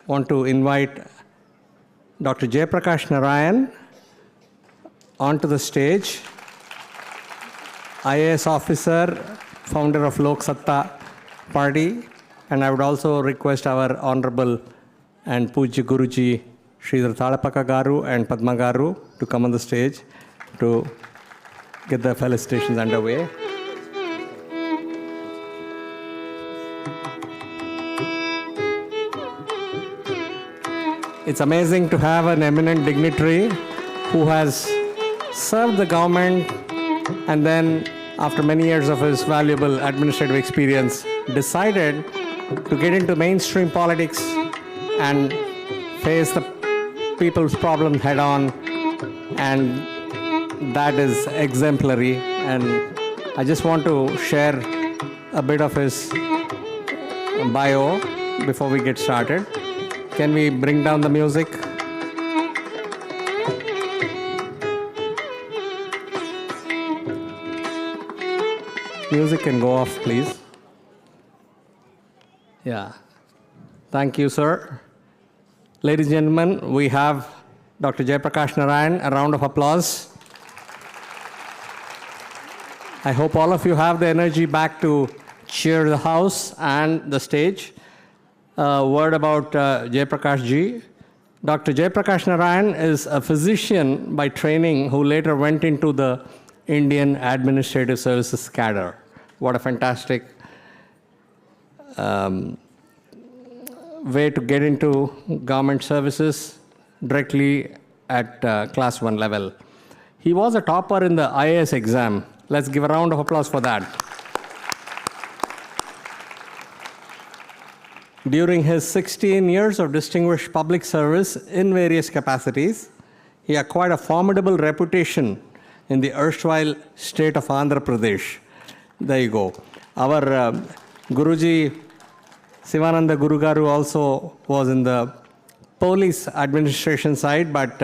want to invite Dr. Jayaprakash Narayan onto the stage, IAS officer, founder of Lok Satta Party, and I would also request our Honorable and Pujya Guruji, Sridhar Thalapaka Garu and Padma Garu to come on the stage to get the felicitations underway. It's amazing to have an eminent dignitary who has served the government and then, after many years of his valuable administrative experience, decided to get into mainstream politics and face the people's problems head on, and that is exemplary. And I just want to share a bit of his bio before we get started. Can we bring down the music? Music can go off, please. Yeah. Thank you, sir. Ladies and gentlemen, we have Dr. Jayaprakash Narayan. A round of applause. I hope all of you have the energy back to cheer the house and the stage. A word about Jayaprakash ji. Dr. Jayaprakash Narayan is a physician by training who later went into the Indian Administrative Services cadre. What a fantastic way to get into government services directly at class 1 level. He was a topper in the IAS exam. Let's give a round of applause for that. During his 16 years of distinguished public service in various capacities, he acquired a formidable reputation in the erstwhile state of Andhra Pradesh. There you go. Our Guruji, Sivananda Guru Garu, also was in the police administration side, but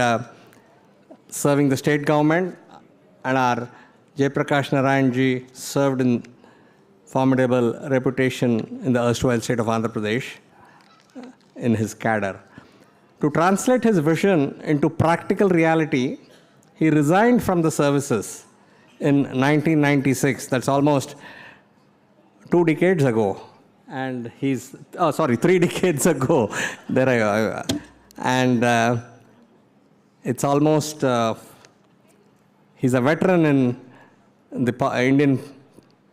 serving the state government, and our Jayaprakash Narayan ji served in formidable reputation in the erstwhile state of Andhra Pradesh in his cadre. To translate his vision into practical reality, he resigned from the services in 1996. That's almost 2 decades ago. And he's, 3 decades ago. There I go. And it's almost, he's a veteran in the Indian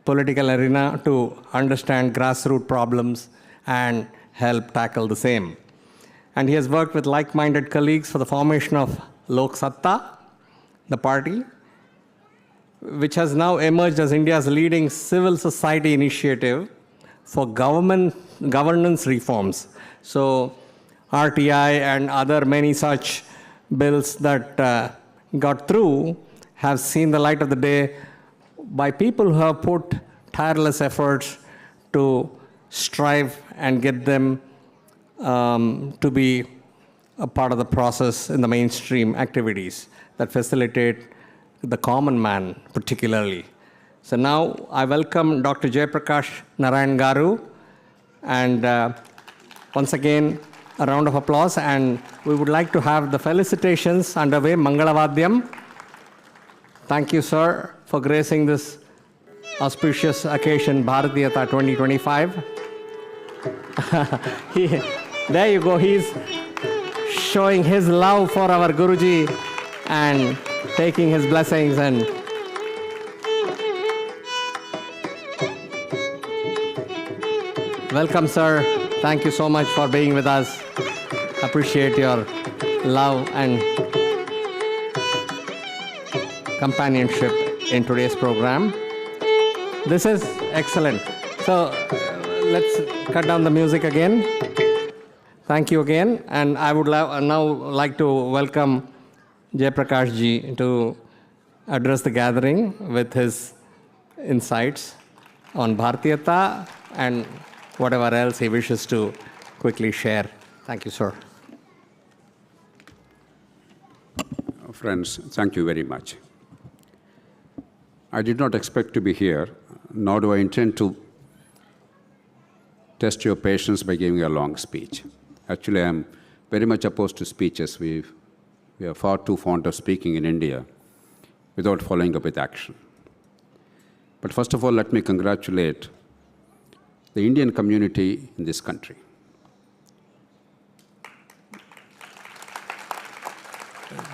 political arena to understand grassroots problems and help tackle the same. And he has worked with like-minded colleagues for the formation of Lok Satta, the party, which has now emerged as India's leading civil society initiative for governance reforms. So RTI and other many such bills that got through have seen the light of the day by people who have put tireless efforts to strive and get them to be a part of the process in the mainstream activities that facilitate the common man particularly. So now I welcome Dr. Jayaprakash Narayan Garu, and once again a round of applause, and we would like to have the felicitations underway, Mangalavadyam. Thank you, sir, for gracing this auspicious occasion, Bharatiata 2025. There you go, he's showing his love for our Guruji and taking his blessings. And welcome, sir. Thank you so much for being with us. Appreciate your love and companionship in today's program. This is excellent. So let's cut down the music again. Thank you again. And I would now like to welcome Jayaprakash ji to address the gathering with his insights on Bharatiata and whatever else he wishes to quickly share. Thank you, sir. Friends, thank you very much. I did not expect to be here, nor do I intend to test your patience by giving a long speech. Actually, I am very much opposed to speeches. We are far too fond of speaking in India without following up with action. But first of all, let me congratulate the Indian community in this country.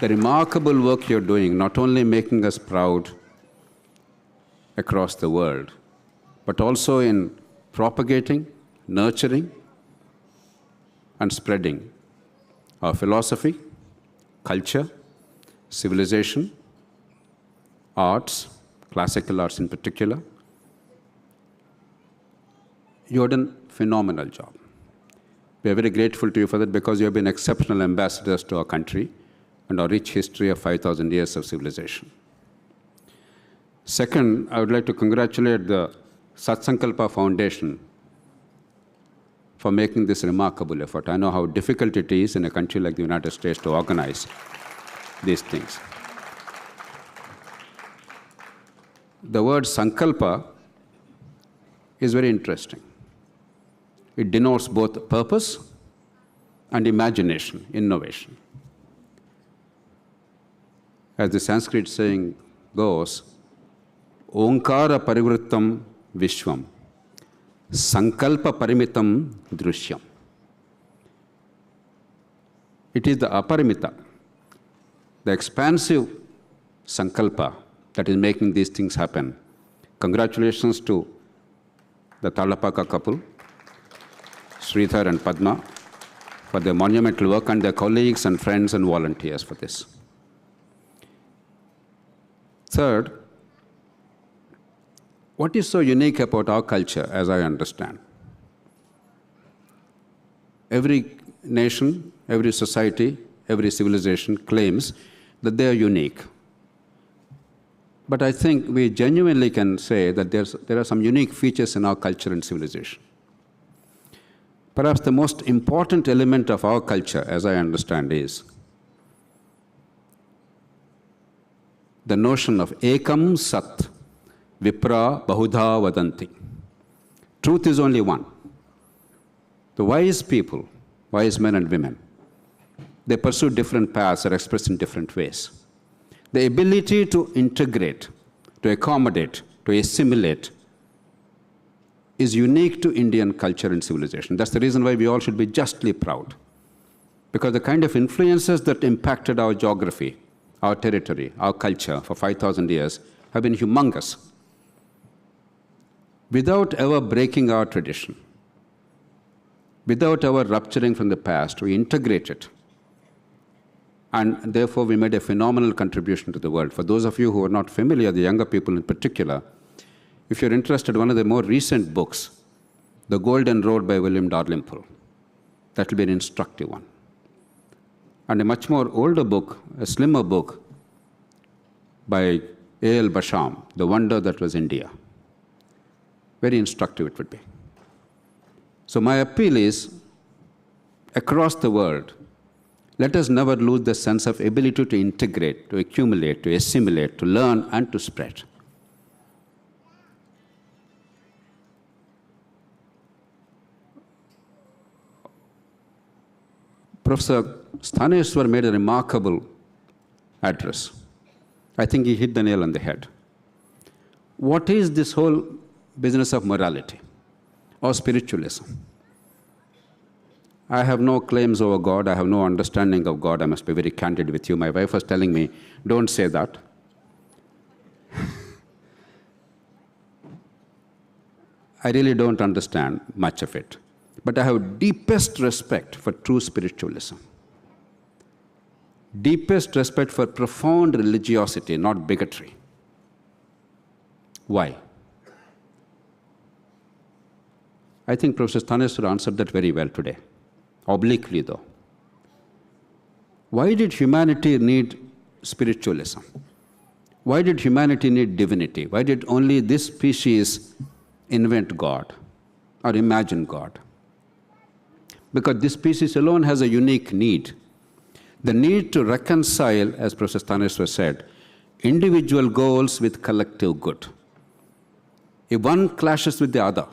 The remarkable work you're doing, not only making us proud across the world, but also in propagating, nurturing, and spreading our philosophy, culture, civilization, arts, classical arts in particular. You've done a phenomenal job. We are very grateful to you for that because you have been exceptional ambassadors to our country and our rich history of 5,000 years of civilization. Second, I would like to congratulate the Satsankalpa Foundation for making this remarkable effort. I know how difficult it is in a country like the United States to organize these things. The word Sankalpa is very interesting. It denotes both purpose and imagination, innovation. As the Sanskrit saying goes, Onkara parivrittam vishwam, Sankalpa parimitam drishyam. It is the aparimita, the expansive Sankalpa that is making these things happen. Congratulations to the Talapaka couple, Sridhar and Padma, for their monumental work and their colleagues and friends and volunteers for this. Third, what is so unique about our culture, as I understand? Every nation, every society, every civilization claims that they are unique. But I think we genuinely can say that there are some unique features in our culture and civilization. Perhaps the most important element of our culture, as I understand, is the notion of ekam sat, vipra bahudha vadanti. Truth is only one. The wise people, wise men and women, they pursue different paths or express in different ways. The ability to integrate, to accommodate, to assimilate is unique to Indian culture and civilization. That's the reason why we all should be justly proud. Because the kind of influences that impacted our geography, our territory, our culture for 5,000 years have been humongous. Without ever breaking our tradition, without ever rupturing from the past, we integrated. And therefore, we made a phenomenal contribution to the world. For those of you who are not familiar, the younger people in particular, if you're interested, one of the more recent books, The Golden Road by William Dalrymple, that will be an instructive one. And a much more older book, a slimmer book, by A.L. Basham, The Wonder That Was India. Very instructive it would be. So my appeal is, across the world, let us never lose the sense of ability to integrate, to accumulate, to assimilate, to learn, and to spread. Professor Sthaneshwar made a remarkable address. I think he hit the nail on the head. What is this whole business of morality or spiritualism? I have no claims over God. I have no understanding of God. I must be very candid with you. My wife was telling me, don't say that. I really don't understand much of it. But I have deepest respect for true spiritualism. Deepest respect for profound religiosity, not bigotry. Why? I think Professor Sthaneshwar answered that very well today. Obliquely, though. Why did humanity need spiritualism? Why did humanity need divinity? Why did only this species invent God or imagine God? Because this species alone has a unique need. The need to reconcile, as Professor Sthaneshwar said, individual goals with collective good. If one clashes with the other,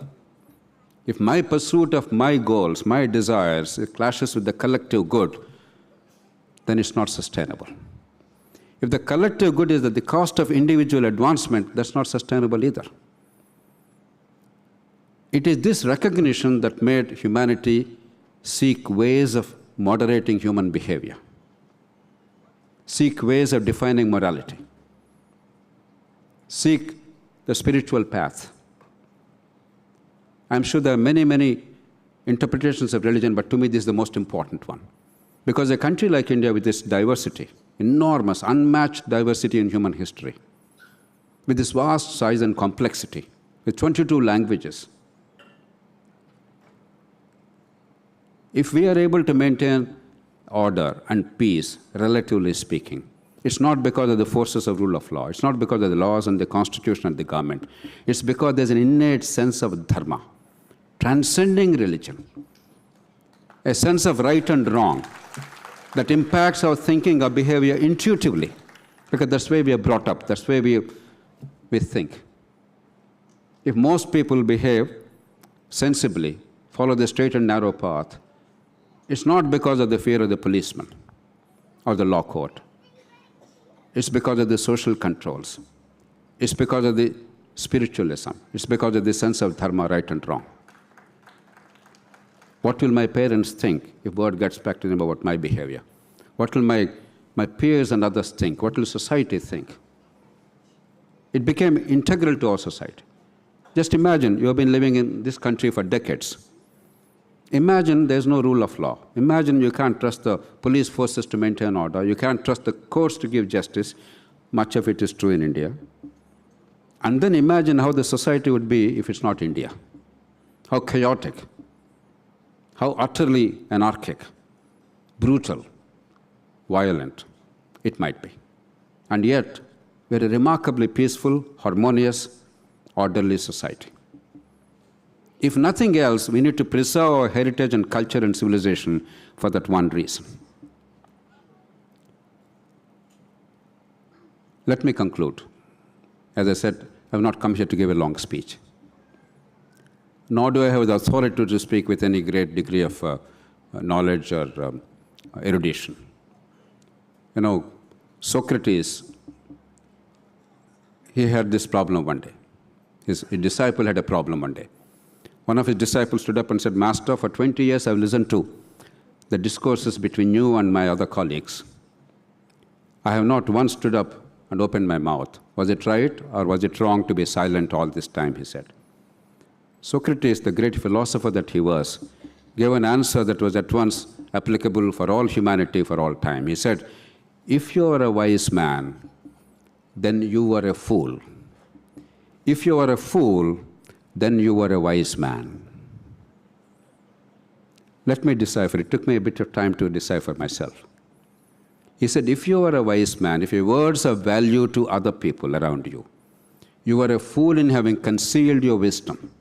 if my pursuit of my goals, my desires, clashes with the collective good, then it's not sustainable. If the collective good is at the cost of individual advancement, that's not sustainable either. It is this recognition that made humanity seek ways of moderating human behavior, seek ways of defining morality, seek the spiritual path. I'm sure there are many, many interpretations of religion, but to me this is the most important one. Because a country like India with this diversity, enormous, unmatched diversity in human history, with this vast size and complexity, with 22 languages, if we are able to maintain order and peace, relatively speaking, it's not because of the forces of rule of law. It's not because of the laws and the constitution and the government. It's because there's an innate sense of dharma, transcending religion, a sense of right and wrong that impacts our thinking, our behavior intuitively, because that's the way we are brought up, that's the way we think. If most people behave sensibly, follow the straight and narrow path, it's not because of the fear of the policeman or the law court. It's because of the social controls. It's because of the spiritualism. It's because of the sense of dharma, right and wrong. What will my parents think if word gets back to them about my behavior? What will my peers and others think? What will society think? It became integral to our society. Just imagine, you have been living in this country for decades. Imagine there's no rule of law. Imagine you can't trust the police forces to maintain order. You can't trust the courts to give justice. Much of it is true in India. And then imagine how the society would be if it's not India. How chaotic, how utterly anarchic, brutal, violent it might be. And yet, we're a remarkably peaceful, harmonious, orderly society. If nothing else, we need to preserve our heritage and culture and civilization for that one reason. Let me conclude. As I said, I have not come here to give a long speech. Nor do I have the authority to speak with any great degree of knowledge or erudition. You know, Socrates, he had this problem one day. His disciple had a problem one day. One of his disciples stood up and said, "Master, for 20 years I've listened to the discourses between you and my other colleagues. I have not once stood up and opened my mouth. Was it right or was it wrong to be silent all this time?" he said. Socrates, the great philosopher that he was, gave an answer that was at once applicable for all humanity for all time. He said, "If you are a wise man, then you are a fool. If you are a fool, then you are a wise man." Let me decipher. It took me a bit of time to decipher myself. He said, if you are a wise man, if your words have value to other people around you, you are a fool in having concealed your wisdom.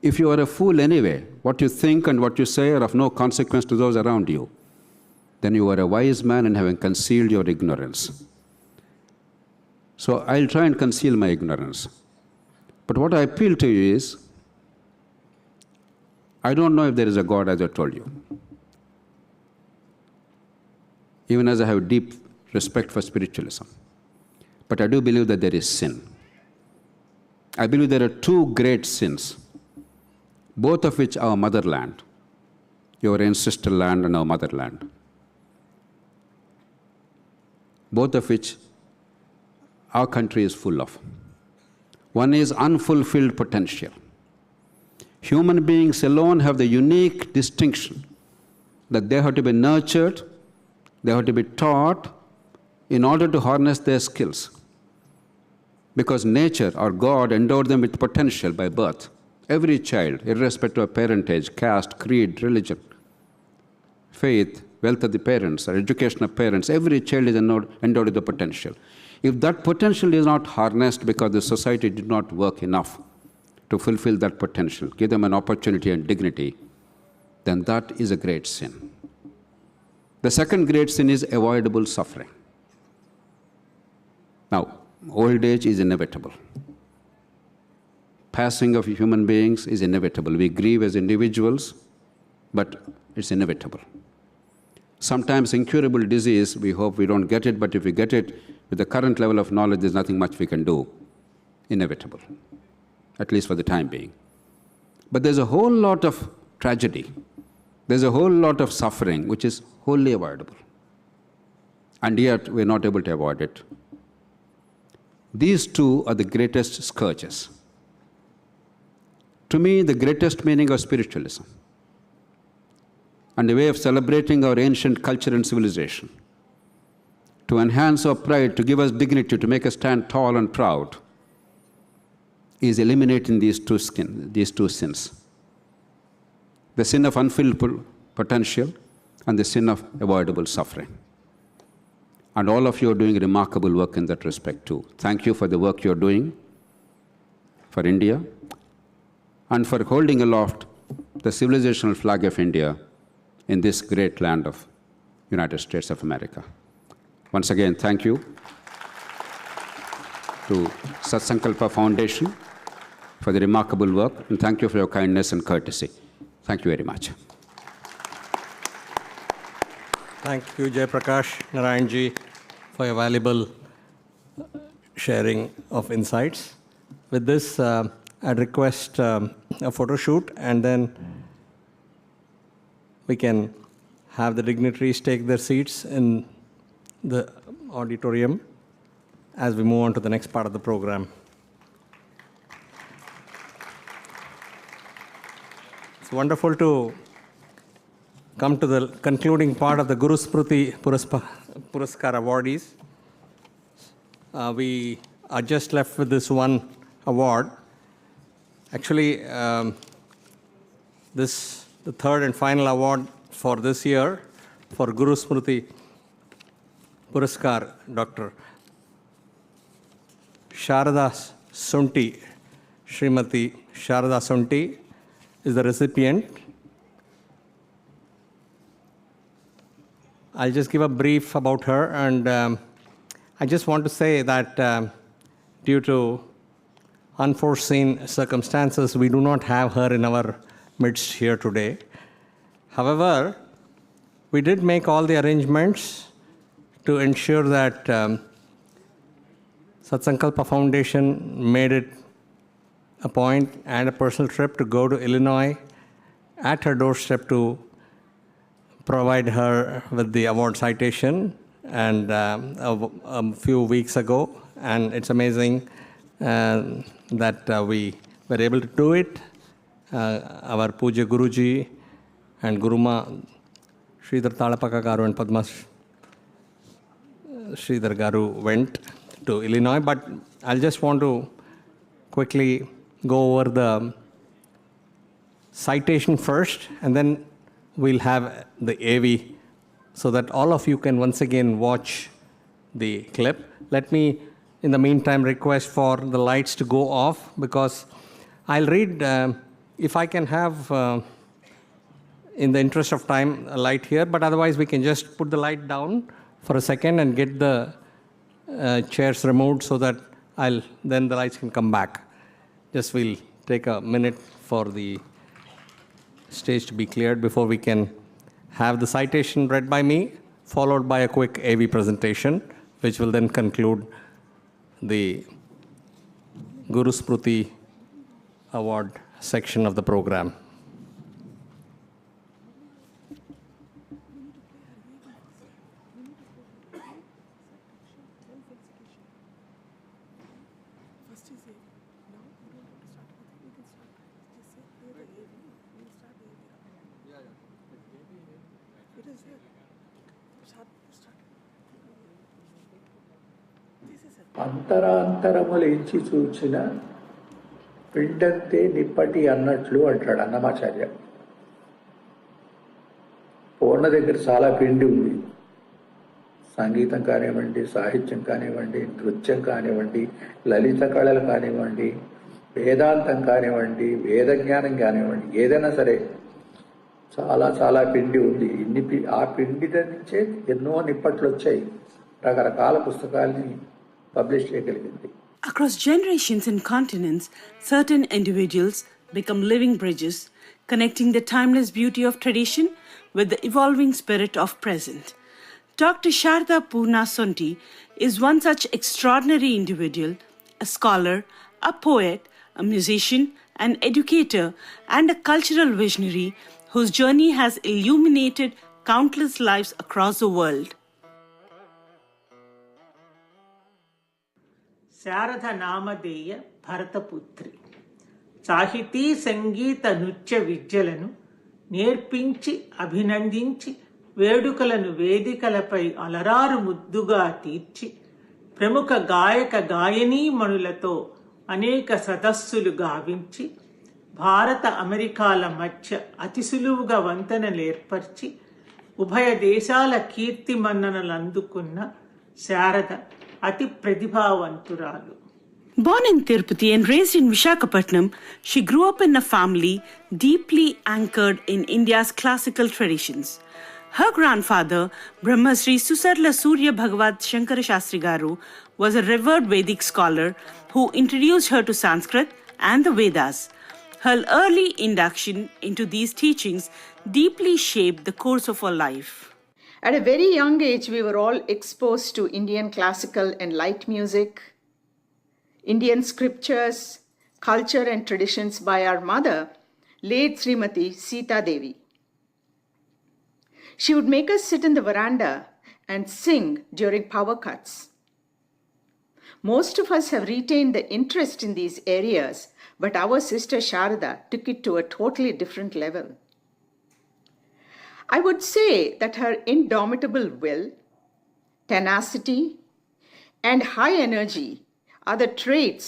If you are a fool anyway, what you think and what you say are of no consequence to those around you, then you are a wise man in having concealed your ignorance. So I'll try and conceal my ignorance. But what I appeal to you is, I don't know if there is a God, as I told you. Even as I have deep respect for spiritualism. But I do believe that there is sin. I believe there are two great sins, both of which our motherland, your ancestral land and our motherland, both of which our country is full of. One is unfulfilled potential. Human beings alone have the unique distinction that they have to be nurtured, they have to be taught in order to harness their skills. Because nature or God endowed them with potential by birth. Every child, irrespective of parentage, caste, creed, religion, faith, wealth of the parents, or education of parents, every child is endowed with the potential. If that potential is not harnessed because the society did not work enough to fulfill that potential, give them an opportunity and dignity, then that is a great sin. The second great sin is avoidable suffering. Now, old age is inevitable. Passing of human beings is inevitable. We grieve as individuals, but it's inevitable. Sometimes incurable disease, we hope we don't get it, but if we get it, with the current level of knowledge, there's nothing much we can do. Inevitable, at least for the time being. But there's a whole lot of tragedy. There's a whole lot of suffering, which is wholly avoidable. And yet, we're not able to avoid it. These two are the greatest scourges. To me, the greatest meaning of spiritualism and a way of celebrating our ancient culture and civilization, to enhance our pride, to give us dignity, to make us stand tall and proud, is eliminating these two sins. The sin of unfulfilled potential and the sin of avoidable suffering. And all of you are doing remarkable work in that respect too. Thank you for the work you're doing for India and for holding aloft the civilizational flag of India in this great land of United States of America. Once again, thank you to Satsankalpa Foundation for the remarkable work, and thank you for your kindness and courtesy. Thank you very much. Thank you, Jai Prakash, Narayan ji, for your valuable sharing of insights. With this, I'd request a photo shoot, and then we can have the dignitaries take their seats in the auditorium as we move on to the next part of the program. wonderful to come to the concluding part of the Guru Smriti Puraskar awardees. We are just left with this one award. Actually, this the third and final award for this year for Guru Smriti Puraskar, Dr. Sharada Sonty, Srimati Sharada Sonty is the recipient. I'll just give a brief about her, and I just want to say that due to unforeseen circumstances, we do not have her in our midst here today. However, we did make all the arrangements to ensure that Satsankalpa Foundation made it a point and a personal trip to go to Illinois at her doorstep to provide her with the award citation and a few weeks ago. And it's amazing that we were able to do it. Our Puja Guruji and Guruma Sridhar Talapaka Garu and Padma Sridhar Garu went to Illinois. But I'll just want to quickly go over the citation first, and then we'll have the AV so that all of you can once again watch the clip. Let me, in the meantime, request for the lights to go off, because I'll read, if I can have, in the interest of time, a light here, but otherwise we can just put the light down for a second and get the chairs removed so that then the lights can come back. Just we'll take a minute for the stage to be cleared before we can have the citation read by me, followed by a quick AV presentation, which will then conclude the Guru Smriti Award section of the program. అంతరాంతరములించి చూచిన పిండంతే నిప్పటి అన్నట్లు అంటాడు అన్నమాచార్య. పూర్ణ దగ్గర చాలా పిండి ఉంది. సంగీతం కానివ్వండి, సాహిత్యం కానివ్వండి, నృత్యం కానివ్వండి, లలిత కళలు కానివ్వండి, వేదాంతం కానివ్వండి, వేద జ్ఞానం కానివ్వండి, ఏదైనా సరే చాలా చాలా పిండి ఉంది. ఆ పిండి నుంచే ఎన్నో నిప్పట్లు వచ్చాయి. రకరకాల పుస్తకాల్ని పబ్లిష్ చేయగలిగింది. Across generations and continents, certain individuals become living bridges, connecting the timeless beauty of tradition with the evolving spirit of present. Dr. Sharada Purna Sonty is one such extraordinary individual, a scholar, a poet, a musician, an educator, and a cultural visionary whose journey has illuminated countless lives across the world. Sharada నామధేయ భరతపుత్రి సాహితీ సంగీత నృత్య విద్యలను నేర్పించి అభినందించి వేడుకలను వేదికలపై అలరారు ముద్దుగా తీర్చి ప్రముఖ గాయక గాయనీమణులతో అనేక సదస్సులు గావించి భారత అమెరికాల మధ్య అతి సులువుగా వంతెనలేర్పరిచి ఉభయ దేశాల కీర్తి మన్ననలు అందుకున్న శారద అతి ప్రతిభావంతురాలు. Born in Tirupati and raised in Visakhapatnam, she grew up in a family deeply anchored in India's classical traditions. Her grandfather, Brahmasri Susarla Surya Bhagavad Shankara Shastri Garu, was a revered Vedic scholar who introduced her to Sanskrit and the Vedas. Her early induction into these teachings deeply shaped the course of her life. At a very young age, we were all exposed to Indian classical and light music, Indian scriptures, culture and traditions by our mother, late Srimati Sita Devi. She would make us sit in the veranda and sing during power cuts. Most of us have retained the interest in these areas, but our sister Sharda took it to a totally different level. I would say that her indomitable will, tenacity, and high energy are the traits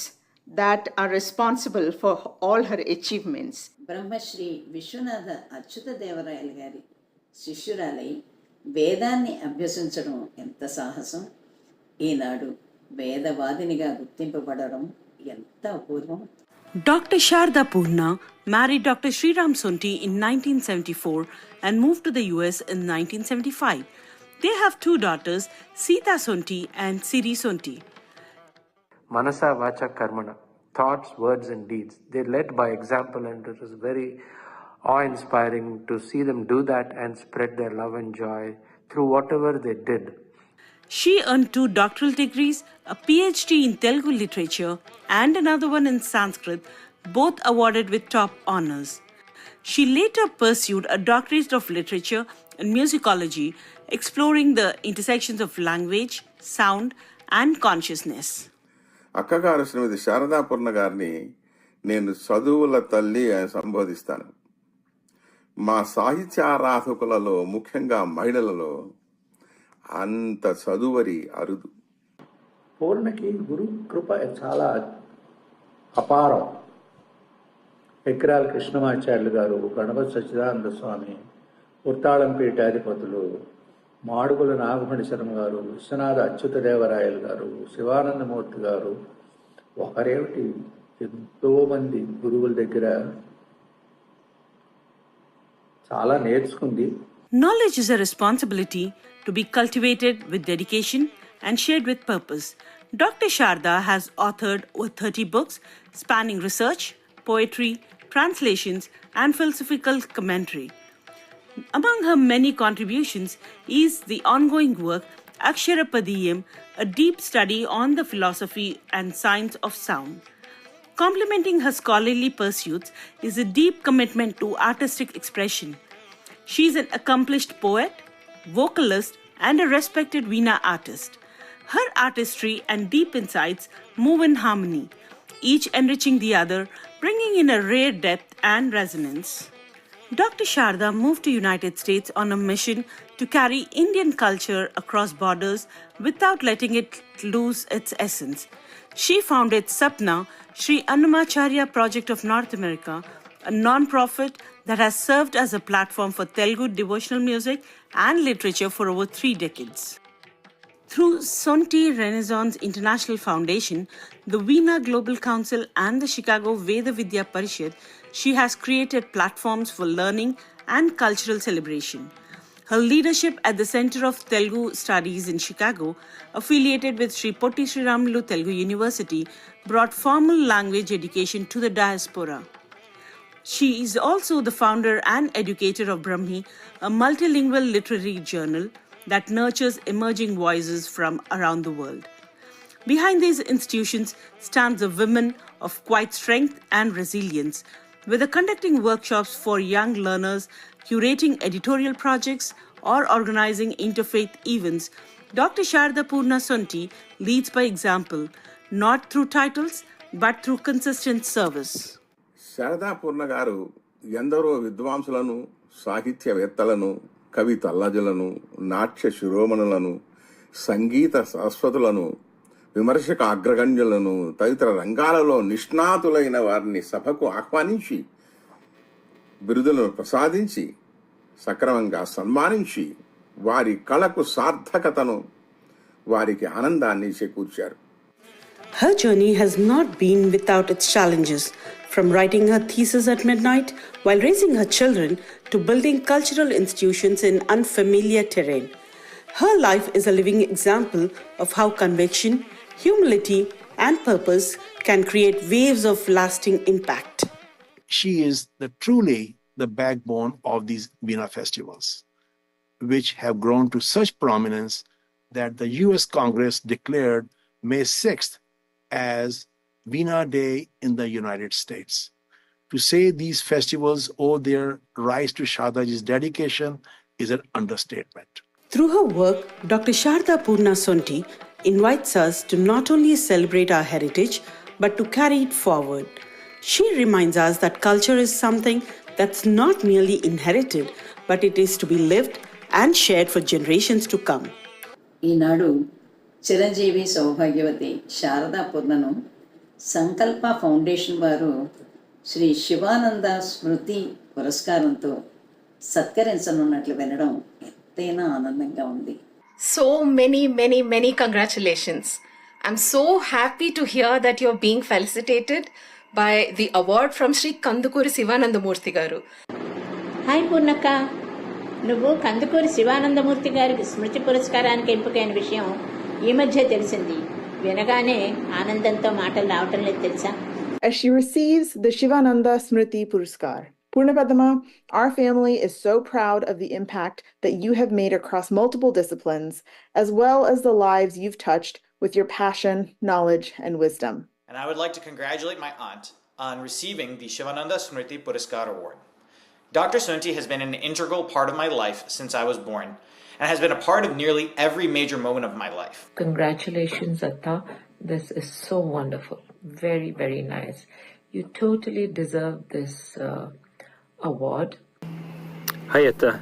that are responsible for all her achievements. Brahmasri Viswanatha Achyuta Devarayalu గారి శిష్యురాలై వేదాన్ని అభ్యసించడం ఎంత సాహసం. ఈనాడు వేదవాదినిగా గుర్తింపబడడం ఎంత అపూర్వం. Dr. Sharda Purna married Dr. Sriram Sonty in 1974 and moved to the US in 1975. They have two daughters, Sita Sonty and Siri Sonty. Manasa Vacha Karmana, thoughts, words and deeds. They led by example, and it was very awe-inspiring to see them do that and spread their love and joy through whatever they did. She earned 2 doctoral degrees, a PhD in Telugu literature and another one in Sanskrit, both awarded with top honors. She later pursued a doctorate of literature and musicology, exploring the intersections of language, sound and consciousness. అక్కగారు శ్రీమతి శారదాపూర్ణ గారిని నేను చదువుల తల్లి అని సంబోధిస్తాను. మా సాహిత్యారాధకులలో ముఖ్యంగా మహిళలలో అంత చదువరి అరుదు. పూర్ణకి గురు కృప చాలా అపారం. ఎక్రాల కృష్ణమాచార్యులు గారు, గణపతి సచ్చిదానంద స్వామి, ఉత్తాళం పీఠాధిపతులు, మాడుగుల నాగమణి శర్మ గారు, విశ్వనాథ అచ్యుతదేవరాయలు గారు, శివానందమూర్తి గారు, ఒకరేమిటి ఎంతోమంది గురువుల దగ్గర చాలా నేర్చుకుంది. Knowledge is a responsibility to be cultivated with dedication and shared with purpose. Dr. Sharda has authored over 30 books spanning research, poetry, translations, and philosophical commentary. Among her many contributions is the ongoing work Aksharapadiyam, a deep study on the philosophy and science of sound. Complementing her scholarly pursuits is a deep commitment to artistic expression. She is an accomplished poet, vocalist, and a respected Veena artist. Her artistry and deep insights move in harmony, each enriching the other, bringing in a rare depth and resonance. Dr. Sharda moved to United States on a mission to carry Indian culture across borders without letting it lose its essence. She founded Sapna, Sri Annamacharya Project of North America, a non-profit that has served as a platform for Telugu devotional music and literature for over 3 decades. Through Sonty Renaissance International Foundation, the Veena Global Council and the Chicago Veda Vidya Parishad, she has created platforms for learning and cultural celebration. Her leadership at the Center of Telugu Studies in Chicago, affiliated with Sri Potti Sriramulu Telugu University, brought formal language education to the diaspora. She is also the founder and educator of Brahmi, a multilingual literary journal that nurtures emerging voices from around the world. Behind these institutions stands a woman of quiet strength and resilience, whether conducting workshops for young learners, curating editorial projects, or organizing interfaith events. Dr. Sharda Purna Sonty leads by example, not through titles, but through consistent service. శారదాపూర్ణ గారు ఎందరో విద్వాంసులను, సాహిత్యవేత్తలను, కవి తల్లజలను, నాట్య శిరోమణులను, సంగీత శాశ్వతులను, విమర్శక అగ్రగణ్యులను, తదితర రంగాలలో నిష్ణాతులైన వారిని సభకు ఆహ్వానించి బిరుదులను ప్రసాదించి సక్రమంగా సన్మానించి వారి కళకు సార్థకతను, వారికి ఆనందాన్ని చేకూర్చారు. Her journey has not been without its challenges, from writing her thesis at midnight while raising her children to building cultural institutions in unfamiliar terrain. Her life is a living example of how conviction, humility, and purpose can create waves of lasting impact. She is truly the backbone of these Veena festivals, which have grown to such prominence that the US Congress declared May 6th as Veena Day in the United States. To say these festivals owe their rise to Shardaji's dedication is an understatement. Through her work, Dr. Sharda Purna Sonty invites us to not only celebrate our heritage, but to carry it forward. She reminds us that culture is something that's not merely inherited, but it is to be lived and shared for generations to come. ఈనాడు చిరంజీవి సౌభాగ్యవతి శారదా పూర్ణను సంకల్ప foundation వారు శ్రీ శివానంద స్మృతి పురస్కారంతో సత్కరించనున్నట్లు వినడం ఎంతైనా ఆనందంగా ఉంది. So many congratulations. I'm so happy to hear that you're being felicitated by the award from Sri Kandukuri Sivanandamurthy garu. Hi పూర్ణక్క, నువ్వు కందుకూరి శివానందమూర్తి గారికి స్మృతి పురస్కారానికి ఎంపికైన విషయం ఈ మధ్య తెలిసింది. వినగానే ఆనందంతో మాటలు రావటం లేదు తెలుసా. As she receives the Shivananda Smriti Puraskar, Purnapadma, our family is so proud of the impact that you have made across multiple disciplines, as well as the lives you've touched with your passion, knowledge, and wisdom. And I would like to congratulate my aunt on receiving the Shivananda Smriti Puraskar Award. Dr. Sonty has been an integral part of my life since I was born, and has been a part of nearly every major moment of my life. Congratulations, Atta. This is so wonderful. Very, very nice. You totally deserve this award. Hi, Atta.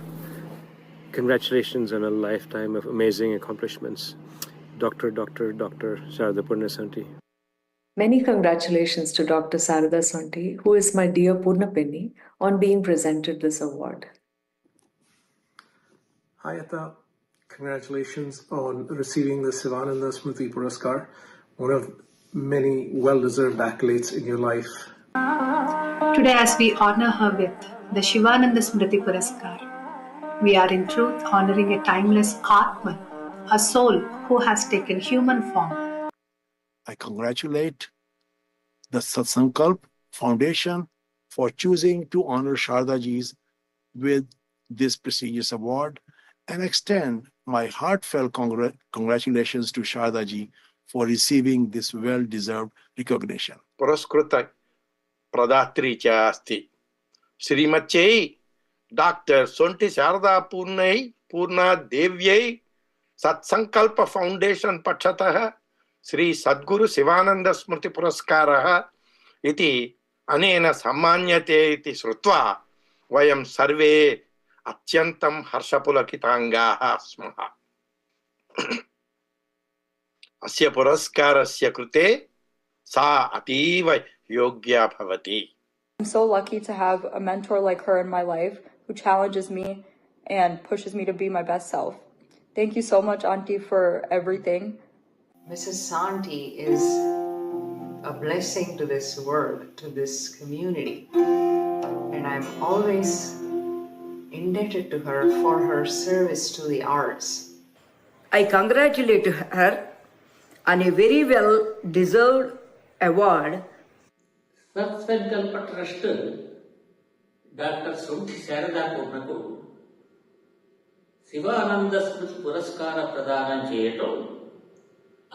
Congratulations on a lifetime of amazing accomplishments. Dr. Sarada Purna Sonty. Many congratulations to Dr. Sarada Sonty, who is my dear Purna Penny, on being presented this award. Hi, Atta. Congratulations on receiving the Sivananda Smriti Puraskar, one of many well-deserved accolades in your life. Today, as we honor her with the Shivananda Smriti Puraskar, we are in truth honoring a timeless Atman, a soul who has taken human form. I congratulate the Satsankalpa Foundation for choosing to honor Shardaji's with this prestigious award, and extend my heartfelt congratulations to Shardaji for receiving this well-deserved recognition. Puraskruta Pradatri cha asti. Srimachai Dr. Sonty Sharada Purna Devyai Satsankalpa Foundation Pachatah Sri Sadguru Sivananda Smriti Puraskaraha iti anena sammanyate iti shrutva vayam sarve atyantam harshapulakitangaha smaha. Asya puraskarasya krute sa ativa yogya bhavati. I'm so lucky to have a mentor like her in my life who challenges me and pushes me to be my best self. Thank you so much, Auntie, for everything. Mrs. Sonty is a blessing to this world, to this community, and I'm always indebted to her for her service to the arts. I congratulate her on a very well-deserved award. Satsankalpa Trust Dr. Sonty Sarada Purnaku Sivananda Smriti Puraskara Pradhanam cheyatam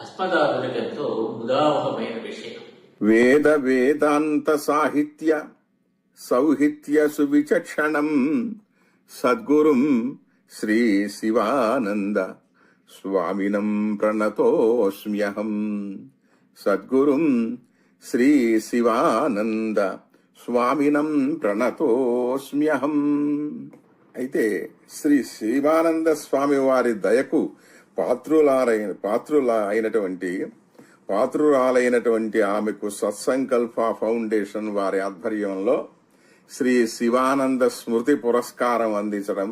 అస్మదాదులకెంతో ముదావహమైన విషయం. వేద వేదాంత సాహిత్య సౌహిత్య సువిచక్షణం సద్గురుం శ్రీ శివానంద స్వామినం ప్రణతోస్మ్యహం. సద్గురుం శ్రీ శివానంద స్వామినం ప్రణతోస్మ్యహం. అయితే శ్రీ శివానంద స్వామి వారి దయకు పాత్రురాలైనటువంటి ఆమెకు సత్సంకల్ప foundation వారి ఆధ్వర్యంలో శ్రీ శివానంద స్మృతి పురస్కారం అందించడం,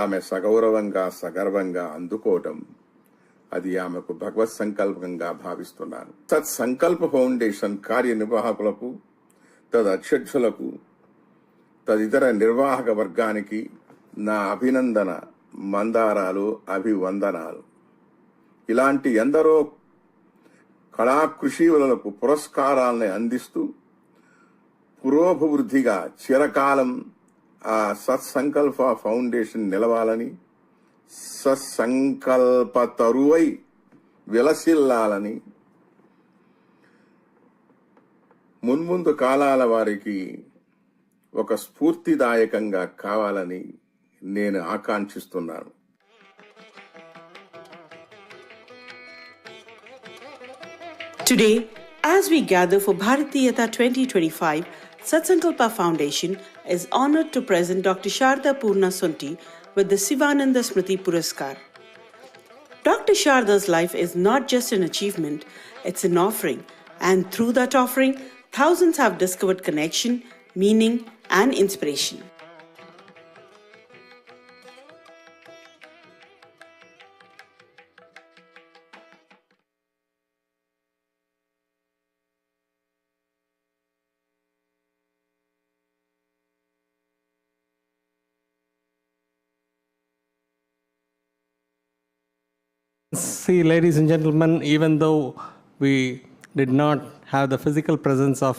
ఆమె సగర్వంగా అందుకోవటం, అది ఆమెకు భగవత్ సంకల్పంగా భావిస్తున్నాను. సత్సంకల్ప ఫౌండేషన్ కార్యనిర్వాహకులకు, తదధ్యక్షులకు, తదితర నిర్వాహక వర్గానికి నా అభినందన మందారాలు, అభివందనాలు. ఇలాంటి ఎందరో కళాకృషీవులకు పురస్కారాలని అందిస్తూ పురోభివృద్ధిగా చిరకాలం ఆ సత్సంకల్ప ఫౌండేషన్ నిలవాలని, సత్సంకల్ప తరువై విలసిల్లాలని, మున్ముందు కాలాల వారికి ఒక స్ఫూర్తిదాయకంగా కావాలని నేను ఆకాంక్షిస్తున్నాను. Today, as we gather for Bharatiata 2025, Satsankalpa Foundation is honored to present Dr. Sharda Purna Sonty with the Sivananda Smriti Puraskar. Dr. Sharda's life is not just an achievement, it's an offering. And through that offering, thousands have discovered connection, meaning, and inspiration. See, ladies and gentlemen, even though we did not have the physical presence of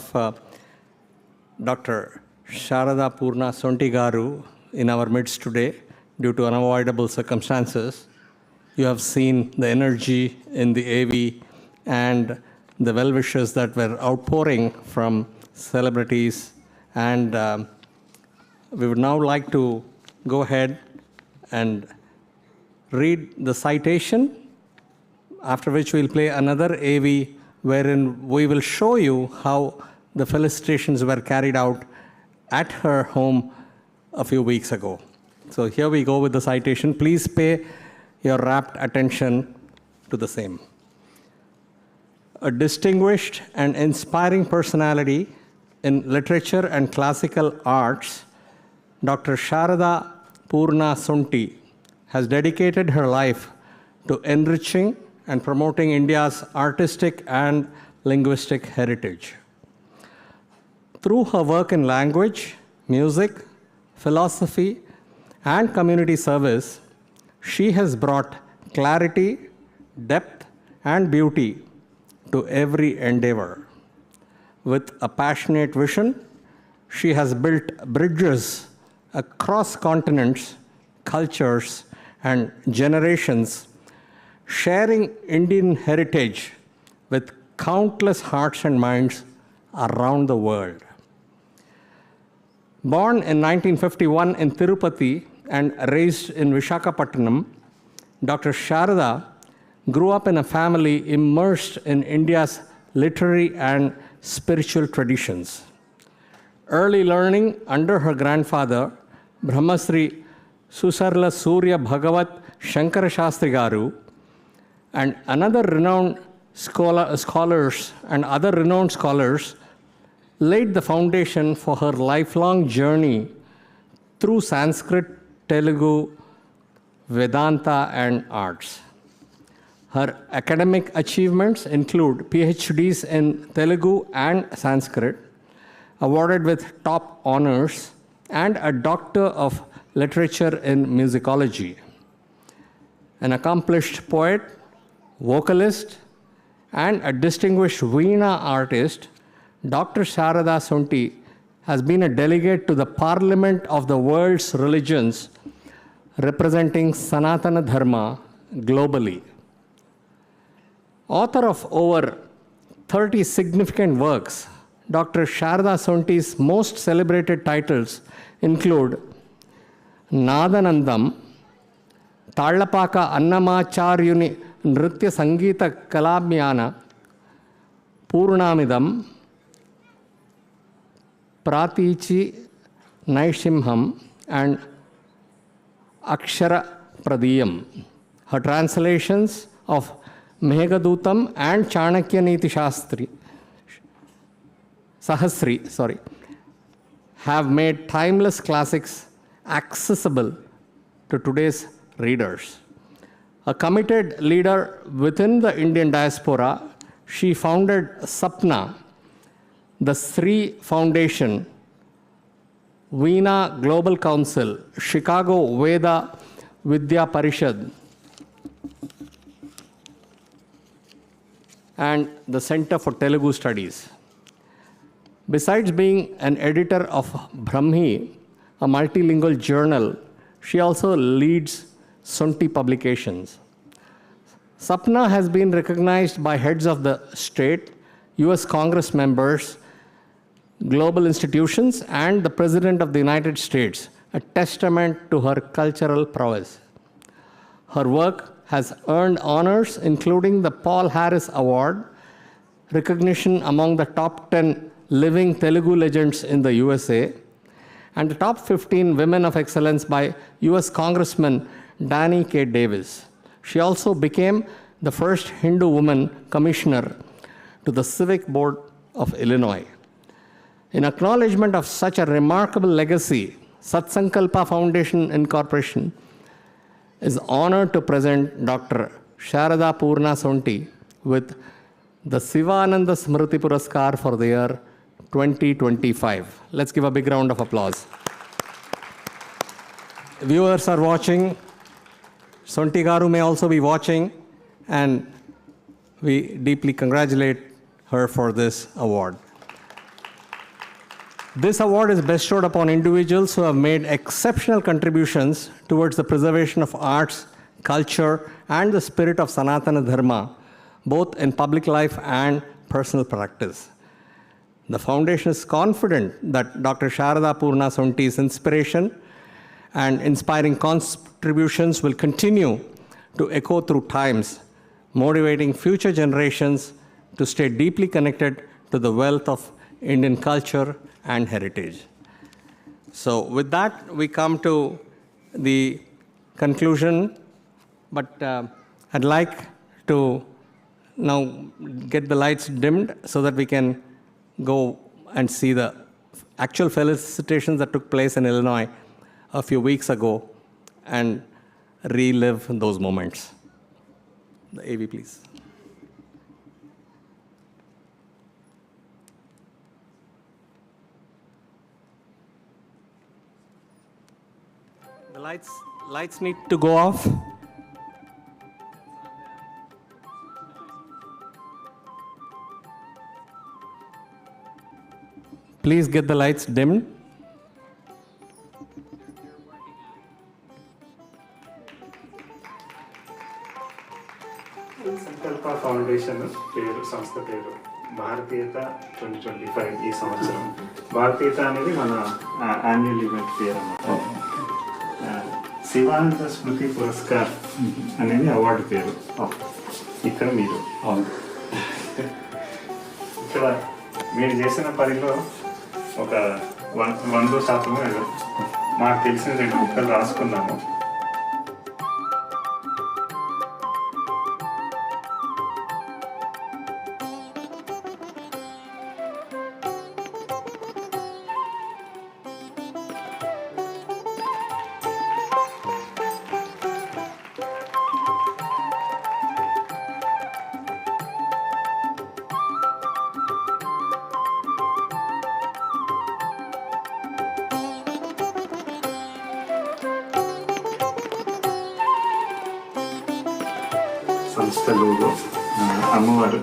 Dr. Sharada Purna Sonty Garu in our midst today due to unavoidable circumstances, you have seen the energy in the AV and the well-wishes that were outpouring from celebrities. And we would now like to go ahead and read the citation, after which we'll play another AV wherein we will show you how the felicitations were carried out at her home a few weeks ago. So here we go with the citation. Please pay your rapt attention to the same. A distinguished and inspiring personality in literature and classical arts, Dr. Sharada Purna Sonty has dedicated her life to enriching and promoting India's artistic and linguistic heritage. Through her work in language, music, philosophy, and community service, she has brought clarity, depth, and beauty to every endeavor. With a passionate vision, she has built bridges across continents, cultures, and generations, sharing Indian heritage with countless hearts and minds around the world. Born in 1951 in Tirupati and raised in Visakhapatnam, Dr. Sharada grew up in a family immersed in India's literary and spiritual traditions. Early learning under her grandfather, Brahmasri Susarla Surya Bhagavat Shankara Shastri Garu, and other renowned scholars laid the foundation for her lifelong journey through Sanskrit, Telugu, Vedanta, and arts. Her academic achievements include PhDs in Telugu and Sanskrit, awarded with top honors, and a Doctor of Literature in Musicology. An accomplished poet, vocalist, and a distinguished Veena artist, Dr. Sharada Sonty has been a delegate to the Parliament of the World's Religions, representing Sanatana Dharma globally. Author of over 30 significant works, Dr. Sharada Sonty's most celebrated titles include Nadanandam, Tallapaka Annamacharyuni Nritya Sangeeta Kalabhyana, Purnamidam, Pratichi Naishimham, and Akshara Pradiyam. Her translations of Meghadutam and Chanakya Niti Sahasri have made timeless classics accessible to today's readers. A committed leader within the Indian diaspora, she founded SAPNA, the Sri Foundation, Veena Global Council, Chicago Veda Vidya Parishad, and the Center for Telugu Studies. Besides being an editor of Brahmi, a multilingual journal, she also leads Sonty Publications. SAPNA has been recognized by heads of the state, US Congress members, global institutions, and the President of the United States, a testament to her cultural prowess. Her work has earned honors including the Paul Harris Award, recognition among the top 10 living Telugu legends in the USA, and the top 15 women of excellence by US Congressman Danny K. Davis. She also became the first Hindu woman commissioner to the Civic Board of Illinois. In acknowledgement of such a remarkable legacy, Satsankalpa Foundation Incorporation is honored to present Dr. Sharada Purna Sonty with the Sivananda Smriti Puraskar for the year 2025. Let's give a big round of applause. Viewers are watching. Sonty Garu may also be watching, and we deeply congratulate her for this award. This award is bestowed upon individuals who have made exceptional contributions towards the preservation of arts, culture, and the spirit of Sanatana Dharma, both in public life and personal practice. The foundation is confident that Dr. Sharada Purna Sonty's inspiration and inspiring contributions will continue to echo through times, motivating future generations to stay deeply connected to the wealth of Indian culture and heritage. So with that, we come to the conclusion, but I'd like to now get the lights dimmed so that we can go and see the actual felicitations that took place in Illinois a few weeks ago and relive those moments. The AV, please. The lights need to go off. Please get the lights dimmed. సంకల్ప foundation పేరు సంస్థ పేరు భారతీయత 2025 ఈ సంవత్సరం. భారతీయత అనేది మన annual event పేరు అన్నమాట. శివానంద స్మృతి పురస్కార్ అనేది అవార్డు పేరు. ఇక్కడ మీరు ఇక్కడ మీరు చేసిన పనిలో ఒక 100% మాకు తెలిసిన 2 ముక్కలు రాసుకున్నాము. సంస్థలు అమ్మవారు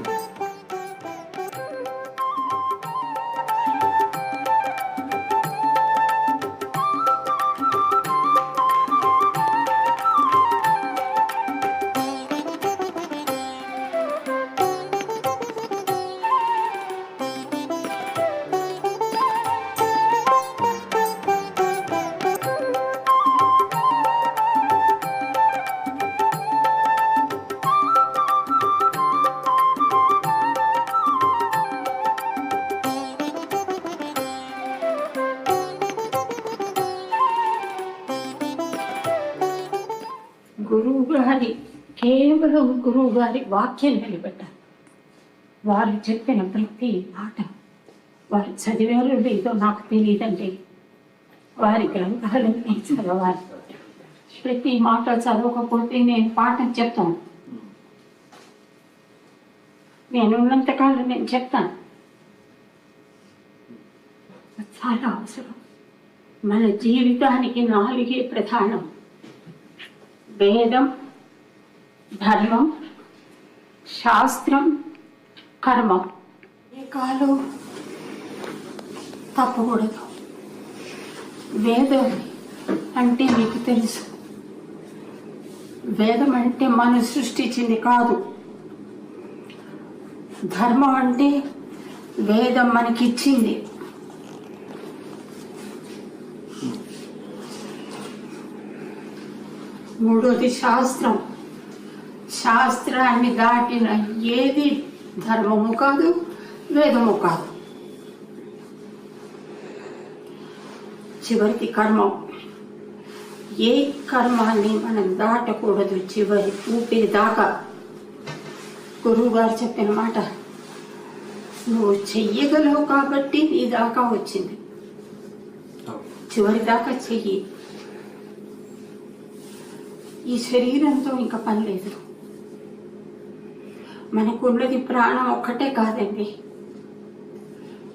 గురువుగారి కేవలం గురువుగారి వాక్యం నిలబెట్టారు. వారు చెప్పిన ప్రతి మాట, వారు చదివారో లేదో నాకు తెలియదండి, వారి గ్రంథాలన్నీ చదవాలి. ప్రతి మాట చదవకపోతే నేను పాఠం చెప్తాను. నేను ఉన్నంతకాలం నేను చెప్తాను. చాలా అవసరం. మన జీవితానికి 4 ప్రధానం: వేదం, ధర్మం, శాస్త్రం, కర్మం. ఏ కాలు తప్పకూడదు. వేదం అంటే మీకు తెలుసు, వేదం అంటే మనం సృష్టించింది కాదు. ధర్మం అంటే వేదం మనకిచ్చింది. మూడోది శాస్త్రం. శాస్త్రాన్ని దాటిన ఏది ధర్మము కాదు, వేదము కాదు. చివరికి కర్మం. ఏ కర్మాన్ని మనం దాటకూడదు చివరి ఊపిరి దాకా. గురువు గారు చెప్పిన మాట, నువ్వు చెయ్యగలవు కాబట్టి నీ దాకా వచ్చింది, చివరి దాకా చెయ్యి. ఈ శరీరంతో ఇంకా పని లేదు. మనకున్నది ప్రాణం ఒక్కటే కాదండి,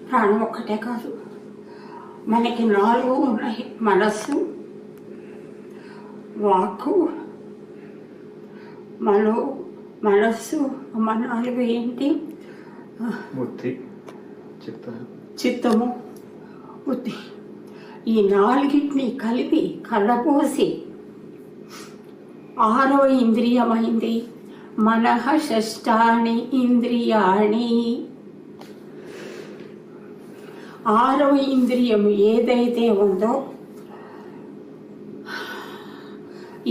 ప్రాణం ఒక్కటే కాదు, మనకి 4 ఉన్నాయి. మనస్సు, వాక్కు, మనస్సు, 4 ఏంటి? బుద్ధి, చిత్తము, బుద్ధి. ఈ 4టిని కలిపి కళ్ళపోసి 6వ ఇంద్రియమైంది మనః షష్టాని ఇంద్రియాణి. 6వ ఇంద్రియము ఏదైతే ఉందో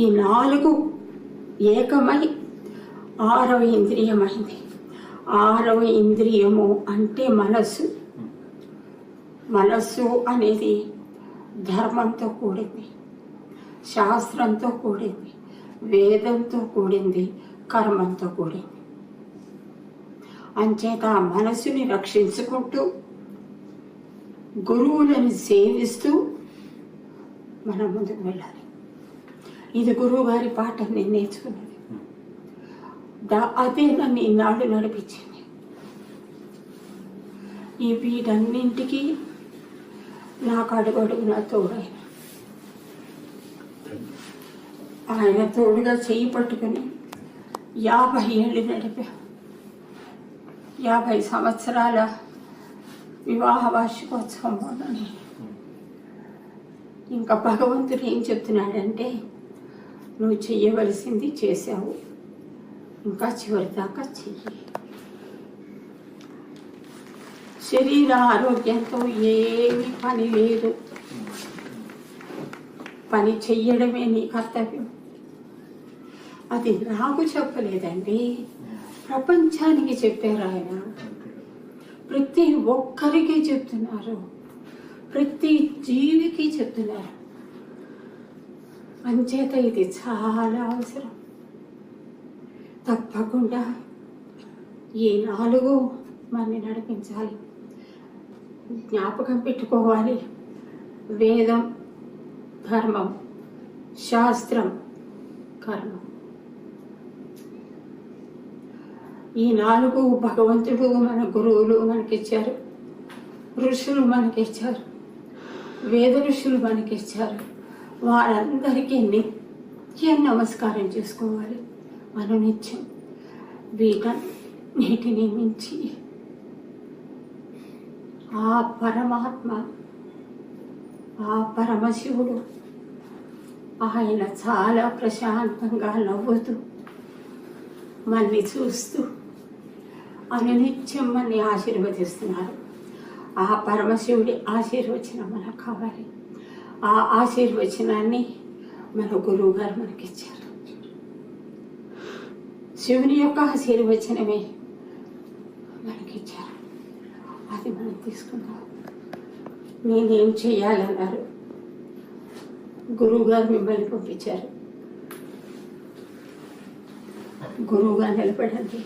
ఈ 4 ఏకమై 6వ ఇంద్రియమైంది. 6వ ఇంద్రియము అంటే మనస్సు. మనస్సు అనేది ధర్మంతో కూడింది, శాస్త్రంతో కూడింది, వేదంతో కూడింది, కర్మంతో కూడింది. అంచేత ఆ మనసుని రక్షించుకుంటూ గురువులను సేవిస్తూ మనం ముందుకు వెళ్ళాలి. ఇది గురువు గారి పాట నేను నేర్చుకున్నది. అదే నన్ను ఈనాడు నడిపించింది. ఈ వీటన్నింటికి నాకు అడుగడుగున తోడైన ఆయన తోడుగా చేయి పట్టుకుని 50 ఏళ్ళు నడిపా. 50 సంవత్సరాల వివాహ వార్షికోత్సవం మొన్నని. ఇంకా భగవంతుడు ఏం చెప్తున్నాడంటే, నువ్వు చెయ్యవలసింది చేసావు, ఇంకా చివరి దాకా చెయ్యి. శరీర ఆరోగ్యంతో ఏమీ పని లేదు, పని చెయ్యడమే నీ కర్తవ్యం. అది నాకు చెప్పలేదండి, ప్రపంచానికి చెప్పారు ఆయన. ప్రతి ఒక్కరికి చెప్తున్నారు, ప్రతి జీవికి చెప్తున్నారు. అంచేత ఇది చాలా అవసరం. తప్పకుండా ఈ 4 మనని నడిపించాలి. జ్ఞాపకం పెట్టుకోవాలి, వేదం, ధర్మం, శాస్త్రం, కర్మం. ఈ 4 భగవంతుడు మన గురువులు మనకిచ్చారు, ఋషులు మనకిచ్చారు, వేద ఋషులు మనకిచ్చారు. వారందరికీ నిత్యం నమస్కారం చేసుకోవాలి మనం నిత్యం. వీటన్నిటిని మించి ఆ పరమాత్మ, ఆ పరమశివుడు, ఆయన చాలా ప్రశాంతంగా నవ్వుతూ మనని చూస్తూ అనునిత్యం మనని ఆశీర్వదిస్తున్నారు. ఆ పరమశివుడి ఆశీర్వచనం మనకు కావాలి. ఆ ఆశీర్వచనాన్ని మన గురువు గారు మనకిచ్చారు. శివుని యొక్క ఆశీర్వచనమే మనకిచ్చారు, అది మనం తీసుకుందాం. నేనేం చేయాలన్నారు, గురువు గారు మిమ్మల్ని పంపించారు. గురువుగా నిలబడండి,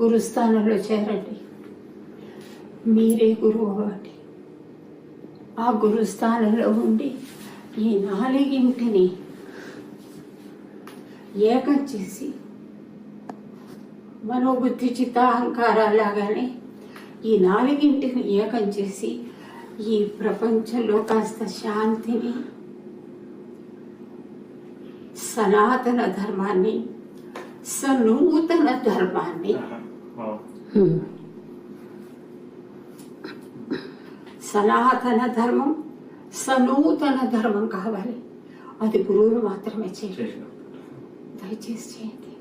గురుస్థానంలో చేరండి, మీరే గురువు అవ్వండి. ఆ గురుస్థానంలో ఉండి ఈ 4 ఏకం చేసి, మనోబుద్ధి చిత్త అహంకారాలాగానే ఈ 4 ఏకం చేసి ఈ ప్రపంచంలో కాస్త శాంతిని, సనాతన ధర్మాన్ని, సనూతన ధర్మాన్ని, సనాతన ధర్మం, సనూతన ధర్మం కావాలి. అది గురువులు మాత్రమే చేయాలి. దయచేసి చేయండి.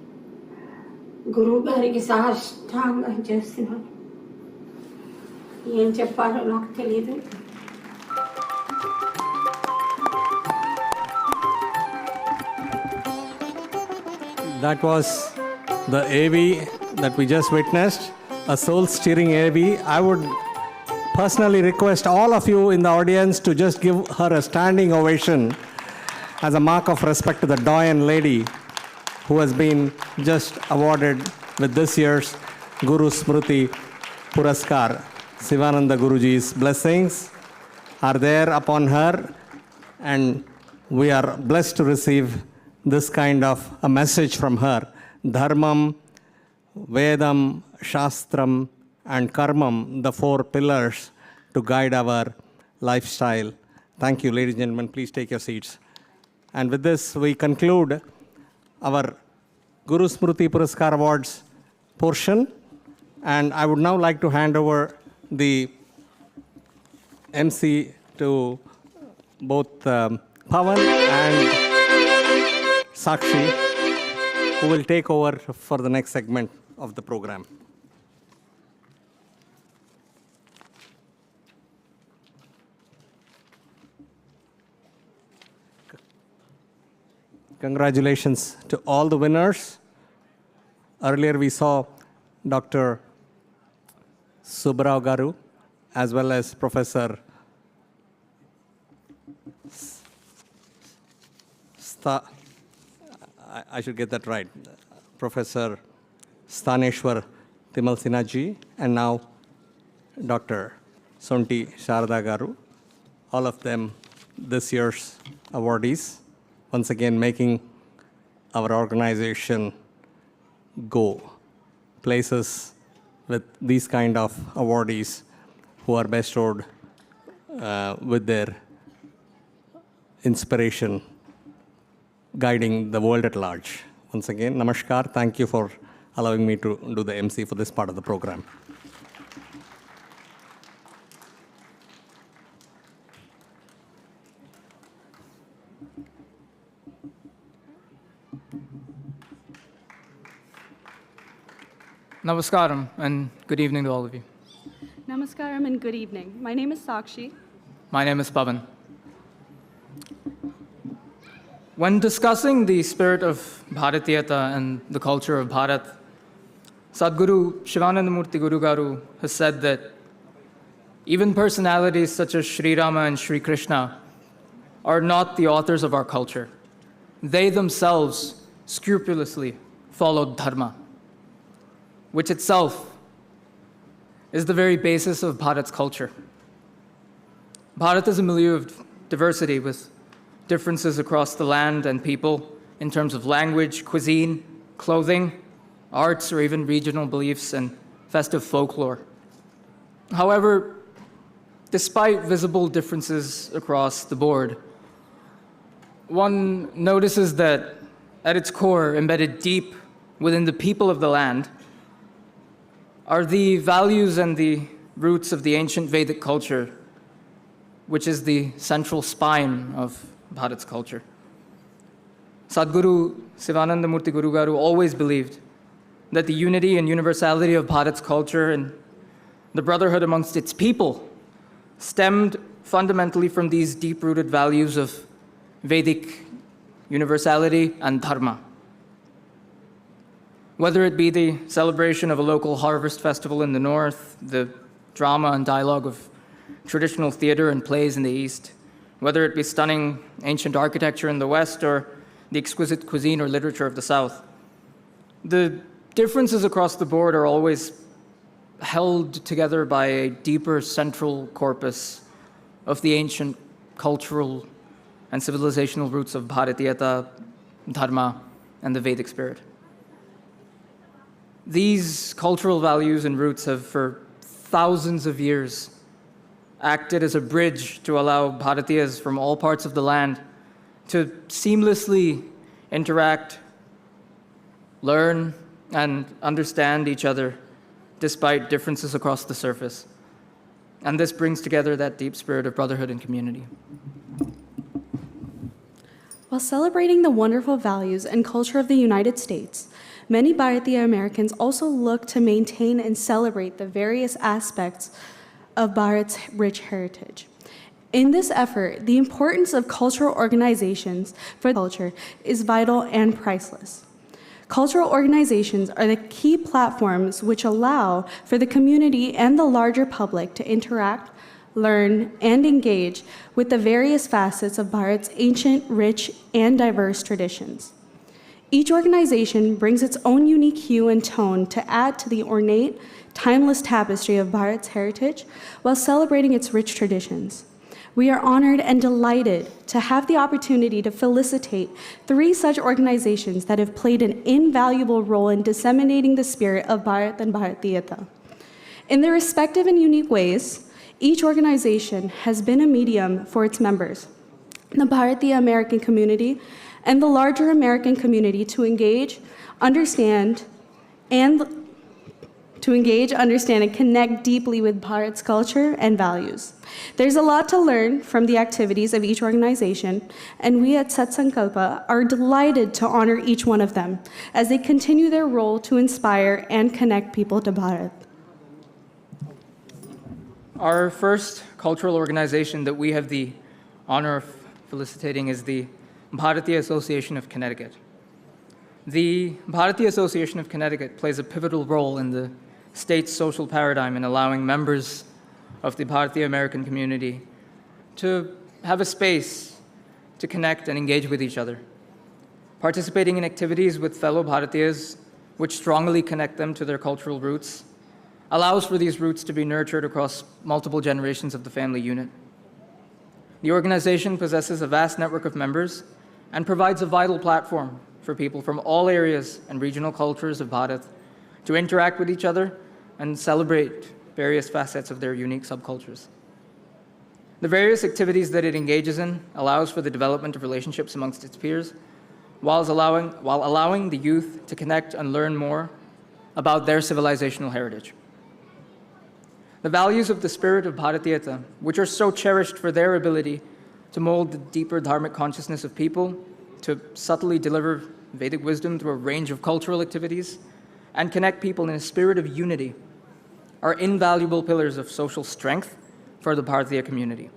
గురువు గారికి సాష్టాంగం చేస్తున్నాను. ఏం చెప్పాలో నాకు తెలియదు. That was the AV that we just witnessed, a soul-stirring AV. I would personally request all of you in the audience to just give her a standing ovation as a mark of respect to the doyen lady who has been just awarded with this year's Guru Smriti Puraskar. Sivananda Guruji's blessings are there upon her, and we are blessed to receive this kind of a message from her. Dharmam, Vedam, Shastram, and Karmam, the four pillars to guide our lifestyle. Thank you, ladies and gentlemen. Please take your seats. And with this, we conclude our Guru Smriti Puraskar Awards portion. And I would now like to hand over the MC to both Pawan and Sakshi, who will take over for the next segment of the program. Congratulations to all the winners. Earlier we saw Dr. Subbarao Garu, as well as Professor I should get that right, Professor Staneshwar Timalsina ji, and now Dr. Sonty Sharada Garu, all of them this year's awardees, once again making our organization go places with these kind of awardees who are bestowed with their inspiration guiding the world at large. Once again, namaskar. Thank you for allowing me to do the MC for this part of the program. Namaskaram and good evening to all of you. Namaskaram and good evening. My name is Sakshi. My name is Pavan. When discussing the spirit of Bharatiata and the culture of Bharat, Sadguru Shivanandamurti Guru Garu has said that even personalities such as Sri Rama and Sri Krishna are not the authors of our culture. They themselves scrupulously followed dharma, which itself is the very basis of Bharat's culture. Bharat is a milieu of diversity with differences across the land and people in terms of language, cuisine, clothing, arts, or even regional beliefs and festive folklore. However, despite visible differences across the board, one notices that at its core, embedded deep within the people of the land, are the values and the roots of the ancient Vedic culture, which is the central spine of Bharat's culture. Sadguru Sivanandamurti Guru Garu always believed that the unity and universality of Bharat's culture and the brotherhood amongst its people stemmed fundamentally from these deep-rooted values of Vedic universality and dharma. Whether it be the celebration of a local harvest festival in the north, the drama and dialogue of traditional theater and plays in the east, whether it be stunning ancient architecture in the west or the exquisite cuisine or literature of the south, the differences across the board are always held together by a deeper central corpus of the ancient cultural and civilizational roots of Bharatiata, dharma, and the Vedic spirit. These cultural values and roots have for thousands of years acted as a bridge to allow Bharatiyas from all parts of the land to seamlessly interact, learn, and understand each other despite differences across the surface. And this brings together that deep spirit of brotherhood and community. While celebrating the wonderful values and culture of the United States, many Bharatiya Americans also look to maintain and celebrate the various aspects of Bharat's rich heritage. In this effort, the importance of cultural organizations for culture is vital and priceless. Cultural organizations are the key platforms which allow for the community and the larger public to interact, learn, and engage with the various facets of Bharat's ancient, rich, and diverse traditions. Each organization brings its own unique hue and tone to add to the ornate, timeless tapestry of Bharat's heritage while celebrating its rich traditions. We are honored and delighted to have the opportunity to felicitate 3 such organizations that have played an invaluable role in disseminating the spirit of Bharat and Bharatheeyatha. In their respective and unique ways, each organization has been a medium for its members, the Bharatiya American community, and the larger American community to engage, understand, and connect deeply with Bharat's culture and values. There's a lot to learn from the activities of each organization, and we at Satsankalpa are delighted to honor each one of them as they continue their role to inspire and connect people to Bharat. Our first cultural organization that we have the honor of felicitating is the Bharatiya Association of Connecticut. The Bharatiya Association of Connecticut plays a pivotal role in the state's social paradigm in allowing members of the Bharatiya American community to have a space to connect and engage with each other. Participating in activities with fellow Bharatiyas which strongly connect them to their cultural roots allows for these roots to be nurtured across multiple generations of the family unit. The organization possesses a vast network of members and provides a vital platform for people from all areas and regional cultures of Bharat to interact with each other and celebrate various facets of their unique subcultures. The various activities that it engages in allows for the development of relationships amongst its peers, while allowing the youth to connect and learn more about their civilizational heritage. The values of the spirit of Bharatiyatha, which are so cherished for their ability to mold the deeper dharmic consciousness of people, to subtly deliver Vedic wisdom through a range of cultural activities, and connect people in a spirit of unity, are invaluable pillars of social strength for the Bharatiya community.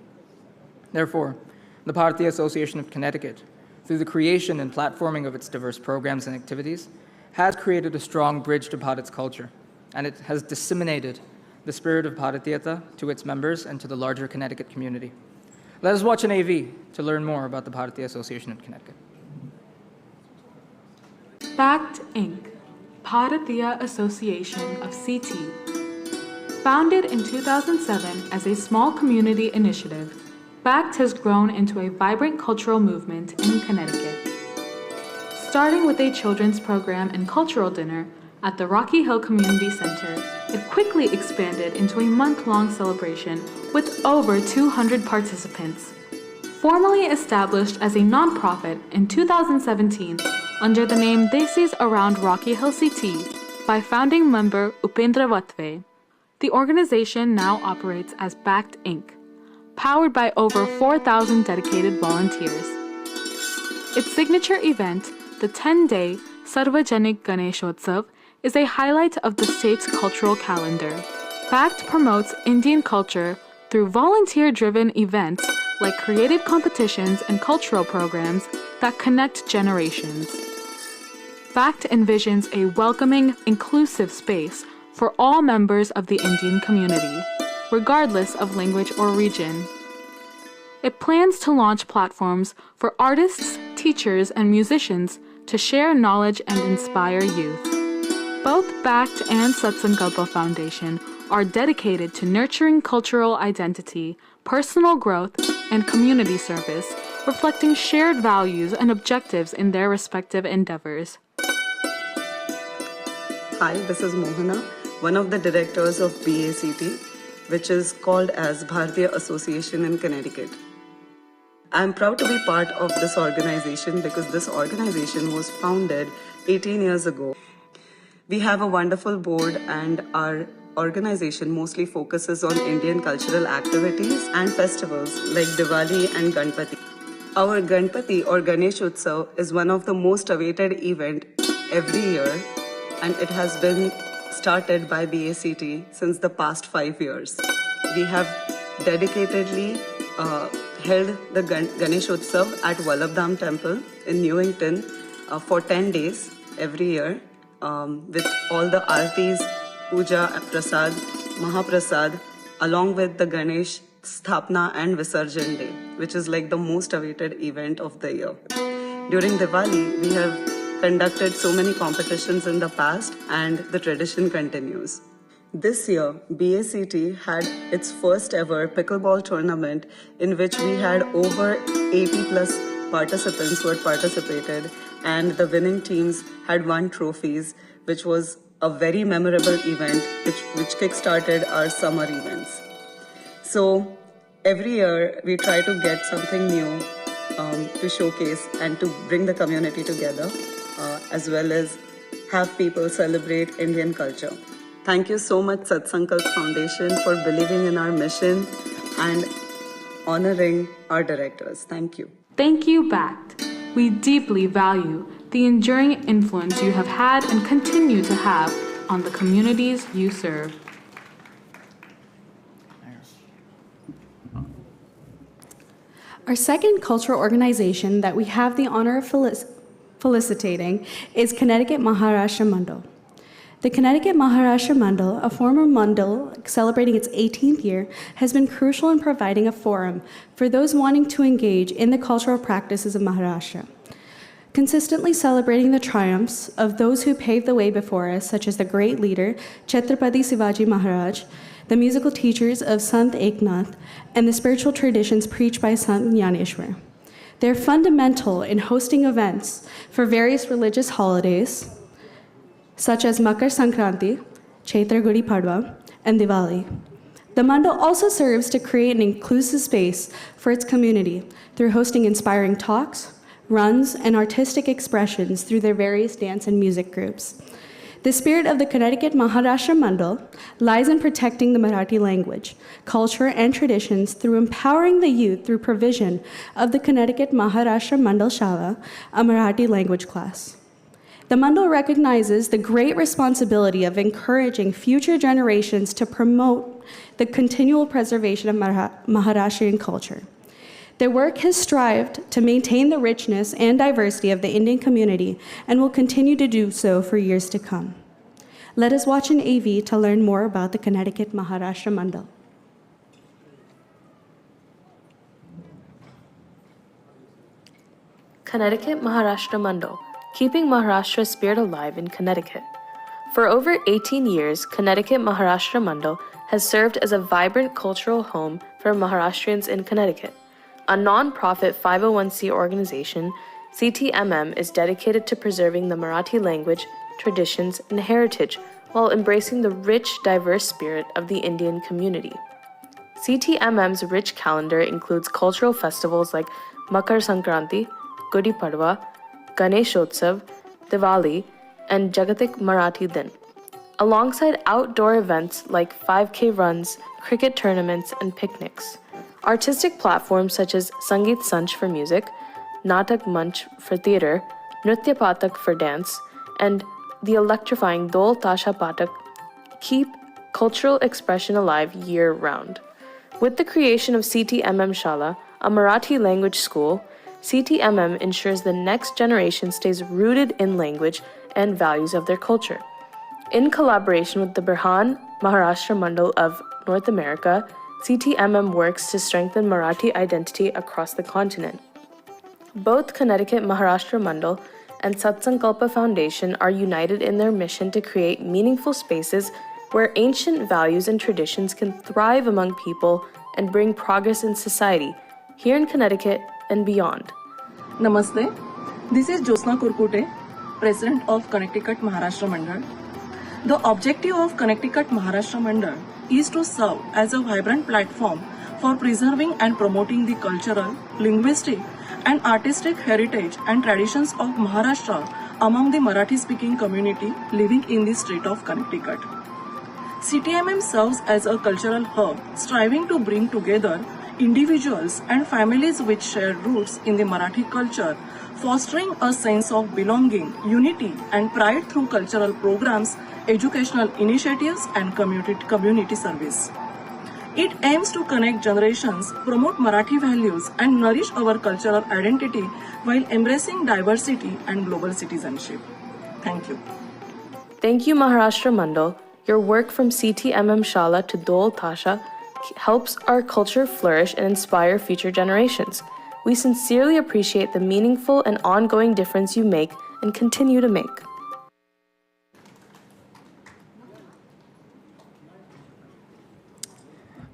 Therefore, the Bharatiya Association of Connecticut, through the creation and platforming of its diverse programs and activities, has created a strong bridge to Bharat's culture, and it has disseminated the spirit of Bharatiyatha to its members and to the larger Connecticut community. Let us watch an AV to learn more about the Bharatiya Association of Connecticut. BACT Inc., Bharatiya Association of CT. Founded in 2007 as a small community initiative, BACT has grown into a vibrant cultural movement in Connecticut. Starting with a children's program and cultural dinner at the Rocky Hill Community Center, it quickly expanded into a month-long celebration with over 200 participants. Formally established as a nonprofit in 2017 under the name Desis Around Rocky Hill CT by founding member Upendra Vatve, the organization now operates as BACT Inc., powered by over 4,000 dedicated volunteers. Its signature event, the 10-day Sarvajanik Ganeshotsav, is a highlight of the state's cultural calendar. BACT promotes Indian culture through volunteer-driven events like creative competitions and cultural programs that connect generations. BACT envisions a welcoming, inclusive space for all members of the Indian community, regardless of language or region. It plans to launch platforms for artists, teachers, and musicians to share knowledge and inspire youth. Both BACT and Satsankalpa Foundation are dedicated to nurturing cultural identity, personal growth, and community service, reflecting shared values and objectives in their respective endeavors. Hi, this is Mohana, one of the directors of BACT, which is called as Bharatiya Association in Connecticut. I'm proud to be part of this organization because this organization was founded 18 years ago. We have a wonderful board, and our organization mostly focuses on Indian cultural activities and festivals like Diwali and Ganpati. Our Ganpati or Ganesh Utsav is one of the most awaited events every year, and it has been started by BACT since the past 5 years. We have dedicatedly held the Ganesh Utsav at Vallabhdham Temple in Newington for 10 days every year with all the aartis, puja, prasad, mahaprasad, along with the Ganesh Sthapna and Visarjan Day, which is like the most awaited event of the year. During Diwali, we have conducted so many competitions in the past, and the tradition continues. This year, BACT had its first ever pickleball tournament in which we had over 80 plus participants who had participated, and the winning teams had won trophies, which was a very memorable event which kick-started our summer events. So every year we try to get something new to showcase and to bring the community together, as well as have people celebrate Indian culture. Thank you so much, Satsankalpa Foundation, for believing in our mission and honoring our directors. Thank you. Thank you, BACT. We deeply value the enduring influence you have had and continue to have on the communities you serve. Our second cultural organization that we have the honor of felicitating is Connecticut Maharashtra Mandal. The Connecticut Maharashtra Mandal, a former mandal celebrating its 18th year, has been crucial in providing a forum for those wanting to engage in the cultural practices of Maharashtra. Consistently celebrating the triumphs of those who paved the way before us, such as the great leader Chhatrapati Shivaji Maharaj, the musical teachers of Sant Eknath, and the spiritual traditions preached by Sant Jnaneshwar. They're fundamental in hosting events for various religious holidays, such as Makar Sankranti, Chaitra Gudi Padwa, and Diwali. The Mandal also serves to create an inclusive space for its community through hosting inspiring talks, runs, and artistic expressions through their various dance and music groups. The spirit of the Connecticut Maharashtra Mandal lies in protecting the Marathi language, culture, and traditions through empowering the youth through provision of the Connecticut Maharashtra Mandal Shala, a Marathi language class. The Mandal recognizes the great responsibility of encouraging future generations to promote the continual preservation of Maharashtrian culture. Their work has strived to maintain the richness and diversity of the Indian community and will continue to do so for years to come. Let us watch an AV to learn more about the Connecticut Maharashtra Mandal. Connecticut Maharashtra Mandal, keeping Maharashtra's spirit alive in Connecticut. For over 18 years, Connecticut Maharashtra Mandal has served as a vibrant cultural home for Maharashtrians in Connecticut. A non-profit 501c organization, CTMM is dedicated to preserving the Marathi language, traditions, and heritage while embracing the rich, diverse spirit of the Indian community. CTMM's rich calendar includes cultural festivals like Makar Sankranti, Gudi Padwa, Ganeshotsav, Diwali, and Jagatik Marathi Din, alongside outdoor events like 5K runs, cricket tournaments, and picnics. Artistic platforms such as Sangeet Sanch for music, Natak Manch for theater, Nritya Patak for dance, and the electrifying Dol Tasha Patak keep cultural expression alive year-round. With the creation of CTMM Shala, a Marathi language school, CTMM ensures the next generation stays rooted in language and values of their culture. In collaboration with the Birhan Maharashtra Mandal of North America, CTMM works to strengthen Marathi identity across the continent. Both Connecticut Maharashtra Mandal and Satsankalpa Foundation are united in their mission to create meaningful spaces where ancient values and traditions can thrive among people and bring progress in society, here in Connecticut and beyond. Namaste. This is Josna Kurkute, President of Connecticut Maharashtra Mandal. The objective of Connecticut Maharashtra Mandal is to serve as a vibrant platform for preserving and promoting the cultural, linguistic, and artistic heritage and traditions of Maharashtra among the Marathi-speaking community living in the state of Connecticut. CTMM serves as a cultural hub, striving to bring together individuals and families with shared roots in the Marathi culture, fostering a sense of belonging, unity, and pride through cultural programs, educational initiatives, and community service. It aims to connect generations, promote Marathi values, and nourish our cultural identity while embracing diversity and global citizenship. Thank you. Thank you, Maharashtra Mandal. Your work from CTMM Shala to Dol Tasha helps our culture flourish and inspire future generations. We sincerely appreciate the meaningful and ongoing difference you make and continue to make.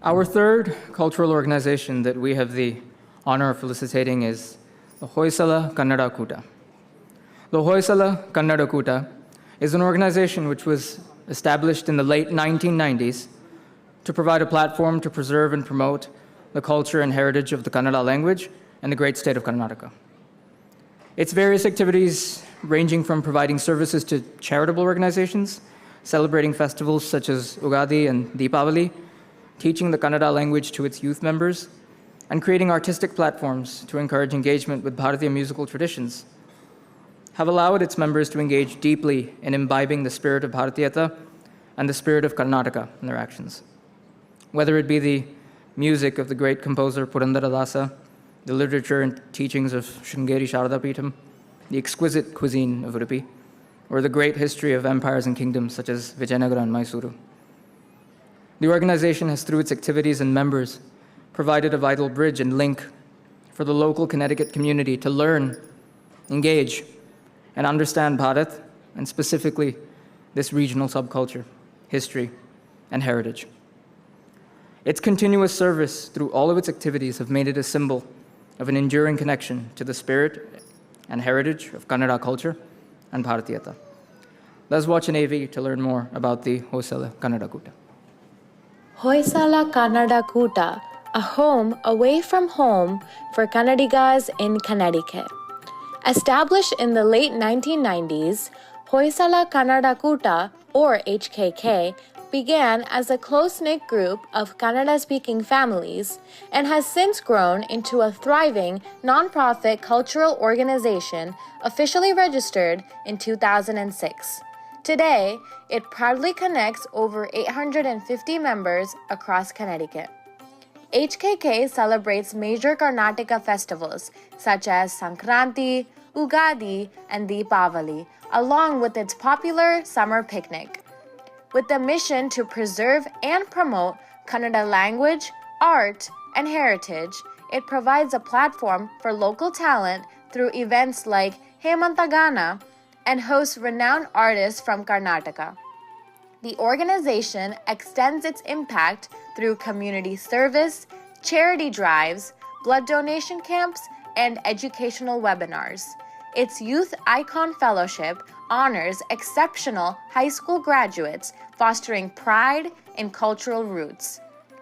Our third cultural organization that we have the honor of felicitating is the Hoysala Kannada Kuta. The Hoysala Kannada Kuta is an organization which was established in the late 1990s to provide a platform to preserve and promote the culture and heritage of the Kannada language and the great state of Karnataka. Its various activities ranging from providing services to charitable organizations, celebrating festivals such as Ugadi and Deepavali, teaching the Kannada language to its youth members, and creating artistic platforms to encourage engagement with Bharatiya musical traditions, have allowed its members to engage deeply in imbibing the spirit of Bharatiata and the spirit of Karnataka in their actions. Whether it be the music of the great composer Purandaradasa, the literature and teachings of Sringeri Sharada Peetham, the exquisite cuisine of Udupi, or the great history of empires and kingdoms such as Vijayanagara and Mysuru. The organization has, through its activities and members, provided a vital bridge and link for the local Connecticut community to learn, engage, and understand Bharat, and specifically this regional subculture, history, and heritage. Its continuous service through all of its activities have made it a symbol of an enduring connection to the spirit and heritage of Kannada culture and Bharatiata. Let's watch an AV to learn more about the Hoysala Kannada Kuta. Hoysala Kannada Kuta, a home away from home for Kannadigas in Connecticut. Established in the late 1990s, Hoysala Kannada Kuta, or HKK, began as a close-knit group of Kannada-speaking families and has since grown into a thriving non-profit cultural organization officially registered in 2006. Today, it proudly connects over 850 members across Connecticut. HKK celebrates major Karnataka festivals such as Sankranti, Ugadi, and Deepavali, along with its popular summer picnic. With the mission to preserve and promote Kannada language, art, and heritage, it provides a platform for local talent through events like Hemantagana and hosts renowned artists from Karnataka. The organization extends its impact through community service, charity drives, blood donation camps, and educational webinars. Its Youth Icon Fellowship honors exceptional high school graduates, fostering pride in cultural roots.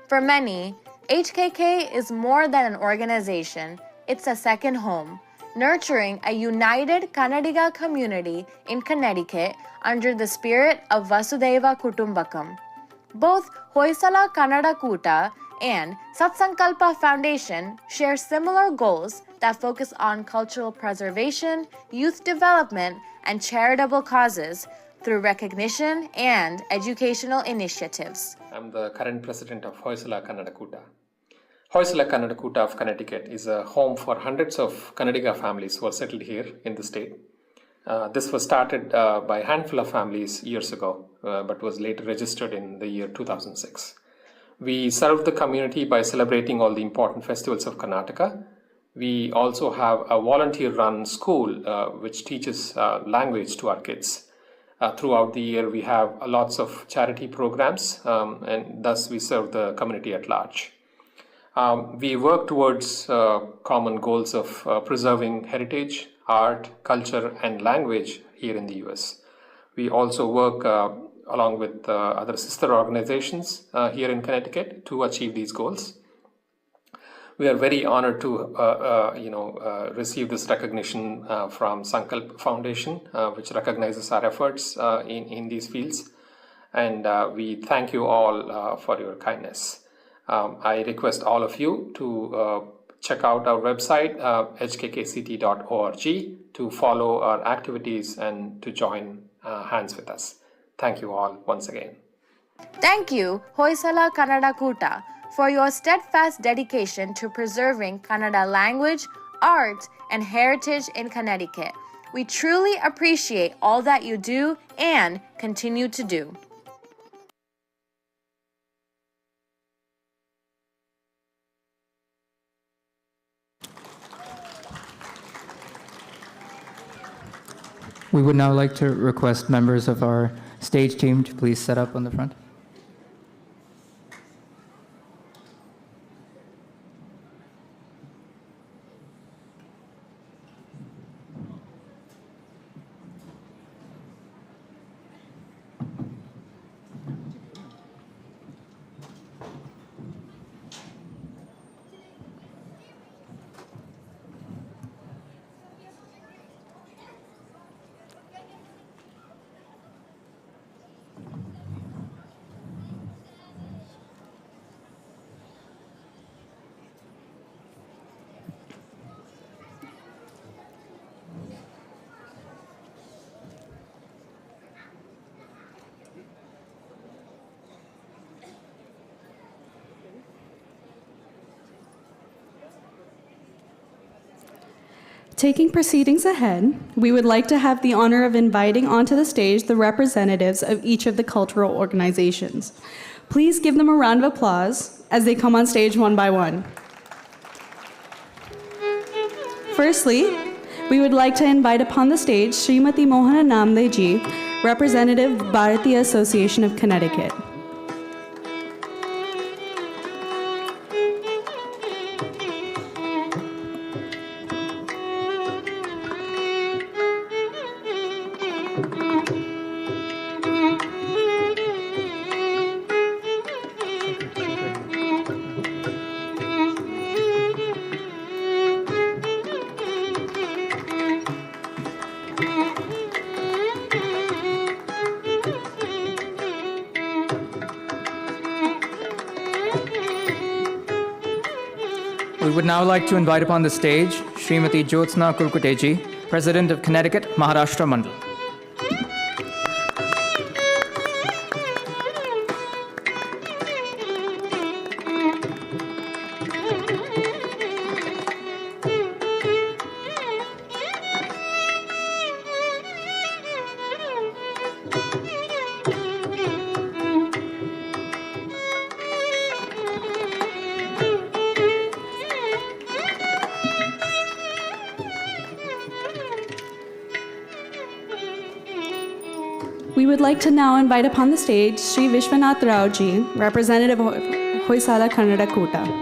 For many, HKK is more than an organization, it's a second home, nurturing a united Kannadiga community in Connecticut under the spirit of Vasudhaiva Kutumbakam. Both Hoysala Kannada Kuta and Satsankalpa Foundation share similar goals that focus on cultural preservation, youth development, and charitable causes through recognition and educational initiatives. I'm the current president of Hoysala Kannada Kuta. Hoysala Kannada Kuta of Connecticut is a home for hundreds of Kannadiga families who are settled here in the state. This was started by a handful of families years ago, but was later registered in the year 2006. We serve the community by celebrating all the important festivals of Karnataka. We also have a volunteer-run school which teaches language to our kids. Throughout the year, we have lots of charity programs, and thus we serve the community at large. We work towards common goals of preserving heritage, art, culture, and language here in the US. We also work along with other sister organizations here in Connecticut to achieve these goals. We are very honored to receive this recognition from Satsankalpa Foundation, which recognizes our efforts in these fields. And we thank you all for your kindness. I request all of you to check out our website, hkkct.org, to follow our activities and to join hands with us. Thank you all once again. Thank you, Hoysala Kannada Kuta, for your steadfast dedication to preserving Kannada language, art, and heritage in Connecticut. We truly appreciate all that you do and continue to do. We would now like to request members of our stage team to please set up on the front. Taking proceedings ahead, we would like to have the honor of inviting onto the stage the representatives of each of the cultural organizations. Please give them a round of applause as they come on stage one by one. Firstly, we would like to invite upon the stage Srimati Mohana Namde ji, representative Bharatiya Association of Connecticut. We would now like to invite upon the stage Srimati Jyotsna Kurkuteji, President of Connecticut Maharashtra Mandal. We would like to now invite upon the stage Sri Vishwanath Rao ji, representative of Hoysala Kannada Koota.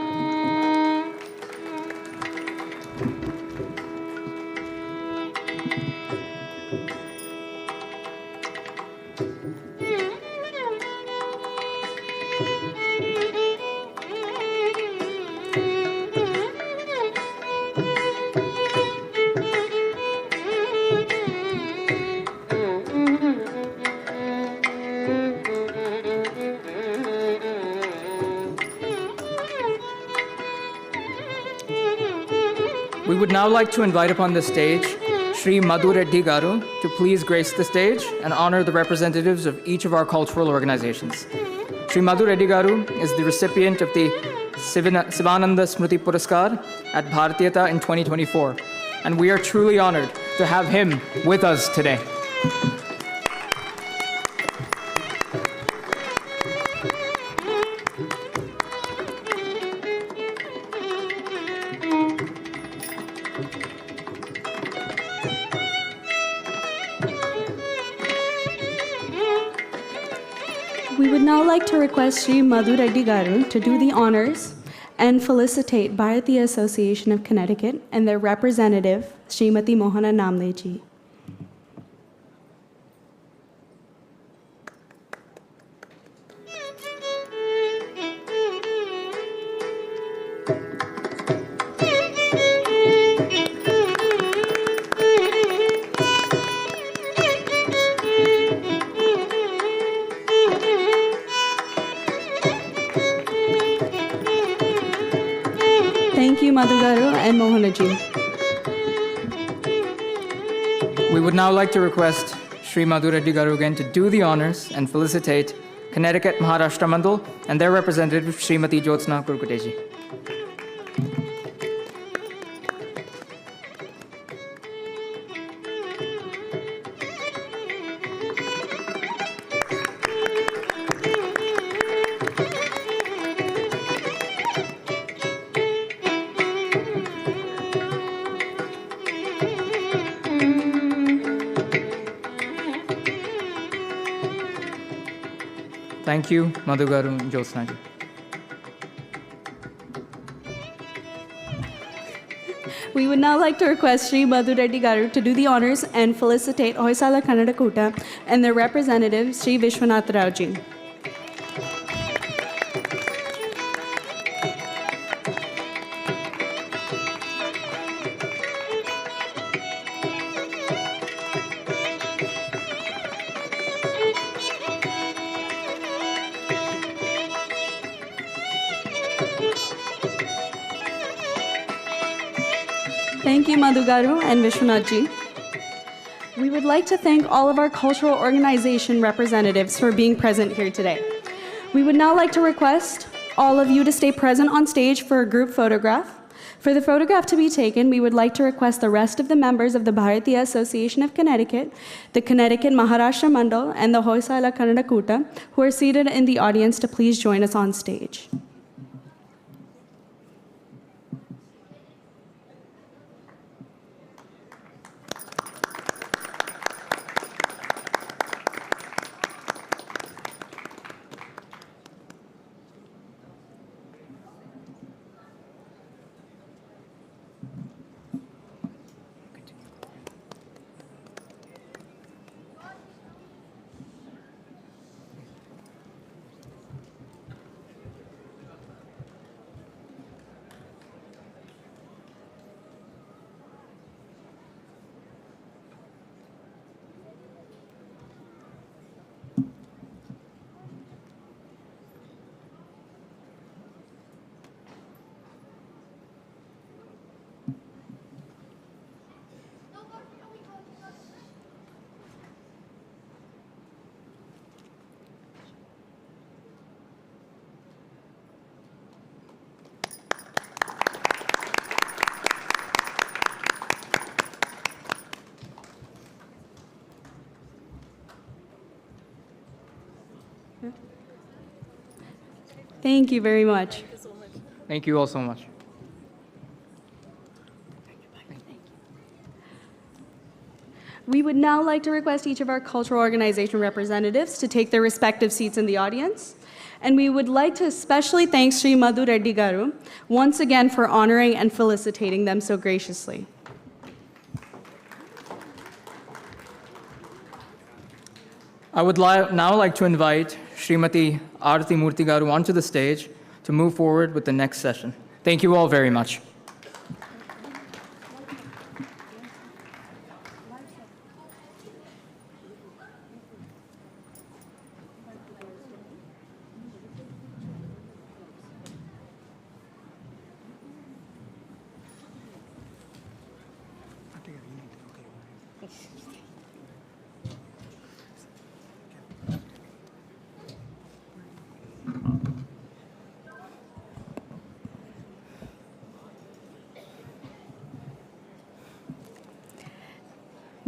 We would now like to invite upon the stage Sri Madhu Reddy Garu to please grace the stage and honor the representatives of each of our cultural organizations. Sri Madhu Reddy Garu is the recipient of the Sivananda Smriti Puraskar at Bharatiata in 2024, and we are truly honored to have him with us today. We would now like to request Sri Madhu Reddy Garu to do the honors and felicitate Bharatiya Association of Connecticut and their representative, Srimati Mohana Namde ji. Thank you, Madhu Garu and Mohana ji. We would now like to request Sri Madhu Reddy Garu again to do the honors and felicitate Connecticut Maharashtra Mandal and their representative, Srimati Jyotsna Kurkuteji. Thank you, Madhu garu and Jyotsna ji. We would now like to request Sri Madhu Reddy Garu to do the honors and felicitate Hoysala Kannada Kuta and their representative, Sri Vishwanath Rao ji. Thank you, Madhu Garu and Vishwanath ji. We would like to thank all of our cultural organization representatives for being present here today. We would now like to request all of you to stay present on stage for a group photograph. For the photograph to be taken, we would like to request the rest of the members of the Bharatiya Association of Connecticut, the Connecticut Maharashtra Mandal, and the Hoysala Kannada Kuta, who are seated in the audience, to please join us on stage. Thank you very much. Thank you all so much. We would now like to request each of our cultural organization representatives to take their respective seats in the audience. And we would like to especially thank Sri Madhu Reddy Garu once again for honoring and felicitating them so graciously. I would now like to invite Srimati Arati Murthy garu onto the stage to move forward with the next session. Thank you all very much.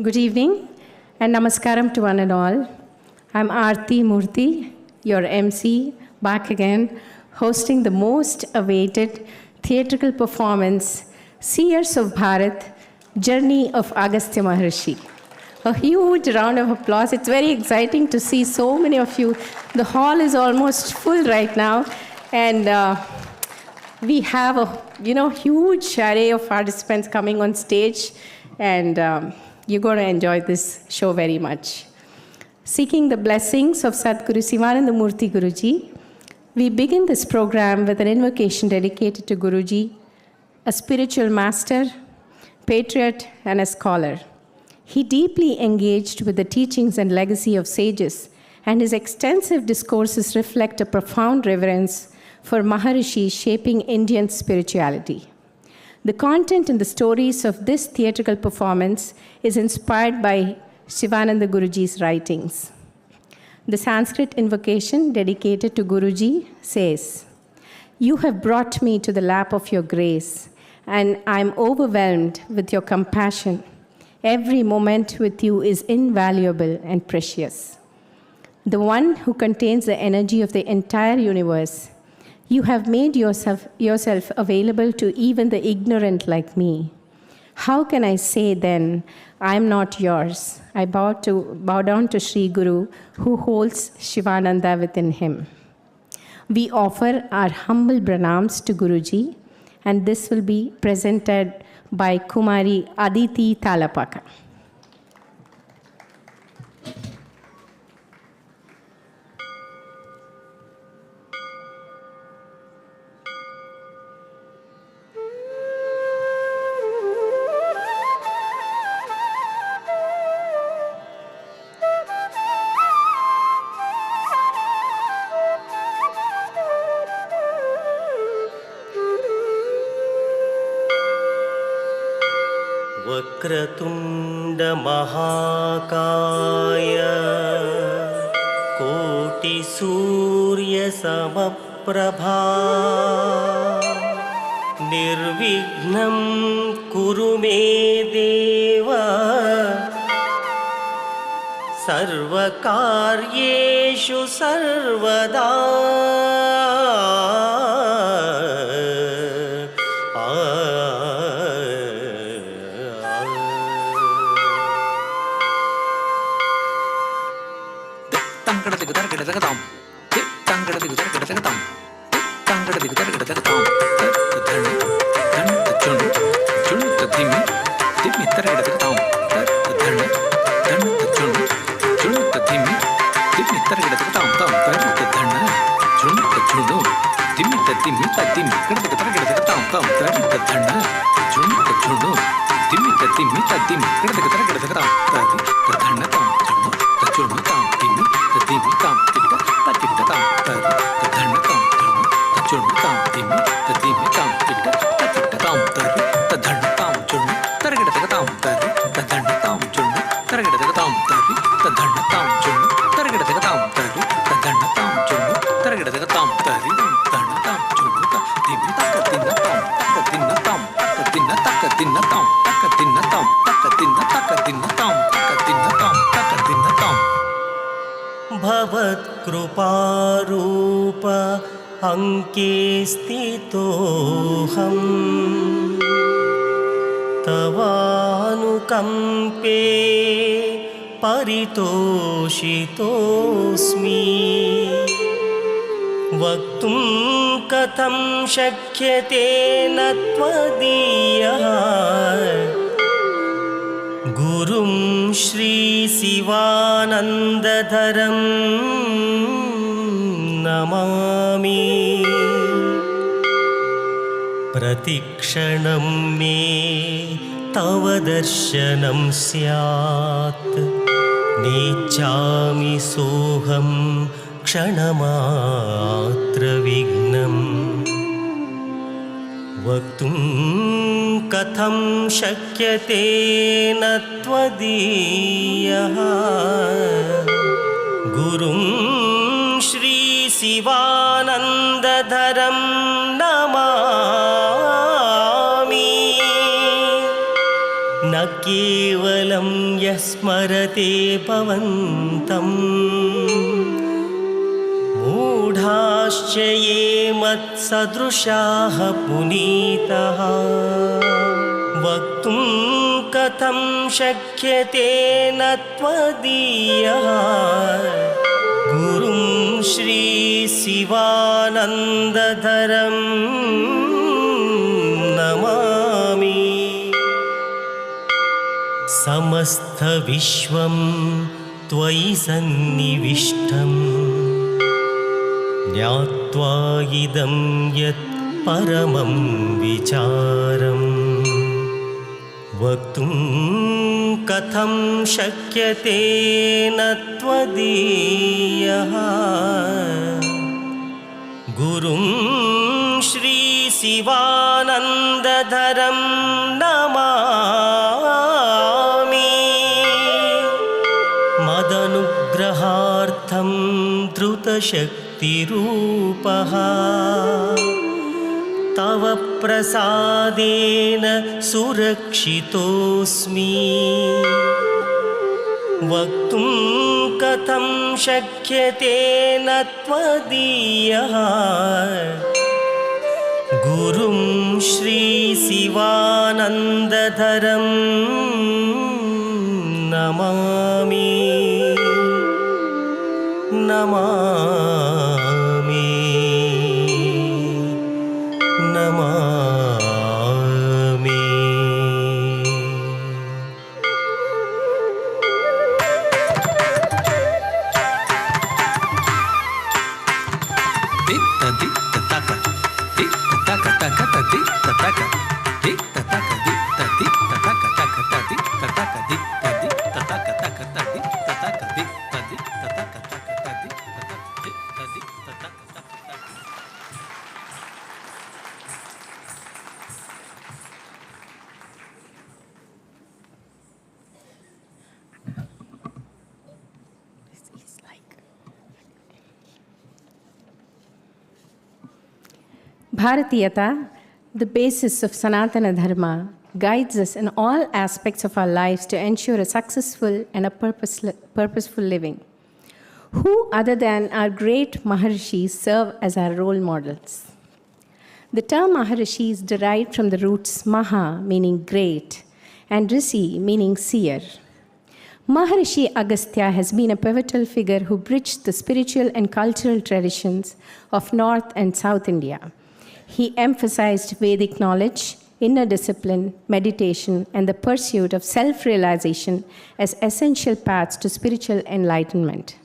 Good evening and namaskaram to one and all. I'm Arati Murthy, your MC, back again, hosting the most awaited theatrical performance, Seers of Bharat, Journey of Agastya Maharshi. A huge round of applause. It's very exciting to see so many of you. The hall is almost full right now, and we have a huge array of participants coming on stage, and you're going to enjoy this show very much. Seeking the blessings of Sadguru Sivananda Murthy Guruji, we begin this program with an invocation dedicated to Guruji, a spiritual master, patriot, and a scholar. He deeply engaged with the teachings and legacy of sages, and his extensive discourses reflect a profound reverence for Maharishis shaping Indian spirituality. The content and the stories of this theatrical performance is inspired by Sivananda Guruji's writings. The Sanskrit invocation dedicated to Guruji says, "You have brought me to the lap of your grace, and I am overwhelmed with your compassion. Every moment with you is invaluable and precious. The one who contains the energy of the entire universe, you have made yourself available to even the ignorant like me. How can I say then, I am not yours? I bow down to Sri Guru, who holds Shivananda within him. We offer our humble pranams to Guruji, and this will be presented by Kumari Aditi Talapaka. वक्रतुण्डमहाकाय कोटिसूर्यसमप्रभा निर्विघ्नं कुरु मे देव सर्वकार्येषु सर्वदा। भवत्कृपारूप अंके स्थितोऽहं तवानुकंपे परितोषितोऽस्मि। वक्तुं कथं शक्यते न त्वदीयः गुरुं श्री शिवानन्दधरं नमामि। प्रतिक्षणं मे तव दर्शनं स्यात् नेच्छामि सोऽहं क्षणमात्रविघ्नम्। वक्तुं कथं शक्यते न त्वदीयः गुरुं श्री शिवानन्दधरं नमामि। न केवलं यः स्मरते भवन्तं मूढाश्च ये मत्सदृशाः पुनीताः। वक्तुं कथं शक्यते न त्वदीयः गुरुं श्री शिवानन्दधरं नमामि। समस्तविश्वं त्वयि सन्निविष्टम् ज्ञात्वा इदं यत् परमं विचारम्। वक्तुं कथं शक्यते न त्वदीयः गुरुं श्री शिवानन्दधरं नमामि। मदनुग्रहार्थं धृतशक्तिरूपः तव प्रसादेन सुरक्षितोऽस्मि। वक्तुं कथं शक्यते न त्वदीयः गुरुं श्रीशिवानन्दधरं Namami Namami Namami. Bharatiata, the basis of Sanatana Dharma, guides us in all aspects of our lives to ensure a successful and a purposeful living. Who other than our great Maharishis serve as our role models? The term Maharishi is derived from the roots Maha, meaning great, and Rishi, meaning seer. Maharishi Agastya has been a pivotal figure who bridged the spiritual and cultural traditions of North and South India. He emphasized Vedic knowledge, inner discipline, meditation, and the pursuit of self-realization as essential paths to spiritual enlightenment.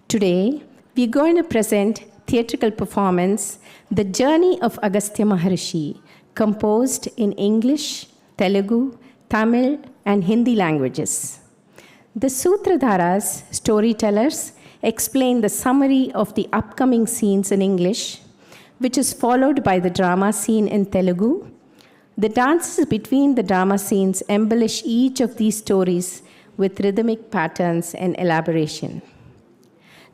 Today, we're going to present theatrical performance, The Journey of Agastya Maharishi, composed in English, Telugu, Tamil, and Hindi languages. The Sutradharas, storytellers, explain the summary of the upcoming scenes in English, which is followed by the drama scene in Telugu. The dances between the drama scenes embellish each of these stories with rhythmic patterns and elaboration.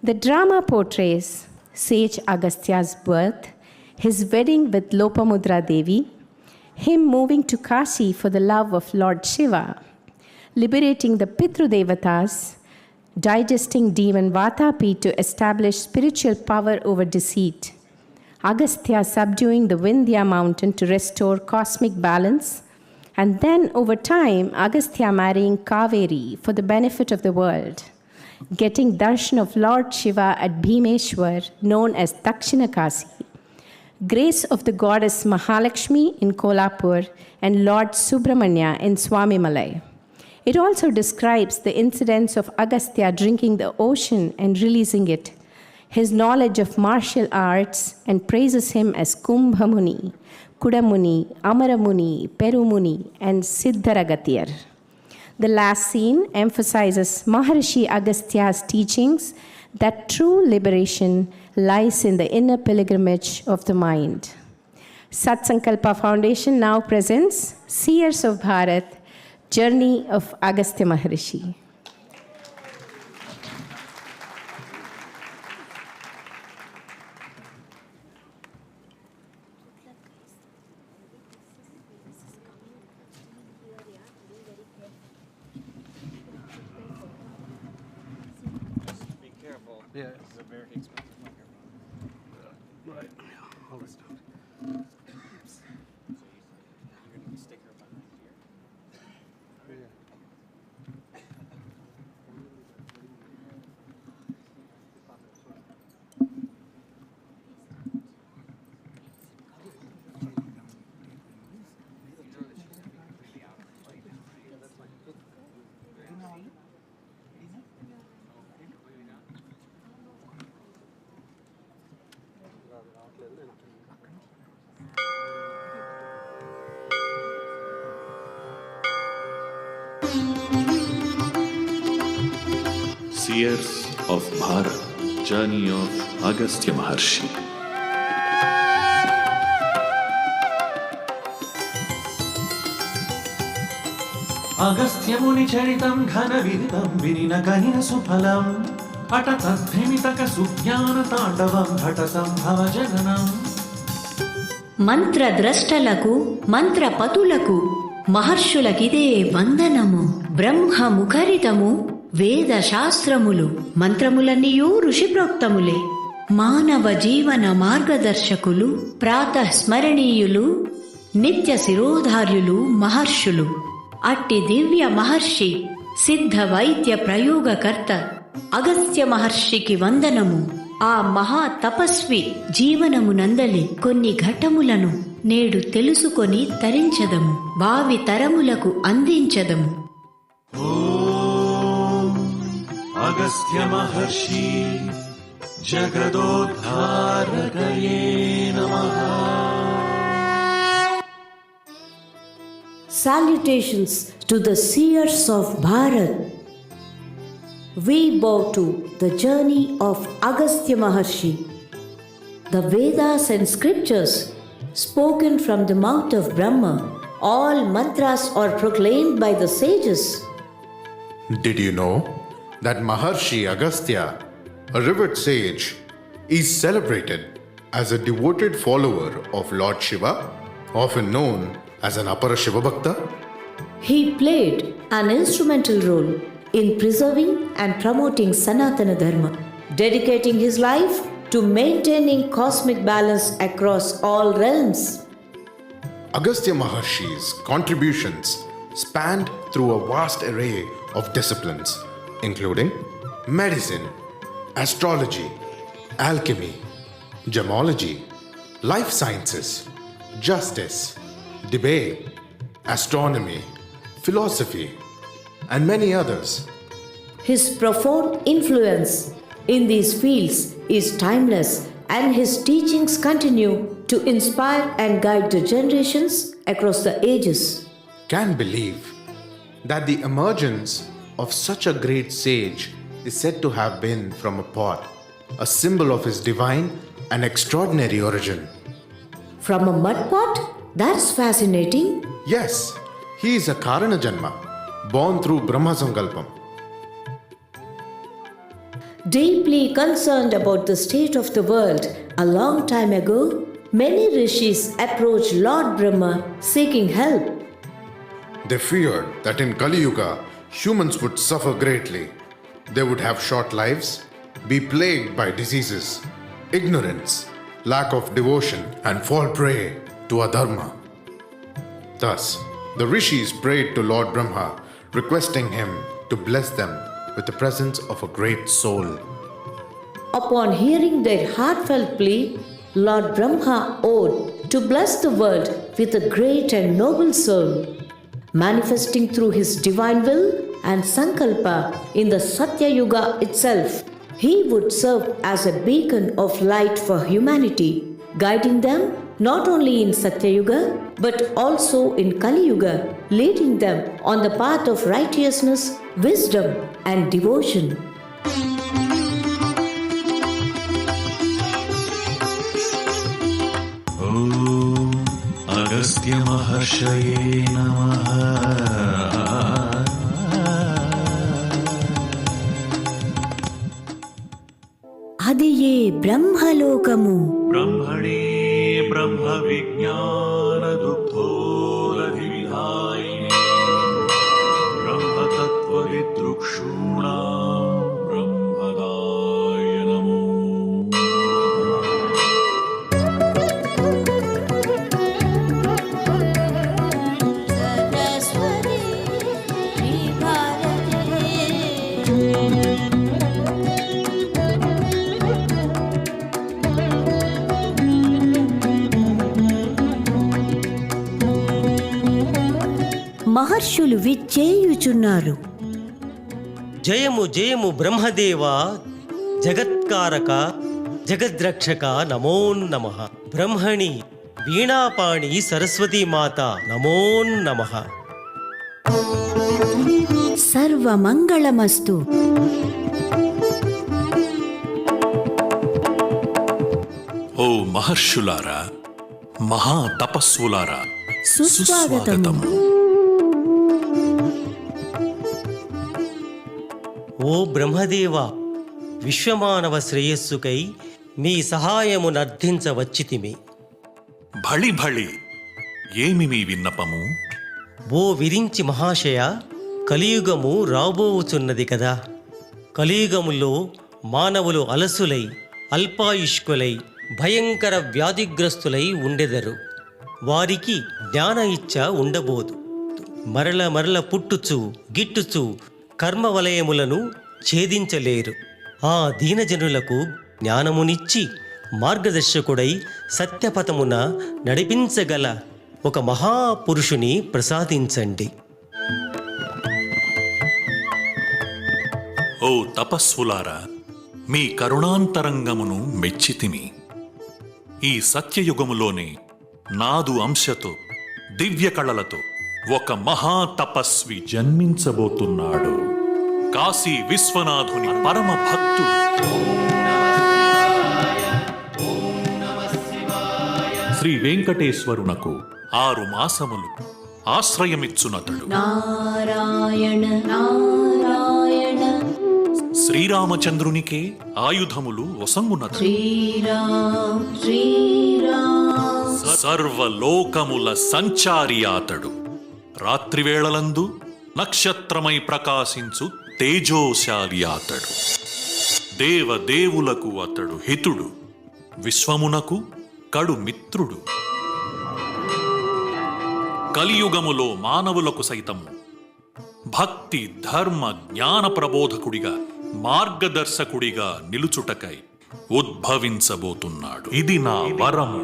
The drama portrays sage Agastya's birth, his wedding with Lopamudra Devi, him moving to Kashi for the love of Lord Shiva, liberating the Pitru Devatas, digesting demon Vatapi to establish spiritual power over deceit, Agastya subduing the Vindhya mountain to restore cosmic balance, and then over time, Agastya marrying Kaveri for the benefit of the world, getting darshan of Lord Shiva at Bhimeshwar, known as Dakshina Kasi, grace of the goddess Mahalakshmi in Kolhapur, and Lord Subramanya in Swamimalai. It also describes the incidents of Agastya drinking the ocean and releasing it, his knowledge of martial arts, and praises him as Kumbhamuni, Kudamuni, Amaramuni, Perumuni, and Siddharagatiyar. The last scene emphasizes Maharishi Agastya's teachings that true liberation lies in the inner pilgrimage of the mind. Satsankalpa Foundation now presents Seers of Bharat, Journey of Agastya Maharishi. Yeah, it's a very expensive microphone. Right. Hold this down. Oops. So you're going to stick her behind here? Yeah. Seers of Bharat, Journey of Agastya Maharshi. Agastya Muni Charitam Ghana Viditam Vinina Kanina Supalam Atatasthemitaka Sukyana Tandavam Bhatatam Bhavajananam. మంత్రద్రష్టలకు మంత్రపతులకు మహర్షులకిదే వందనము. బ్రహ్మ ముఖరితము వేద శాస్త్రములు మంత్రములన్నీయూ ఋషి ప్రోక్తములే. మానవ జీవన మార్గదర్శకులు, ప్రాతస్మరణీయులు, నిత్య శిరోధార్యులు మహర్షులు. అట్టి దివ్య మహర్షి, సిద్ధ వైద్య ప్రయోగకర్త అగస్త్య మహర్షికి వందనము. ఆ మహా తపస్వి జీవనమునందలి కొన్ని ఘట్టములను నేడు తెలుసుకొని తరించదము, భావి తరములకు అందించదము. అగస్త్య మహర్షి జగదోద్ధారకయే నమః. Salutations to the seers of Bharat. We bow to the journey of Agastya Maharshi. The Vedas and scriptures spoken from the mouth of Brahma, all mantras are proclaimed by the sages. Did you know that Maharshi Agastya, a revered sage, is celebrated as a devoted follower of Lord Shiva, often known as an Apara Shiva Bhakta? He played an instrumental role in preserving and promoting Sanatana Dharma, dedicating his life to maintaining cosmic balance across all realms. Agastya Maharshi's contributions spanned through a vast array of disciplines, including medicine, astrology, alchemy, gemology, life sciences, justice, debate, astronomy, philosophy, and many others. His profound influence in these fields is timeless, and his teachings continue to inspire and guide the generations across the ages. Can believe that the emergence of such a great sage is said to have been from a pot, a symbol of his divine and extraordinary origin. From a mud pot? That's fascinating. Yes, he is a Karana Janma, born through Brahma Sankalpam. Deeply concerned about the state of the world, a long time ago, many rishis approached Lord Brahma seeking help. They feared that in Kali Yuga, humans would suffer greatly. They would have short lives, be plagued by diseases, ignorance, lack of devotion, and fall prey to adharma. Thus, the rishis prayed to Lord Brahma, requesting him to bless them with the presence of a great soul. Upon hearing their heartfelt plea, Lord Brahma vowed to bless the world with a great and noble soul. Manifesting through his divine will and Sankalpa in the Satya Yuga itself, he would serve as a beacon of light for humanity, guiding them not only in Satya Yuga but also in Kali Yuga, leading them on the path of righteousness, wisdom, and devotion. Om Agastya Maharshaye Namaha. Adiye Brahmalokamu. Brahmane Brahma Vijnana Duktoladhivihayine Brahma Tattva Vidrukshuna Brahmadaya Namo. మహర్షులు విచ్చేయుచున్నారు. జయము జయము బ్రహ్మదేవ, జగత్కారక, జగద్రక్షక, నమో నమః. బ్రహ్మణి వీణాపాణి సరస్వతీ మాత, నమో నమః. సర్వమంగళమస్తు. ఓ మహర్షులారా, మహా తపస్సులారా, సుస్వాగతం. ఓ బ్రహ్మదేవ, విశ్వమానవ శ్రేయస్సుకై మీ సహాయమునర్థించవచ్చితిమి. భళి భళి, ఏమి మీ విన్నపము? ఓ విరించి మహాశయ, కలియుగము రాబోవుచున్నది కదా. కలియుగములో మానవులు అలసులై అల్పాయుష్కులై భయంకర వ్యాధిగ్రస్తులై ఉండెదరు. వారికి జ్ఞాన ఇచ్చ ఉండబోదు. మరల మరల పుట్టుచు గిట్టుచు కర్మవలయములను ఛేదించలేరు. ఆ దీనజనులకు జ్ఞానమునిచ్చి మార్గదర్శకుడై సత్యపథమున నడిపించగల ఒక మహాపురుషుని ప్రసాదించండి. ఓ తపస్సులారా, మీ కరుణాంతరంగమును మెచ్చితిమి. ఈ సత్యయుగములోనే నాదు అంశతో దివ్య కళలతో ఒక మహాతపస్వి జన్మించబోతున్నాడు. కాశీ విశ్వనాథుని పరమ భక్తుడు. శ్రీ వెంకటేశ్వరునకు 6 మాసములు ఆశ్రయమిచ్చునతడు. నారాయణ నారాయణ శ్రీరామచంద్రునికే ఆయుధములు ఒసంగునతడు. శ్రీరామ్ శ్రీరామ్ సర్వలోకముల సంచారి అతడు. రాత్రివేళలందు నక్షత్రమై ప్రకాశించు తేజోశాలి అతడు. దేవదేవులకు అతడు హితుడు, విశ్వమునకు కడు మిత్రుడు. కలియుగములో మానవులకు సైతము భక్తి ధర్మ జ్ఞాన ప్రబోధకుడిగా మార్గదర్శకుడిగా నిలుచుటకై ఉద్భవించబోతున్నాడు. ఇది నా వరము.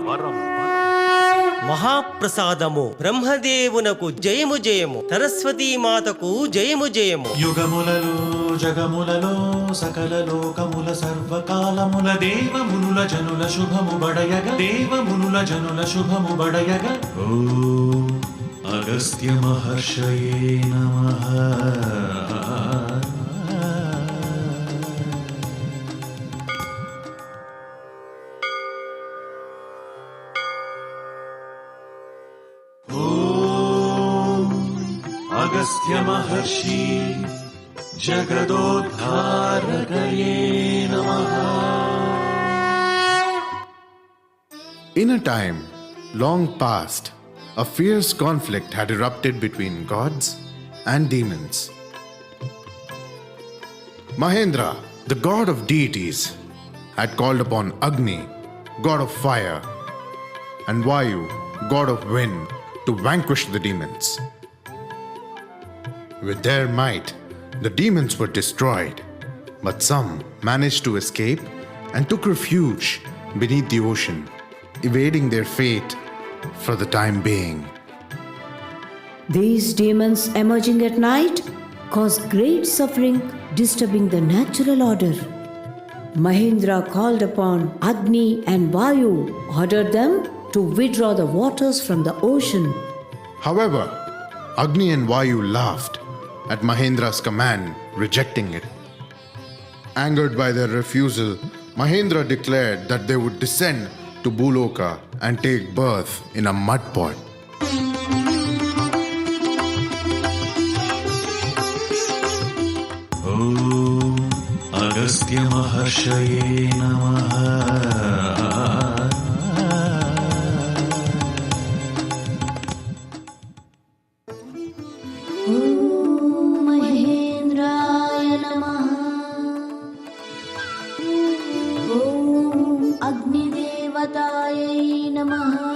మహాప్రసాదము బ్రహ్మదేవునకు జయము జయము, సరస్వతీ మాతకు జయము జయము. యుగములలో జగములలో సకల లోకముల సర్వకాలముల దేవమునుల జనుల శుభము బడయగ, దేవమునుల జనుల శుభము బడయగ. ఓ అగస్త్య మహర్షయే నమః. అగస్త్య మహర్షి జగదోద్ధారకయే నమః. In a time long past, a fierce conflict had erupted between gods and demons. Mahendra, the god of deities, had called upon Agni, god of fire, and Vayu, god of wind, to vanquish the demons. With their might, the demons were destroyed, but some managed to escape and took refuge beneath the ocean, evading their fate for the time being. These demons emerging at night cause great suffering, disturbing the natural order. Mahendra called upon Agni and Vayu, ordered them to withdraw the waters from the ocean. However, Agni and Vayu laughed at Mahendra's command, rejecting it. Angered by their refusal, Mahendra declared that they would descend to Bhuloka and take birth in a mud pot. Om Agastya Maharshaye Namaha. Mahendraya Namaha. Om Agni Devatayai Namaha.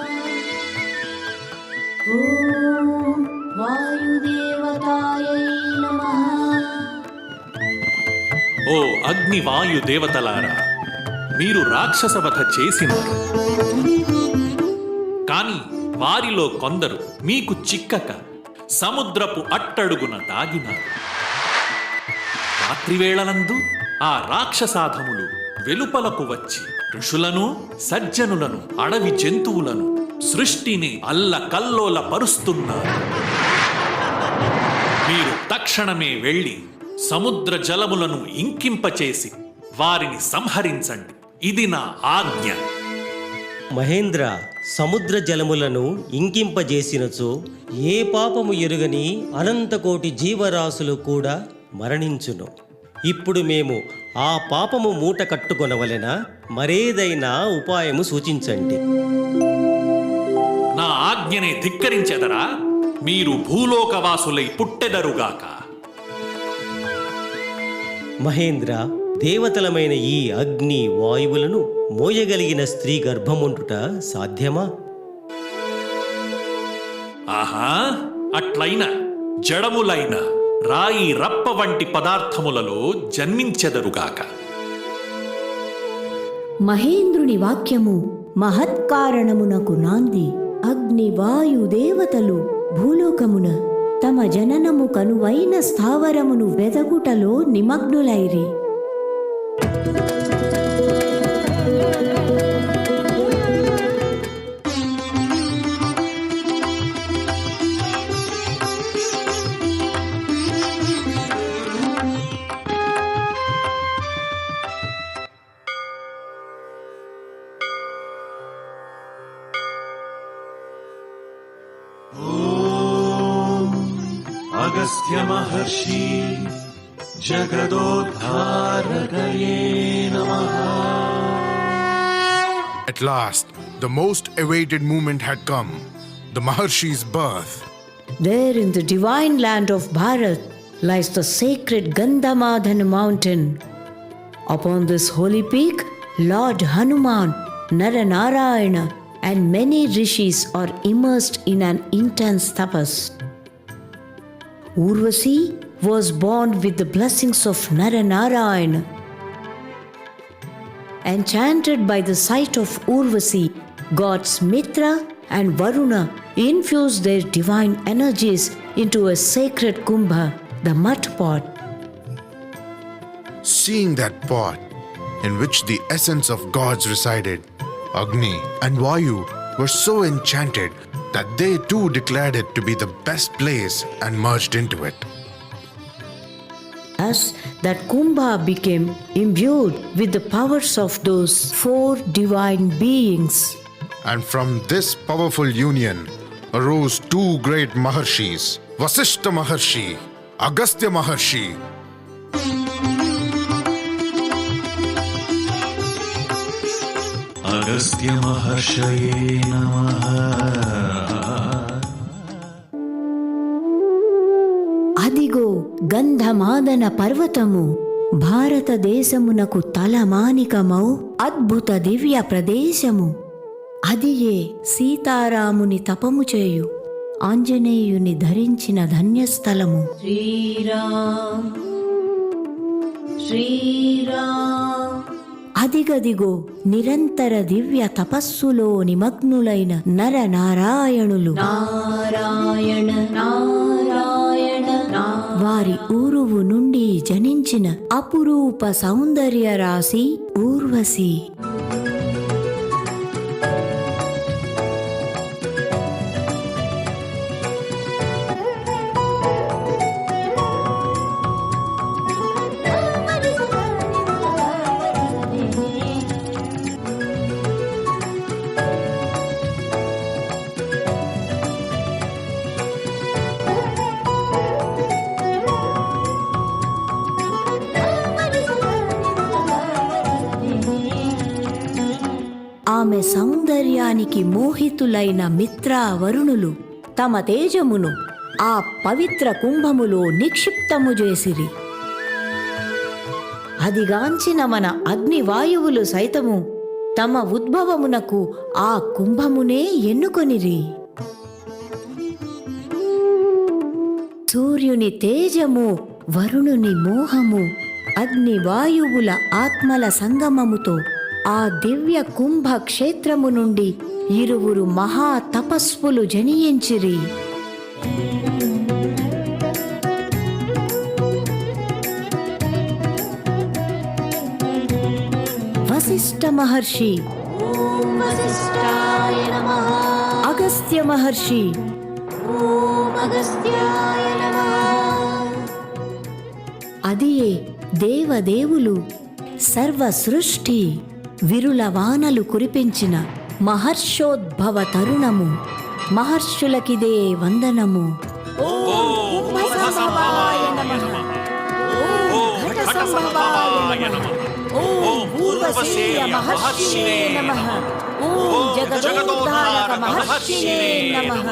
Om Vayu Devatayai Namaha. ఓ అగ్ని వాయు దేవతలారా, మీరు రాక్షస వధ చేసినారు. కాని వారిలో కొందరు మీకు చిక్కక సముద్రపు అట్టడుగున దాగినారు. రాత్రివేళలందు ఆ రాక్షసాధములు వెలుపలకు వచ్చి ఋషులను, సజ్జనులను, అడవి జంతువులను, సృష్టిని అల్లకల్లోల పరుస్తున్నారు. మీరు తక్షణమే వెళ్ళి సముద్ర జలములను ఇంకింపచేసి వారిని సంహరించండి. ఇది నా ఆజ్ఞ. మహేంద్ర, సముద్ర జలములను ఇంకింపజేసినచో ఏ పాపము ఎరుగని అనంతకోటి జీవరాశులు కూడా మరణించును. ఇప్పుడు మేము ఆ పాపము మూట కట్టుకొనవలెనా? మరేదైనా ఉపాయము సూచించండి. నా ఆజ్ఞనే ధిక్కరించెదరా? మీరు భూలోకవాసులై పుట్టెదరుగాక. మహేంద్ర, దేవతలమైన ఈ అగ్ని వాయువులను మోయగలిగిన స్త్రీ గర్భముండుట సాధ్యమా? ఆహా, అట్లైన జడములైన రాయి రప్ప వంటి పదార్థములలో జన్మించెదరుగాక. మహేంద్రుని వాక్యము మహత్కారణమునకు నాంది. అగ్ని వాయు దేవతలు భూలోకమున తమ జననము కనువైన స్థావరమును వెదగుటలో నిమగ్నులైరి. अगस्त्य महर्षि जगदोद्धारकये नमः. At last, the most awaited moment had come, the Maharshi's birth. There in the divine land of Bharat lies the sacred Gandhamadhan mountain. Upon this holy peak, Lord Hanuman, Narayan and many rishis are immersed in an intense tapas. Urvasi was born with the blessings of Narayan. Enchanted by the sight of Urvasi, gods Mitra and Varuna infused their divine energies into a sacred kumbha, the mud pot. Seeing that pot, in which the essence of gods resided, Agni and Vayu were so enchanted that they too declared it to be the best place and merged into it. As that kumbha became imbued with the powers of those four divine beings. And from this powerful union arose two great Maharshis, Vasishta Maharshi, Agastya Maharshi. Agastya महर्षये नमः. అదిగో గంధమాదన పర్వతము భారతదేశమునకు తలమానికమౌ అద్భుత దివ్య ప్రదేశము. అదియే సీతారాముని తపము చేయు ఆంజనేయుని ధరించిన ధన్యస్థలము. శ్రీరామ్ శ్రీరామ్. అదిగదిగో నిరంతర దివ్య తపస్సులో నిమగ్నులైన నరనారాయణులు. నారాయణ నారాయణ. వారి ఊరువు నుండి జనించిన అపురూప సౌందర్య రాశి ఊర్వశి. ఆమె సౌందర్యానికి మోహితులైన మిత్రా వరుణులు తమ తేజమును ఆ పవిత్ర కుంభములో నిక్షిప్తము చేసిరి. అదిగాంచిన మన అగ్నివాయువులు సైతము తమ ఉద్భవమునకు ఆ కుంభమునే ఎన్నుకొనిరి. సూర్యుని తేజము, వరుణుని మోహము, అగ్నివాయువుల ఆత్మల సంగమముతో ఆ దివ్య కుంభ క్షేత్రము నుండి ఇరువురు మహా తపస్సులు జనియించిరి. వశిష్ఠ మహర్షి, అగస్త్య మహర్షి, అదియే దేవదేవులు సర్వ సృష్టి విరుల వానలు కురిపించిన మహర్షోద్భవ తరుణము. మహర్షులకిదే వందనము. ఓం భూతసంభవాయ నమః. ఓం ఘటసంభవాయ నమః. ఓం పూర్వసేయ మహర్షినే నమః. ఓం జగదోద్ధారక మహర్షినే నమః.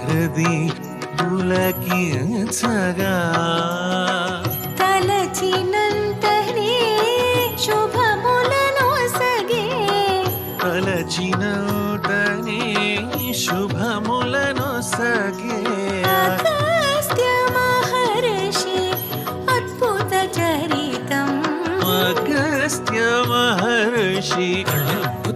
హృది పులకించగా తలచినంతనే శుభములను సగే తలచినంతనే శుభములను సగే అగస్త్య మహర్షి అద్భుత చరితం అగస్త్య మహర్షి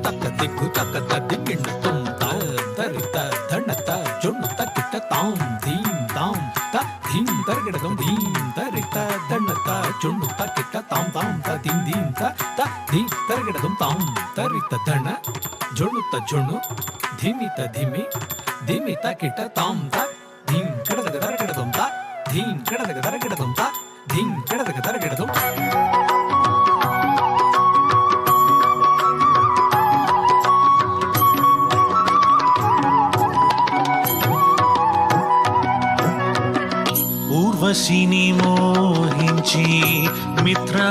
తక్క దిక్కు తక్క దిక్కిండు తుం తాం తరిత ధణత జొన్నుత కిట్ట తాం ధీం తాం త ధీం తరగడదం ధీం తరిత ధణత జొన్నుత కిట్ట తాం తాం త ధీం ధీం త ధీం తరగడదం తాం తరిత ధణ జొన్నుత జొన్ను ధిమిత ధిమి ధిమిత కిట్ట తాం త ధీం కడదగ తరగడదం త ధీం కడదగ తరగడదం త ధీం కడదగ తరగడదం ఊర్వశిని మోహించి మిత్రావరుణులో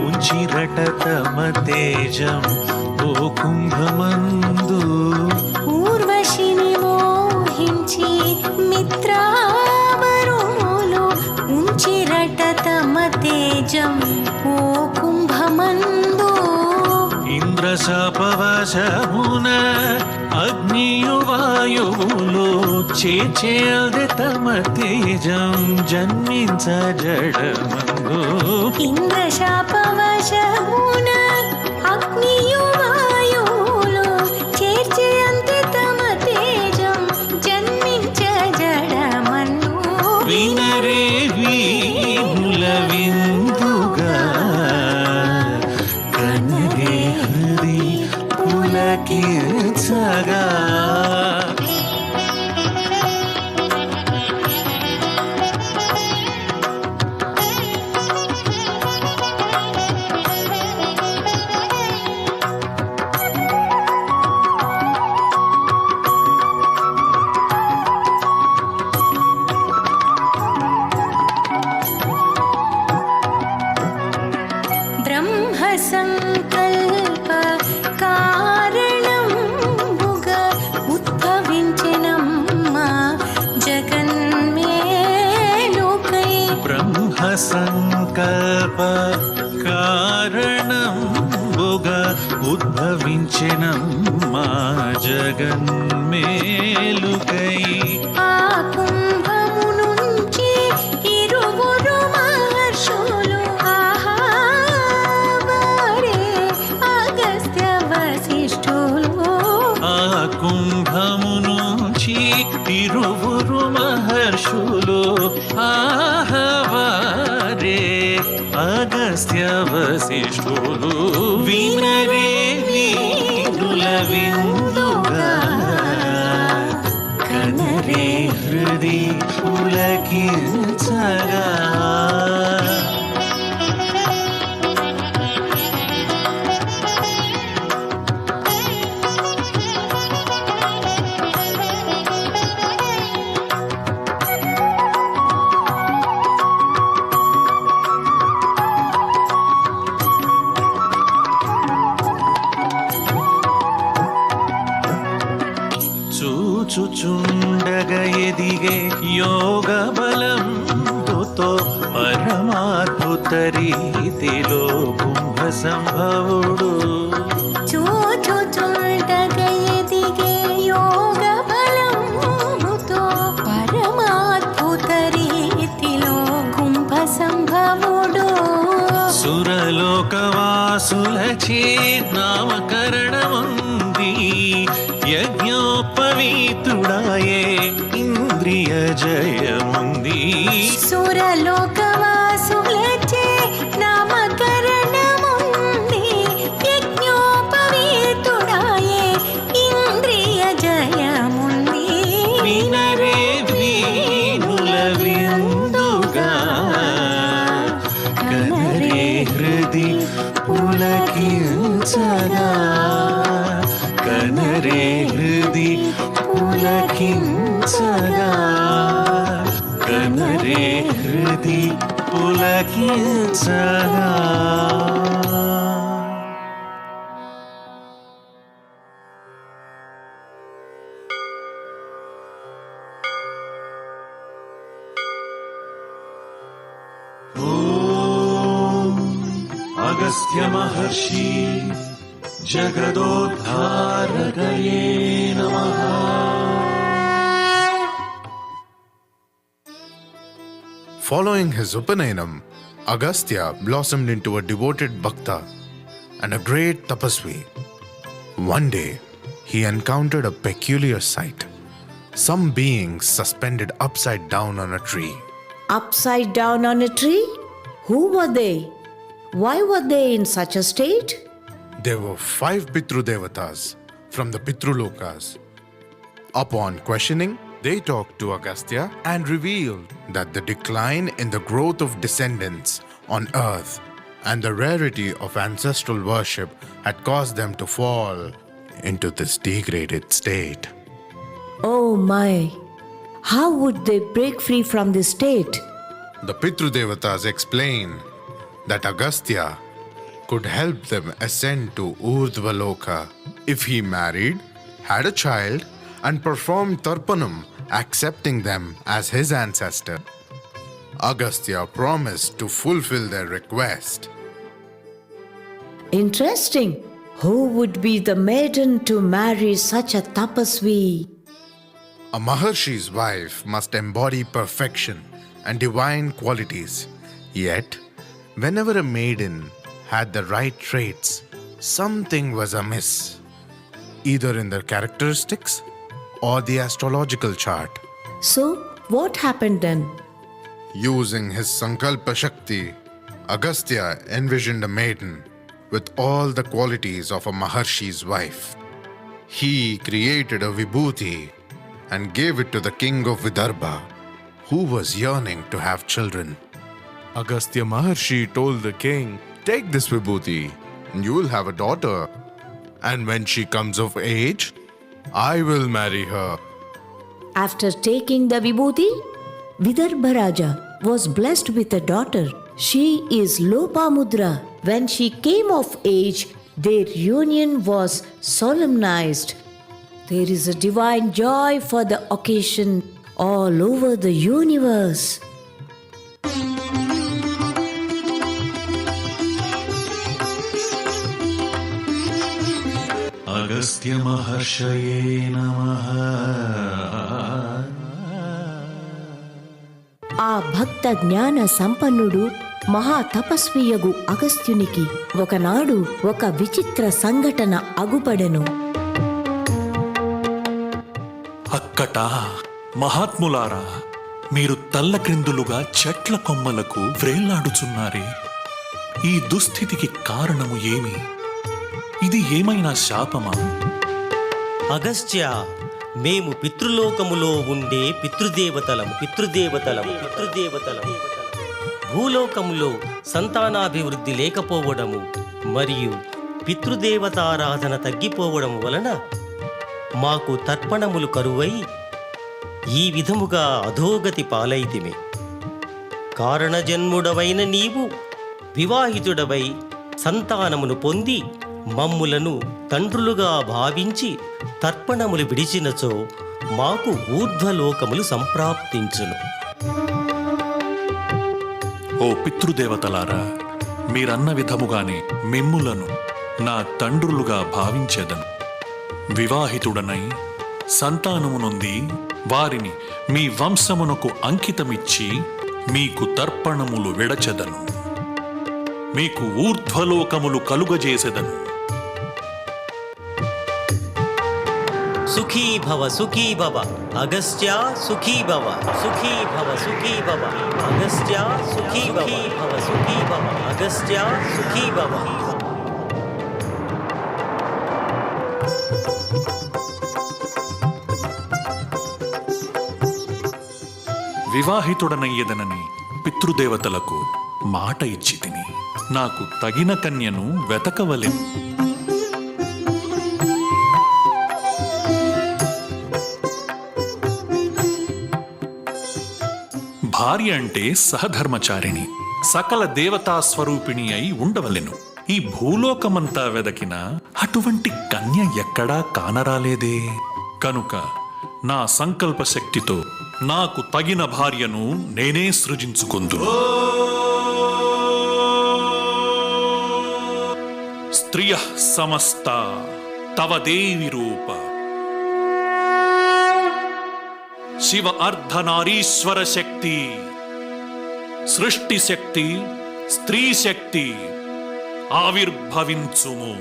ఉంచిరట తమ తేజం ఓ కుంభమందు ఊర్వశిని మోహించి మిత్రావరుణులు ఉంచిరట తమ తేజం ఓ కుంభమందు ఇంద్రశాపవశమున అగ్నియు వాయువులో చేర్చేల్ది తమ తేజం జన్మించ జడమందు ఇంద్రశాపవశమున అగ్నియు వాయువులు చేర్చే అంతే తమ తేజం జన్మించ జడమన్ను వినరే వీణుల విందుగా కనరే హృది పులకించగా బ్రహ్మ సంకల్ప కారణంబుగా ఉద్భవించినమ్మా జగన్మేలుకై బ్రహ్మ సంకల్ప కారణంబుగా ఉద్భవించినమ్మా జగన్మేలుకై ఆ కుంభము నుంచి ఇరువురు మహర్షులు ఆహావారే అగస్త్య వశిష్ఠులు ఆ కుంభము నుంచి ఇరువురు మహర్షులు ఆహవారే అగస్త్య వశిష్ఠులు వినరే వీణుల విందుగా కనరే హృది పులకించగా చూచుచుండగ ఎదిగే యోగ బలంతో పరమాద్భుత రీతిలో కుంభ సంభవుడు చూచుచుండగ ఎదిగే యోగ బలముతో పరమాద్భుత రీతిలో కుంభ సంభవుడు సురలోకవాసులచే నామకరణముంది యజ్ఞోపవీతుడాయే ఇంద్రియ జయముంది సురలోకవాసులచే నామకరణముంది యజ్ఞోపవీతుడాయే ఇంద్రియ జయముంది వినరే వీణుల విందుగా కనరే హృది పులకించగా కనరే హృది పులకించగా కనరే హృది పులకించగా अगस्त्य महर्षि जगदोद्धारकये नमः। Following his Upanayam, Agastya blossomed into a devoted bhakta and a great tapasvi. One day, he encountered a peculiar sight. Some beings suspended upside down on a tree. Upside down on a tree? Who were they? Why were they in such a state? There were 5 Pitru Devatas from the Pitrulokas. Upon questioning, they talked to Agastya and revealed that the decline in the growth of descendants on earth and the rarity of ancestral worship had caused them to fall into this degraded state. Oh my! How would they break free from this state? The Pitru Devatas explain that Agastya could help them ascend to Urdhvaloka if he married, had a child, and performed Tarpanam, accepting them as his ancestor. Agastya promised to fulfill their request. Interesting. Who would be the maiden to marry such a tapasvi? A Maharshi's wife must embody perfection and divine qualities. Yet, whenever a maiden had the right traits, something was amiss, either in their characteristics or the astrological chart. So, what happened then? Using his Sankalpa Shakti, Agastya envisioned a maiden with all the qualities of a Maharshi's wife. He created a Vibhuti and gave it to the king of Vidarbha, who was yearning to have children. Agastya Maharshi told the king, "Take this Vibhuti, and you will have a daughter. And when she comes of age, I will marry her." After taking the Vibhuti, Vidarbha Raja was blessed with a daughter. She is Lopamudra. When she came of age, their union was solemnized. There is a divine joy for the occasion all over the universe. Agastya महर्षये नमः। ఆ భక్త జ్ఞాన సంపన్నుడు మహా తపస్వియగు అగస్త్యునికి ఒకనాడు ఒక విచిత్ర సంఘటన అగుపడెను. అక్కట మహాత్ములారా, మీరు తల్లక్రిందులుగా చెట్ల కొమ్మలకు వ్రేళ్లాడుచున్నారే, ఈ దుస్థితికి కారణము ఏమి? ఇది ఏమైనా శాపమా? అగస్త్య, మేము పితృలోకములో ఉండే పితృదేవతలము. భూలోకములో సంతానాభివృద్ధి లేకపోవడము మరియు పితృదేవతారాధన తగ్గిపోవడము వలన మాకు తర్పణములు కరువై ఈ విధముగా అధోగతి పాలైతిమి. కారణజన్ముడవైన నీవు వివాహితుడవై సంతానమును పొంది మమ్ములను తండ్రులుగా భావించి తర్పణములు విడిచినచో మాకు ఊర్ధ్వలోకములు సంప్రాప్తించును. ఓ పితృదేవతలారా, మీరన్న విధముగానే మిమ్ములను నా తండ్రులుగా భావించెదను. వివాహితుడనై సంతానము నుండి వారిని మీ వంశమునకు అంకితమిచ్చి మీకు తర్పణములు విడచెదను. మీకు ఊర్ధ్వలోకములు కలుగజేసెదను. సుఖీ భవ అగస్త్య, సుఖీ భవ అగస్త్య, సుఖీ భవ అగస్త్య, సుఖీ భవ. వివాహితుడనయ్యదనని పితృదేవతలకు మాట ఇచ్చి తిని నాకు తగిన కన్యను వెతకవలెను. భార్య అంటే సహధర్మచారిణి, సకల దేవతా స్వరూపిణి అయి ఉండవలెను. ఈ భూలోకమంతా వెదకినా అటువంటి కన్య ఎక్కడా కానరాలేదే. కనుక నా సంకల్ప శక్తితో నాకు తగిన భార్యను నేనే సృజించుకొందును. త్రియః సమస్త తవ దేవి రూప. శివ అర్ధనారీశ్వర శక్తి, సృష్టి శక్తి, స్త్రీ శక్తి ఆవిర్భవించుము.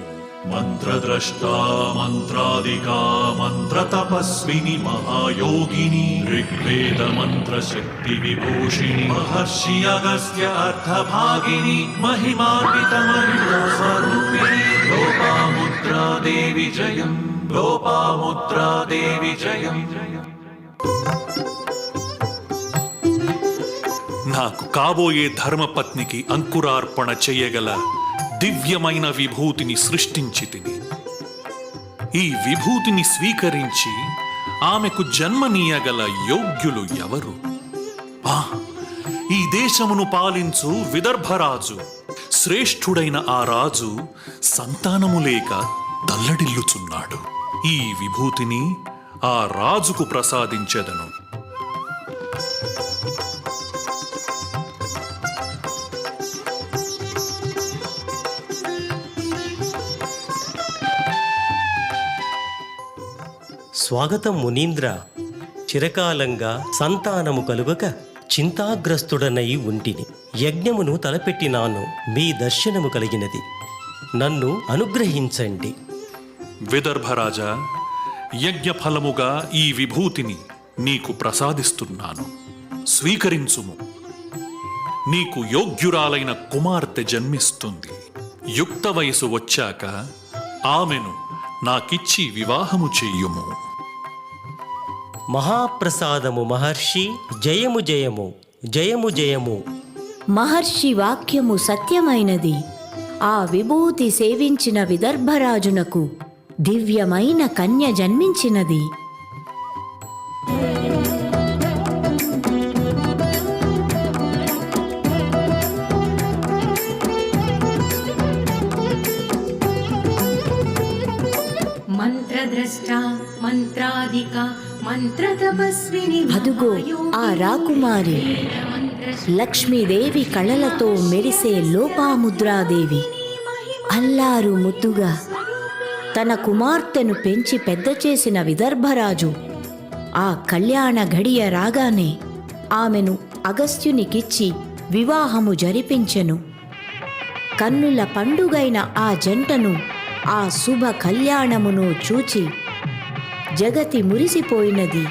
మంత్రద్రష్టా మంత్రాదికా మంత్రతపస్విని మహాయోగిని ఋగ్వేద మంత్రశక్తి విభూషిణి మహర్షి అగస్త్య అర్థభాగిని మహిమాన్విత మహిళా స్వరూపిణి లోపాముద్రా దేవి జయం, లోపాముద్రా దేవి జయం. నాకు కాబోయే ధర్మపత్నికి అంకురార్పణ చేయగల దివ్యమైన విభూతిని సృష్టించి తిని, ఈ విభూతిని స్వీకరించి ఆమెకు జన్మనీయగల యోగ్యులు ఎవరు? ఈ దేశమును పాలించు విదర్భరాజు, శ్రేష్ఠుడైన ఆ రాజు సంతానము లేక తల్లడిల్లుచున్నాడు. ఈ విభూతిని ఆ రాజుకు ప్రసాదించెదను. స్వాగతం మునీంద్ర. చిరకాలంగా సంతానము కలుగక చింతాగ్రస్తుడనై ఉంటిని. యజ్ఞమును తలపెట్టినాను, మీ దర్శనము కలిగినది. నన్ను అనుగ్రహించండి. విదర్భరాజా, యజ్ఞఫలముగా ఈ విభూతిని నీకు ప్రసాదిస్తున్నాను, స్వీకరించుము. నీకు యోగ్యురాలైన కుమార్తె జన్మిస్తుంది. యుక్త వయసు వచ్చాక ఆమెను నాకిచ్చి వివాహము చెయ్యుము. మహాప్రసాదము మహర్షి, జయము జయము, జయము జయము. మహర్షి వాక్యము సత్యమైనది. ఆ విభూతి సేవించిన విదర్భరాజునకు దివ్యమైన కన్య జన్మించినది. మంత్రద్రష్టా మంత్రాదికా మంత్రతపస్విని. అదుగో ఆ రాకుమారి, లక్ష్మీదేవి కళలతో మెరిసే లోపాముద్రాదేవి. అల్లారు ముద్దుగా తన కుమార్తెను పెంచి పెద్ద చేసిన విదర్భరాజు ఆ కళ్యాణ ఘడియ రాగానే ఆమెను అగస్త్యునికిచ్చి వివాహము జరిపించెను. కన్నుల పండుగైన ఆ జంటను, ఆ శుభ కళ్యాణమును చూచి జగతి మురిసిపోయినది.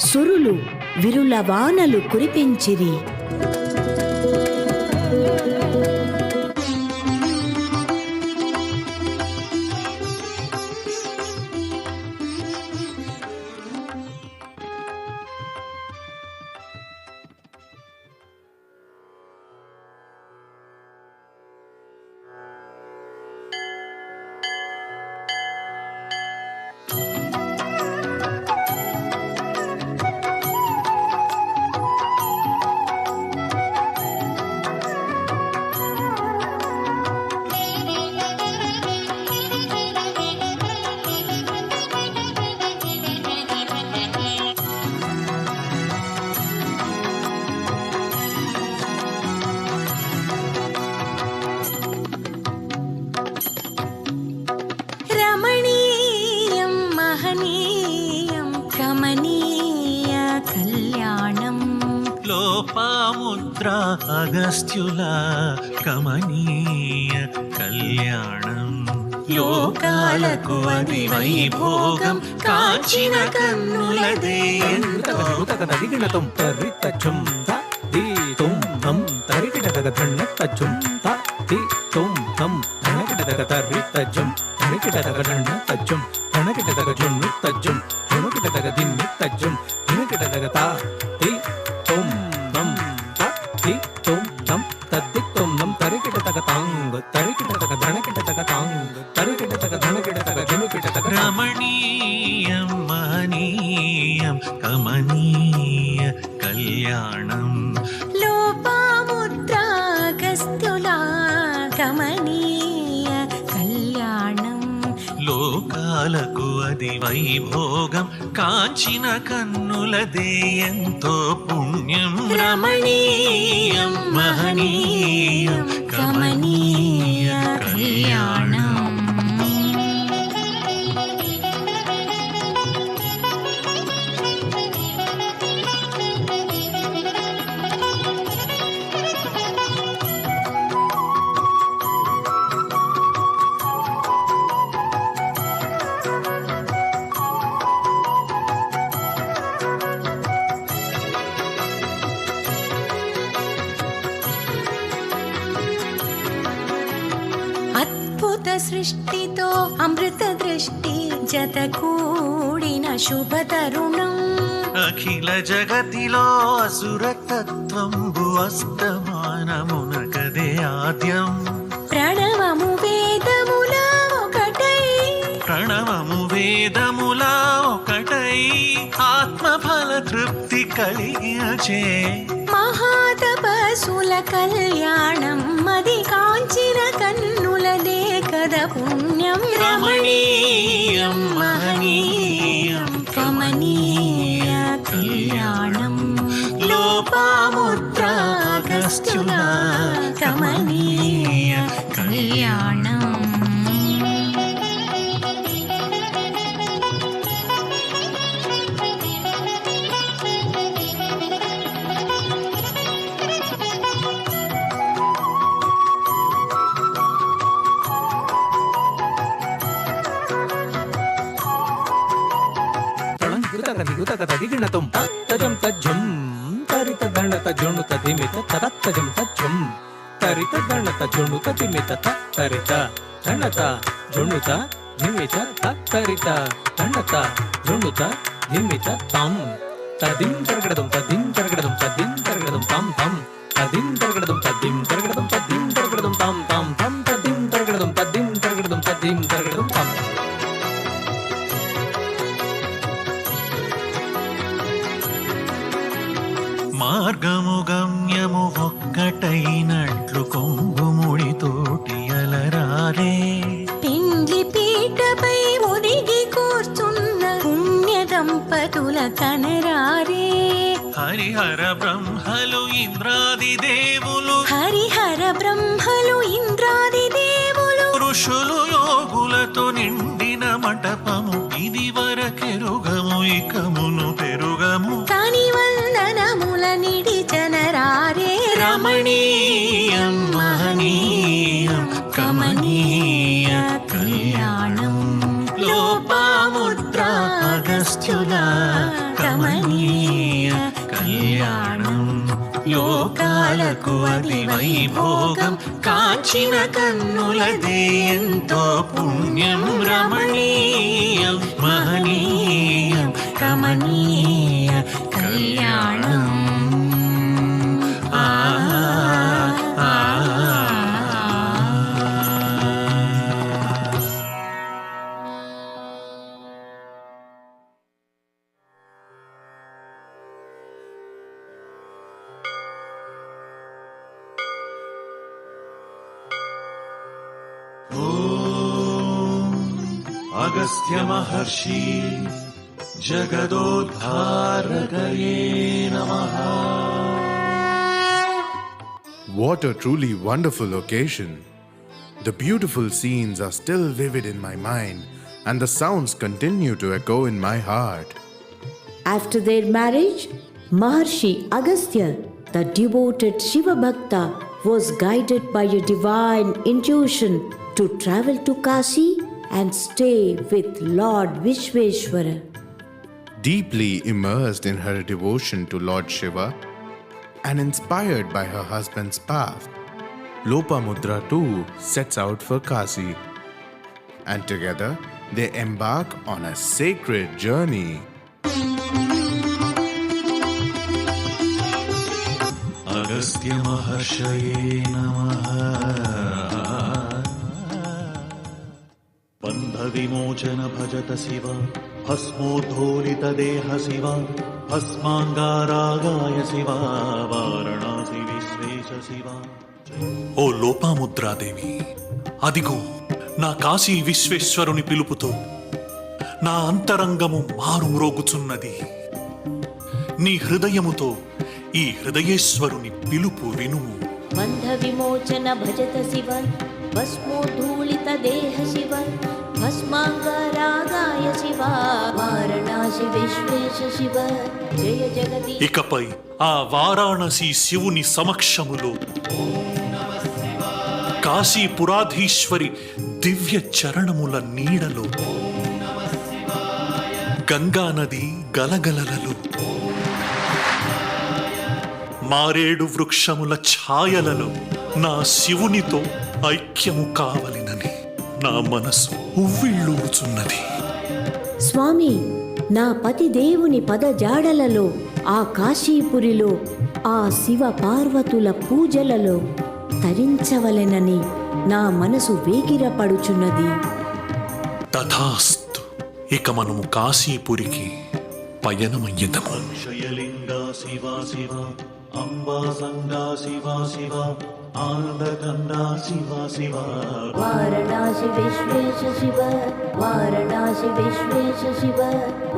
సురులు విరుల వానలు కురిపించిరి. లోపాముద్రా అగస్త్యుల కమనీయ కళ్యాణం. లోకాలకు అది వైభోగం, కాచిన కన్నులదే ఎంతో. తగదగినతం తరితచుం తీతుం తం తరికిటగధన్న తచుం తీతుం తం తనకిటగ తరితచుం తనకిటగధన్న తచుం తనకిటగ జున్ను తచుం జునుకిటగ దిన్ని తచుం జునుకిటగ తా తీతుం తం తీతుం తం తద్దితుం నం తరికిటగ తాంగ్ తరికిటగ ధనకిటగ తాంగ్ తరికిటగ ధనకిటగ జునుకిటగ. రమణీయం మహనీయం కమనీయ కళ్యాణం. లోపాముద్రాగస్తులా కమనీయ కళ్యాణం. లోకాలకు అది వైభోగం, కాంచిన కన్నులదే ఎంతో పుణ్యం. రమణీయం మహనీయం కమనీయ కళ్యాణం. సృష్టితో అమృత దృష్టి జత కూడిన శుభ తరుణం. అఖిల జగతిలో అసురతత్వంబు అస్తమానమునకదే ఆద్యం. ప్రణవము వేదములా ఒకటై, ప్రణవము వేదములా ఒకటై ఆత్మఫల తృప్తి కలిగినచే మహాతపసుల కళ్యాణం మది కాంచిన కన్నులదే కద పుణ్యం. రమణీయం మహనీయం కమనీయ కళ్యాణం. లోపాముద్రాగస్త్యుల కమనీయ కళ్యాణం. తదిగిణతం తజం తజ్జం తరిత దండత జొణుత ధిమిత తరత్తజం తజ్జం తరిత దండత జొణుత ధిమిత తరిత దండత జొణుత ధిమిత తరిత దండత జొణుత ధిమిత తం తదిం తరగడదం తదిం తరగడదం తదిం తరగడదం తం తం తదిం తరగడదం తదిం తరగడదం తదిం తరగడదం తం తం తం తదిం తరగడదం తదిం తరగడదం తదిం తరగడదం తం. మార్గము గమ్యము ఒక్కటైనట్లు కొంగుముడితోటి అలరారే. పిండి పీటపై ఒదిగి కూర్చున్న పుణ్య దంపతుల కనరారే. హరిహర బ్రహ్మలు ఇంద్రాది దేవులు, హరిహర బ్రహ్మలు ఇంద్రాది దేవులు, ఋషులు యోగులతో నిండిన మంటపము. ఇది వరకెరుగము ఇకమును పెరుగము. కాని వందనముల నిడి జనరారే. రమణీయం మహనీయం కమనీయ కళ్యాణం. లోపాముద్రాగస్త్యుల కమనీయ కళ్యాణం. లోకాలకు అది వైభోగం కాంచిన కన్నులదే ఎంతో పుణ్యం. రమణీయం మహనీయం కమనీయ కళ్యాణం. अगस्त्य महर्षि जगदोद्धारकये नमः. What a truly wonderful occasion! The beautiful scenes are still vivid in my mind, and the sounds continue to echo in my heart. After their marriage, Maharshi Agastya, the devoted Shiva Bhakta, was guided by a divine intuition to travel to Kashi and stay with Lord Vishveshwara. Deeply immersed in her devotion to Lord Shiva and inspired by her husband's path, Lopamudra too sets out for Kasi. And together they embark on a sacred journey. Agastya महर्षये नमः. बन्ध विमोचन भजत शिव भस्मोद्धोलित देह शिव भस्मांगारागाय शिव वाराणसी विश्वेश शिव. ఓ లోపాముద్రాదేవి, అదిగో నా కాశీ విశ్వేశ్వరుని పిలుపుతో నా అంతరంగము మారుమ్రోగుచున్నది. నీ హృదయముతో ఈ హృదయేశ్వరుని పిలుపు వినుము. బంధ విమోచన భజత శివ भस्मोद्धूलितदेह शिव भस्माङ्गरागाय शिव वाరణాసి విశ్వేశ శివ జయ జగతి. ఇకపై ఆ వారాణసి శివుని సమక్షములో కాశీపురాధీశ్వరి దివ్య చరణముల నీడలో గంగానది గలగలలలో మారేడు వృక్షముల ఛాయలలో నా శివునితో ఐక్యము కావలినని నా మనసు ఉవ్విళ్ళూరుచున్నది. స్వామి, నా పతి దేవుని పదజాడలలో ఆ కాశీపురిలో ఆ శివ పార్వతుల పూజలలో తరించవలెనని నా మనసు వేగిరపడుచున్నది. తథాస్తు. ఇక మనము కాశీపురికి పయనమయ్యదము. శయలింగా శివ శివ అంబా సంగా శివ శివ ఆనందకండా శివ శివ వారణాసి విశ్వేశ శివ వారణాసి విశ్వేశ శివ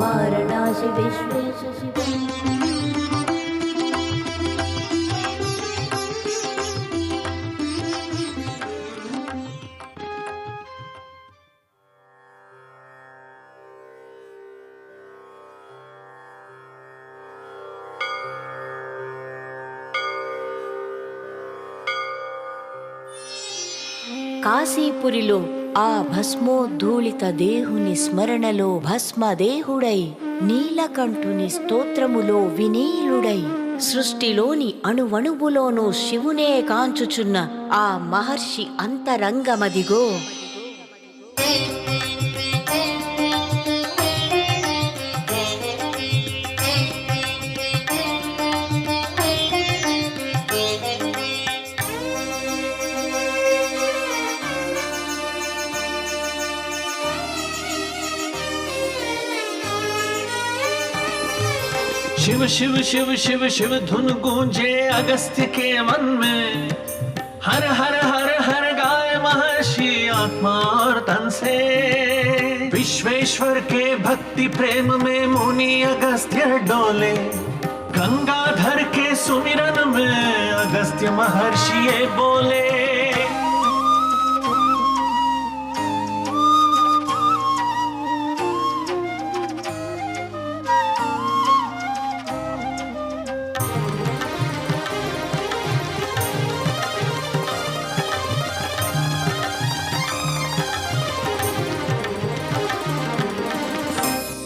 వారణాసి విశ్వేశ శివ. కాశీపురిలో ఆ భస్మోద్ధూళిత దేహుని స్మరణలో భస్మదేహుడై నీలకంఠుని స్తోత్రములో వినీలుడై సృష్టిలోని అణువణువులోనూ శివునే కాంచుచున్న ఆ మహర్షి అంతరంగమదిగో. शिव शिव शिव शिव शिव धुन गूंजे अगस्त्य के मन में हर हर हर हर गाय महर्षि आत्मा और तन से विश्वेश्वर के भक्ति प्रेम में मुनि अगस्त्य डोले गंगाधर के सुमिरन में अगस्त्य महर्षि ये बोले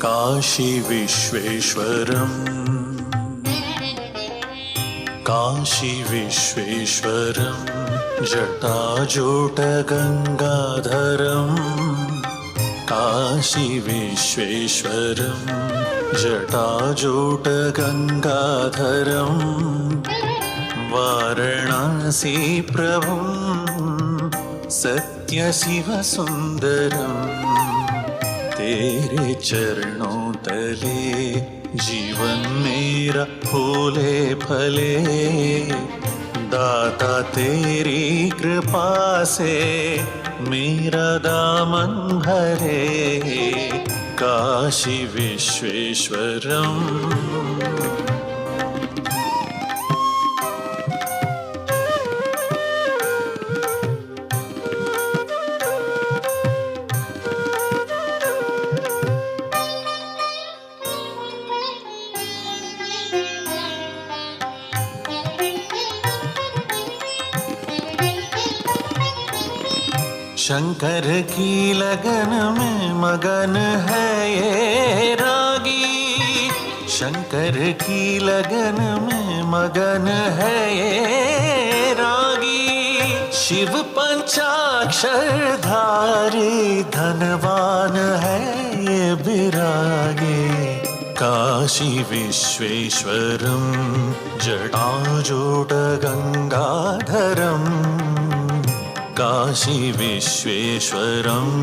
काशी विश्वेश्वरम् काशी विश्वेश्वरम् जटाजूटगङ्गाधरम् काशी विश्वेश्वरम् जटाजूटगङ्गाधरम् वाराणसी प्रभुं सत्यशिवसुन्दरम् तेरे चरणों तले जीवन मेरा फूले फले दाता तेरी कृपा से मेरा दामन भरे काशी विश्वेश्वरम् शंकर की लगन में मगन है ये रागी शंकर की लगन में मगन है ये रागी शिव पंचाक्षरधारी धनवान है ये विरागी काशी विश्वेश्वरम् जटाजूटगङ्गाधरम् काशी विश्वेश्वरम्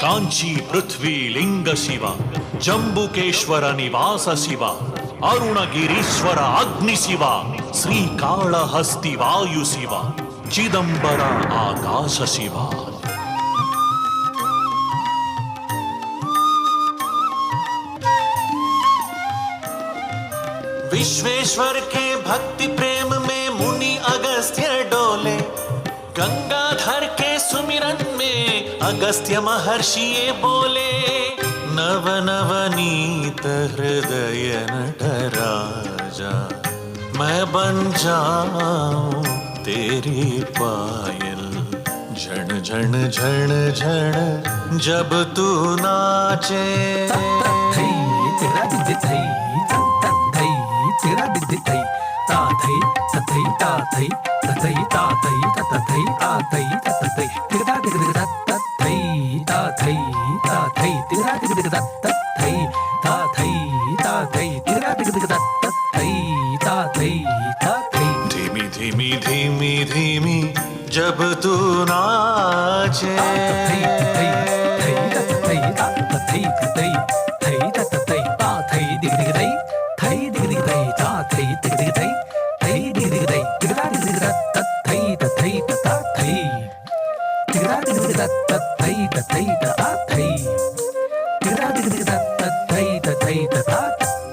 कांची पृथ्वी लिंग शिव जंबुकेश्वर निवास शिव अरुणगिरीश्वर अग्नि शिव श्रीकाళहस्ति वायु शिव चिदंबर आकाश शिव विश्वेश्वर के भक्ति प्रेम में मुनि अगस्त्य डोले, गंगाधर के सुमिरन में अगस्त्य महर्षि ये बोले, नव नवनीत हृदय नटराजा, मैं बन जाऊं तेरी पायल, झण झण झण झण जब तू नाचे। धीमी धीमी धीमी धीमी जब तू नाचे,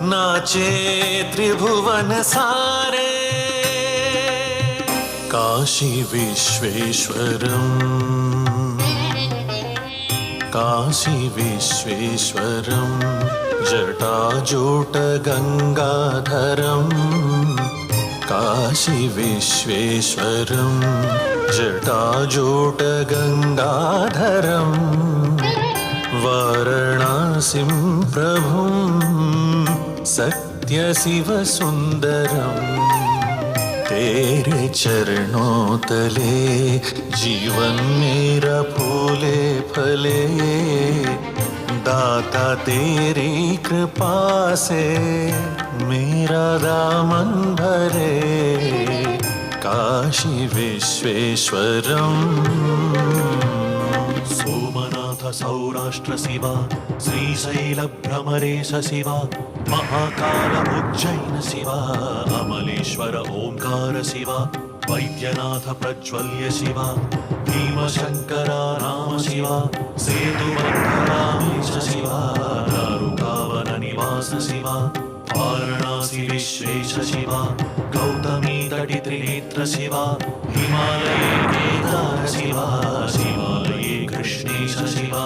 नाचे त्रिभुवन सारे, काशी विश्वेश्वरम्, काशी विश्वेश्वरम्, जटाजूट गंगाधरम्, काशी विश्वेश्वरम्, जटाजूट गंगाधरम्, वाराणसीं प्रभुं सत्य शिव सुंदरम्, तेरे चरणों तले जीवन मेरा फूले फले, दाता तेरी कृपा से मेरा दामन भरे, काशी विश्वेश्वरम्। सोमनाथ सौराष्ट्र शिवा, श्रीशैल भ्रमरेश शिवा, महाकाल उज्जैन शिवा, अमलेश्वर ओंकार शिवा, वैद्यनाथ प्रज्वल्य शिवा, भीमशंकरा नाम शिवा, सेतुबन्धरामेश शिवा, दारुकावन निवास शिवा, वाराणसी विश्वेश शिवा, गौतमी तटि त्रिनेत्र शिवा, हिमालये केदार शिवा, शिवालये कृष्णेश शिवा,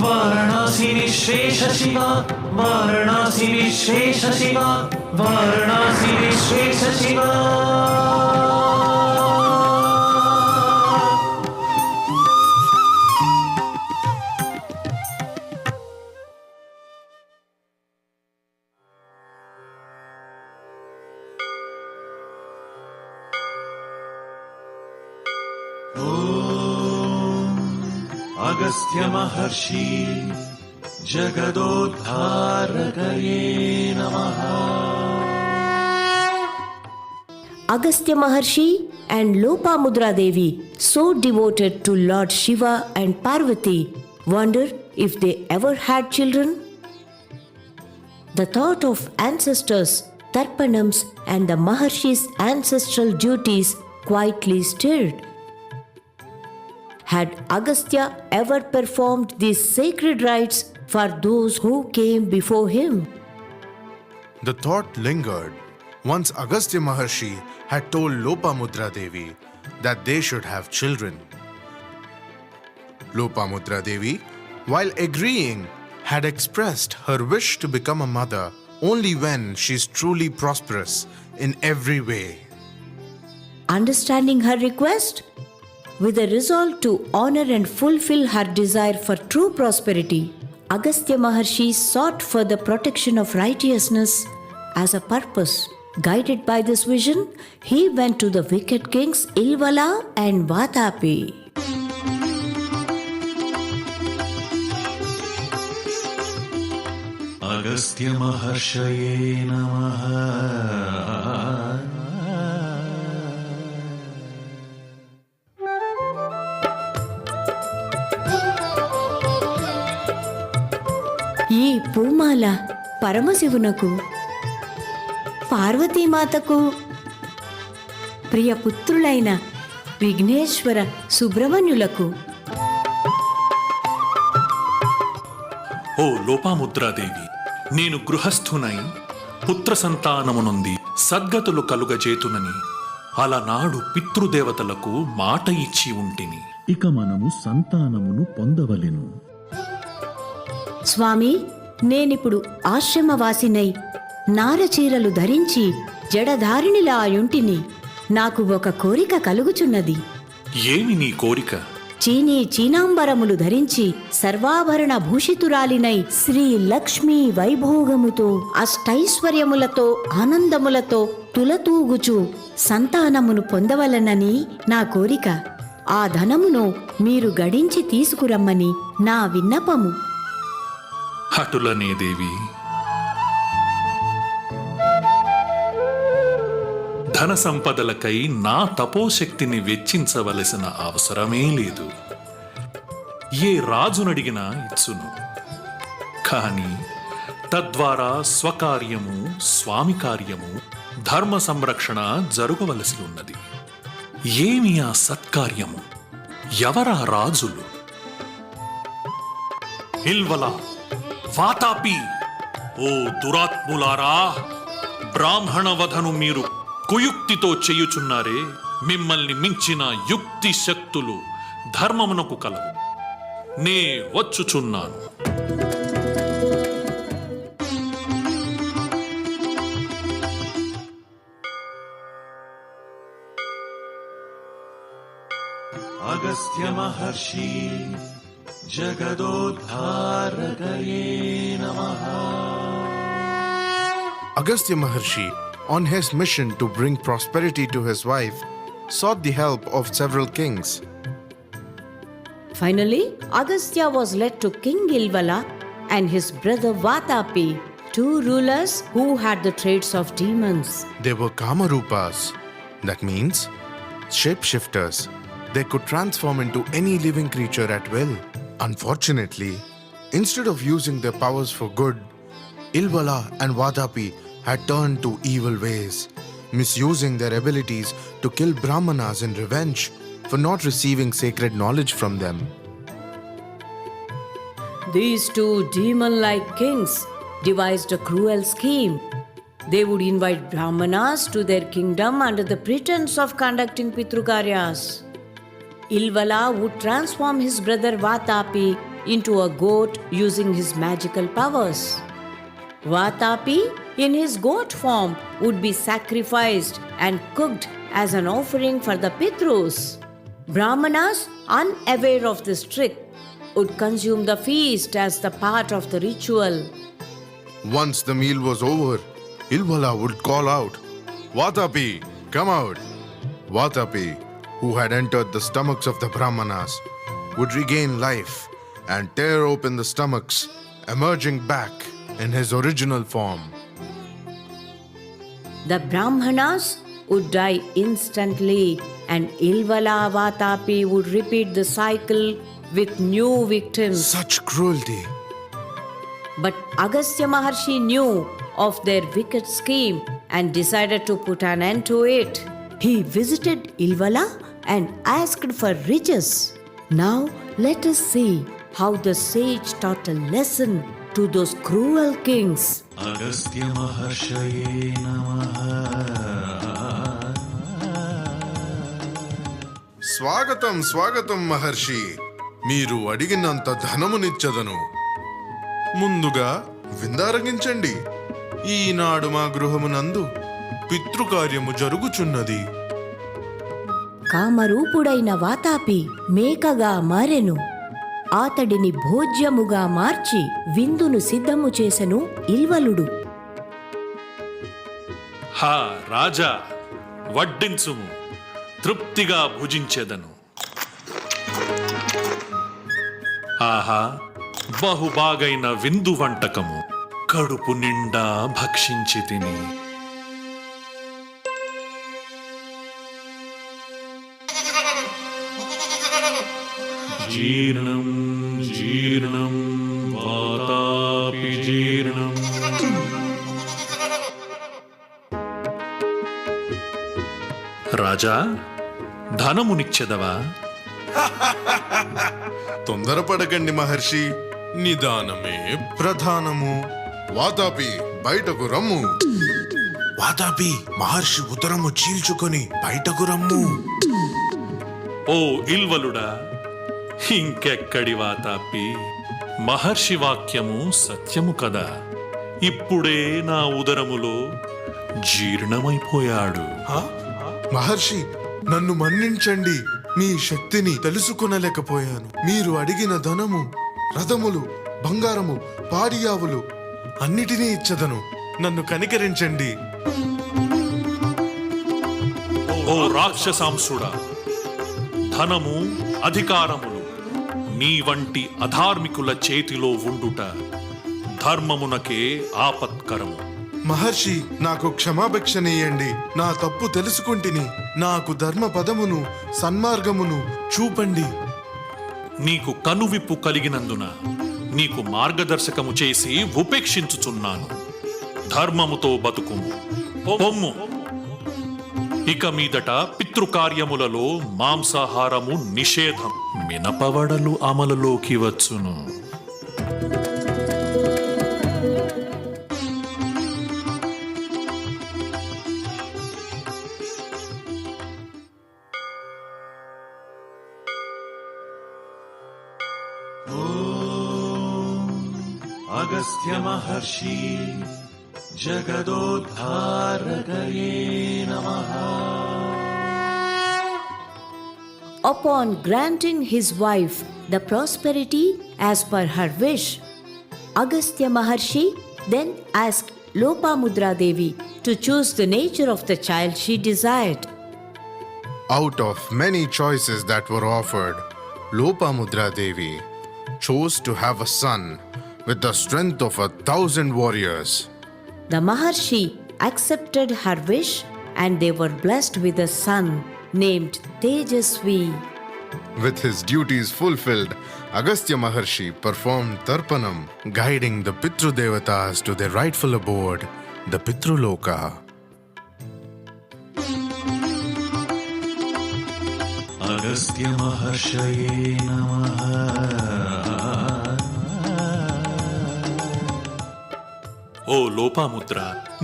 वाराणसी विश्वेश शिवा, वाराणसी विश्वेश शिवा, वाराणसी विश्वेश शिवा। अगस्त्य महर्षि जगदोद्धारकये नमः। Agastya Maharshi and Lopamudra Devi, so devoted to Lord Shiva and Parvati, wonder if they ever had children? The thought of ancestors, tarpanams, and the Maharshi's ancestral duties quietly stirred. Had Agastya ever performed these sacred rites for those who came before him? The thought lingered once Agastya Maharshi had told Lopamudra Devi that they should have children. Lopamudra Devi, while agreeing, had expressed her wish to become a mother only when she is truly prosperous in every way. Understanding her request, with a resolve to honor and fulfill her desire for true prosperity, Agastya Maharshi sought for the protection of righteousness as a purpose. Guided by this vision, he went to the wicked kings Ilvala and Vatapi. Agastya Maharshaye Namaha. ఈ పూమాల పరమశివునకు, పార్వతీమాతకు ప్రియపుత్రులైన విఘ్నేశ్వర సుబ్రహ్మణ్యులకు, ఓ లోపాముద్రాదేవి, నేను గృహస్థునై పుత్ర సంతానమునుంది సద్గతులు కలుగజేతునని అలనాడు పితృదేవతలకు మాట ఇచ్చి ఉంటిని. ఇక మనము సంతానమును పొందవలెను. స్వామి, నేనిప్పుడు ఆశ్రమవాసినై నారచీరలు ధరించి జడధారిణిలా యుంటిని. నాకు ఒక కోరిక కలుగుచున్నది. ఏమి నీ కోరిక? చీనాంబరములు ధరించి సర్వాభరణ భూషితురాలినై శ్రీ లక్ష్మీ వైభోగముతో అష్టైశ్వర్యములతో ఆనందములతో తులతూగుచు సంతానమును పొందవలనని నా కోరిక. ఆ ధనమును మీరు గడించి తీసుకురమ్మని నా విన్నపము. అటులనే దేవి. ధన సంపదలకై నా తపోశక్తిని వెచ్చించవలసిన అవసరమే లేదు. ఏ రాజునడిగినా ఇచ్చును. కాని తద్వారా స్వకార్యము, స్వామి కార్యము, ధర్మ సంరక్షణ జరగవలసి ఉన్నది. ఏమి ఆ సత్కార్యము? ఎవరా రాజులు? ఇల్వల, వాతాపి, ఓ దురాత్ములారా! బ్రాహ్మణ వధను మీరు కుయుక్తితో చేయుచున్నారే. మిమ్మల్ని మించిన యుక్తి శక్తులు ధర్మమునకు కలవు. నే వచ్చుచున్నాను. అగస్త్య మహర్షి జగదోద్ధారకయే నమః. Agastya Maharshi, on his mission to bring prosperity to his wife, sought the help of several kings. Finally, Agastya was led to King Ilvala and his brother Vatapi, two rulers who had the traits of demons. They were Kamarupas, that means shapeshifters. They could transform into any living creature at will. Unfortunately, instead of using their powers for good, Ilvala and Vatapi had turned to evil ways, misusing their abilities to kill Brahmanas in revenge for not receiving sacred knowledge from them. These two demon-like kings devised a cruel scheme. They would invite Brahmanas to their kingdom under the pretense of conducting Pitrukaryas. Ilvala would transform his brother Vatapi into a goat using his magical powers. Vatapi, in his goat form, would be sacrificed and cooked as an offering for the Pitrus. Brahmanas, unaware of this trick, would consume the feast as the part of the ritual. Once the meal was over, Ilvala would call out, "Vatapi, come out!" Vatapi, who had entered the stomachs of the Brahmanas, would regain life and tear open the stomachs, emerging back in his original form. The Brahmanas would die instantly, and Ilvala Vatapi would repeat the cycle with new victims. Such cruelty! But Agastya Maharshi knew of their wicked scheme and decided to put an end to it. He visited Ilvala and asked for riches. Now let us see how the sage taught a lesson to those cruel kings. Agastya మహర్షయే నమః. స్వాగతం స్వాగతం మహర్షి. మీరు అడిగినంత ధనమునిచ్చదను. ముందుగా విందారగించండి. ఈనాడు మా గృహమునందు పితృకార్యము జరుగుచున్నది. కామరూపుడైన వాతాపి మేకగా మారెను. అతడిని భోజ్యముగా మార్చి విందును సిద్ధము చేసెను ఇల్వలుడు. హా రాజా, వడ్డించుము, తృప్తిగా భుజించెదను. ఆహా, బహుబాగైన విందు వంటకము, కడుపు నిండా భక్షించి తిని. జీర్ణం జీర్ణం వాతాపి జీర్ణం. రాజా, ధనమునిచ్చెదవా? తొందరపడకండి మహర్షి, నిదానమే ప్రధానము. వాతాపి, బయటకు రమ్ము. వాతాపి మహర్షి ఉదరము చీల్చుకొని బయటకు రమ్ము. ఓ ఇల్వలుడా, ఇంకెక్కడి వాతాపి, మహర్షి వాక్యము సత్యము కదా. ఇప్పుడే నా ఉదరములో జీర్ణమైపోయాడు. మహర్షి, నన్ను మన్నించండి. మీ శక్తిని తెలుసుకొనలేకపోయాను. మీరు అడిగిన ధనము, రథములు, బంగారము, పాడియావులు అన్నిటినీ ఇచ్చదను. నన్ను కనికరించండి. ఓ రాక్షసాంసుడా, ధనము, అధికారములు నీ వంటి అధార్మికుల చేతిలో ఉండుట ధర్మమునకే ఆపత్కరము. మహర్షి, నాకు క్షమాభిక్షనీయండి. నా తప్పు తెలుసుకుంటిని. నాకు ధర్మ పదమును, సన్మార్గమును చూపండి. నీకు కనువిప్పు కలిగినందున నీకు మార్గదర్శకము చేసి ఉపేక్షించుచున్నాను. ధర్మముతో బతుకుము. పొమ్ము. ఇక మీదట పితృకార్యములలో మాంసాహారము నిషేధం. మినపవడలు అమలులోకి వచ్చును. అగస్త్య మహర్షి జగదోద్ధారకయే నమః. Upon granting his wife the prosperity as per her wish, Agastya Maharshi then asked Lopamudra Devi to choose the nature of the child she desired. Out of many choices that were offered, Lopamudra Devi chose to have a son with the strength of 1,000 warriors. The Maharshi accepted her wish and they were blessed with a son named Tejasvi. With his duties fulfilled, Agastya Maharshi performed Tarpanam, guiding the Pitru Devatas to their rightful abode, the Pitruloka. Agastya మహర్షయే నమః. ఓ లోపాముద్ర,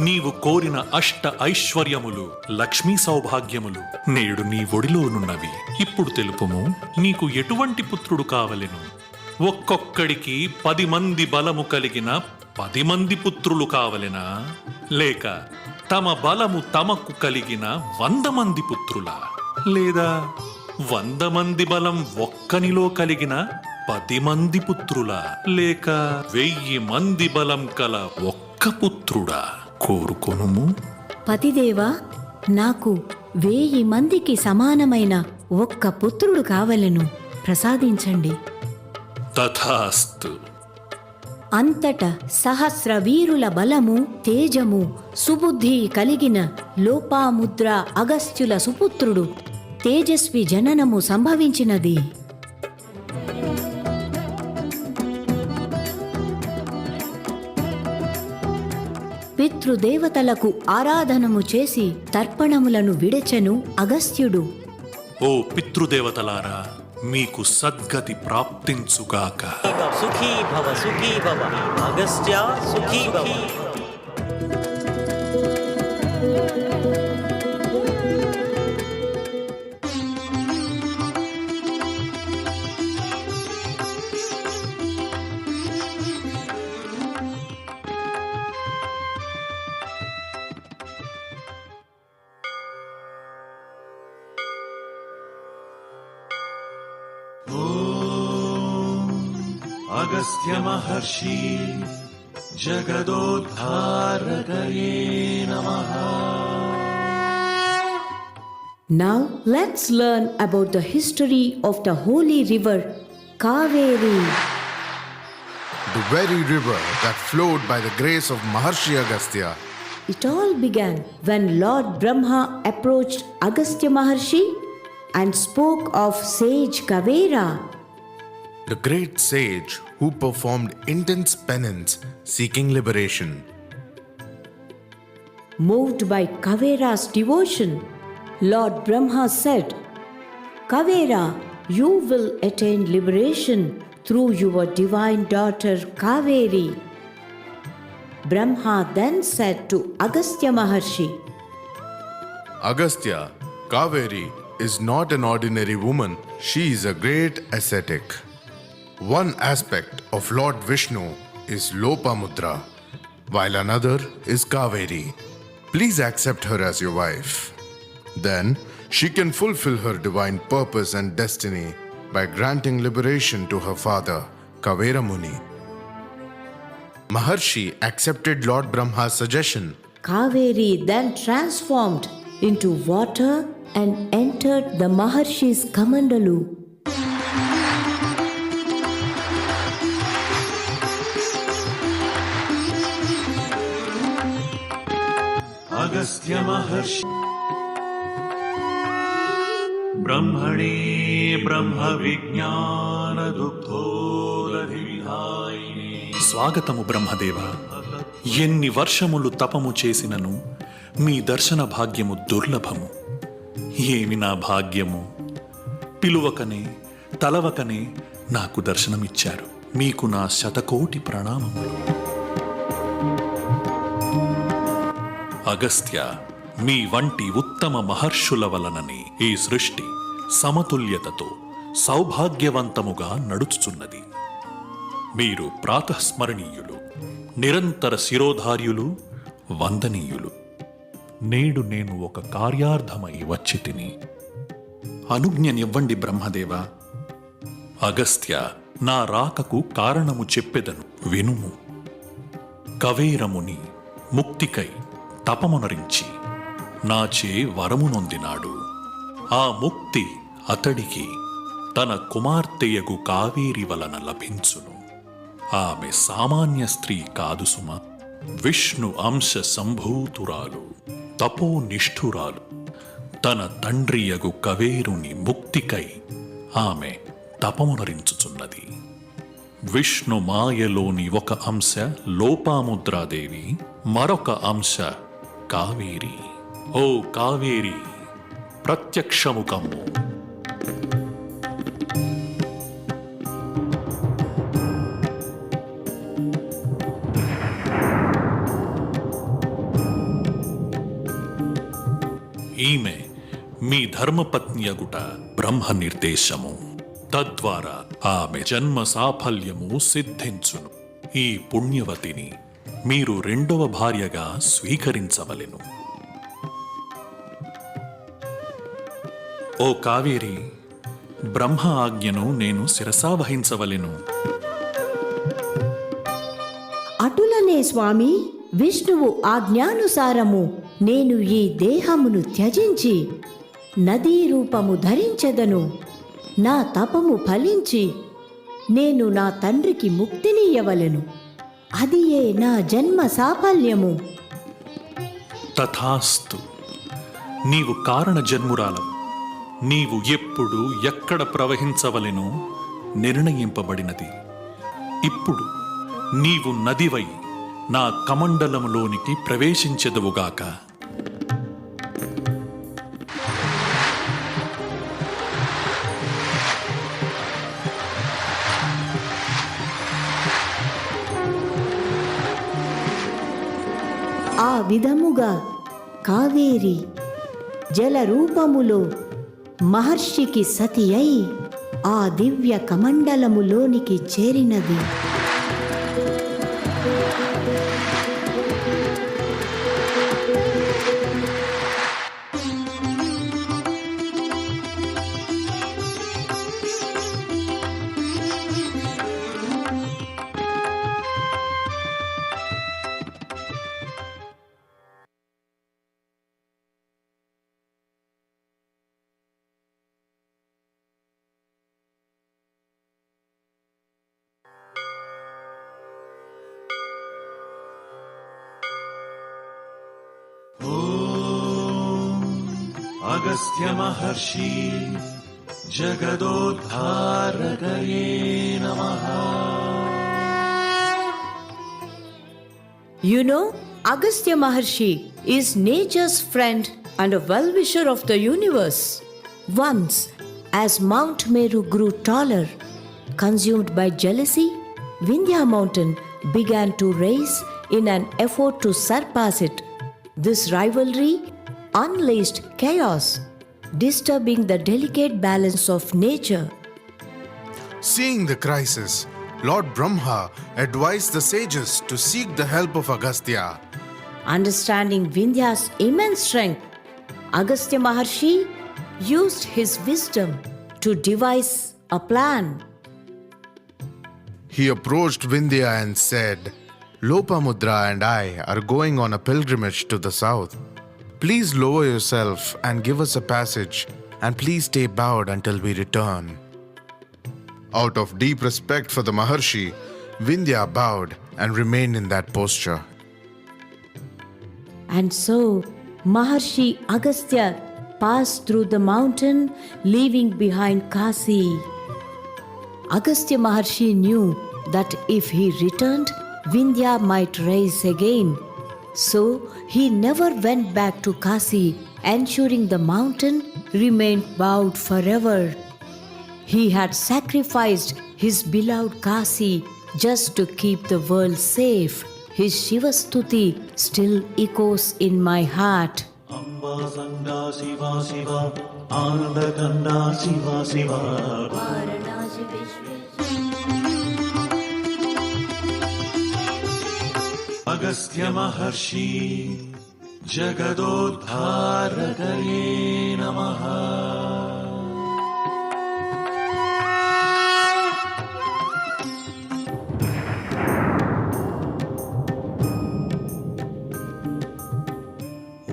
నీవు కోరిన అష్ట ఐశ్వర్యములు, లక్ష్మీ సౌభాగ్యములు నేడు నీ ఒడిలోనున్నవి. ఇప్పుడు తెలుపుము, నీకు ఎటువంటి పుత్రుడు కావలెను? ఒక్కొక్కడికి 10 మంది బలము కలిగిన 10 మంది పుత్రులు కావలెనా? లేక తమ బలము తమకు కలిగిన 100 మంది పుత్రులా? లేదా 100 మంది బలం ఒక్కనిలో కలిగిన 10 మంది పుత్రులా? లేక 1000 మంది బలం కల ఒక్క పుత్రుడా? కోరుకొనుము. పతిదేవా, నాకు 1000 మందికి సమానమైన ఒక్క పుత్రుడు కావలను, ప్రసాదించండి. తథాస్తు. అంతట సహస్ర వీరుల బలము, తేజము, సుబుద్ధి కలిగిన లోపాముద్ర అగస్త్యుల సుపుత్రుడు తేజస్వి జననము సంభవించినది. పితృదేవతలకు ఆరాధనము చేసి తర్పణములను విడచెను అగస్త్యుడు. ఓ పితృదేవతలారా, మీకు సద్గతి ప్రాప్తించుగాక. సుఖీ భవ, సుఖీ భవ, అగస్త్య సుఖీ భవ. అగస్త్య మహర్షి జగదోద్ధారకయే నమః. Now let's learn about the history of the holy river Kaveri. The very river that flowed by the grace of Maharshi Agastya. It all began when Lord Brahma approached Agastya Maharshi and spoke of sage Kavera. The great sage who performed intense penance seeking liberation. Moved by Kavera's devotion, Lord Brahma said, Kavera, you will attain liberation through your divine daughter Kaveri. Brahma then said to Agastya Maharshi, Agastya, Kaveri is not an ordinary woman. She is a great ascetic. One aspect of Lord Vishnu is Lopamudra, while another is Kaveri. Please accept her as your wife. Then she can fulfill her divine purpose and destiny by granting liberation to her father, Kavera Muni. Maharshi accepted Lord Brahma's suggestion. Kaveri then transformed into water and entered the Maharshi's Kamandalu. Agastya Maharshi Brahmane Brahma Vijnana Dukdholadhivihayini. స్వాగతము Brahmadeva. ఎన్ని వర్షములు తపము చేసినను మీ దర్శన భాగ్యము దుర్లభము. ఏమి నా భాగ్యము! పిలువకనే తలవకనే నాకు దర్శనమిచ్చారు. మీకు నా శతకోటి ప్రణామములు. అగస్త్య, మీ వంటి ఉత్తమ మహర్షుల వలననే ఈ సృష్టి సమతుల్యతతో సౌభాగ్యవంతముగా నడుచుచున్నది. మీరు ప్రాతఃస్మరణీయులు, నిరంతర శిరోధార్యులు, వందనీయులు. నేడు నేను ఒక కార్యార్థమై వచ్చి తిని. అనుజ్ఞనివ్వండి బ్రహ్మదేవ. అగస్త్య, నా రాకకు కారణము చెప్పెదను, వినుము. కవేరముని ముక్తికై తపమునరించి నాచే వరమునొందినాడు. ఆ ముక్తి అతడికి తన కుమార్తెయగు కావేరి వలన లభించును. ఆమె సామాన్య స్త్రీ కాదు సుమ. విష్ణు అంశ సంభూతురాలు, తపోనిష్ఠురాలు. తన తండ్రియగు కవేరుని ముక్తికై ఆమె తపమునరించుచున్నది. విష్ణు మాయలోని ఒక అంశ లోపాముద్రాదేవి, మరొక అంశ కావేరి. ఓ కావేరి, ప్రత్యక్షము కమ్ము. ఈమె మీ ధర్మపత్నియగుట బ్రహ్మ నిర్దేశము. తద్వారా ఆమె జన్మ సాఫల్యము సిద్ధించును. ఈ పుణ్యవతిని మీరు రెండవ భార్యగా స్వీకరించవలెను. ఓ కావేరి, బ్రహ్మ ఆజ్ఞను నేను శిరసావహించవలెను. అటులనే స్వామి, విష్ణువు ఆజ్ఞానుసారము నేను ఈ దేహమును త్యజించి నదీ రూపము ధరించెదను. నా తపము ఫలించి నేను నా తండ్రికి ముక్తినియ్యవలెను. అదియే నా జన్మ సాఫల్యము. తథాస్తు. నీవు కారణ జన్మురాలవు. నీవు ఎప్పుడు ఎక్కడ ప్రవహించవలెనో నిర్ణయింపబడినది. ఇప్పుడు నీవు నదివై నా కమండలములోనికి ప్రవేశించెదవుగాక. ఆ విధముగా కావేరి జలరూపములో మహర్షికి సతి అయి ఆ దివ్య కమండలములోనికి చేరినది. Agastya Maharshi Jagadodharakaye Namaha. You know, Agastya Maharshi is nature's friend and a well-wisher of the universe. Once, as Mount Meru grew taller, consumed by jealousy, Vindhya mountain began to raise in an effort to surpass it. This rivalry unleashed chaos, disturbing the delicate balance of nature. Seeing the crisis, Lord Brahma advised the sages to seek the help of Agastya. Understanding Vindhya's immense strength, Agastya Maharshi used his wisdom to devise a plan. He approached Vindhya and said, Lopamudra and I are going on a pilgrimage to the south. Please lower yourself and give us a passage, and please stay bowed until we return. Out of deep respect for the Maharshi, Vindhya bowed and remained in that posture. And so, Maharshi Agastya passed through the mountain, leaving behind Kasi. Agastya Maharshi knew that if he returned, Vindhya might rise again. So, he never went back to Kasi, ensuring the mountain remained bowed forever. He had sacrificed his beloved Kasi just to keep the world safe. His Shivastuti still echoes in my heart. Amba Sanda Shiva Shiva, Ananda Kanda Shiva Shiva. Agastya Maharshi, Jagadodharakare Namaha.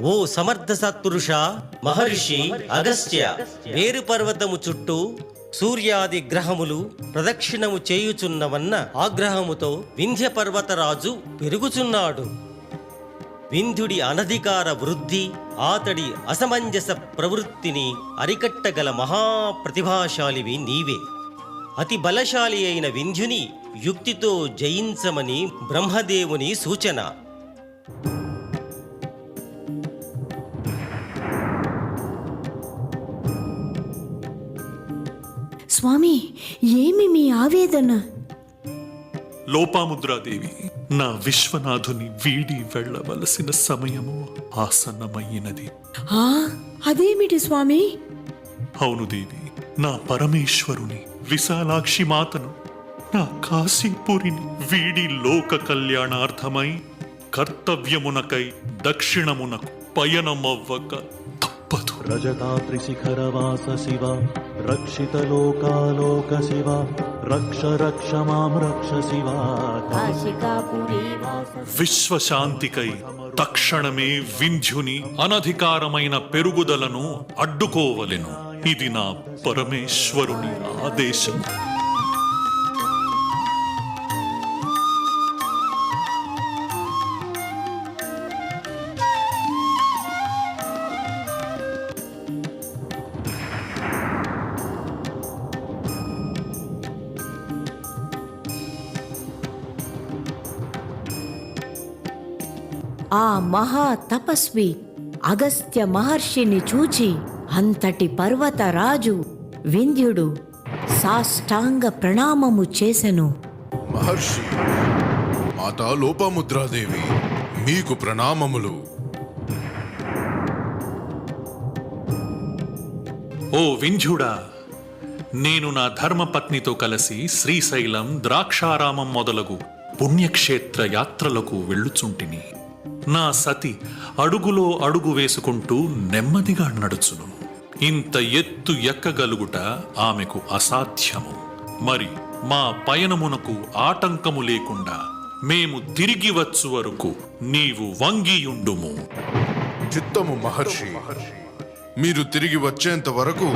ఓ సమర్థ సత్పురుష మహర్షి అగస్త్య వేరు పర్వతము చుట్టూ సూర్యాది గ్రహములు ప్రదక్షిణము చేయుచున్నవన్న ఆగ్రహముతో వింధ్య పర్వతరాజు పెరుగుచున్నాడు. వింధ్యుడి అనధికార వృద్ధి, ఆతడి అసమంజస ప్రవృత్తిని అరికట్టగల మహాప్రతిభాశాలివి నీవే. అతి బలశాలి అయిన వింధ్యుని యుక్తితో జయించమని బ్రహ్మదేవుని సూచన. స్వామి, ఏమి మీ ఆవేదన? లోపాముద్రాదేవి, నా విశ్వనాథుని వీడి వెళ్ళవలసిన సమయము ఆసన్నమయ్యినది. అదేమిటి స్వామి? అవును దేవి, నా పరమేశ్వరుని విశాలాక్షి మాతను, నా కాశీపురిని వీడి లోక కళ్యాణార్థమై కర్తవ్యమునకై దక్షిణమునకు పయనమవ్వక తప్పదు. రజతాద్రి శిఖరవాస శివ, రక్షిత లోకాలోక శివ, రక్ష రక్ష మాం రక్ష శివ. విశ్వశాంతికై తక్షణమే వింధ్యుని అనధికారమైన పెరుగుదలను అడ్డుకోవలెను. ఇది నా పరమేశ్వరుని ఆదేశం. ఆ మహా తపస్వి అగస్త్య మహర్షిని చూచి అంతటి పర్వతరాజు వింధ్యుడు సాష్టాంగ ప్రణామము చేసెను. మహర్షి, మాతా లోపముద్రాదేవి, మీకు ప్రణామములు. ఓ వింధ్యుడా, నేను నా ధర్మపత్నితో కలిసి శ్రీశైలం, ద్రాక్షారామం మొదలగు పుణ్యక్షేత్ర యాత్రలకు వెళ్ళుచుంటిని. నా సతి అడుగులో అడుగు వేసుకుంటూ నెమ్మదిగా నడుచును. ఇంత ఎత్తు ఎక్కగలుగుట ఆమెకు అసాధ్యము. మరి మా పయనమునకు ఆటంకము లేకుండా మేము తిరిగి వచ్చు వరకు నీవు వంగియుండుము. చిత్తము మహర్షి, మీరు తిరిగి వచ్చేంత వరకు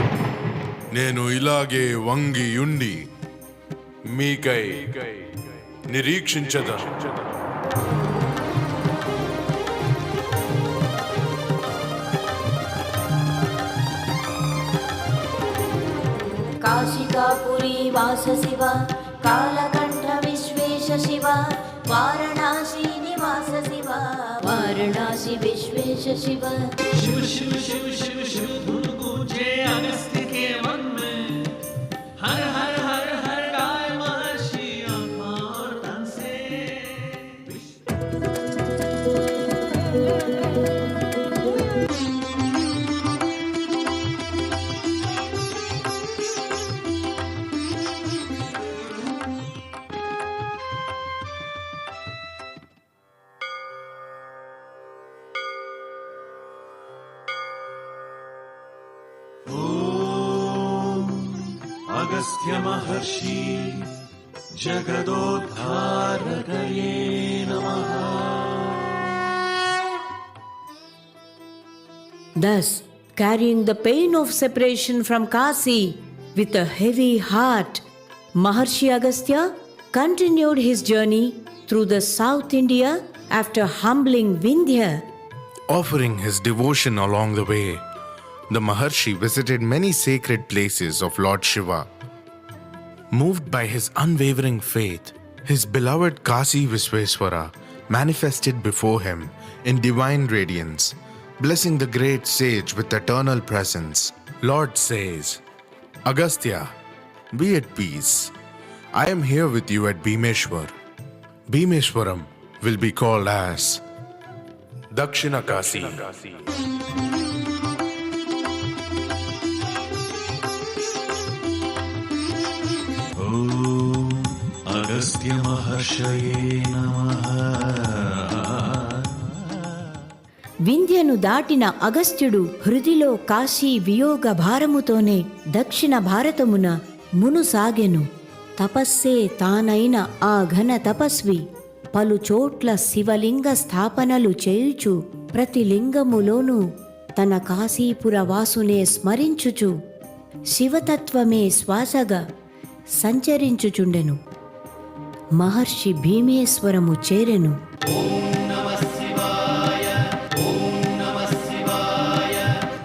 నేను ఇలాగే వంగియుండి మీకై నిరీక్షించదా. काशिकापुरी वास शिव, कालकण्ठ विश्वेश शिव, वाराणसी निवास शिव, वाराणसी विश्वेश शिव. शिव शिव शिव शिव शिव धुन गूंजे अगस्त्य के मन में, हर हर हर हर गाय महर्षि आत्मा और तन से. अगस्त्य महर्षि जगदोद्धारकये नमः. Thus, carrying the pain of separation from Kasi with a heavy heart, Maharshi Agastya continued his journey through the South India after humbling Vindhya. Offering his devotion along the way, the Maharshi visited many sacred places of Lord Shiva. Moved by his unwavering faith, his beloved Kasi Visveswara manifested before him in divine radiance, blessing the great sage with eternal presence. Lord says, Agastya, be at peace. I am here with you at Bhimeshwar. Bhimeshwaram will be called as Dakshina Kasi. Agastya महर्षये नमः. వింధ్యను దాటిన అగస్త్యుడు హృదిలో కాశీ వియోగ భారముతోనే దక్షిణ భారతమున మునుసాగెను. తపస్సే తానైన ఆ ఘన తపస్వి పలు చోట్ల శివలింగ స్థాపనలు చేయుచు ప్రతి లింగములోనూ తన కాశీపుర వాసునే స్మరించుచు శివతత్వమే శ్వాసగా సంచరించుచుండెను. మహర్షి భీమేశ్వరము చేరెను.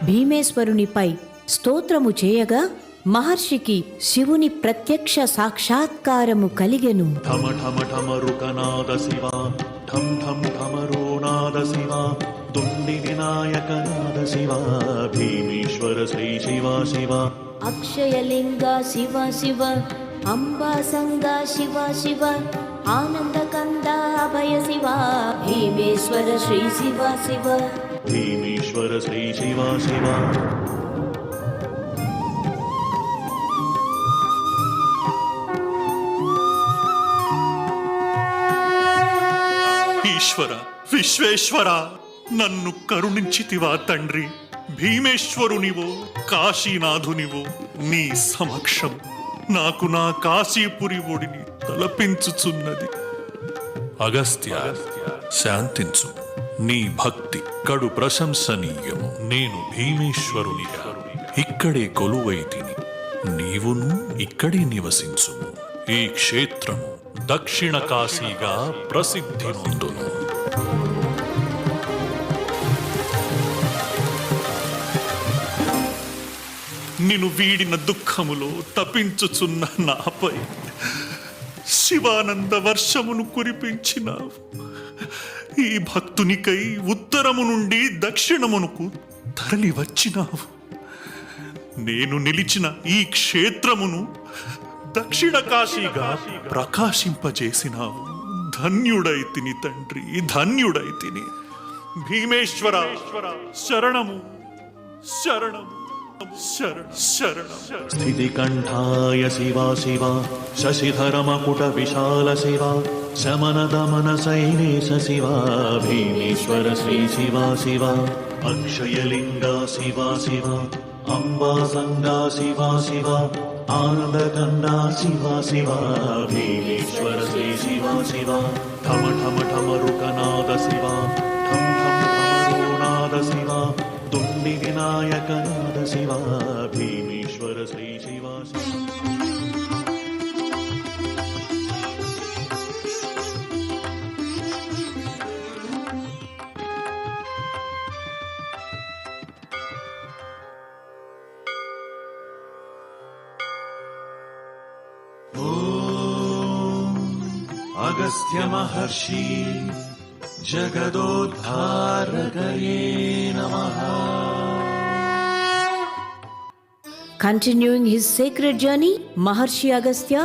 భీమేశ్వరునిపై స్తోత్రము చేయగా మహర్షికి శివుని ప్రత్యక్ష సాక్షాత్కారము కలిగెను. ఠమ ఠమ ఠమరుకనాద శివ ఠం ఠం ఠమరోనాద శివ తుండి వినాయకనాద శివ భీమేశ్వర శ్రీ శివ శివ. అక్షయలింగ శివ శివ అంబాసంగ శివ శివ ఆనందకంద అభయ శివ భీమేశ్వర శ్రీ శివ శివ. భీమేశ్వర శ్రీ శివ శివ. ఈశ్వర విశ్వేశ్వర, నన్ను కరుణించితివా తండ్రి. భీమేశ్వరునివో కాశీనాథునివో నీ సమక్షం నాకు నా కాశీపురి ఒడిని తలపించుచున్నది. అగస్త్య శాంతించు, నీ భక్తి కడు ప్రశంసనీయము. నేను భీమేశ్వరునిగా ఇక్కడే కొలువైతిని, నీవును ఇక్కడే నివసించుము. ఈ క్షేత్రము దక్షిణ కాశీగా ప్రసిద్ధి నొందును. నిన్ను వీడిన దుఃఖములో తపించుచున్న నాపై శివానంద వర్షమును కురిపించినావు. ఈ భక్తునికై ఉత్తరము నుండి దక్షిణమునకు తరలి వచ్చినావు. నేను నిలిచిన ఈ క్షేత్రమును దక్షిణ కాశీగా ప్రకాశింపజేసినావు. ధన్యుడైతిని తండ్రి, ధన్యుడైతిని. భీమేశ్వర శరణము శరణము శరణం. స్థితికంఠాయ శివ శివ శశిధర మకుట విశాల శివ శమన దమన శైలేశ శివ భీమేశ్వర శ్రీ శివ శివ. అక్షయలింగ శివ శివ అంబాసంగా శివ శివ ఆనందకంద శివ శివ భీమేశ్వర శ్రీ శివ శివ. ఠమ ఠమ ఠమరుకనాద శివ ఠం ఠం ఠమరోనాద శివ తుండి వినాయకనాద శివ భీమేశ్వర శ్రీ శివ శివ. अगस्त्य महर्षि जगदोद्धारकये नमः. Continuing his sacred journey, Maharshi Agastya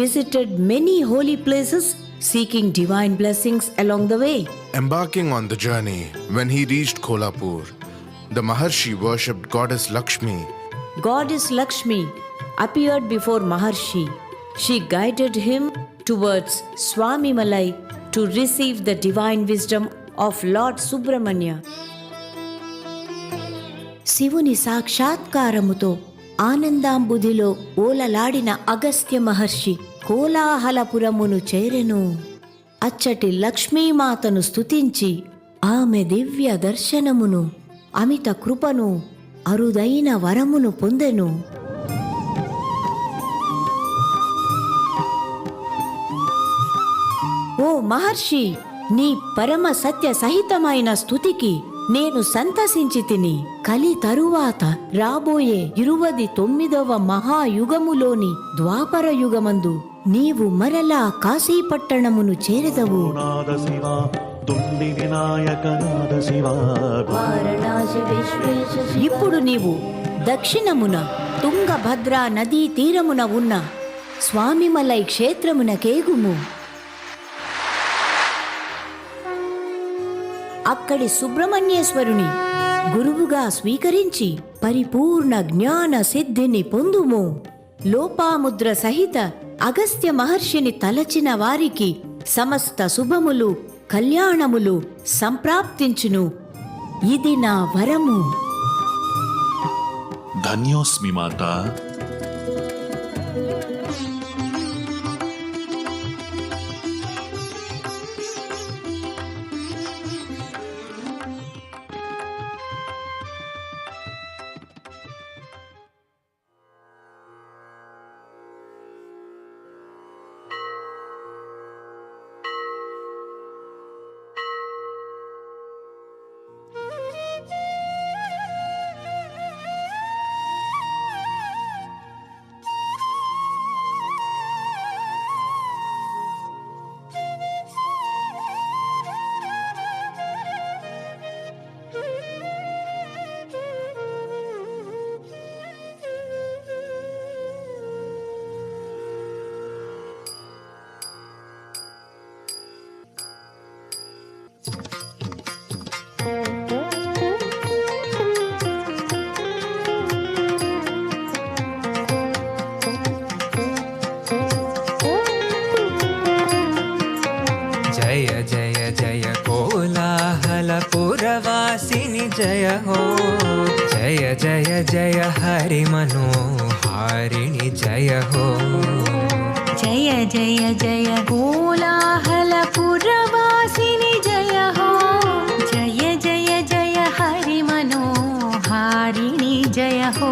visited many holy places seeking divine blessings along the way. Embarking on the journey, when he reached Kolhapur, the Maharshi worshipped Goddess Lakshmi. Goddess Lakshmi appeared before Maharshi. She guided him towards Swami Malai to receive the divine wisdom of Lord Subramanya. శివుని సాక్షాత్కారముతో ఆనందాంబుధిలో ఓలలాడిన అగస్త్య మహర్షి కోలాహలపురమును చేరెను. అచ్చటి లక్ష్మీమాతను స్తుతించి ఆమె దివ్య దర్శనమును, అమిత కృపను, అరుదైన వరమును పొందెను. ఓ మహర్షి, నీ పరమ సత్య సహితమైన స్తుతికి నేను సంతసించి తిని. కలి తరువాత రాబోయే 29వ మహాయుగములోని ద్వాపర యుగమందు నీవు మరలా కాశీపట్టణమును చేరెదవు. ఇప్పుడు నీవు దక్షిణమున తుంగభద్రా నదీ తీరమున ఉన్న స్వామిమలై క్షేత్రమునకేగుము. అక్కడి సుబ్రహ్మణ్యేశ్వరుని గురువుగా స్వీకరించి పరిపూర్ణ జ్ఞాన సిద్ధిని పొందుము. లోపాముద్ర సహిత అగస్త్య మహర్షిని తలచిన వారికి సమస్త శుభములు, కళ్యాణములు సంప్రాప్తించును. ఇది నా వరము. ధన్యోస్మి మాతా. जय जय जय कोलाहलपुरवासिनि जय हो, जय जय जय हरि मनोहारिणि जय हो, जय जय जय कोलाहलपुरवासिनि जय हो, जय जय जय हरि मनोहारिणि जय हो.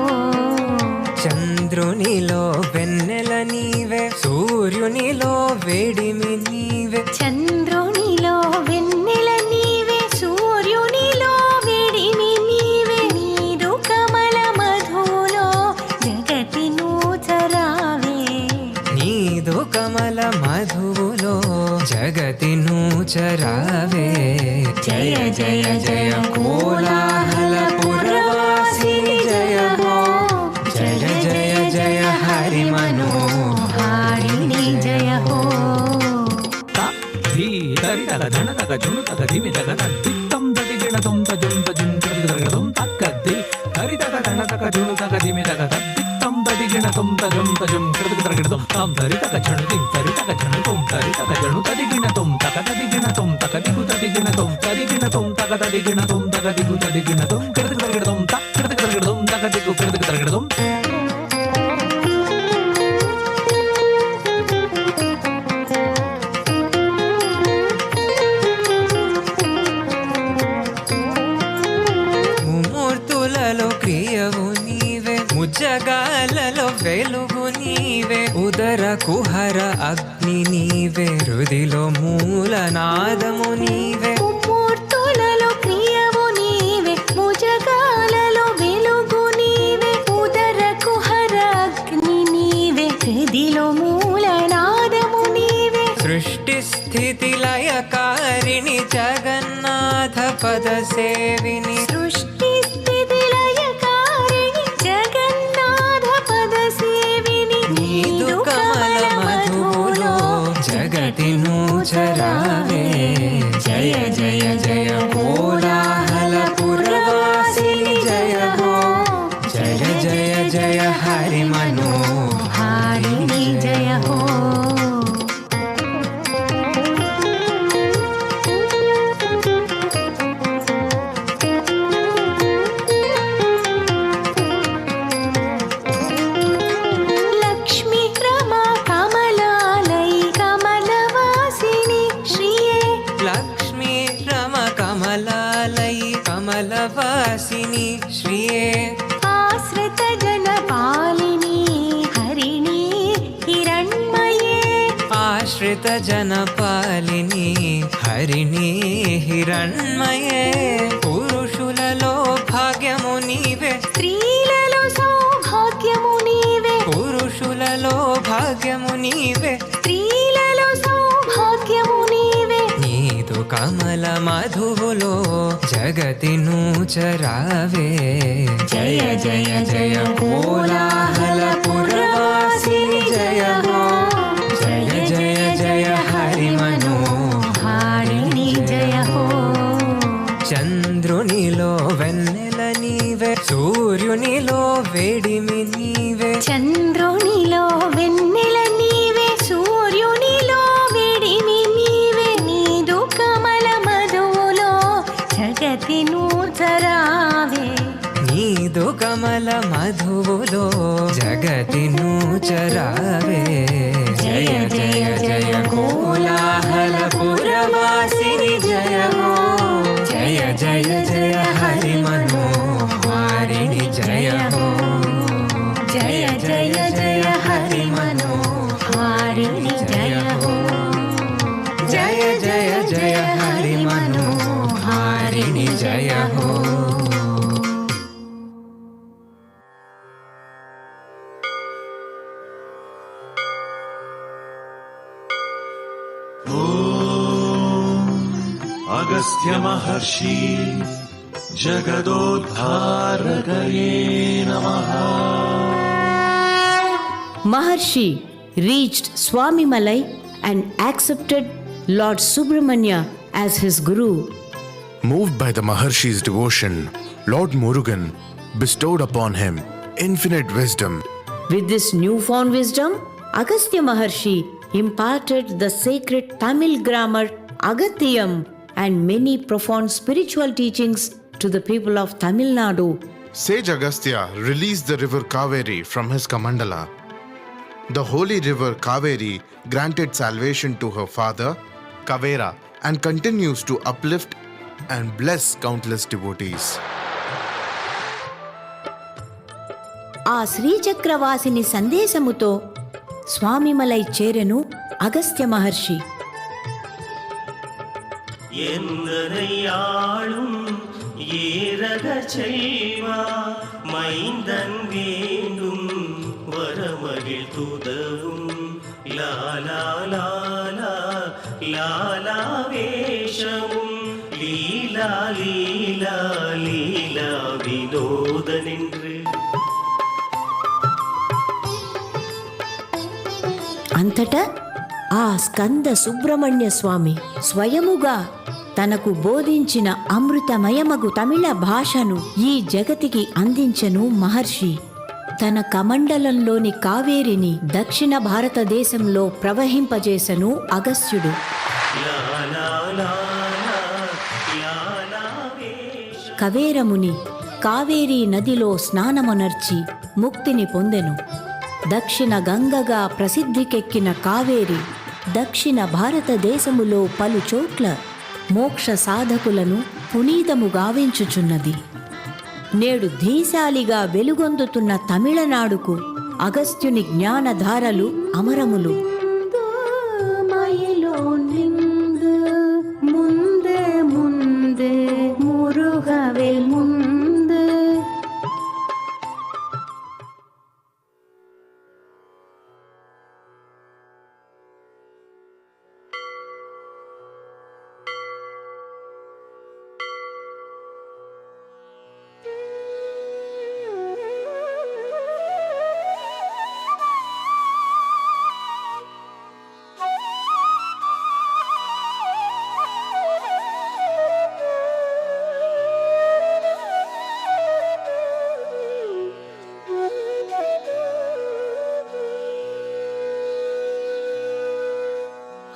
చంద్రునిలో వెన్నెల నీవే, సూర్యునిలో వేడిమి నీవే, చంద్రునిలో వెన్నెల నీవే, సూర్యునిలో వేడిమి నీవే. నీదు కమల మధులో జగతిను చరావే, నీదు కమల మధువులో జగతిను చరావే. జయ జయ జయ కోలాహలపురవాసిని జయ హో, జయ జయ జయ హరి మనోహారిణి జయ హో. ధరితగ ధనతగ జునుతగ ధిమితగ తత్తిత్తం దదిగిణతం తజుం తజుం కృతగతం తక్కద్ది. ధరితగ ధనతగ జునుతగ ధిమితగ తత్తిత్తం దదిగిణతం తజుం తజుం కృతగతం తాం ధరితగ ఝణుతిం తరితగ ఝణుతం తరితగ జణు తదిగిణతం తక తదిగిణతం తక దిగు తదిగిణతం తదిగిణతం తక తదిగిణతం తక దిగు తదిగిణతం కృతగతం తక్ కృతగతం తక దిగు కృతగతం. ముజ్జగాలలో వెలుగు నీవే, ఉదర కుహర అగ్ని నీవే, హృదిలో మూలనాదము నీవే. మూర్తులలో ప్రియవు నీవే, ముజగాలలో వెలుగు నీవే, ఉదర కుహర అగ్ని నీవే, హృదిలో మూలనాదము నీవే. సృష్టి స్థితి లయకారిణి జగన్నాథ పద సేవిని, సృష్టి స్థితి లయకారిణి జగన్నాథ పద సేవిని. నీదు కమల మధువులో జగతిను చరావే. జయ జయ జయ కోలాహలపురవాసిని జయ హో, జయ జయ జయ హరి మనోహారిణి జయ హో. श्रितजनपालिनी हरिणी हिरण्मये पुरुषुలలో భాగ్యము నీవే స్త్రీలలో సౌభాగ్యము నీవే పురుషులలో భాగ్యము నీవే స్త్రీలలో సౌభాగ్యము నీవే నీదు కమల మధువులో జగతిను చరావే జయ జయ జయ కోలాహల పురవాసిని జయ హో జయ జయ జయ హరి మనోహారిణి జయ హో చంద్రునిలో వెన్నెల నీవే సూర్యునిలో వేడిమి నీవే చంద్రునిలో వెన్నెల నీవే సూర్యునిలో వేడిమి నీవే నీదు కమల మధువులో జగతిను చరావే నీదు కమల మధువులో జగతిను చరావే జయ జయ జయ కోలాహల పురవాసిని జయ హో జయ జయ జయ హరి మనోహారిణి జయ హో జయ జయ జయ హరి మనోహారిణి జయ హో జయ జయ జయ హరి మనోహారిణి జయ హో अगस्त्य महर्षि जगदोद्धारकये नमः. Maharshi reached Swami Malai and accepted Lord Subramanya as his guru. Moved by the Maharshi's devotion, Lord Murugan bestowed upon him infinite wisdom. With this newfound wisdom, Agastya Maharshi imparted the sacred Tamil grammar Agathiyam and many profound spiritual teachings to the people of Tamil Nadu. Sage Agastya released the river Kaveri from his Kamandala. The holy river Kaveri granted salvation to her father, Kavera, and continues to uplift and bless countless devotees. ఆ శ్రీచక్రవాసిని సందేశముతో స్వామిమలై చేరెను అగస్త్య మహర్షి. எந்தனையாளும் ஏரக செய்வா மைந்தன் வேண்டும் வரமகிழ் துதவும் லாலா லாலா லாலா வேஷமும் லீலா லீலா லீலா வினோதனென்று అంతటా ఆ స్కంద సుబ్రహ్మణ్య స్వామి స్వయముగా తనకు బోధించిన అమృతమయమగు తమిళ భాషను ఈ జగతికి అందించెను మహర్షి. తన కమండలంలోని కావేరిని దక్షిణ భారతదేశంలో ప్రవహింపజేసెను అగస్త్యుడు. కవేరముని కావేరీ నదిలో స్నానమునర్చి ముక్తిని పొందెను. దక్షిణ గంగగా ప్రసిద్ధికెక్కిన కావేరి దక్షిణ భారతదేశములో పలు చోట్ల మోక్ష సాధకులను పునీతము గావించుచున్నది. నేడు ధీశాలిగా వెలుగొందుతున్న తమిళనాడుకు అగస్త్యుని జ్ఞానధారలు అమరములు. ముందే ముందే మురుగవేల్ ముందే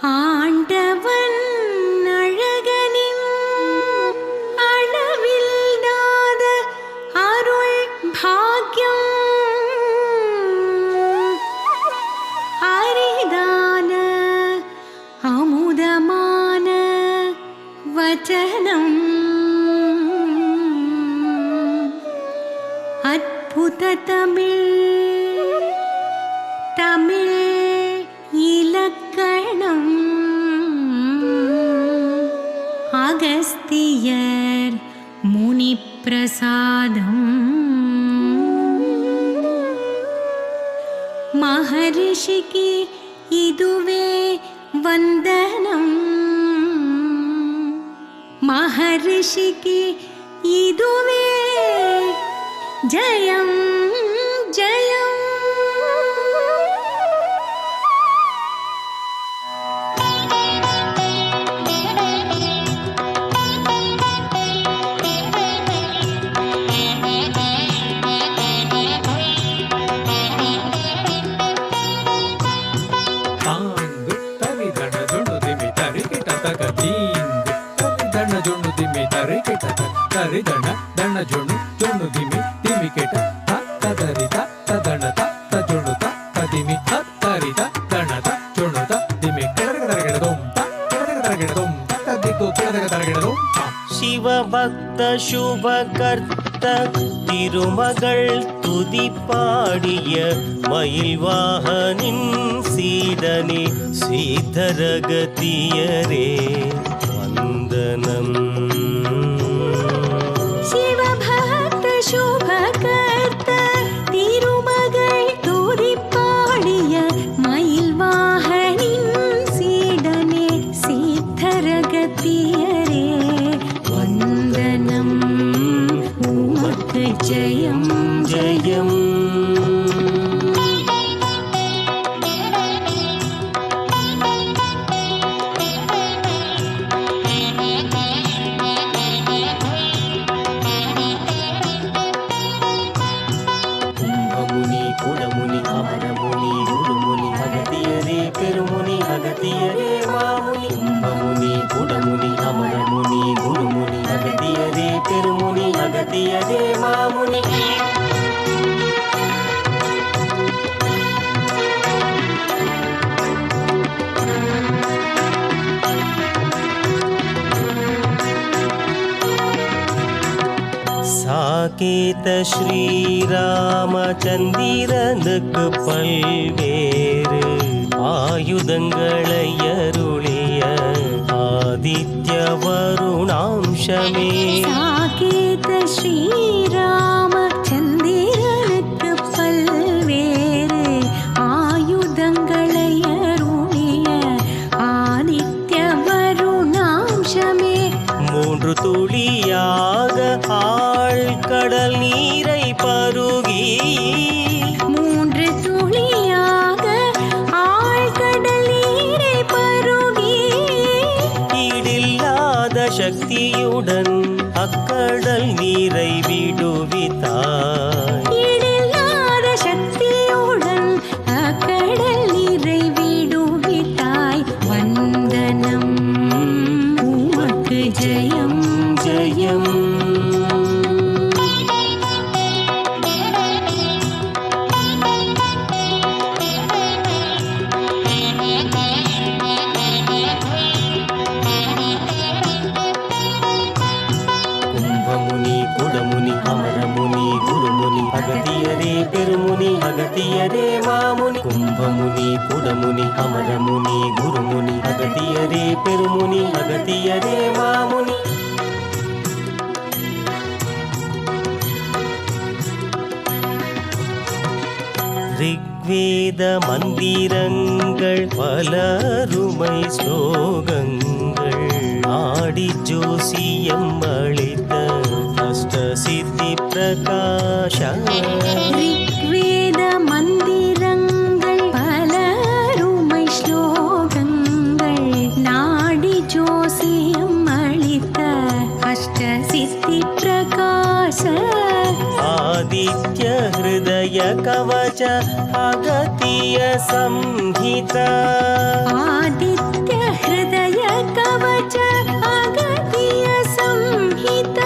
ஆண்டவன் அழகனின் அளவில்லாத அருள் பாக்கியம் அரிதான அமுதமான வச்சனம் அற்புத தமிழ் தமிழ் இலக்கணம் ஆச்சாரியர் முனி பிரசாதம் மகரிஷிக்கு இதுவே வந்தனம் மகரிஷிக்கு இதுவே ஜயம் ஜயம். சிவபக்த சுபகர்த்த திருமகள் துதிப்பாடிய மயில்வாகனின் சீடனே சீதரகத்தியரே வந்தனம். சிவபக்த சுபகர்த்த திருமகள் துதிப்பாடிய மயில்வாகனின் சீடனே சீதரகத்தியரே வந்தனம் உமக்கு ஜெயம் ஜெயம். கும்பமுனி குடமுனி அமரமுனி குருமுனி அகத்தியரே பெருமுனி அகத்தியரே மாமுனி. கும்பமுனி குடமுனி அமரமுனி குருமுனி அகத்தியரே பெருமுனி அகத்தியரே மாமுனி. சாகேத ஸ்ரீராமச்சந்திரனுக்கு பல்வேறு ஆயுதங்களை அருளிய ஆதித்ய வருணாம்சமே. சாகேத ஸ்ரீராமச்சந்திரனுக்கு பல்வேறு ஆயுதங்களை அருளிய ஆதித்ய வருணாம்சமே. மூன்று துளியாக ஆழ்கடல் நீரை பருகி மூன்று துளியாக ஆழ்கடல் நீரை பருகி ஈடில்லாத சக்தியுடன் அக்கடல் நீரை விடுவித்தாய். ஈடில்லாத சக்தியுடன் அக்கடல் நீரை விடுவித்தாய். வந்தனம் உமக்கு ஜெயம் ஜெயம். கும்பமுனி குடமுனி அமரமுனி குருமுனி அகத்தியரே பெருமுனி அகத்தியரே மாமுனி. கும்பமுனி குடமுனி அமரமுனி குருமுனி அகத்தியரே பெருமுனி அகத்தியரே மாமுனி. ரிக்வேத மந்திரங்கள் பலருமை ஸ்லோகங்கள் ஆடி ஜோசியம் அளித்த அஷ்ட சித்தி பிரகாஷ. ரிக்வேத மந்திரங்கள் பலருமை ஸ்லோகங்கள் நாடி ஜோசியம் அளித்த அஷ்ட சித்தி பிரகாச. ஆதித்ய ஹிருதய கவச அகத்திய சம்ஹித. ஆதித்ய ஹிருதய கவச அகத்திய சம்ஹித.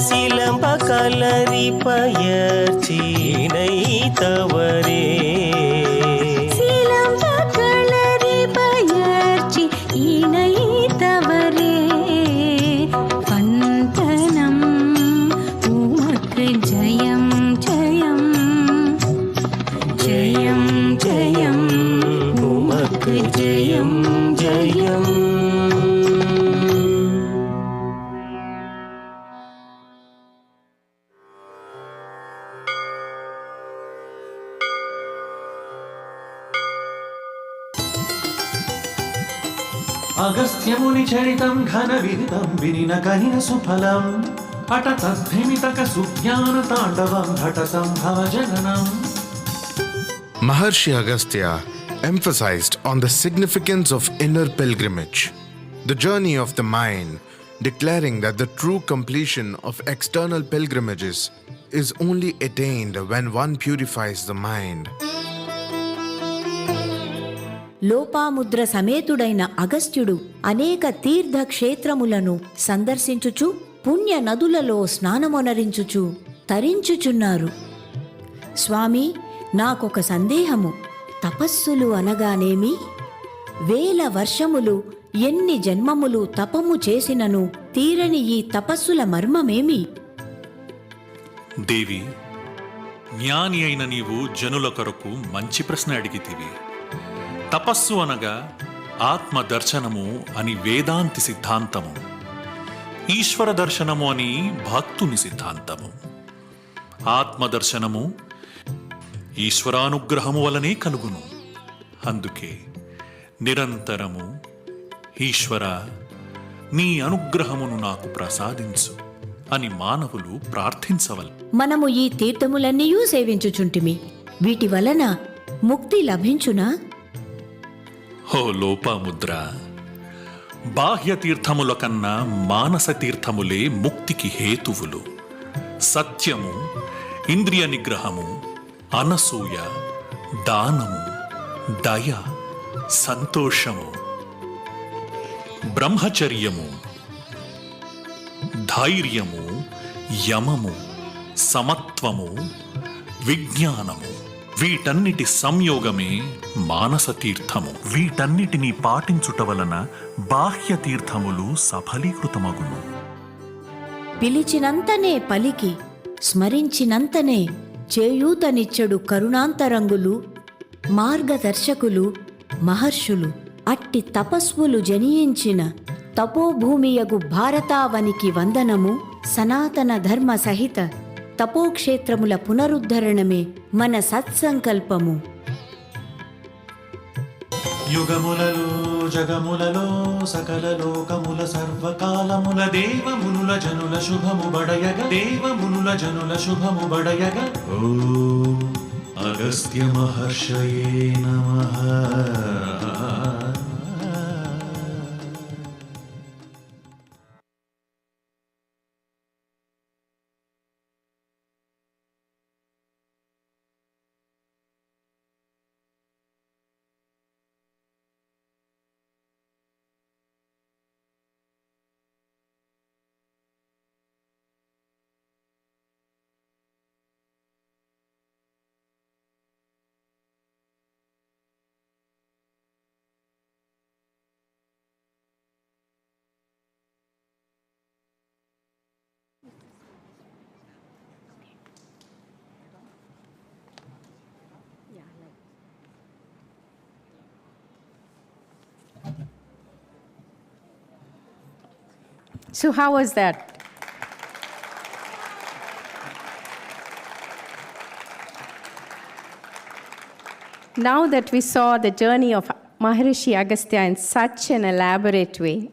சிலம்ப கலரி பயிற்சினை தவறே. சிலம்ப களரி பயிற்சி இணை தவறே. வந்தனம் உமக்கு ஜெயம் ஜெயம் ஜெயம் ஜெயம் உமக்கு ஜெயம். ジャヤンジャヤン ஜெயம் ஜெயம் உமக்கு ஜெயம் ஜெயம். உமக்கு ஜெயம் ஜெயம் உமக்கு ஜெயம் ஜெயம். ジャヤンジャヤン ஜெயம் ஜெயம் ジャヤンジャヤン உமக்கு ஜெயம் ஜெயம். ジャヤンジャヤン ஜெயம். అగస్త్యముని చరితం ఘన విదితం వినిన కనిన సుఫలం అట తద్ధిమితక సుజ్ఞాన తాండవం ఘట సంభవ జననం. Maharshi Agastya emphasized on the significance of inner pilgrimage, the journey of the mind, declaring that the true completion of external pilgrimages is only attained when one purifies the mind. Lopamudra సమేతుడైన అగస్త్యుడు అనేక తీర్థక్షేత్రములను సందర్శించుచు పుణ్య నదులలో స్నానమొనరించుచు తరించుచున్నారు. స్వామి, నాకొక సందేహము. తపస్సులు అనగానేమి? వేల వర్షములు ఎన్ని జన్మములు తపము చేసినను తీరని ఈ తపస్సుల మర్మమేమి? దేవి, జ్ఞాని అయిన నీవు జనుల కొరకు మంచి ప్రశ్న అడిగితివి. తపస్సు అనగా ఆత్మ దర్శనము అని వేదాంతి సిద్ధాంతము, ఈశ్వర దర్శనము అని భక్తుని సిద్ధాంతము. ఆత్మదర్శనము ఈశ్వరానుగ్రహము వలనే కలుగును. అందుకే నిరంతరము ఈశ్వర, నీ అనుగ్రహమును నాకు ప్రసాదించు అని మానవులు ప్రార్థించవలెను. మనము ఈ తీర్థములన్నీయూ సేవించుచుంటిమి. వీటి వలన ముక్తి లభించునా? ఓ లోపాముద్ర, బాహ్య తీర్థముల కన్నా మానస తీర్థములే ముక్తికి హేతువులు. సత్యము, ఇంద్రియ నిగ్రహము, అనసూయ, దానము, దయ, సంతోషము, బ్రహ్మచర్యము, ధైర్యము, యమము, సమత్వము, విజ్ఞానము, వీటన్నిటి సంయోగమే మానస తీర్థము. వీటన్నిటినీ పాటించుట వలన బాహ్య తీర్థములు సఫలీకృతమగును. పిలిచినంతనే పలికి స్మరించినంతనే చేయూతనిచ్చడు కరుణాంతరంగులు, మార్గదర్శకులు, మహర్షులు. అట్టి తపస్వులు జనియించిన తపోభూమియగు భారతావనికి వందనము. సనాతన ధర్మ సహిత తపోక్షేత్రముల పునరుద్ధరణమే మన సత్సంకల్పము. యుగములలో జగములలో సకల లోకముల సర్వకాలముల దేవమునుల జనుల శుభము బడయగ, దేవమునుల జనుల శుభము బడయగ. ఓం అగస్త్య మహర్షయే నమః. So how was that? Now that we saw the journey of Maharishi Agastya in such an elaborate way,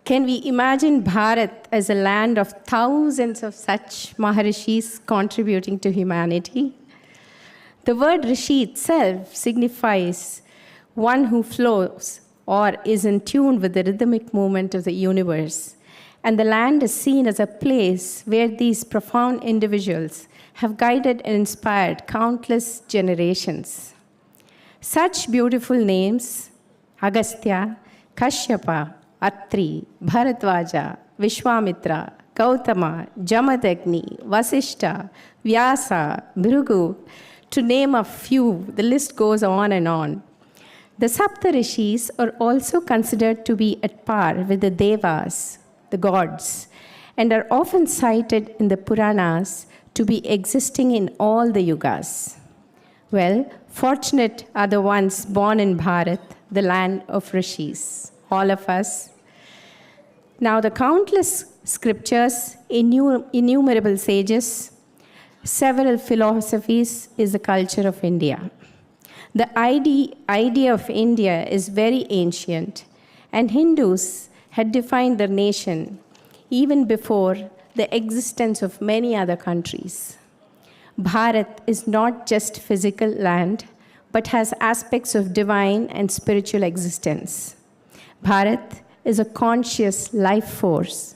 can we imagine Bharat as a land of thousands of such Maharishis contributing to humanity? The word Rishi itself signifies one who flows or is in tune with the rhythmic movement of the universe. And the land is seen as a place where these profound individuals have guided and inspired countless generations. Such beautiful names, Agastya, Kashyapa, Atri, Bharatwaja, Vishwamitra, Gautama, Jamadagni, Vasishta, Vyasa, Bhrigu, to name a few, the list goes on and on. The Saptarishis are also considered to be at par with the Devas, the gods, and are often cited in the Puranas to be existing in all the yugas. Well, fortunate are the ones born in Bharat, the land of rishis, all of us. Now, the countless scriptures, innumerable sages, several philosophies is the culture of India. The idea of India is very ancient, and Hindus had defined their nation even before the existence of many other countries. Bharat is not just physical land, but has aspects of divine and spiritual existence. Bharat is a conscious life force,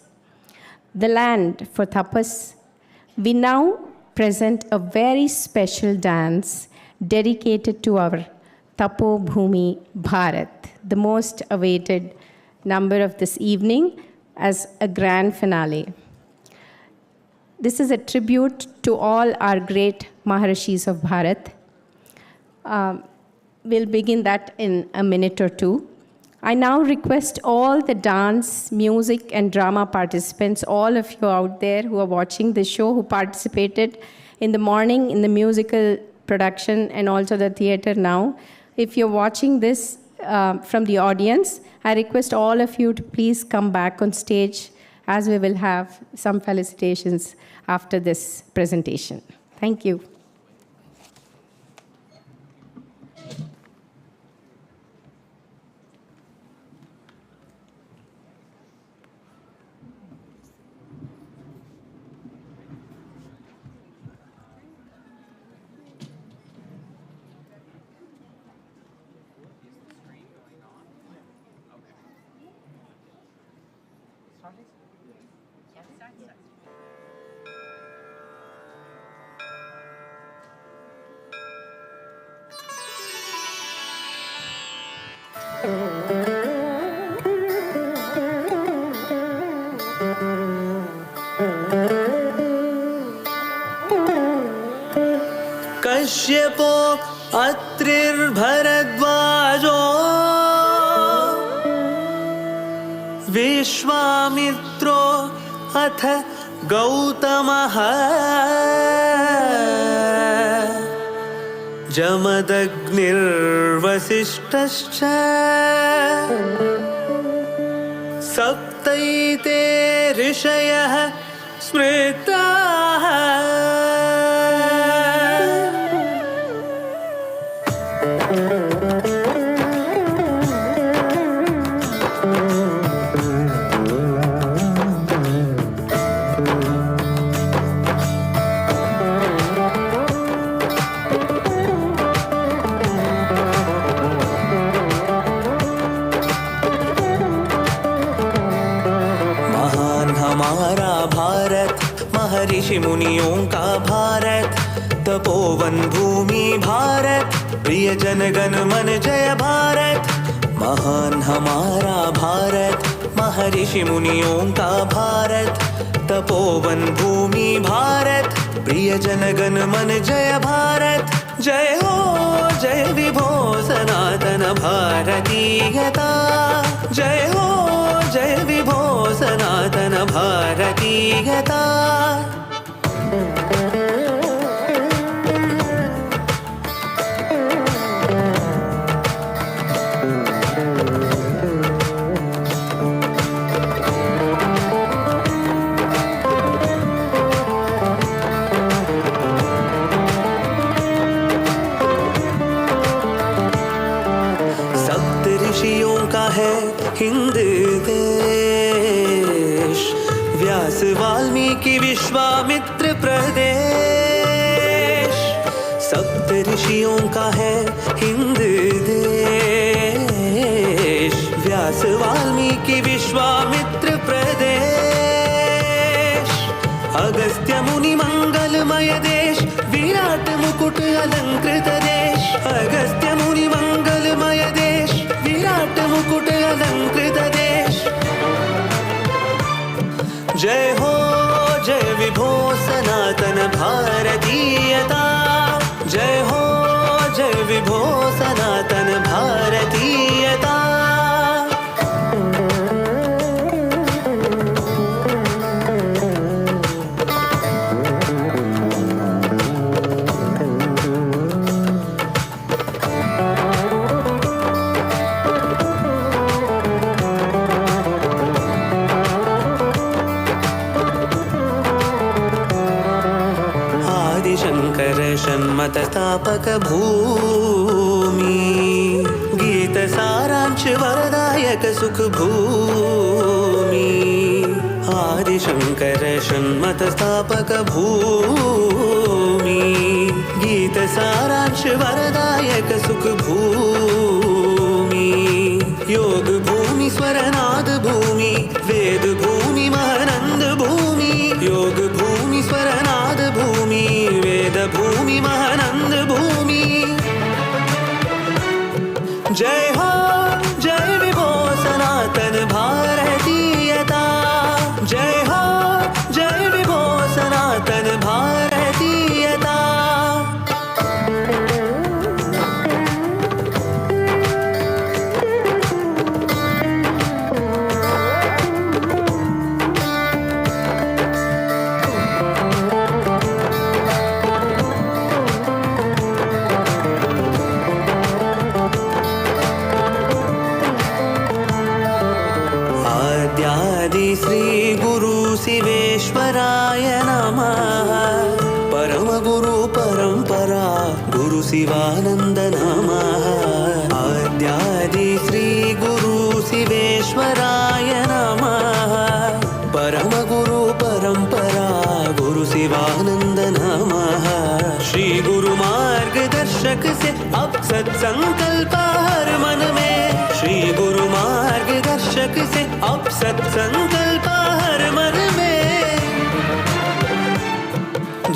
the land for tapas. We now present a very special dance dedicated to our Tapo Bhumi Bharat, the most awaited number of this evening as a grand finale. This is a tribute to all our great Maharishis of Bharat. We'll begin that in a minute or two. I now request all the dance, music, and drama participants, all of you out there who are watching the show, who participated in the morning in the musical production and also the theater now. If you're watching this from the audience, I request all of you to please come back on stage as we will have some felicitations after this presentation. Thank you. कश्यपो अत्रिर्भरद्वाजो विश्वामित्रो अथ गौतमः जमदग्निर्वसिष्ठश्च सप्तैते ऋषयः स्मृताः ऋषि मुनियों का भारत, तपोवन भूमि भारत, प्रिय जन गण मन जय भारत। महान हमारा भारत, महर्षि मुनियों का भारत, तपोवन भूमि भारत, प्रिय जन गण मन जय भारत। जय हो जय विभो सनातन भारतीयता, जय हो जय विभो सनातन भारतीयता। हिंद देश, व्यास वाल्मीकि विश्वामित्र प्रदेश। सप्त ऋषियों का है हिंद देश, व्यास वाल्मीकि विश्वामित्र प्रदेश। अगस्त्य मुनि मंगलमय देश, विराट मुकुट अलंकृत देश। अगस्त्य मुनि मंगलमय देश, विराट मुकुट अलंकृत देश। जय हो जय विभो सनातन भारतीयता, जय हो जय विभो सनातन भारतीयता। षण्मतस्थापक भूमि, गीत सारांश वरदायक वरदायक सुख भूमि आदिशंकर षण्मत स्थापक भूमि गीत सारांश वरदायक सुख भूमि योग भूमि स्वरनाद भूमि वेद भूमि महानंद भूमि योग भूमि स्वरनाद भूमि वेद भूमि महानंद भूमि जय हो जय विभो सनातन भारतीयता जय हो जय विभो सनातन भारतीयता श्री गुरु शिवेश्वराय नमः परम गुरु परंपरा गुरु शिवानंद नमः आद्यादि श्री गुरु शिवेश्वराय नमः परम गुरु परंपरा गुरु शिवानंद नमः श्री गुरु मार्गदर्शक से अब सत्संकल्प हर मन में श्री गुरु मार्गदर्शक से अब सत्संकल्प हर मन में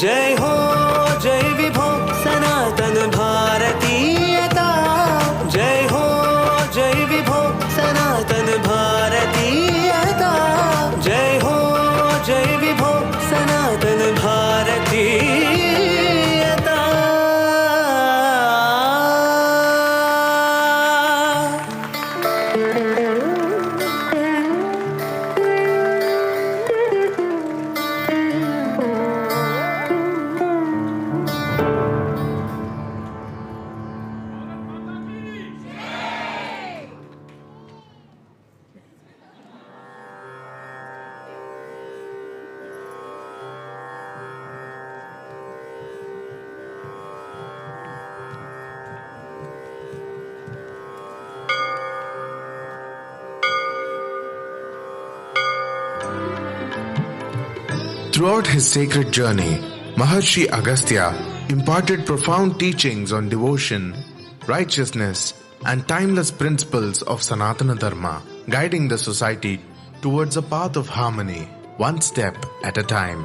जय हो जय विभो सनातन भारतीयता जय हो जय विभो सनातन भारतीयता जय हो जय विभो सनातन भारतीयता Throughout his sacred journey, Maharshi Agastya imparted profound teachings on devotion, righteousness, and timeless principles of Sanatana Dharma, guiding the society towards a path of harmony, one step at a time.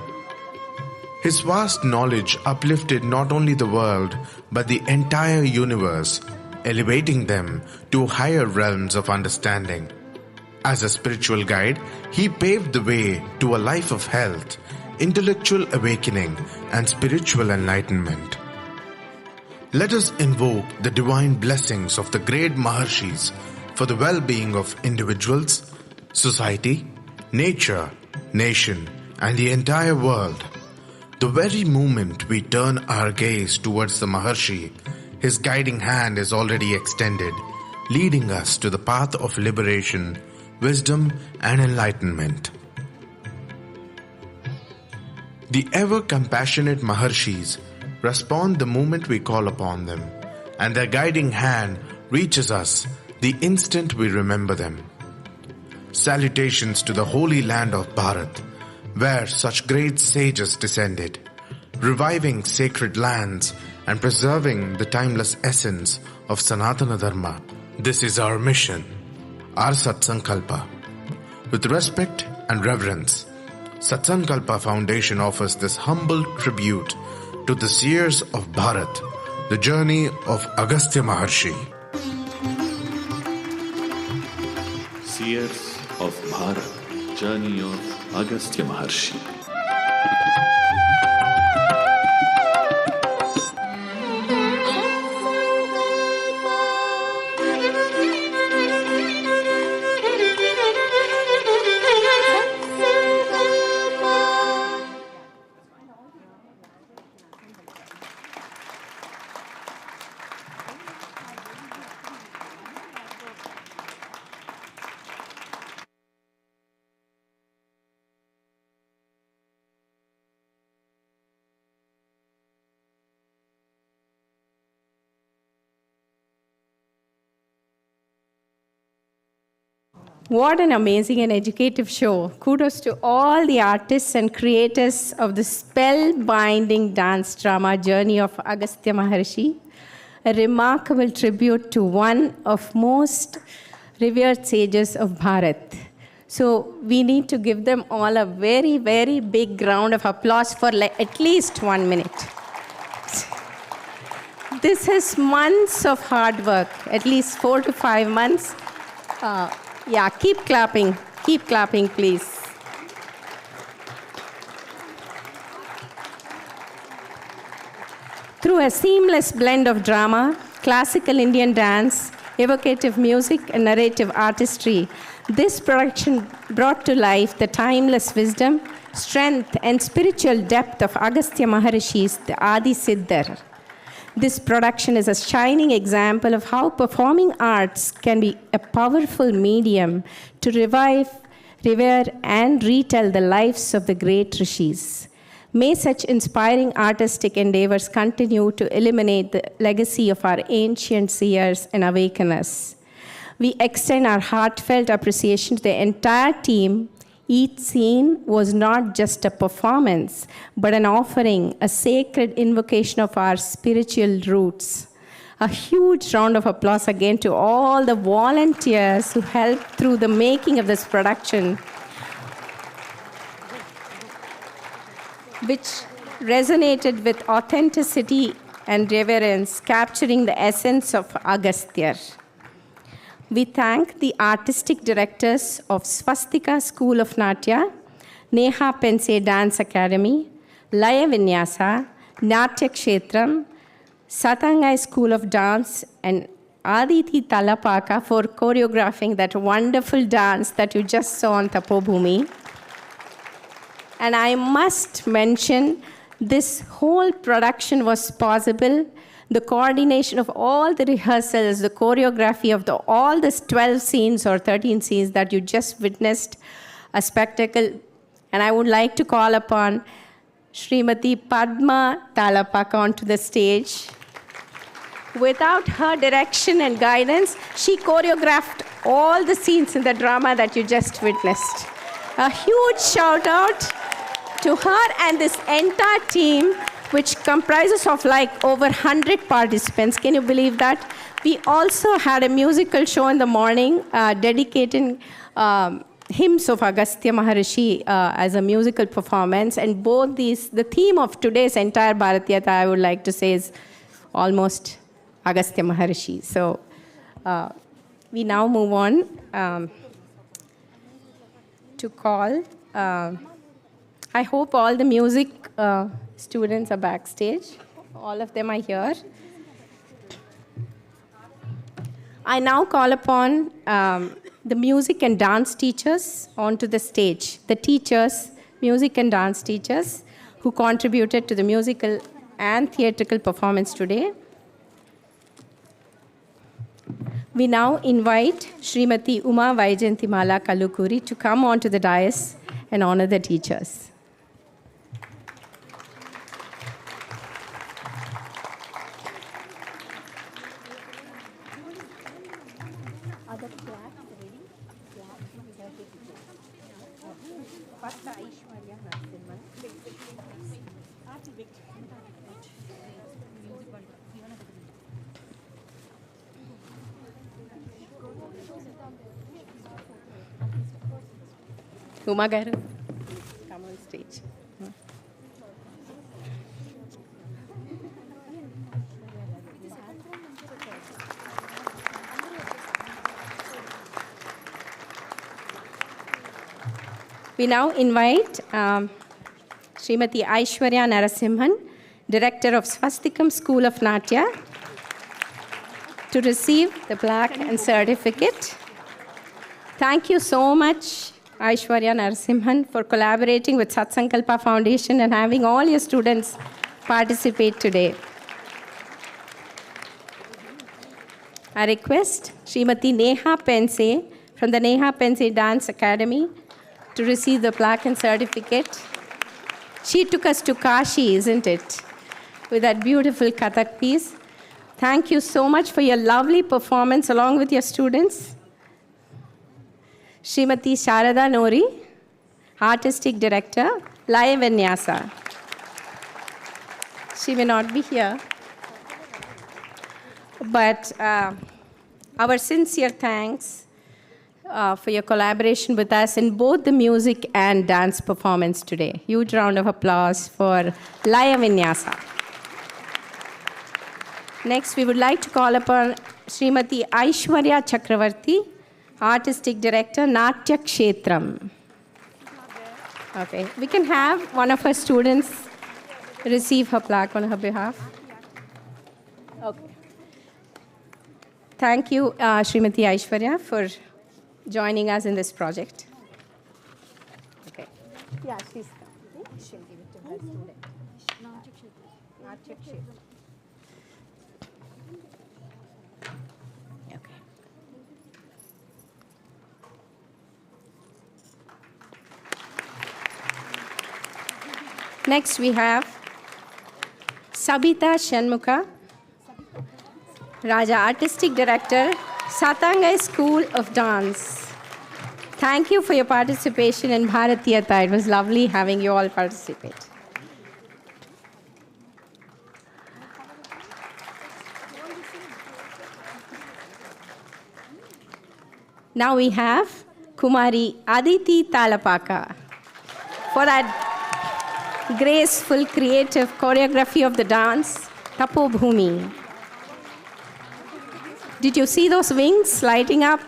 His vast knowledge uplifted not only the world, but the entire universe, elevating them to higher realms of understanding. As a spiritual guide, he paved the way to a life of health, intellectual awakening, and spiritual enlightenment. Let us invoke the divine blessings of the great Maharshis for the well-being of individuals, society, nature, nation, and the entire world. The very moment we turn our gaze towards the Maharshi, his guiding hand is already extended, leading us to the path of liberation, wisdom, and enlightenment. The ever-compassionate Maharshis respond the moment we call upon them, and their guiding hand reaches us the instant we remember them. Salutations to the holy land of Bharat, where such great sages descended, reviving sacred lands and preserving the timeless essence of Sanatana Dharma. This is our mission, our Satsankalpa. With respect and reverence, Satsankalpa Foundation offers this humble tribute to the seers of Bharat, the journey of Agastya Maharshi. Seers of Bharat, journey of Agastya Maharshi. What an amazing and educative show. Kudos to all the artists and creators of the spellbinding dance drama Journey of Agastya Maharshi, a remarkable tribute to one of most revered sages of Bharat. So we need to give them all a very, very big round of applause for at least 1 minute. This is months of hard work, at least 4 to 5 months. Yeah, keep clapping, please. Through a seamless blend of drama, classical Indian dance, evocative music, and narrative artistry, this production brought to life the timeless wisdom, strength, and spiritual depth of Agastya Maharishi's the Adi Siddhar. This production is a shining example of how performing arts can be a powerful medium to revive, revere, and retell the lives of the great rishis. May such inspiring artistic endeavors continue to illuminate the legacy of our ancient seers and awakeners. We extend our heartfelt appreciation to the entire team. Each scene was not just a performance, but an offering, a sacred invocation of our spiritual roots. A huge round of applause again to all the volunteers who helped through the making of this production, which resonated with authenticity and reverence, capturing the essence of Agastya. We thank the artistic directors of Swastika School of Natya, Neha Pense Dance Academy, Laya Vinyasa, Natya Kshetram, Satangai School of Dance, and Aditi Talapaka for choreographing that wonderful dance that you just saw on Tapobhumi. And I must mention, this whole production was possible. The coordination of all the rehearsals, the choreography of all the 12 scenes or 13 scenes that you just witnessed, a spectacle. And I would like to call upon Srimati Padma Talapaka onto the stage. Without her direction and guidance, she choreographed all the scenes in the drama that you just witnessed. A huge shout out to her and this entire team, which comprises of over 100 participants. Can you believe that? We also had a musical show in the morning dedicating hymns of Agastya Maharishi as a musical performance. And both these, the theme of today's entire Bharatiata, I would like to say, is almost Agastya Maharishi. So we now move on to call. I hope all the music students are backstage. All of them are here. I now call upon the music and dance teachers onto the stage. The teachers, music and dance teachers, who contributed to the musical and theatrical performance today. We now invite Srimati Uma Vaijantimala Kalukuri to come onto the dais and honor the teachers. Uma Garu, come on stage. We now invite Srimati Aishwarya Narasimhan, Director of Swastikam School of Natya, to receive the plaque and certificate. Thank you so much, Aishwarya Narasimhan, for collaborating with Satsankalpa Foundation and having all your students participate today. I request Srimati Neha Pense from the Neha Pense Dance Academy to receive the plaque and certificate. She took us to Kashi, isn't it? With that beautiful Kathak piece. Thank you so much for your lovely performance along with your students. Srimati Sharada Nori, Artistic Director, Laya Vinyasa. She may not be here, but our sincere thanks for your collaboration with us in both the music and dance performance today. Huge round of applause for Laya Vinyasa. Next, we would like to call upon Srimati Aishwarya Chakravarti, Artistic Director, Natya Kshetram. Okay, we can have one of her students receive her plaque on her behalf. Okay. Thank you, Srimati Aishwarya, for joining us in this project. Okay. Yeah, she'll give it to her student. Natya Kshetram. Okay. Next, we have Sabita Shanmukha, Raja Artistic Director, Satsankalpa School of Dance. Thank you for your participation in Bharatiata. It was lovely having you all participate. Now we have Kumari Aditi Talapaka for that graceful, creative choreography of the dance, Tapo Bhumi. Did you see those wings lighting up?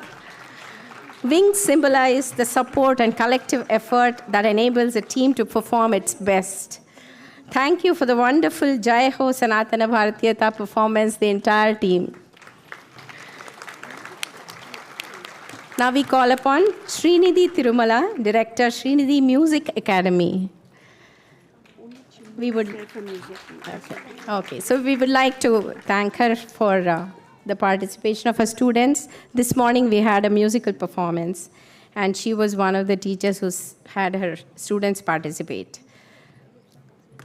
Wings symbolize the support and collective effort that enables a team to perform its best. Thank you for the wonderful Jai Ho Sanatana Bharatiata performance, the entire team. Now we call upon Srinidhi Tirumala, Director, Srinidhi Music Academy. We would. Okay, so we would like to thank her for the participation of her students. This morning we had a musical performance, and she was one of the teachers who had her students participate.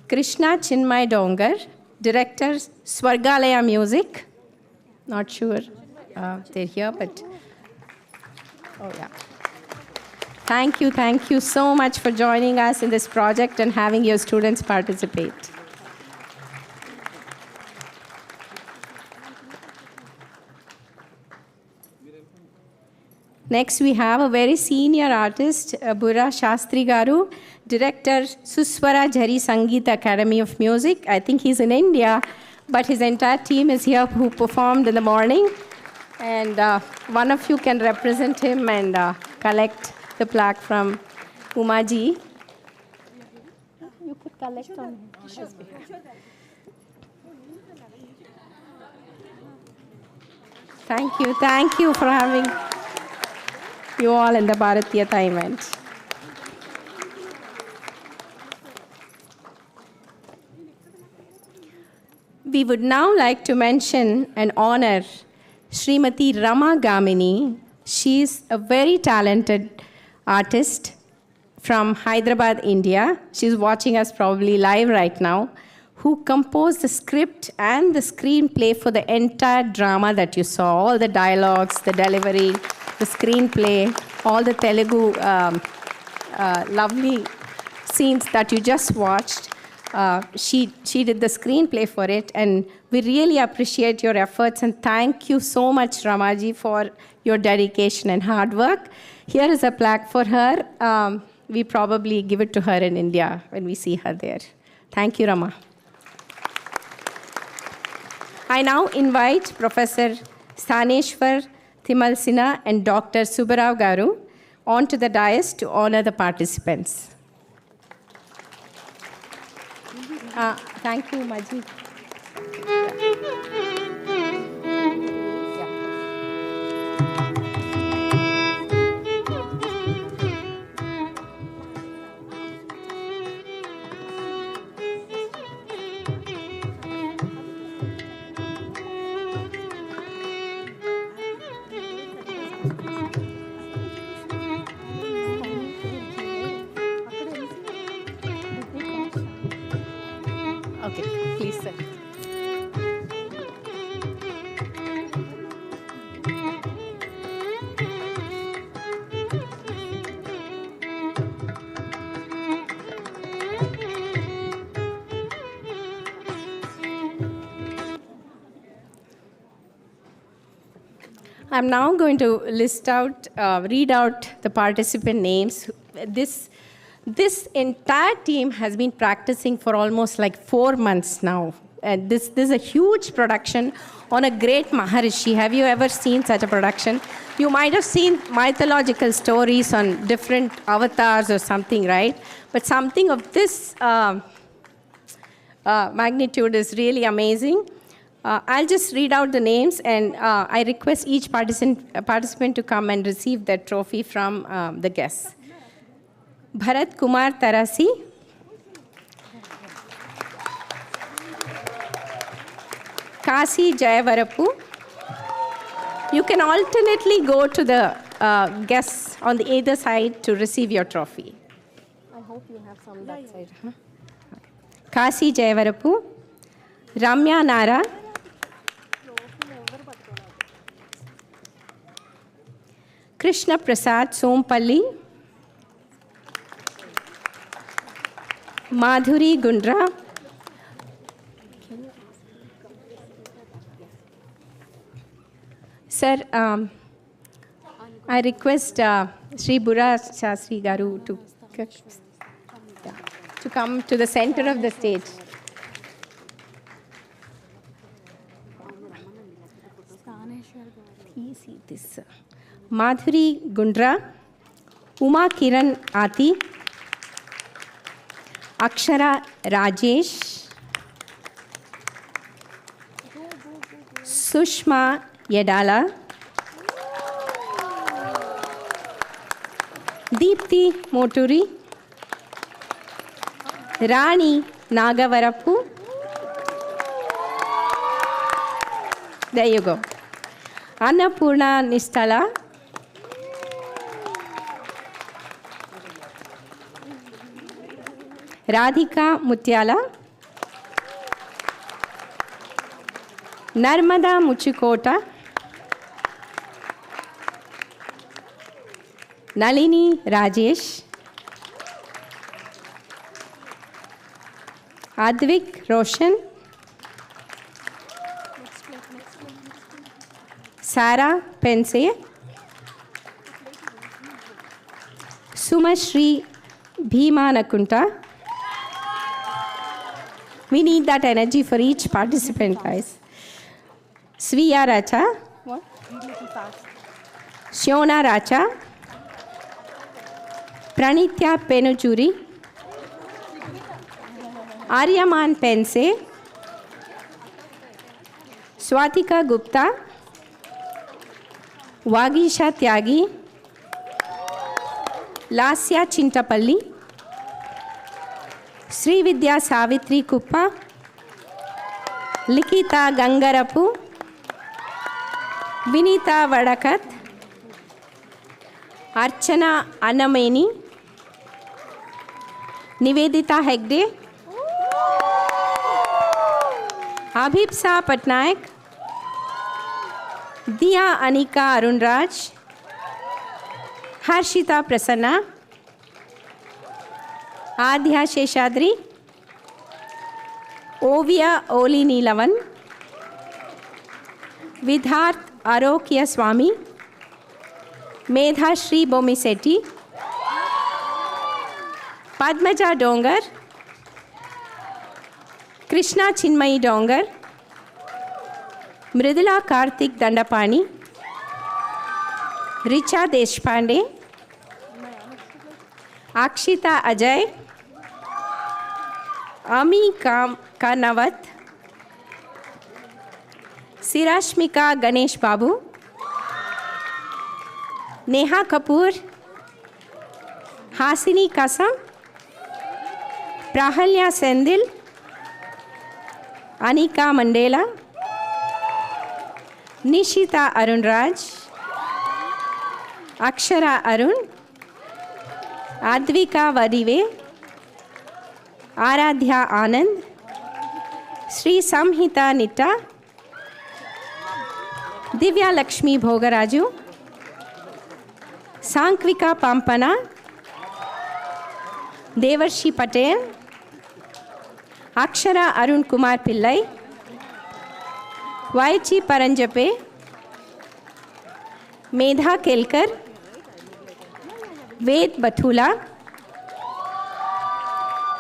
Krishna Chinmay Dongar, Director, Swargalaya Music. Not sure they're here, but oh yeah. Thank you so much for joining us in this project and having your students participate. Next, we have a very senior artist, Burra Shastri Garu, Director, Suswara Jhari Sangeet Academy of Music. I think he's in India, but his entire team is here who performed in the morning. And one of you can represent him and collect the plaque from Umaji. You could collect on his behalf. Thank you for having you all in the Bharatiata event. We would now like to mention and honor Srimati Rama Gamini. She is a very talented artist from Hyderabad, India. She's watching us probably live right now, who composed the script and the screenplay for the entire drama that you saw, all the dialogues, the delivery, the screenplay, all the Telugu lovely scenes that you just watched. She did the screenplay for it, and we really appreciate your efforts, and thank you so much, Ramaji, for your dedication and hard work. Here is a plaque for her. We probably give it to her in India when we see her there. Thank you, Rama. I now invite Professor Staneshwar Timalsina and Dr. Subbarao Garu onto the dais to honor the participants. Thank you, Majid. Okay, please, sir. I'm now going to read out the participant names. This entire team has been practicing for almost like 4 months now. And this is a huge production on a great Maharishi. Have you ever seen such a production? You might have seen mythological stories on different avatars or something, right? But something of this magnitude is really amazing. I'll just read out the names, and I request each participant to come and receive their trophy from the guests. Bharat Kumar Tarasi, Kasi Jayavarapu. You can alternately go to the guests on the either side to receive your trophy. I hope you have some that side. Huh? Okay. Kasi Jayavarapu, Ramya Nara, Krishna Prasad Sompalli, Madhuri Gundra, Sir, I request Sri Burra Shastri Garu to come to the center of the stage. This Madhuri Gundra, Uma Kiran Ati, Akshara Rajesh, Sushma Yadala, Deepthi Moturi, Rani Nagavarapu. There you go. Annapurna Nistala, Radhika Mutyala, Narmada Muchikota, Nalini Rajesh, Advik Roshan, Sara Pense, Sumashri Bhima Nakunta. We need that energy for each participant, guys. Sviya Racha, Shiona Racha, Pranitya Penuchuri, Aryaman Pense, Swatika Gupta, Vagisha Tyagi, Lasya Chintapalli, Sri Vidya Savitri Kuppa, Likita Gangarapu, Vinita Vadakat, Archana Annameni, Nivedita Hegde, Abhipsa Patnaik, Diya Anika Arunraj, Harshita Prasanna, Adhya Sheshadri, Ovia Oli Neelavan, Vidharth Arokya Swami, Medha Shri Bomisetti, Padmaja Dongar, Krishna Chinmayi Dongar, Mridula Karthik Dandapani, Richa Deshpande, Akshita Ajay, Ami Karnawat, Sirashmika Ganesh Babu, Neha Kapoor, Hasini Kasam, Prahalya Sendil, Anika Mandela, Nishita Arunraj, Akshara Arun, Advika Vadive, Aradhya Anand, Sri Samhita Nitta, Divya Lakshmi Bhogaraju, Sankvika Pampana, Devarshi Patel, Akshara Arun Kumar Pillai, Vaichi Paranjape, Medha Kelkar, Ved Bathula,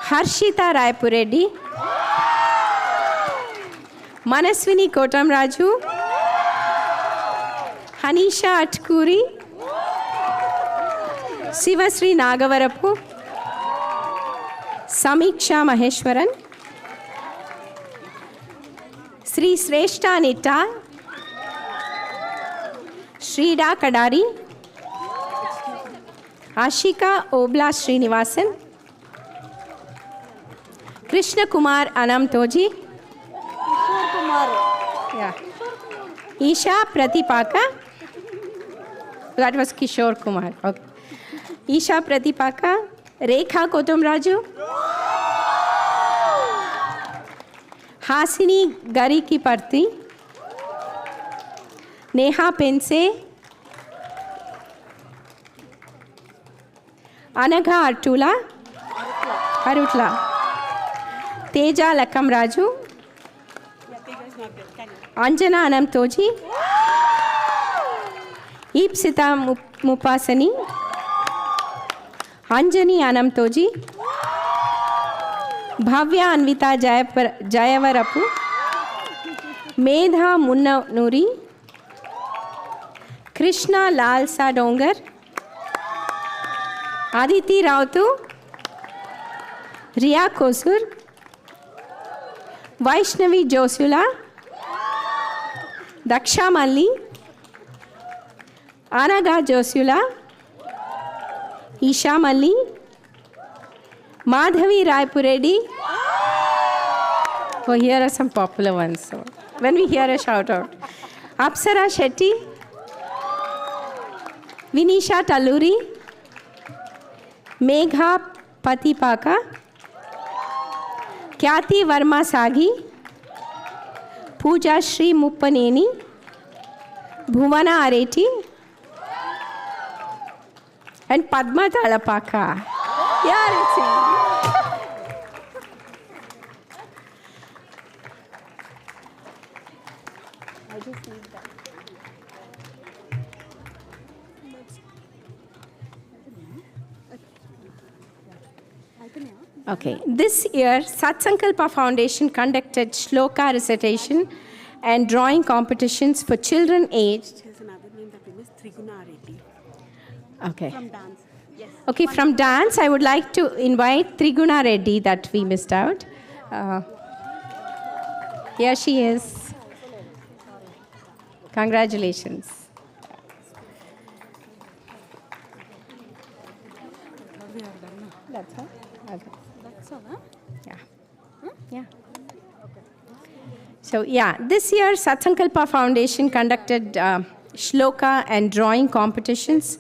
Harshita Raipureddy, Manaswini Kotam Raju, Hanisha Atkuri, Sivasri Nagavarapu, Samiksha Maheshwaran, Sri Sreshta Nita, Shrida Kadari, Ashika Obla Srinivasan, Krishna Kumar Anamtoji, yeah. Isha Pratipaka, that was Kishore Kumar. Okay. Isha Pratipaka, Rekha Kotumraju, Hasini Gariki Parthi, Neha Pense, Anagha Arutla, Teja Lakam Raju, Anjana Anamtoji, Ipsita Mupasani, Anjani Anamtoji, Bhavya Anvita Jayavarapu, Medha Munna Nuri, Krishna Lal Sadongar, Aditi Rautu, Riya Kosur, Vaishnavi Josula, Daksha Malli, Anaga Josula, Isha Malli, Madhavi Raipureddy. Oh, here are some popular ones. So when we hear a shout out, Apsara Shetty, Vinisha Taluri, Megha Patipaka, Kyati Varma Sagi, Pooja Shri Muppaneni, Bhuvana Areti, and Padma Talapaka. Yeah, let's see. I just need that. Okay, this year Satsankalpa Foundation conducted shloka recitation and drawing competitions for children aged. There's another name that we missed, Triguna Reddy. Okay. From dance. Yes. Okay, from dance, I would like to invite Triguna Reddy that we missed out. Here she is. Congratulations. That's all? Okay. That's all, huh? Yeah. Yeah. So, yeah, this year Satsankalpa Foundation conducted shloka and drawing competitions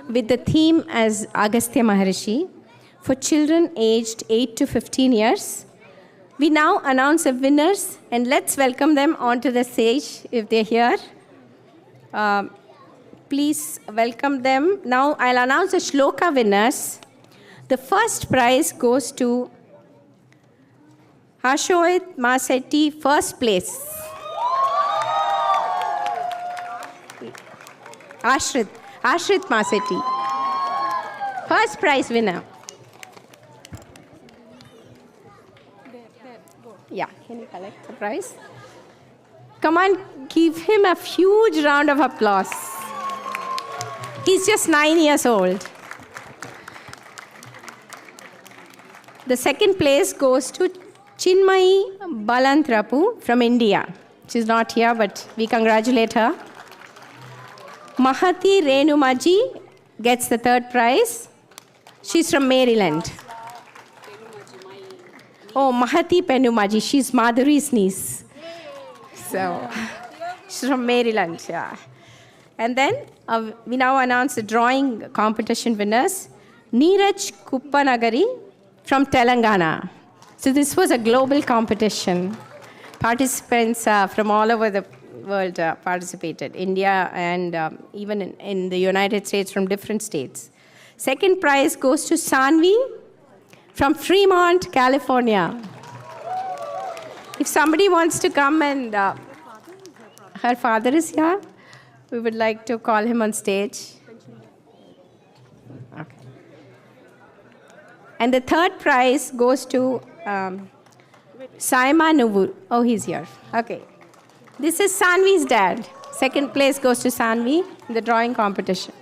with the theme as Agastya Maharishi for children aged 8 to 15 years. We now announce the winners, and let's welcome them onto the stage if they're here. Please welcome them. Now I'll announce the shloka winners. The first prize goes to Ashoit Masetti, first place. Ashrit Masetti, first prize winner. Yeah, can you collect the prize? Come on, give him a huge round of applause. He's just 9 years old. The second place goes to Chinmayi Balantrapu from India. She's not here, but we congratulate her. Mahati Renumaji gets the third prize. She's from Maryland. Oh, Mahati Penumaji. She's Madhuri's niece. So, she's from Maryland, yeah. And then we now announce the drawing competition winners. Neeraj Kuppanagari from Telangana. So this was a global competition. Participants from all over the world participated. India and even in the United States from different states. Second prize goes to Sanvi from Fremont, California. If somebody wants to come and... her father is here? we would like to call him on stage. Okay. And the third prize goes to Saima Nuvur. Oh, he's here. Okay. This is Sanvi's dad. Second place goes to Sanvi in the drawing competition.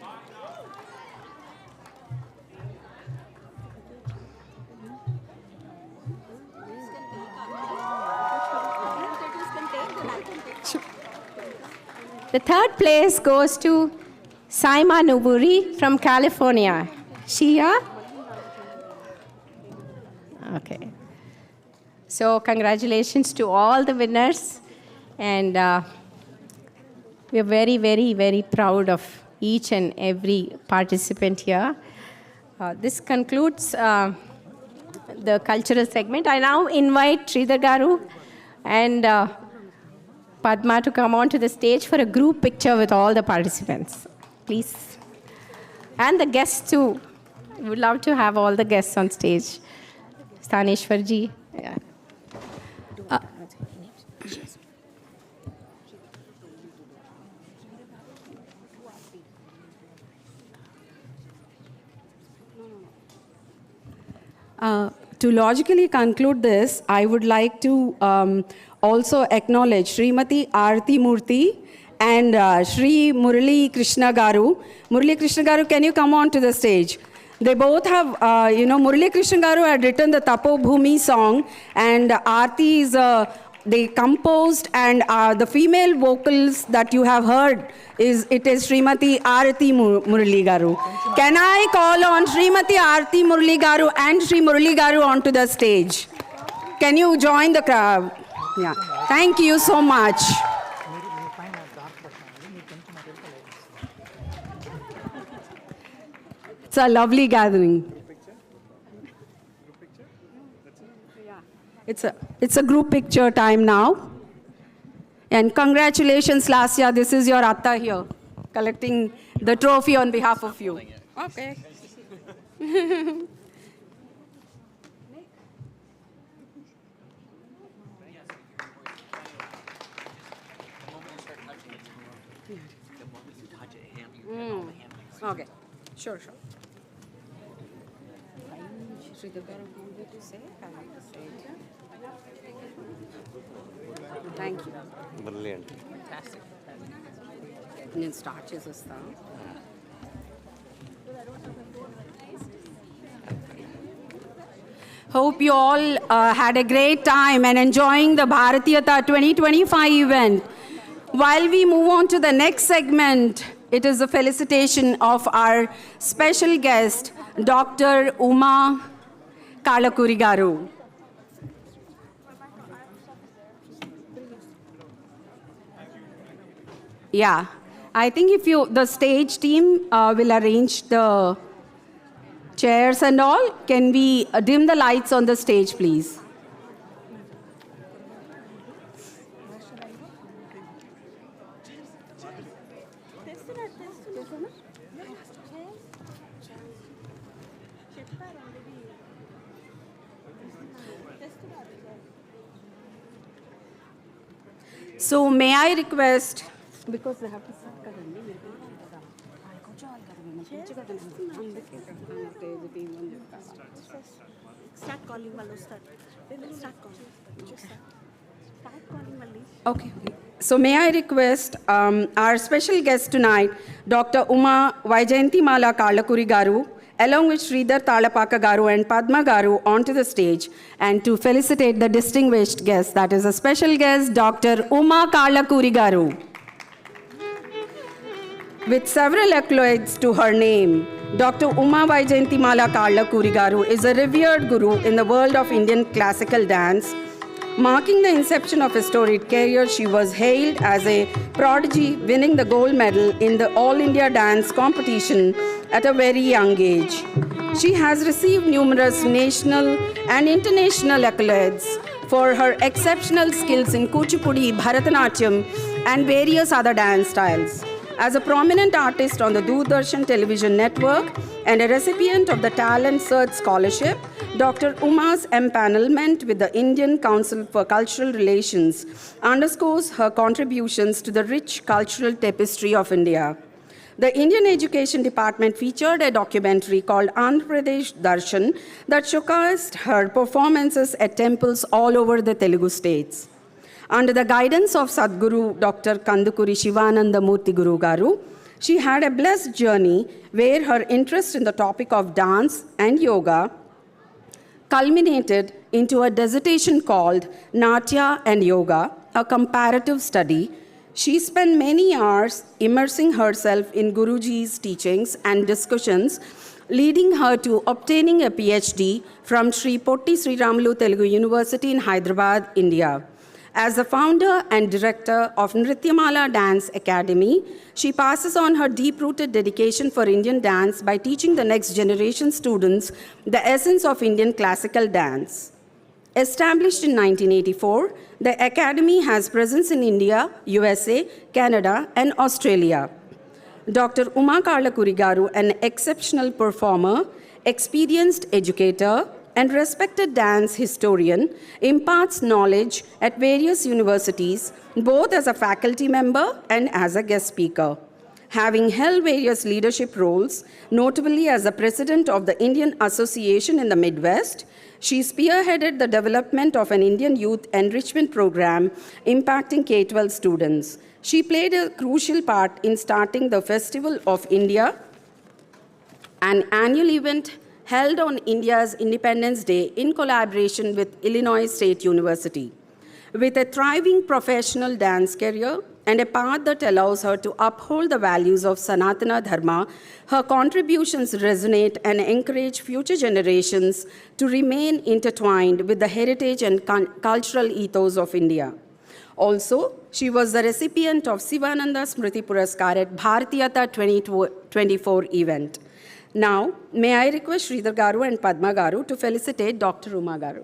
The third place goes to Saima Nuburi from California. Shia? Okay. So congratulations to all the winners. And we're very, very, very proud of each and every participant here. This concludes the cultural segment. I now invite Sridhar Garu and Padma to come onto the stage for a group picture with all the participants. Please. And the guests too. We would love to have all the guests on stage. Staneshwarji. Yeah. To logically conclude this, I would like to also acknowledge Srimati Aarti Murthy and Sri Murali Krishna Garu. Murali Krishna Garu, can you come on to the stage? They both have, Murali Krishna Garu had written the Tapo Bhumi song, and Aarti is, they composed, and the female vocals that you have heard is Srimati Aarti Murali Garu. Can I call on Srimati Aarti Murali Garu and Sri Murali Garu onto the stage? Can you join the crowd? Yeah. Thank you so much. It's a lovely gathering. It's a group picture time now. And congratulations, Lasya. This is your Atta here, collecting the trophy on behalf of you. Okay. Okay. Sure. Thank you. Brilliant. Fantastic. Then start chesesta. Hope you all had a great time and enjoying the Bharatiata 2025 event. While we move on to the next segment, it is a felicitation of our special guest, Dr. Uma Kalakuri Garu. Yeah, I think if the stage team will arrange the chairs and all, can we dim the lights on the stage, please? So may I request, because they have to start calling. Okay. So may I request our special guest tonight, Dr. Uma Vaijayantimala Kalakuri Garu, along with Sridhar Talapaka Garu and Padma Garu, onto the stage and to felicitate the distinguished guest, that is a special guest, Dr. Uma Kalakuri Garu. With several accolades to her name, Dr. Uma Vaijayantimala Kalakuri Garu is a revered guru in the world of Indian classical dance. Marking the inception of a storied career, she was hailed as a prodigy, winning the gold medal in the All India Dance Competition at a very young age. She has received numerous national and international accolades for her exceptional skills in Kuchipudi, Bharatanatyam, and various other dance styles. As a prominent artist on the Doordarshan television network and a recipient of the Talent Search Scholarship, Dr. Uma's empanelment with the Indian Council for Cultural Relations underscores her contributions to the rich cultural tapestry of India. The Indian Education Department featured a documentary called Andhra Pradesh Darshan that showcased her performances at temples all over the Telugu states. Under the guidance of Sadguru Dr. Kandukuri Shivananda Murthy Guru Garu, she had a blessed journey where her interest in the topic of dance and yoga culminated into a dissertation called Natya and Yoga, a comparative study. She spent many hours immersing herself in Guruji's teachings and discussions, leading her to obtaining a PhD from Sri Potti Sriramulu Telugu University in Hyderabad, India. As the founder and director of Nrityamala Dance Academy, she passes on her deep-rooted dedication for Indian dance by teaching the next generation students the essence of Indian classical dance. Established in 1984, the Academy has presence in India, USA, Canada, and Australia. Dr. Uma Karla Kurigaru, an exceptional performer, experienced educator, and respected dance historian, imparts knowledge at various universities, both as a faculty member and as a guest speaker. Having held various leadership roles, notably as the president of the Indian Association in the Midwest, she spearheaded the development of an Indian youth enrichment program impacting K-12 students. She played a crucial part in starting the Festival of India, an annual event held on India's Independence Day in collaboration with Illinois State University. With a thriving professional dance career and a path that allows her to uphold the values of Sanatana Dharma, her contributions resonate and encourage future generations to remain intertwined with the heritage and cultural ethos of India. Also, she was the recipient of Sivananda Smriti Puraskar at Bharatiata 2024 event. Now, may I request Sridhar Garu and Padma Garu to felicitate Dr. Uma Garu.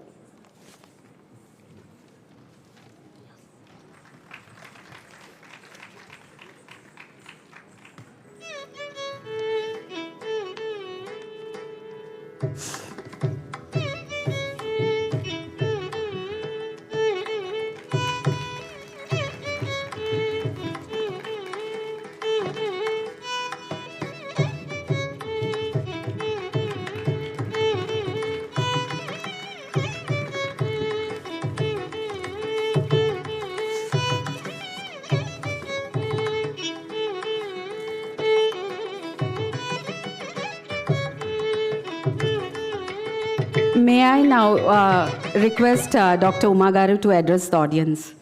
May I now request Dr. Uma Garu to address the audience.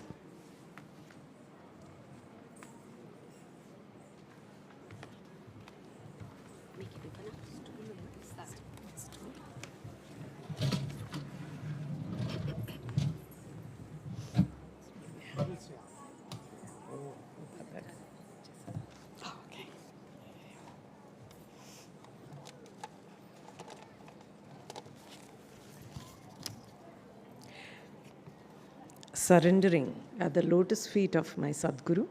Surrendering at the lotus feet of my Sadguru,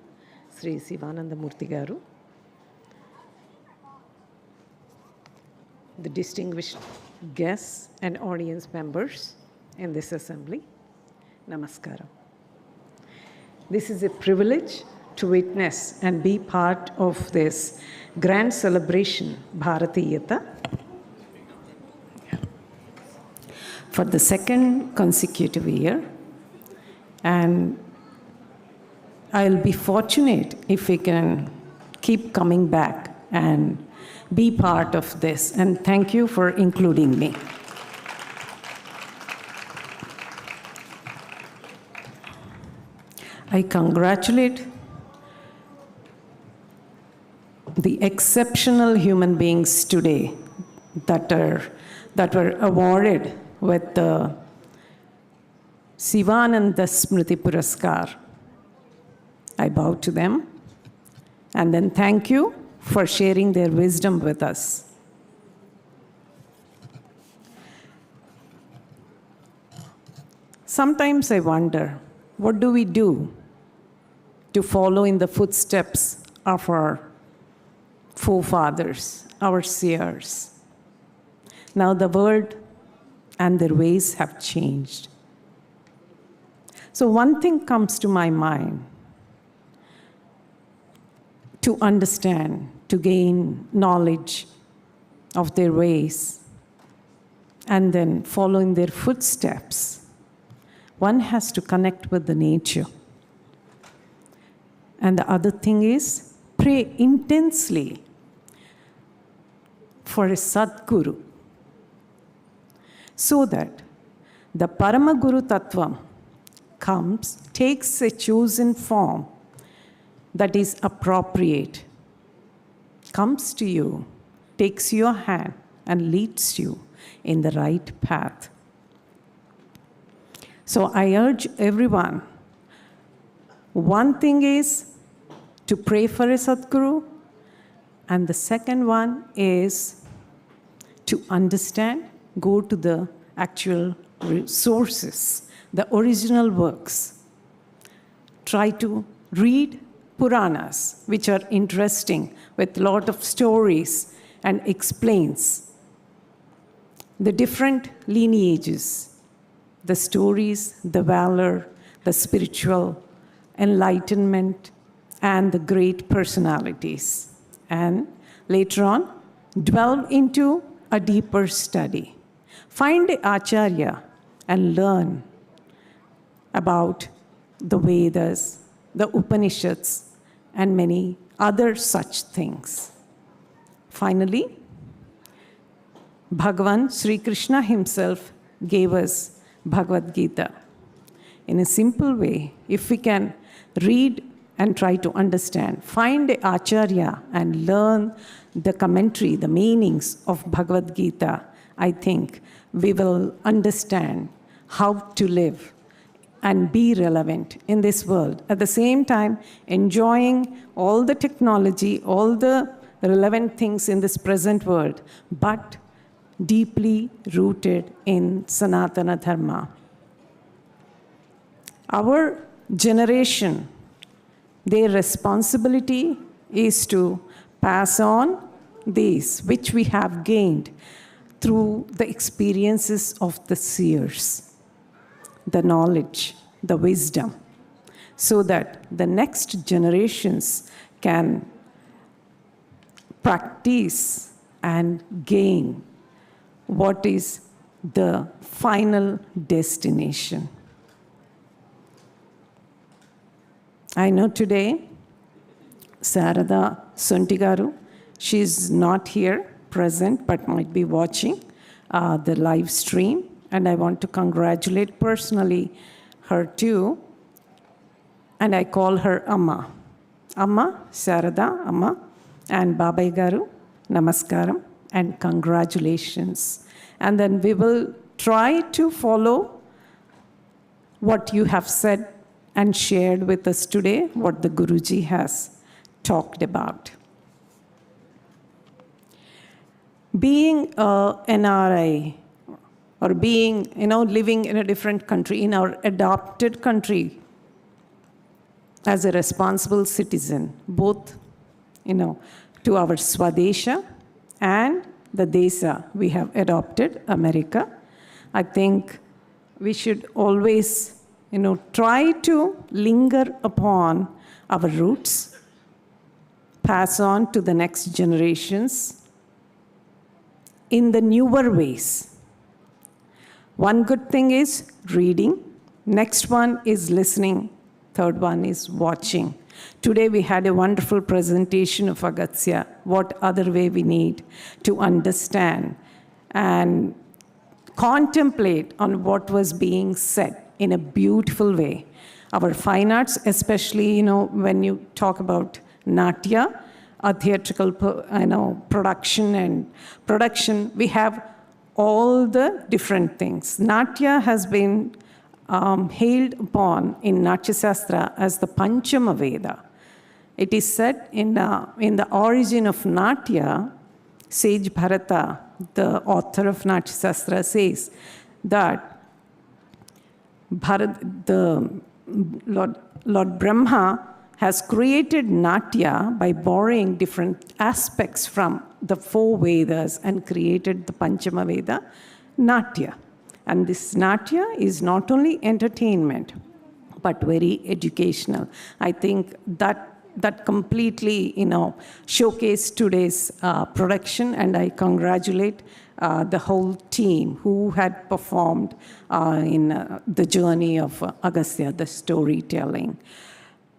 Sri Sivananda Murthy Garu, the distinguished guests and audience members in this assembly, Namaskaram. This is a privilege to witness and be part of this grand celebration, Bharatheeyatha, for the second consecutive year. And I'll be fortunate if we can keep coming back and be part of this. And thank you for including me. I congratulate the exceptional human beings today that were awarded with the Sivananda Smriti Puraskar. I bow to them and then thank you for sharing their wisdom with us. Sometimes I wonder, what do we do to follow in the footsteps of our forefathers, our seers? Now the world and their ways have changed. So one thing comes to my mind: to understand, to gain knowledge of their ways, and then following their footsteps, one has to connect with the nature. And the other thing is, pray intensely for a Sadguru, so that the Paramaguru Tattvam comes, takes a chosen form that is appropriate, comes to you, takes your hand, and leads you in the right path. So I urge everyone, one thing is to pray for a Sadguru, and the second one is to understand, go to the actual sources, the original works. Try to read Puranas, which are interesting, with a lot of stories, and explains the different lineages, the stories, the valor, the spiritual enlightenment, and the great personalities. And later on, delve into a deeper study. Find an Acharya and learn about the Vedas, the Upanishads, and many other such things. Finally, Bhagavan Sri Krishna himself gave us Bhagavad Gita. In a simple way, if we can read and try to understand, find an Acharya and learn the commentary, the meanings of Bhagavad Gita, I think we will understand how to live and be relevant in this world. At the same time, enjoying all the technology, all the relevant things in this present world, but deeply rooted in Sanatana Dharma. Our generation, their responsibility is to pass on these which we have gained through the experiences of the seers, the knowledge, the wisdom, so that the next generations can practice and gain what is the final destination. I know today, Sarada Sonty garu, she's not here present, but might be watching the live stream. And I want to congratulate personally her too. And I call her Amma. Amma, Sarada, Amma, and Babai garu, Namaskaram, and congratulations. And then we will try to follow what you have said and shared with us today, what the Guruji has talked about. Being an NRI, or being, living in a different country, in our adopted country, as a responsible citizen, both, to our Swadesha and the Desa we have adopted, America, I think we should always, try to linger upon our roots, pass on to the next generations in the newer ways. One good thing is reading. Next one is listening. Third one is watching. Today we had a wonderful presentation of Agastya, what other way we need to understand and contemplate on what was being said in a beautiful way. Our fine arts, especially, when you talk about Natya, a theatrical, production, we have all the different things. Natya has been hailed upon in Natya Shastra as the Panchama Veda. It is said in the origin of Natya, sage Bharata, the author of Natya Shastra, says that Lord Brahma has created Natya by borrowing different aspects from the 4 Vedas and created the Panchama Veda, Natya. And this Natya is not only entertainment, but very educational. I think that completely, showcased today's production, and I congratulate the whole team who had performed in the journey of Agastya, the storytelling.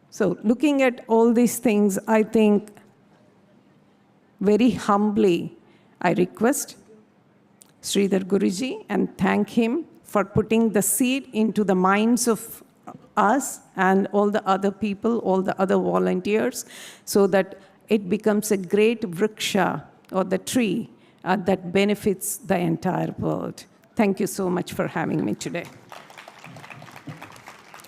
So looking at all these things, I think very humbly, I request Sridhar Guruji and thank him for putting the seed into the minds of us and all the other people, all the other volunteers, so that it becomes a great vriksha, or the tree, that benefits the entire world. Thank you so much for having me today.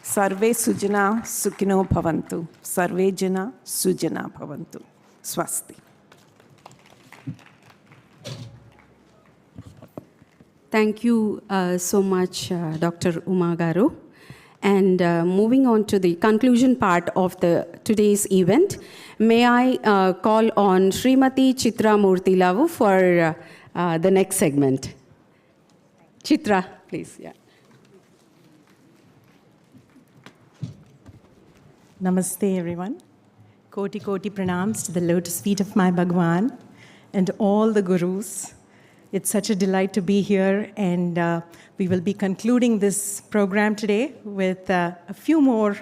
Sarve sujana sukhino bhavantu. Sarve jana sujana bhavantu. Swasti. Thank you so much, Dr. Uma Garu. And moving on to the conclusion part of today's event, may I call on Srimati Chitra Murtilavu for the next segment. Chitra, please. Yeah. Namaste, everyone. Koti Koti pranams to the lotus feet of my Bhagwan and all the gurus. It's such a delight to be here, and we will be concluding this program today with a few more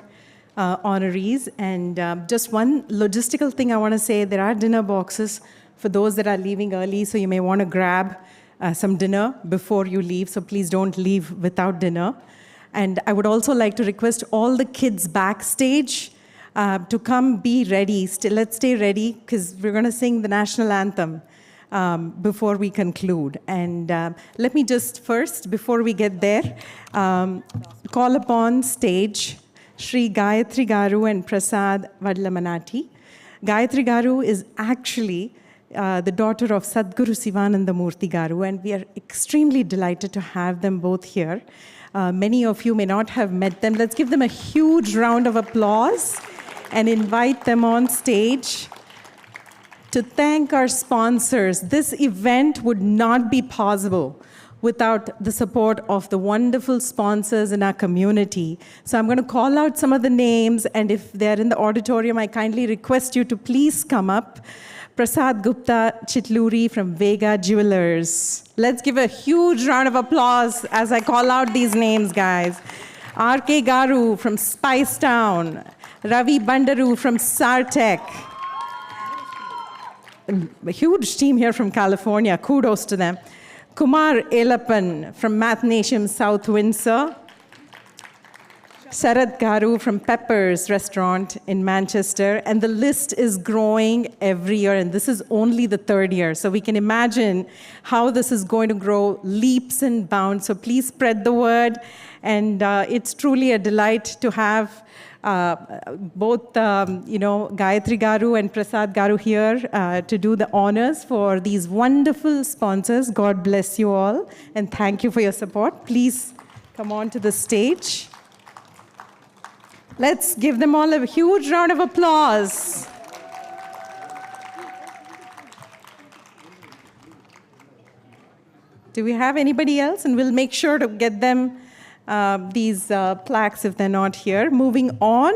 honorees. And just one logistical thing I want to say, there are dinner boxes for those that are leaving early, so you may want to grab some dinner before you leave, so please don't leave without dinner. And I would also like to request all the kids backstage to come be ready. Let's stay ready, because we're going to sing the national anthem before we conclude. And let me just first, before we get there, call upon stage Shri Gayatri Garu and Prasad Vadlamanati. Gayatri Garu is actually the daughter of Sadguru Sivananda Murthy Garu, and we are extremely delighted to have them both here. Many of you may not have met them. Let's give them a huge round of applause and invite them on stage to thank our sponsors. This event would not be possible without the support of the wonderful sponsors in our community. So I'm going to call out some of the names, and if they're in the auditorium, I kindly request you to please come up. Prasad Gupta Chitluri from Vega Jewelers. Let's give a huge round of applause as I call out these names, guys. R.K. Garu from Spice Town. Ravi Bandaru from Sartec. A huge team here from California. Kudos to them. Kumar Elappan from Mathnasium South Windsor. Sharad Garu from Pepper's Restaurant in Manchester. And the list is growing every year, and this is only the 3rd year. So we can imagine how this is going to grow leaps and bounds. So please spread the word. And it's truly a delight to have both Gayatri Garu and Prasad Garu here to do the honors for these wonderful sponsors. God bless you all, and thank you for your support. Please come on to the stage. Let's give them all a huge round of applause. Do we have anybody else? And we'll make sure to get them these plaques if they're not here. Moving on,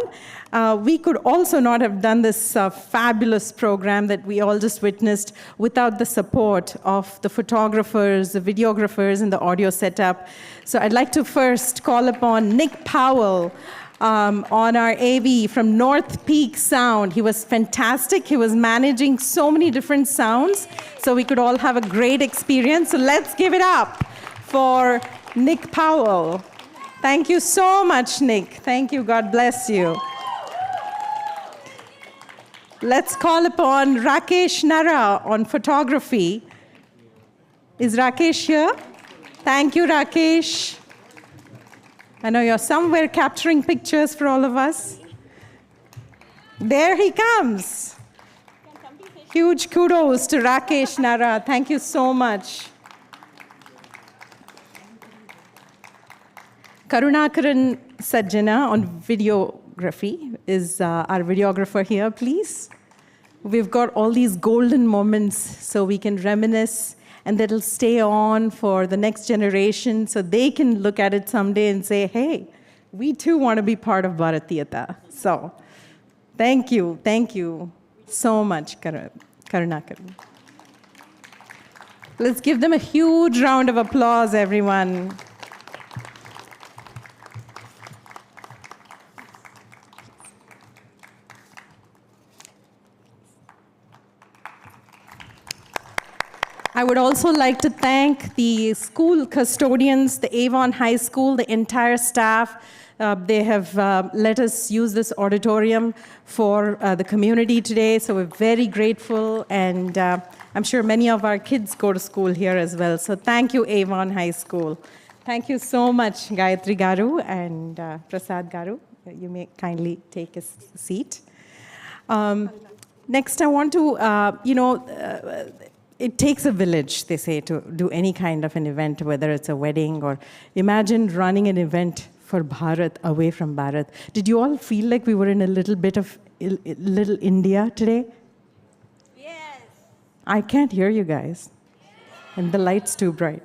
we could also not have done this fabulous program that we all just witnessed without the support of the photographers, the videographers, and the audio setup. So I'd like to first call upon Nick Powell on our AV from North Peak Sound. He was fantastic. He was managing so many different sounds, so we could all have a great experience. So let's give it up for Nick Powell. Thank you so much, Nick. Thank you. God bless you. Let's call upon Rakesh Nara on photography. Is Rakesh here? Thank you, Rakesh. I know you're somewhere capturing pictures for all of us. There he comes. Huge kudos to Rakesh Nara. Thank you so much. Karunakaran Sajjana on videography is our videographer here, please. we've got all these golden moments so we can reminisce, and that'll stay on for the next generation so they can look at it someday and say, hey, we too want to be part of Bharatiata. So thank you so much, Karunakar. Let's give them a huge round of applause, everyone. I would also like to thank the school custodians, the Avon High School, the entire staff. They have let us use this auditorium for the community today, so we're very grateful, and I'm sure many of our kids go to school here as well. So thank you, Avon High School. Thank you so much, Gayatri Garu and Prasad Garu. You may kindly take a seat. Next, I want to, it takes a village, they say, to do any kind of an event, whether it's a wedding or imagine running an event for Bharat, away from Bharat. Did you all feel like we were in a little bit of little India today? Yes. I can't hear you guys. And the light's too bright.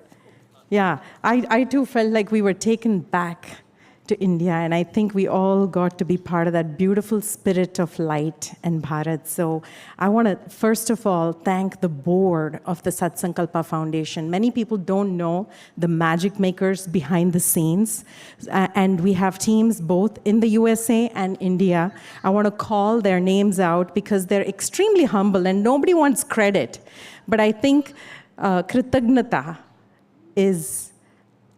Yeah, I too felt like we were taken back to India, and I think we all got to be part of that beautiful spirit of light and Bharat. So I want to, first of all, thank the board of the Satsankalpa Foundation. Many people don't know the magic makers behind the scenes, and we have teams both in the USA and India. I want to call their names out because they're extremely humble, and nobody wants credit. But I think Kritagnata is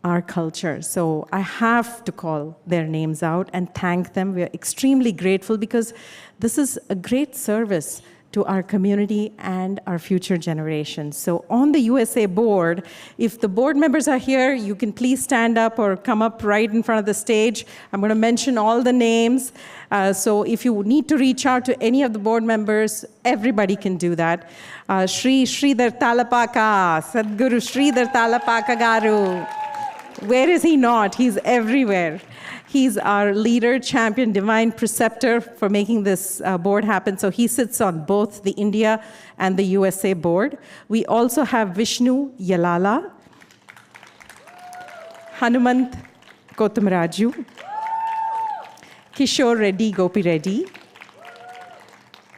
our culture. So I have to call their names out and thank them. We are extremely grateful because this is a great service to our community and our future generations. So on the USA board, if the board members are here, you can please stand up or come up right in front of the stage. I'm going to mention all the names. So if you need to reach out to any of the board members, everybody can do that. Shri Sridhar Talapaka, Sadguru Sridhar Talapaka Garu. Where is he not? He's everywhere. He's our leader, champion, divine preceptor for making this board happen. So he sits on both the India and the USA board. We also have Vishnu Yalala, Hanumant Kotamaraju, Kishore Reddy Gopi Reddy,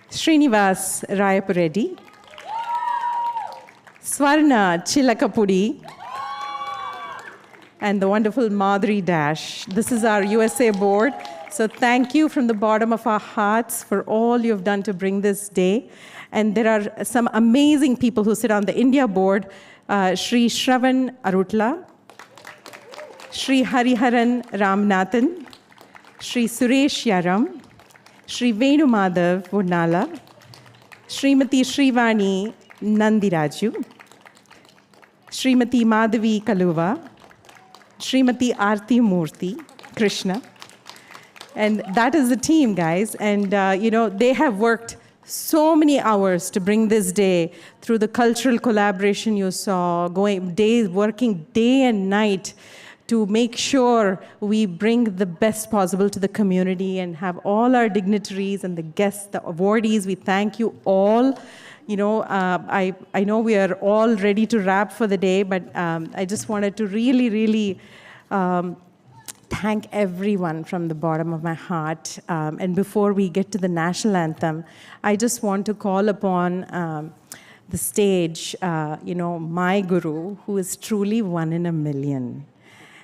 Srinivas Rayapur Reddy, Swarna Chilakapudi, and the wonderful Madhuri Dash. This is our USA board. So thank you from the bottom of our hearts for all you've done to bring this day. And there are some amazing people who sit on the India board. Sri Shravan Arutla, Sri Hariharan Ramnathan, Sri Suresh Yaram, Sri Venu Madhav Vurnala, Srimati Srivani Nandiraju, Srimati Madhavi Kaluva, Srimati Arti Murthy Krishna. And that is the team, guys. And, they have worked so many hours to bring this day through the cultural collaboration you saw, working day and night to make sure we bring the best possible to the community and have all our dignitaries and the guests, the awardees. We thank you all. I know we are all ready to wrap for the day, but I just wanted to really, really thank everyone from the bottom of my heart. And before we get to the national anthem, I just want to call upon the stage, my guru, who is truly one in a million.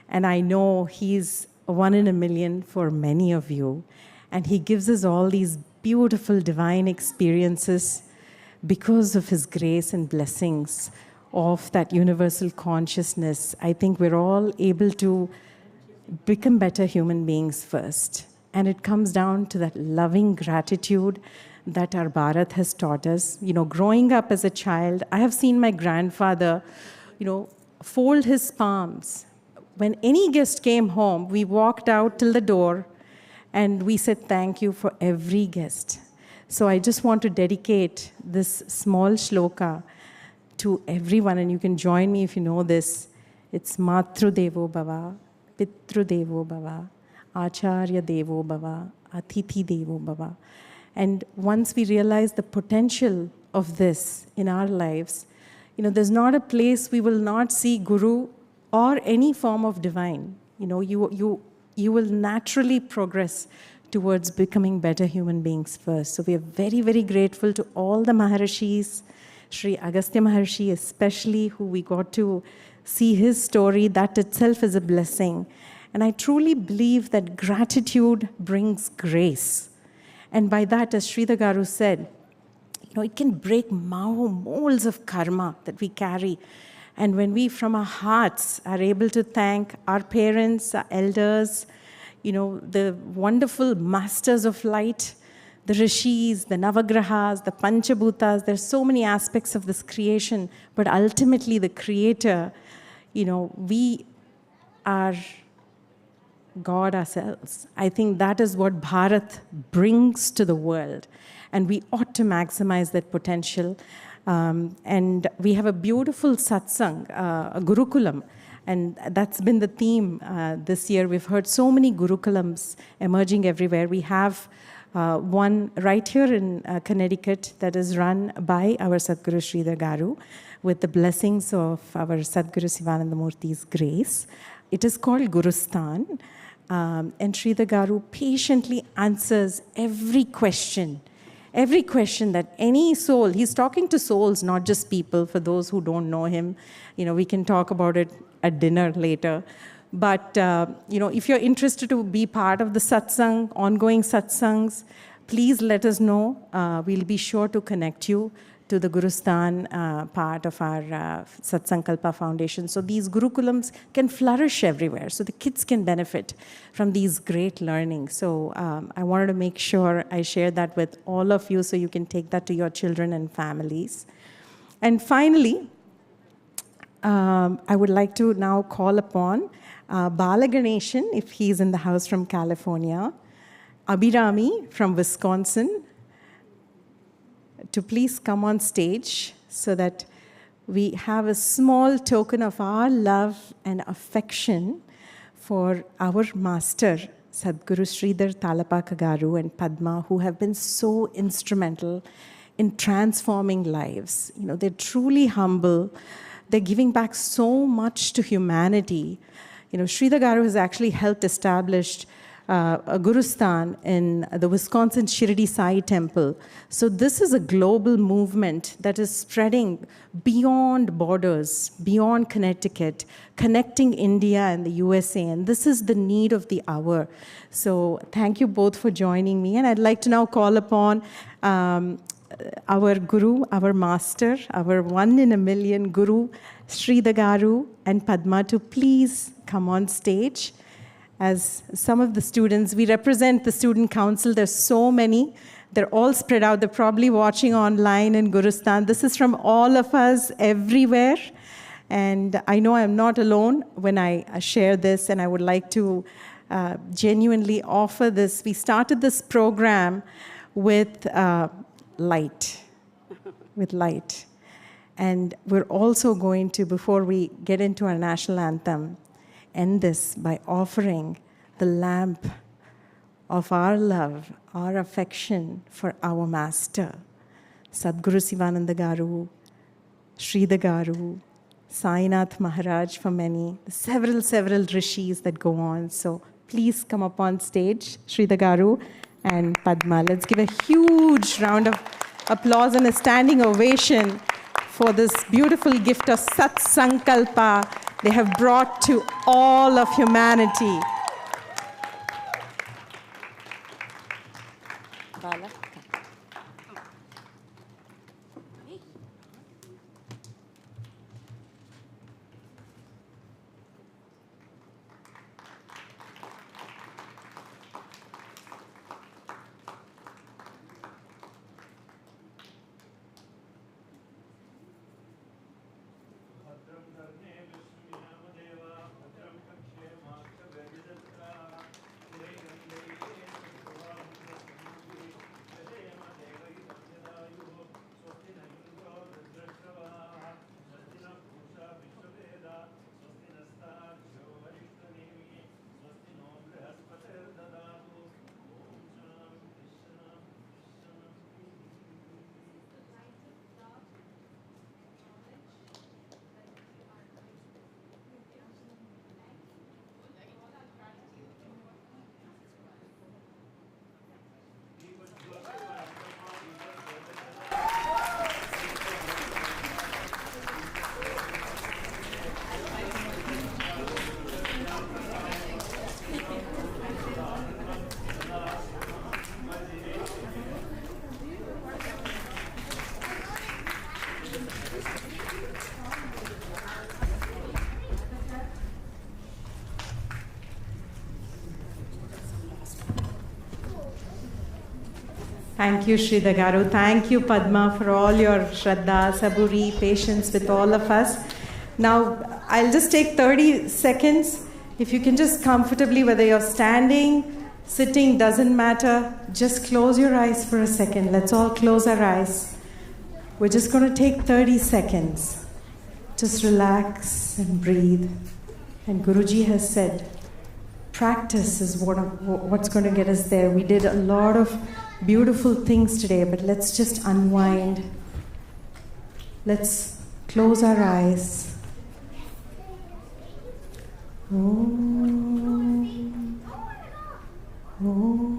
And I know he's one in a million for many of you. And he gives us all these beautiful divine experiences because of his grace and blessings of that universal consciousness. I think we're all able to become better human beings first. And it comes down to that loving gratitude that our Bharat has taught us. Growing up as a child, I have seen my grandfather, fold his palms. When any guest came home, we walked out till the door and we said thank you for every guest. So I just want to dedicate this small shloka to everyone, and you can join me if you know this. It's Matru Devo Bhava, Pitru Devo Bhava, Acharya Devo Bhava, Atithi Devo Bhava. And once we realize the potential of this in our lives, there's not a place we will not see Guru or any form of divine. You will naturally progress towards becoming better human beings first. So we are very, very grateful to all the Maharishis, Sri Agastya Maharshi especially, who we got to see his story. That itself is a blessing. And I truly believe that gratitude brings grace. And by that, as Sridhar Garu said, it can break molds of karma that we carry. And when we, from our hearts, are able to thank our parents, our elders, the wonderful masters of light, the rishis, the navagrahas, the panchabhutas, there's so many aspects of this creation, but ultimately the creator, we are God ourselves. I think that is what Bharat brings to the world, and we ought to maximize that potential. And we have a beautiful satsang, a gurukulam, and that's been the theme this year. We've heard so many gurukulams emerging everywhere. We have one right here in Connecticut that is run by our Sadguru Sridhar Garu with the blessings of our Sadguru Sivananda Murthy's grace. It is called Gurustan. And Sridhar Garu patiently answers every question that any soul, he's talking to souls, not just people. For those who don't know him, we can talk about it at dinner later. But, if you're interested to be part of the satsang, ongoing satsangs, please let us know. We'll be sure to connect you to the Gurustan part of our Satsankalpa Foundation. So these Gurukulams can flourish everywhere, so the kids can benefit from these great learnings. So I wanted to make sure I share that with all of you so you can take that to your children and families. And finally, I would like to now call upon Balaganeshan, if he's in the house, from California, Abhirami from Wisconsin, to please come on stage so that we have a small token of our love and affection for our master, Sadguru Sridhar Talapaka Garu and Padma, who have been so instrumental in transforming lives. They're truly humble. They're giving back so much to humanity. Sridhar Garu has actually helped establish a Gurustan in the Wisconsin Shirdi Sai Temple. So this is a global movement that is spreading beyond borders, beyond Connecticut, connecting India and the USA. And this is the need of the hour. So thank you both for joining me. And I'd like to now call upon our Guru, our master, our one in a million Guru, Sridhar Garu and Padma, to please come on stage. As some of the students, we represent the student council. There's so many. They're all spread out. They're probably watching online in Gurustan. This is from all of us everywhere. And I know I'm not alone when I share this, and I would like to genuinely offer this. We started this program with light. And we're also going to, before we get into our national anthem, end this by offering the lamp of our love, our affection for our master, Sadguru Sivananda Garu, Sridhar Garu, Sainath Maharaj, for many, several rishis that go on. So please come up on stage, Sridhar Garu and Padma. Let's give a huge round of applause and a standing ovation for this beautiful gift of Satsankalpa they have brought to all of humanity. Thank you, Sridhar Garu. Thank you, Padma, for all your Shraddha, Saburi, patience with all of us. Now, I'll just take 30 seconds. If you can just comfortably, whether you're standing, sitting, doesn't matter, just close your eyes for a second. Let's all close our eyes. We're just going to take 30 seconds. Just relax and breathe. And Guruji has said, practice is what's going to get us there. We did a lot of beautiful things today, but let's just unwind. Let's close our eyes. Om. Om.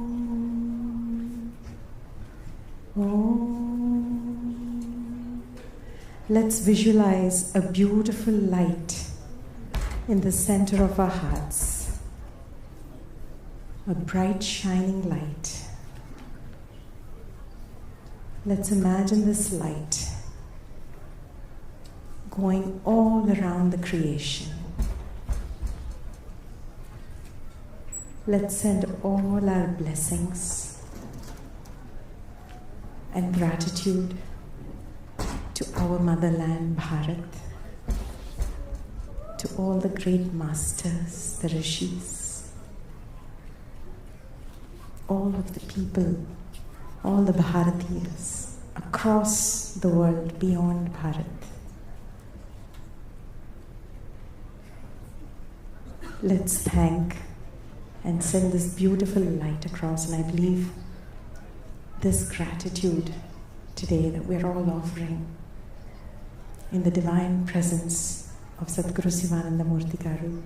Om. Let's visualize a beautiful light in the center of our hearts. A bright, shining light. Let's imagine this light going all around the creation. Let's send all our blessings and gratitude to our motherland, Bharat, to all the great masters, the rishis, all of the people, all the Bharatiyas across the world beyond Bharat. Let's thank and send this beautiful light across, and I believe this gratitude today that we're all offering in the divine presence of Sadguru Sivananda Murti Garu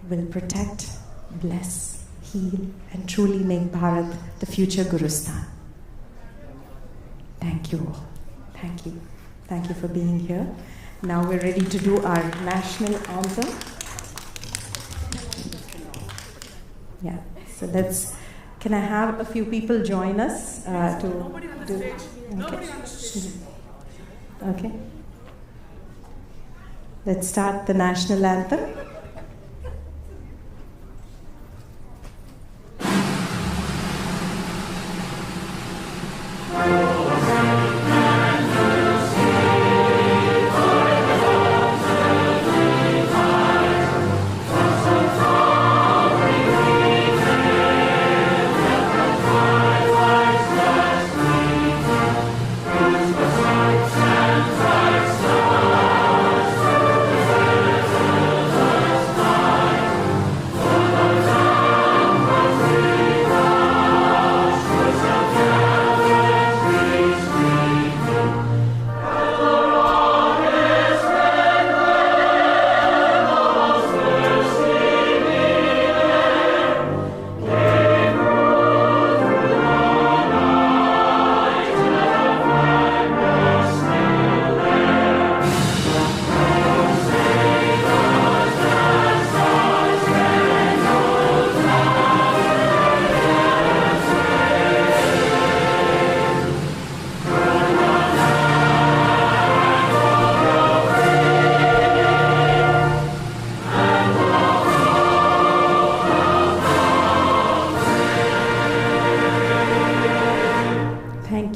will protect, bless, heal, and truly make Bharat the future Gurustan. Thank you all. Thank you. Thank you for being here. Now we're ready to do our national anthem. Yeah, so let's, can I have a few people join us to do, okay. Okay. Let's start the national anthem.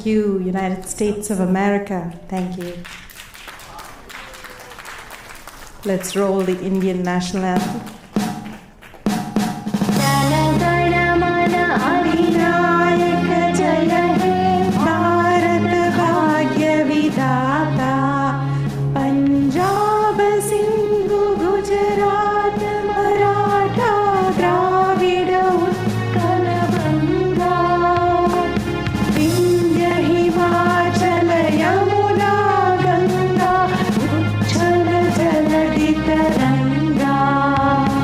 Thank you, United States of America. Thank you. Let's roll the Indian national anthem. Taranga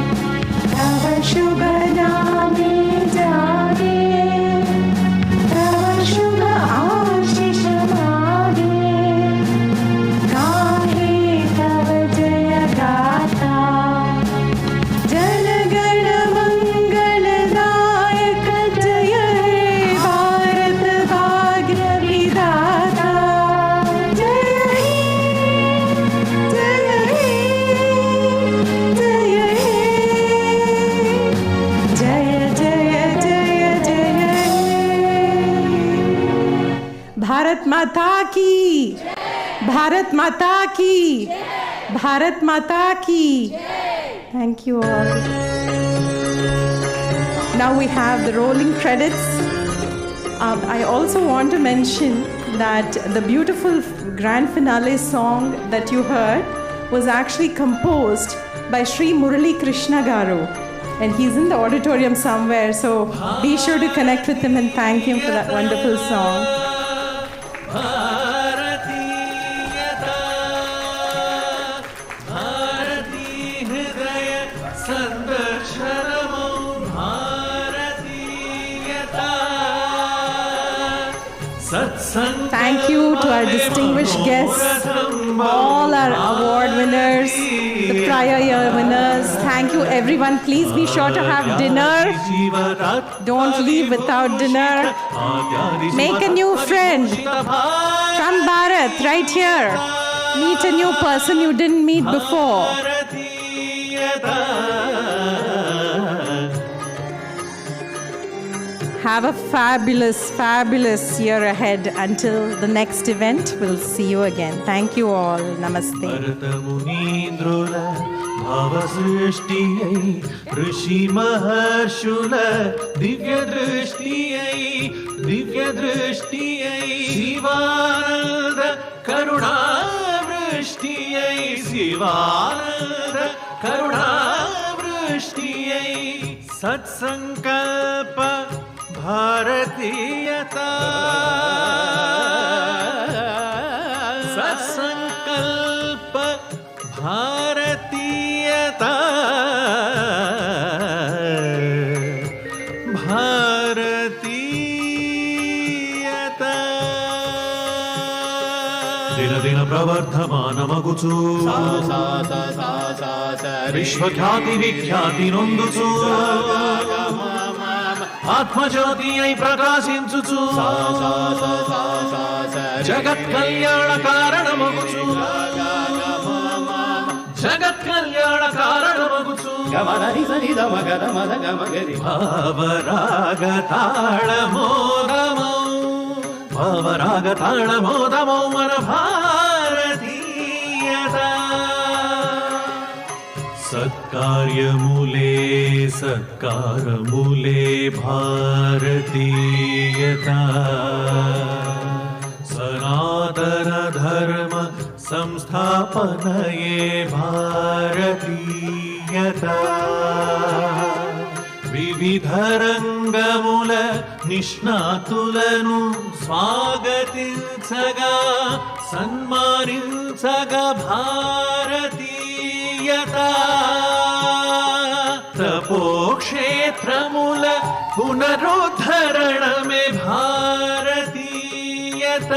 Bharat Mata ki! Bharat Mata ki! Bharat Mata ki! Thank you all. Now we have the rolling credits. I also want to mention that the beautiful grand finale song that you heard was actually composed by Sri Murali Krishna Garu. And he's in the auditorium somewhere, so be sure to connect with him and thank him for that wonderful song. Thank you to our distinguished guests, all our award winners, the prior year winners. Thank you everyone. Please be sure to have dinner. Don't leave without dinner. Make a new friend from Bharat right here. Meet a new person you didn't meet before. Have a fabulous, fabulous year ahead. Until the next event, we'll see you again. Thank you all. Namaste. ऋषि महर्षुल दिव्य दृष्टि शिवानंद करुणा वृष्टि शिवानंद करुणा वृष्टि सत्संकल्प भारतीयता सत्संकल्प भारतीयता भारतीयता दिन दिन प्रवर्धमानमगुचु विश्वख्याति विख्याति नొందుచు ఆత్మజ్యోతి అయి ప్రకాశించుచు జగత్ కళ్యాణ కారణమగుచు జగత్ కళ్యాణ కారణమగుచు భావరాగ తాళమోదమౌ మన భారతీయత సత్కారములే భారతీయత సనాతన ధర్మ సంస్థాపనయే భారతీయత వివిధ రంగముల నిష్ణాతులను స్వాగతించగా సన్మానించగా భారతీయత తపోక్షేత్రముల పునరుద్ధరణమే భారతీయత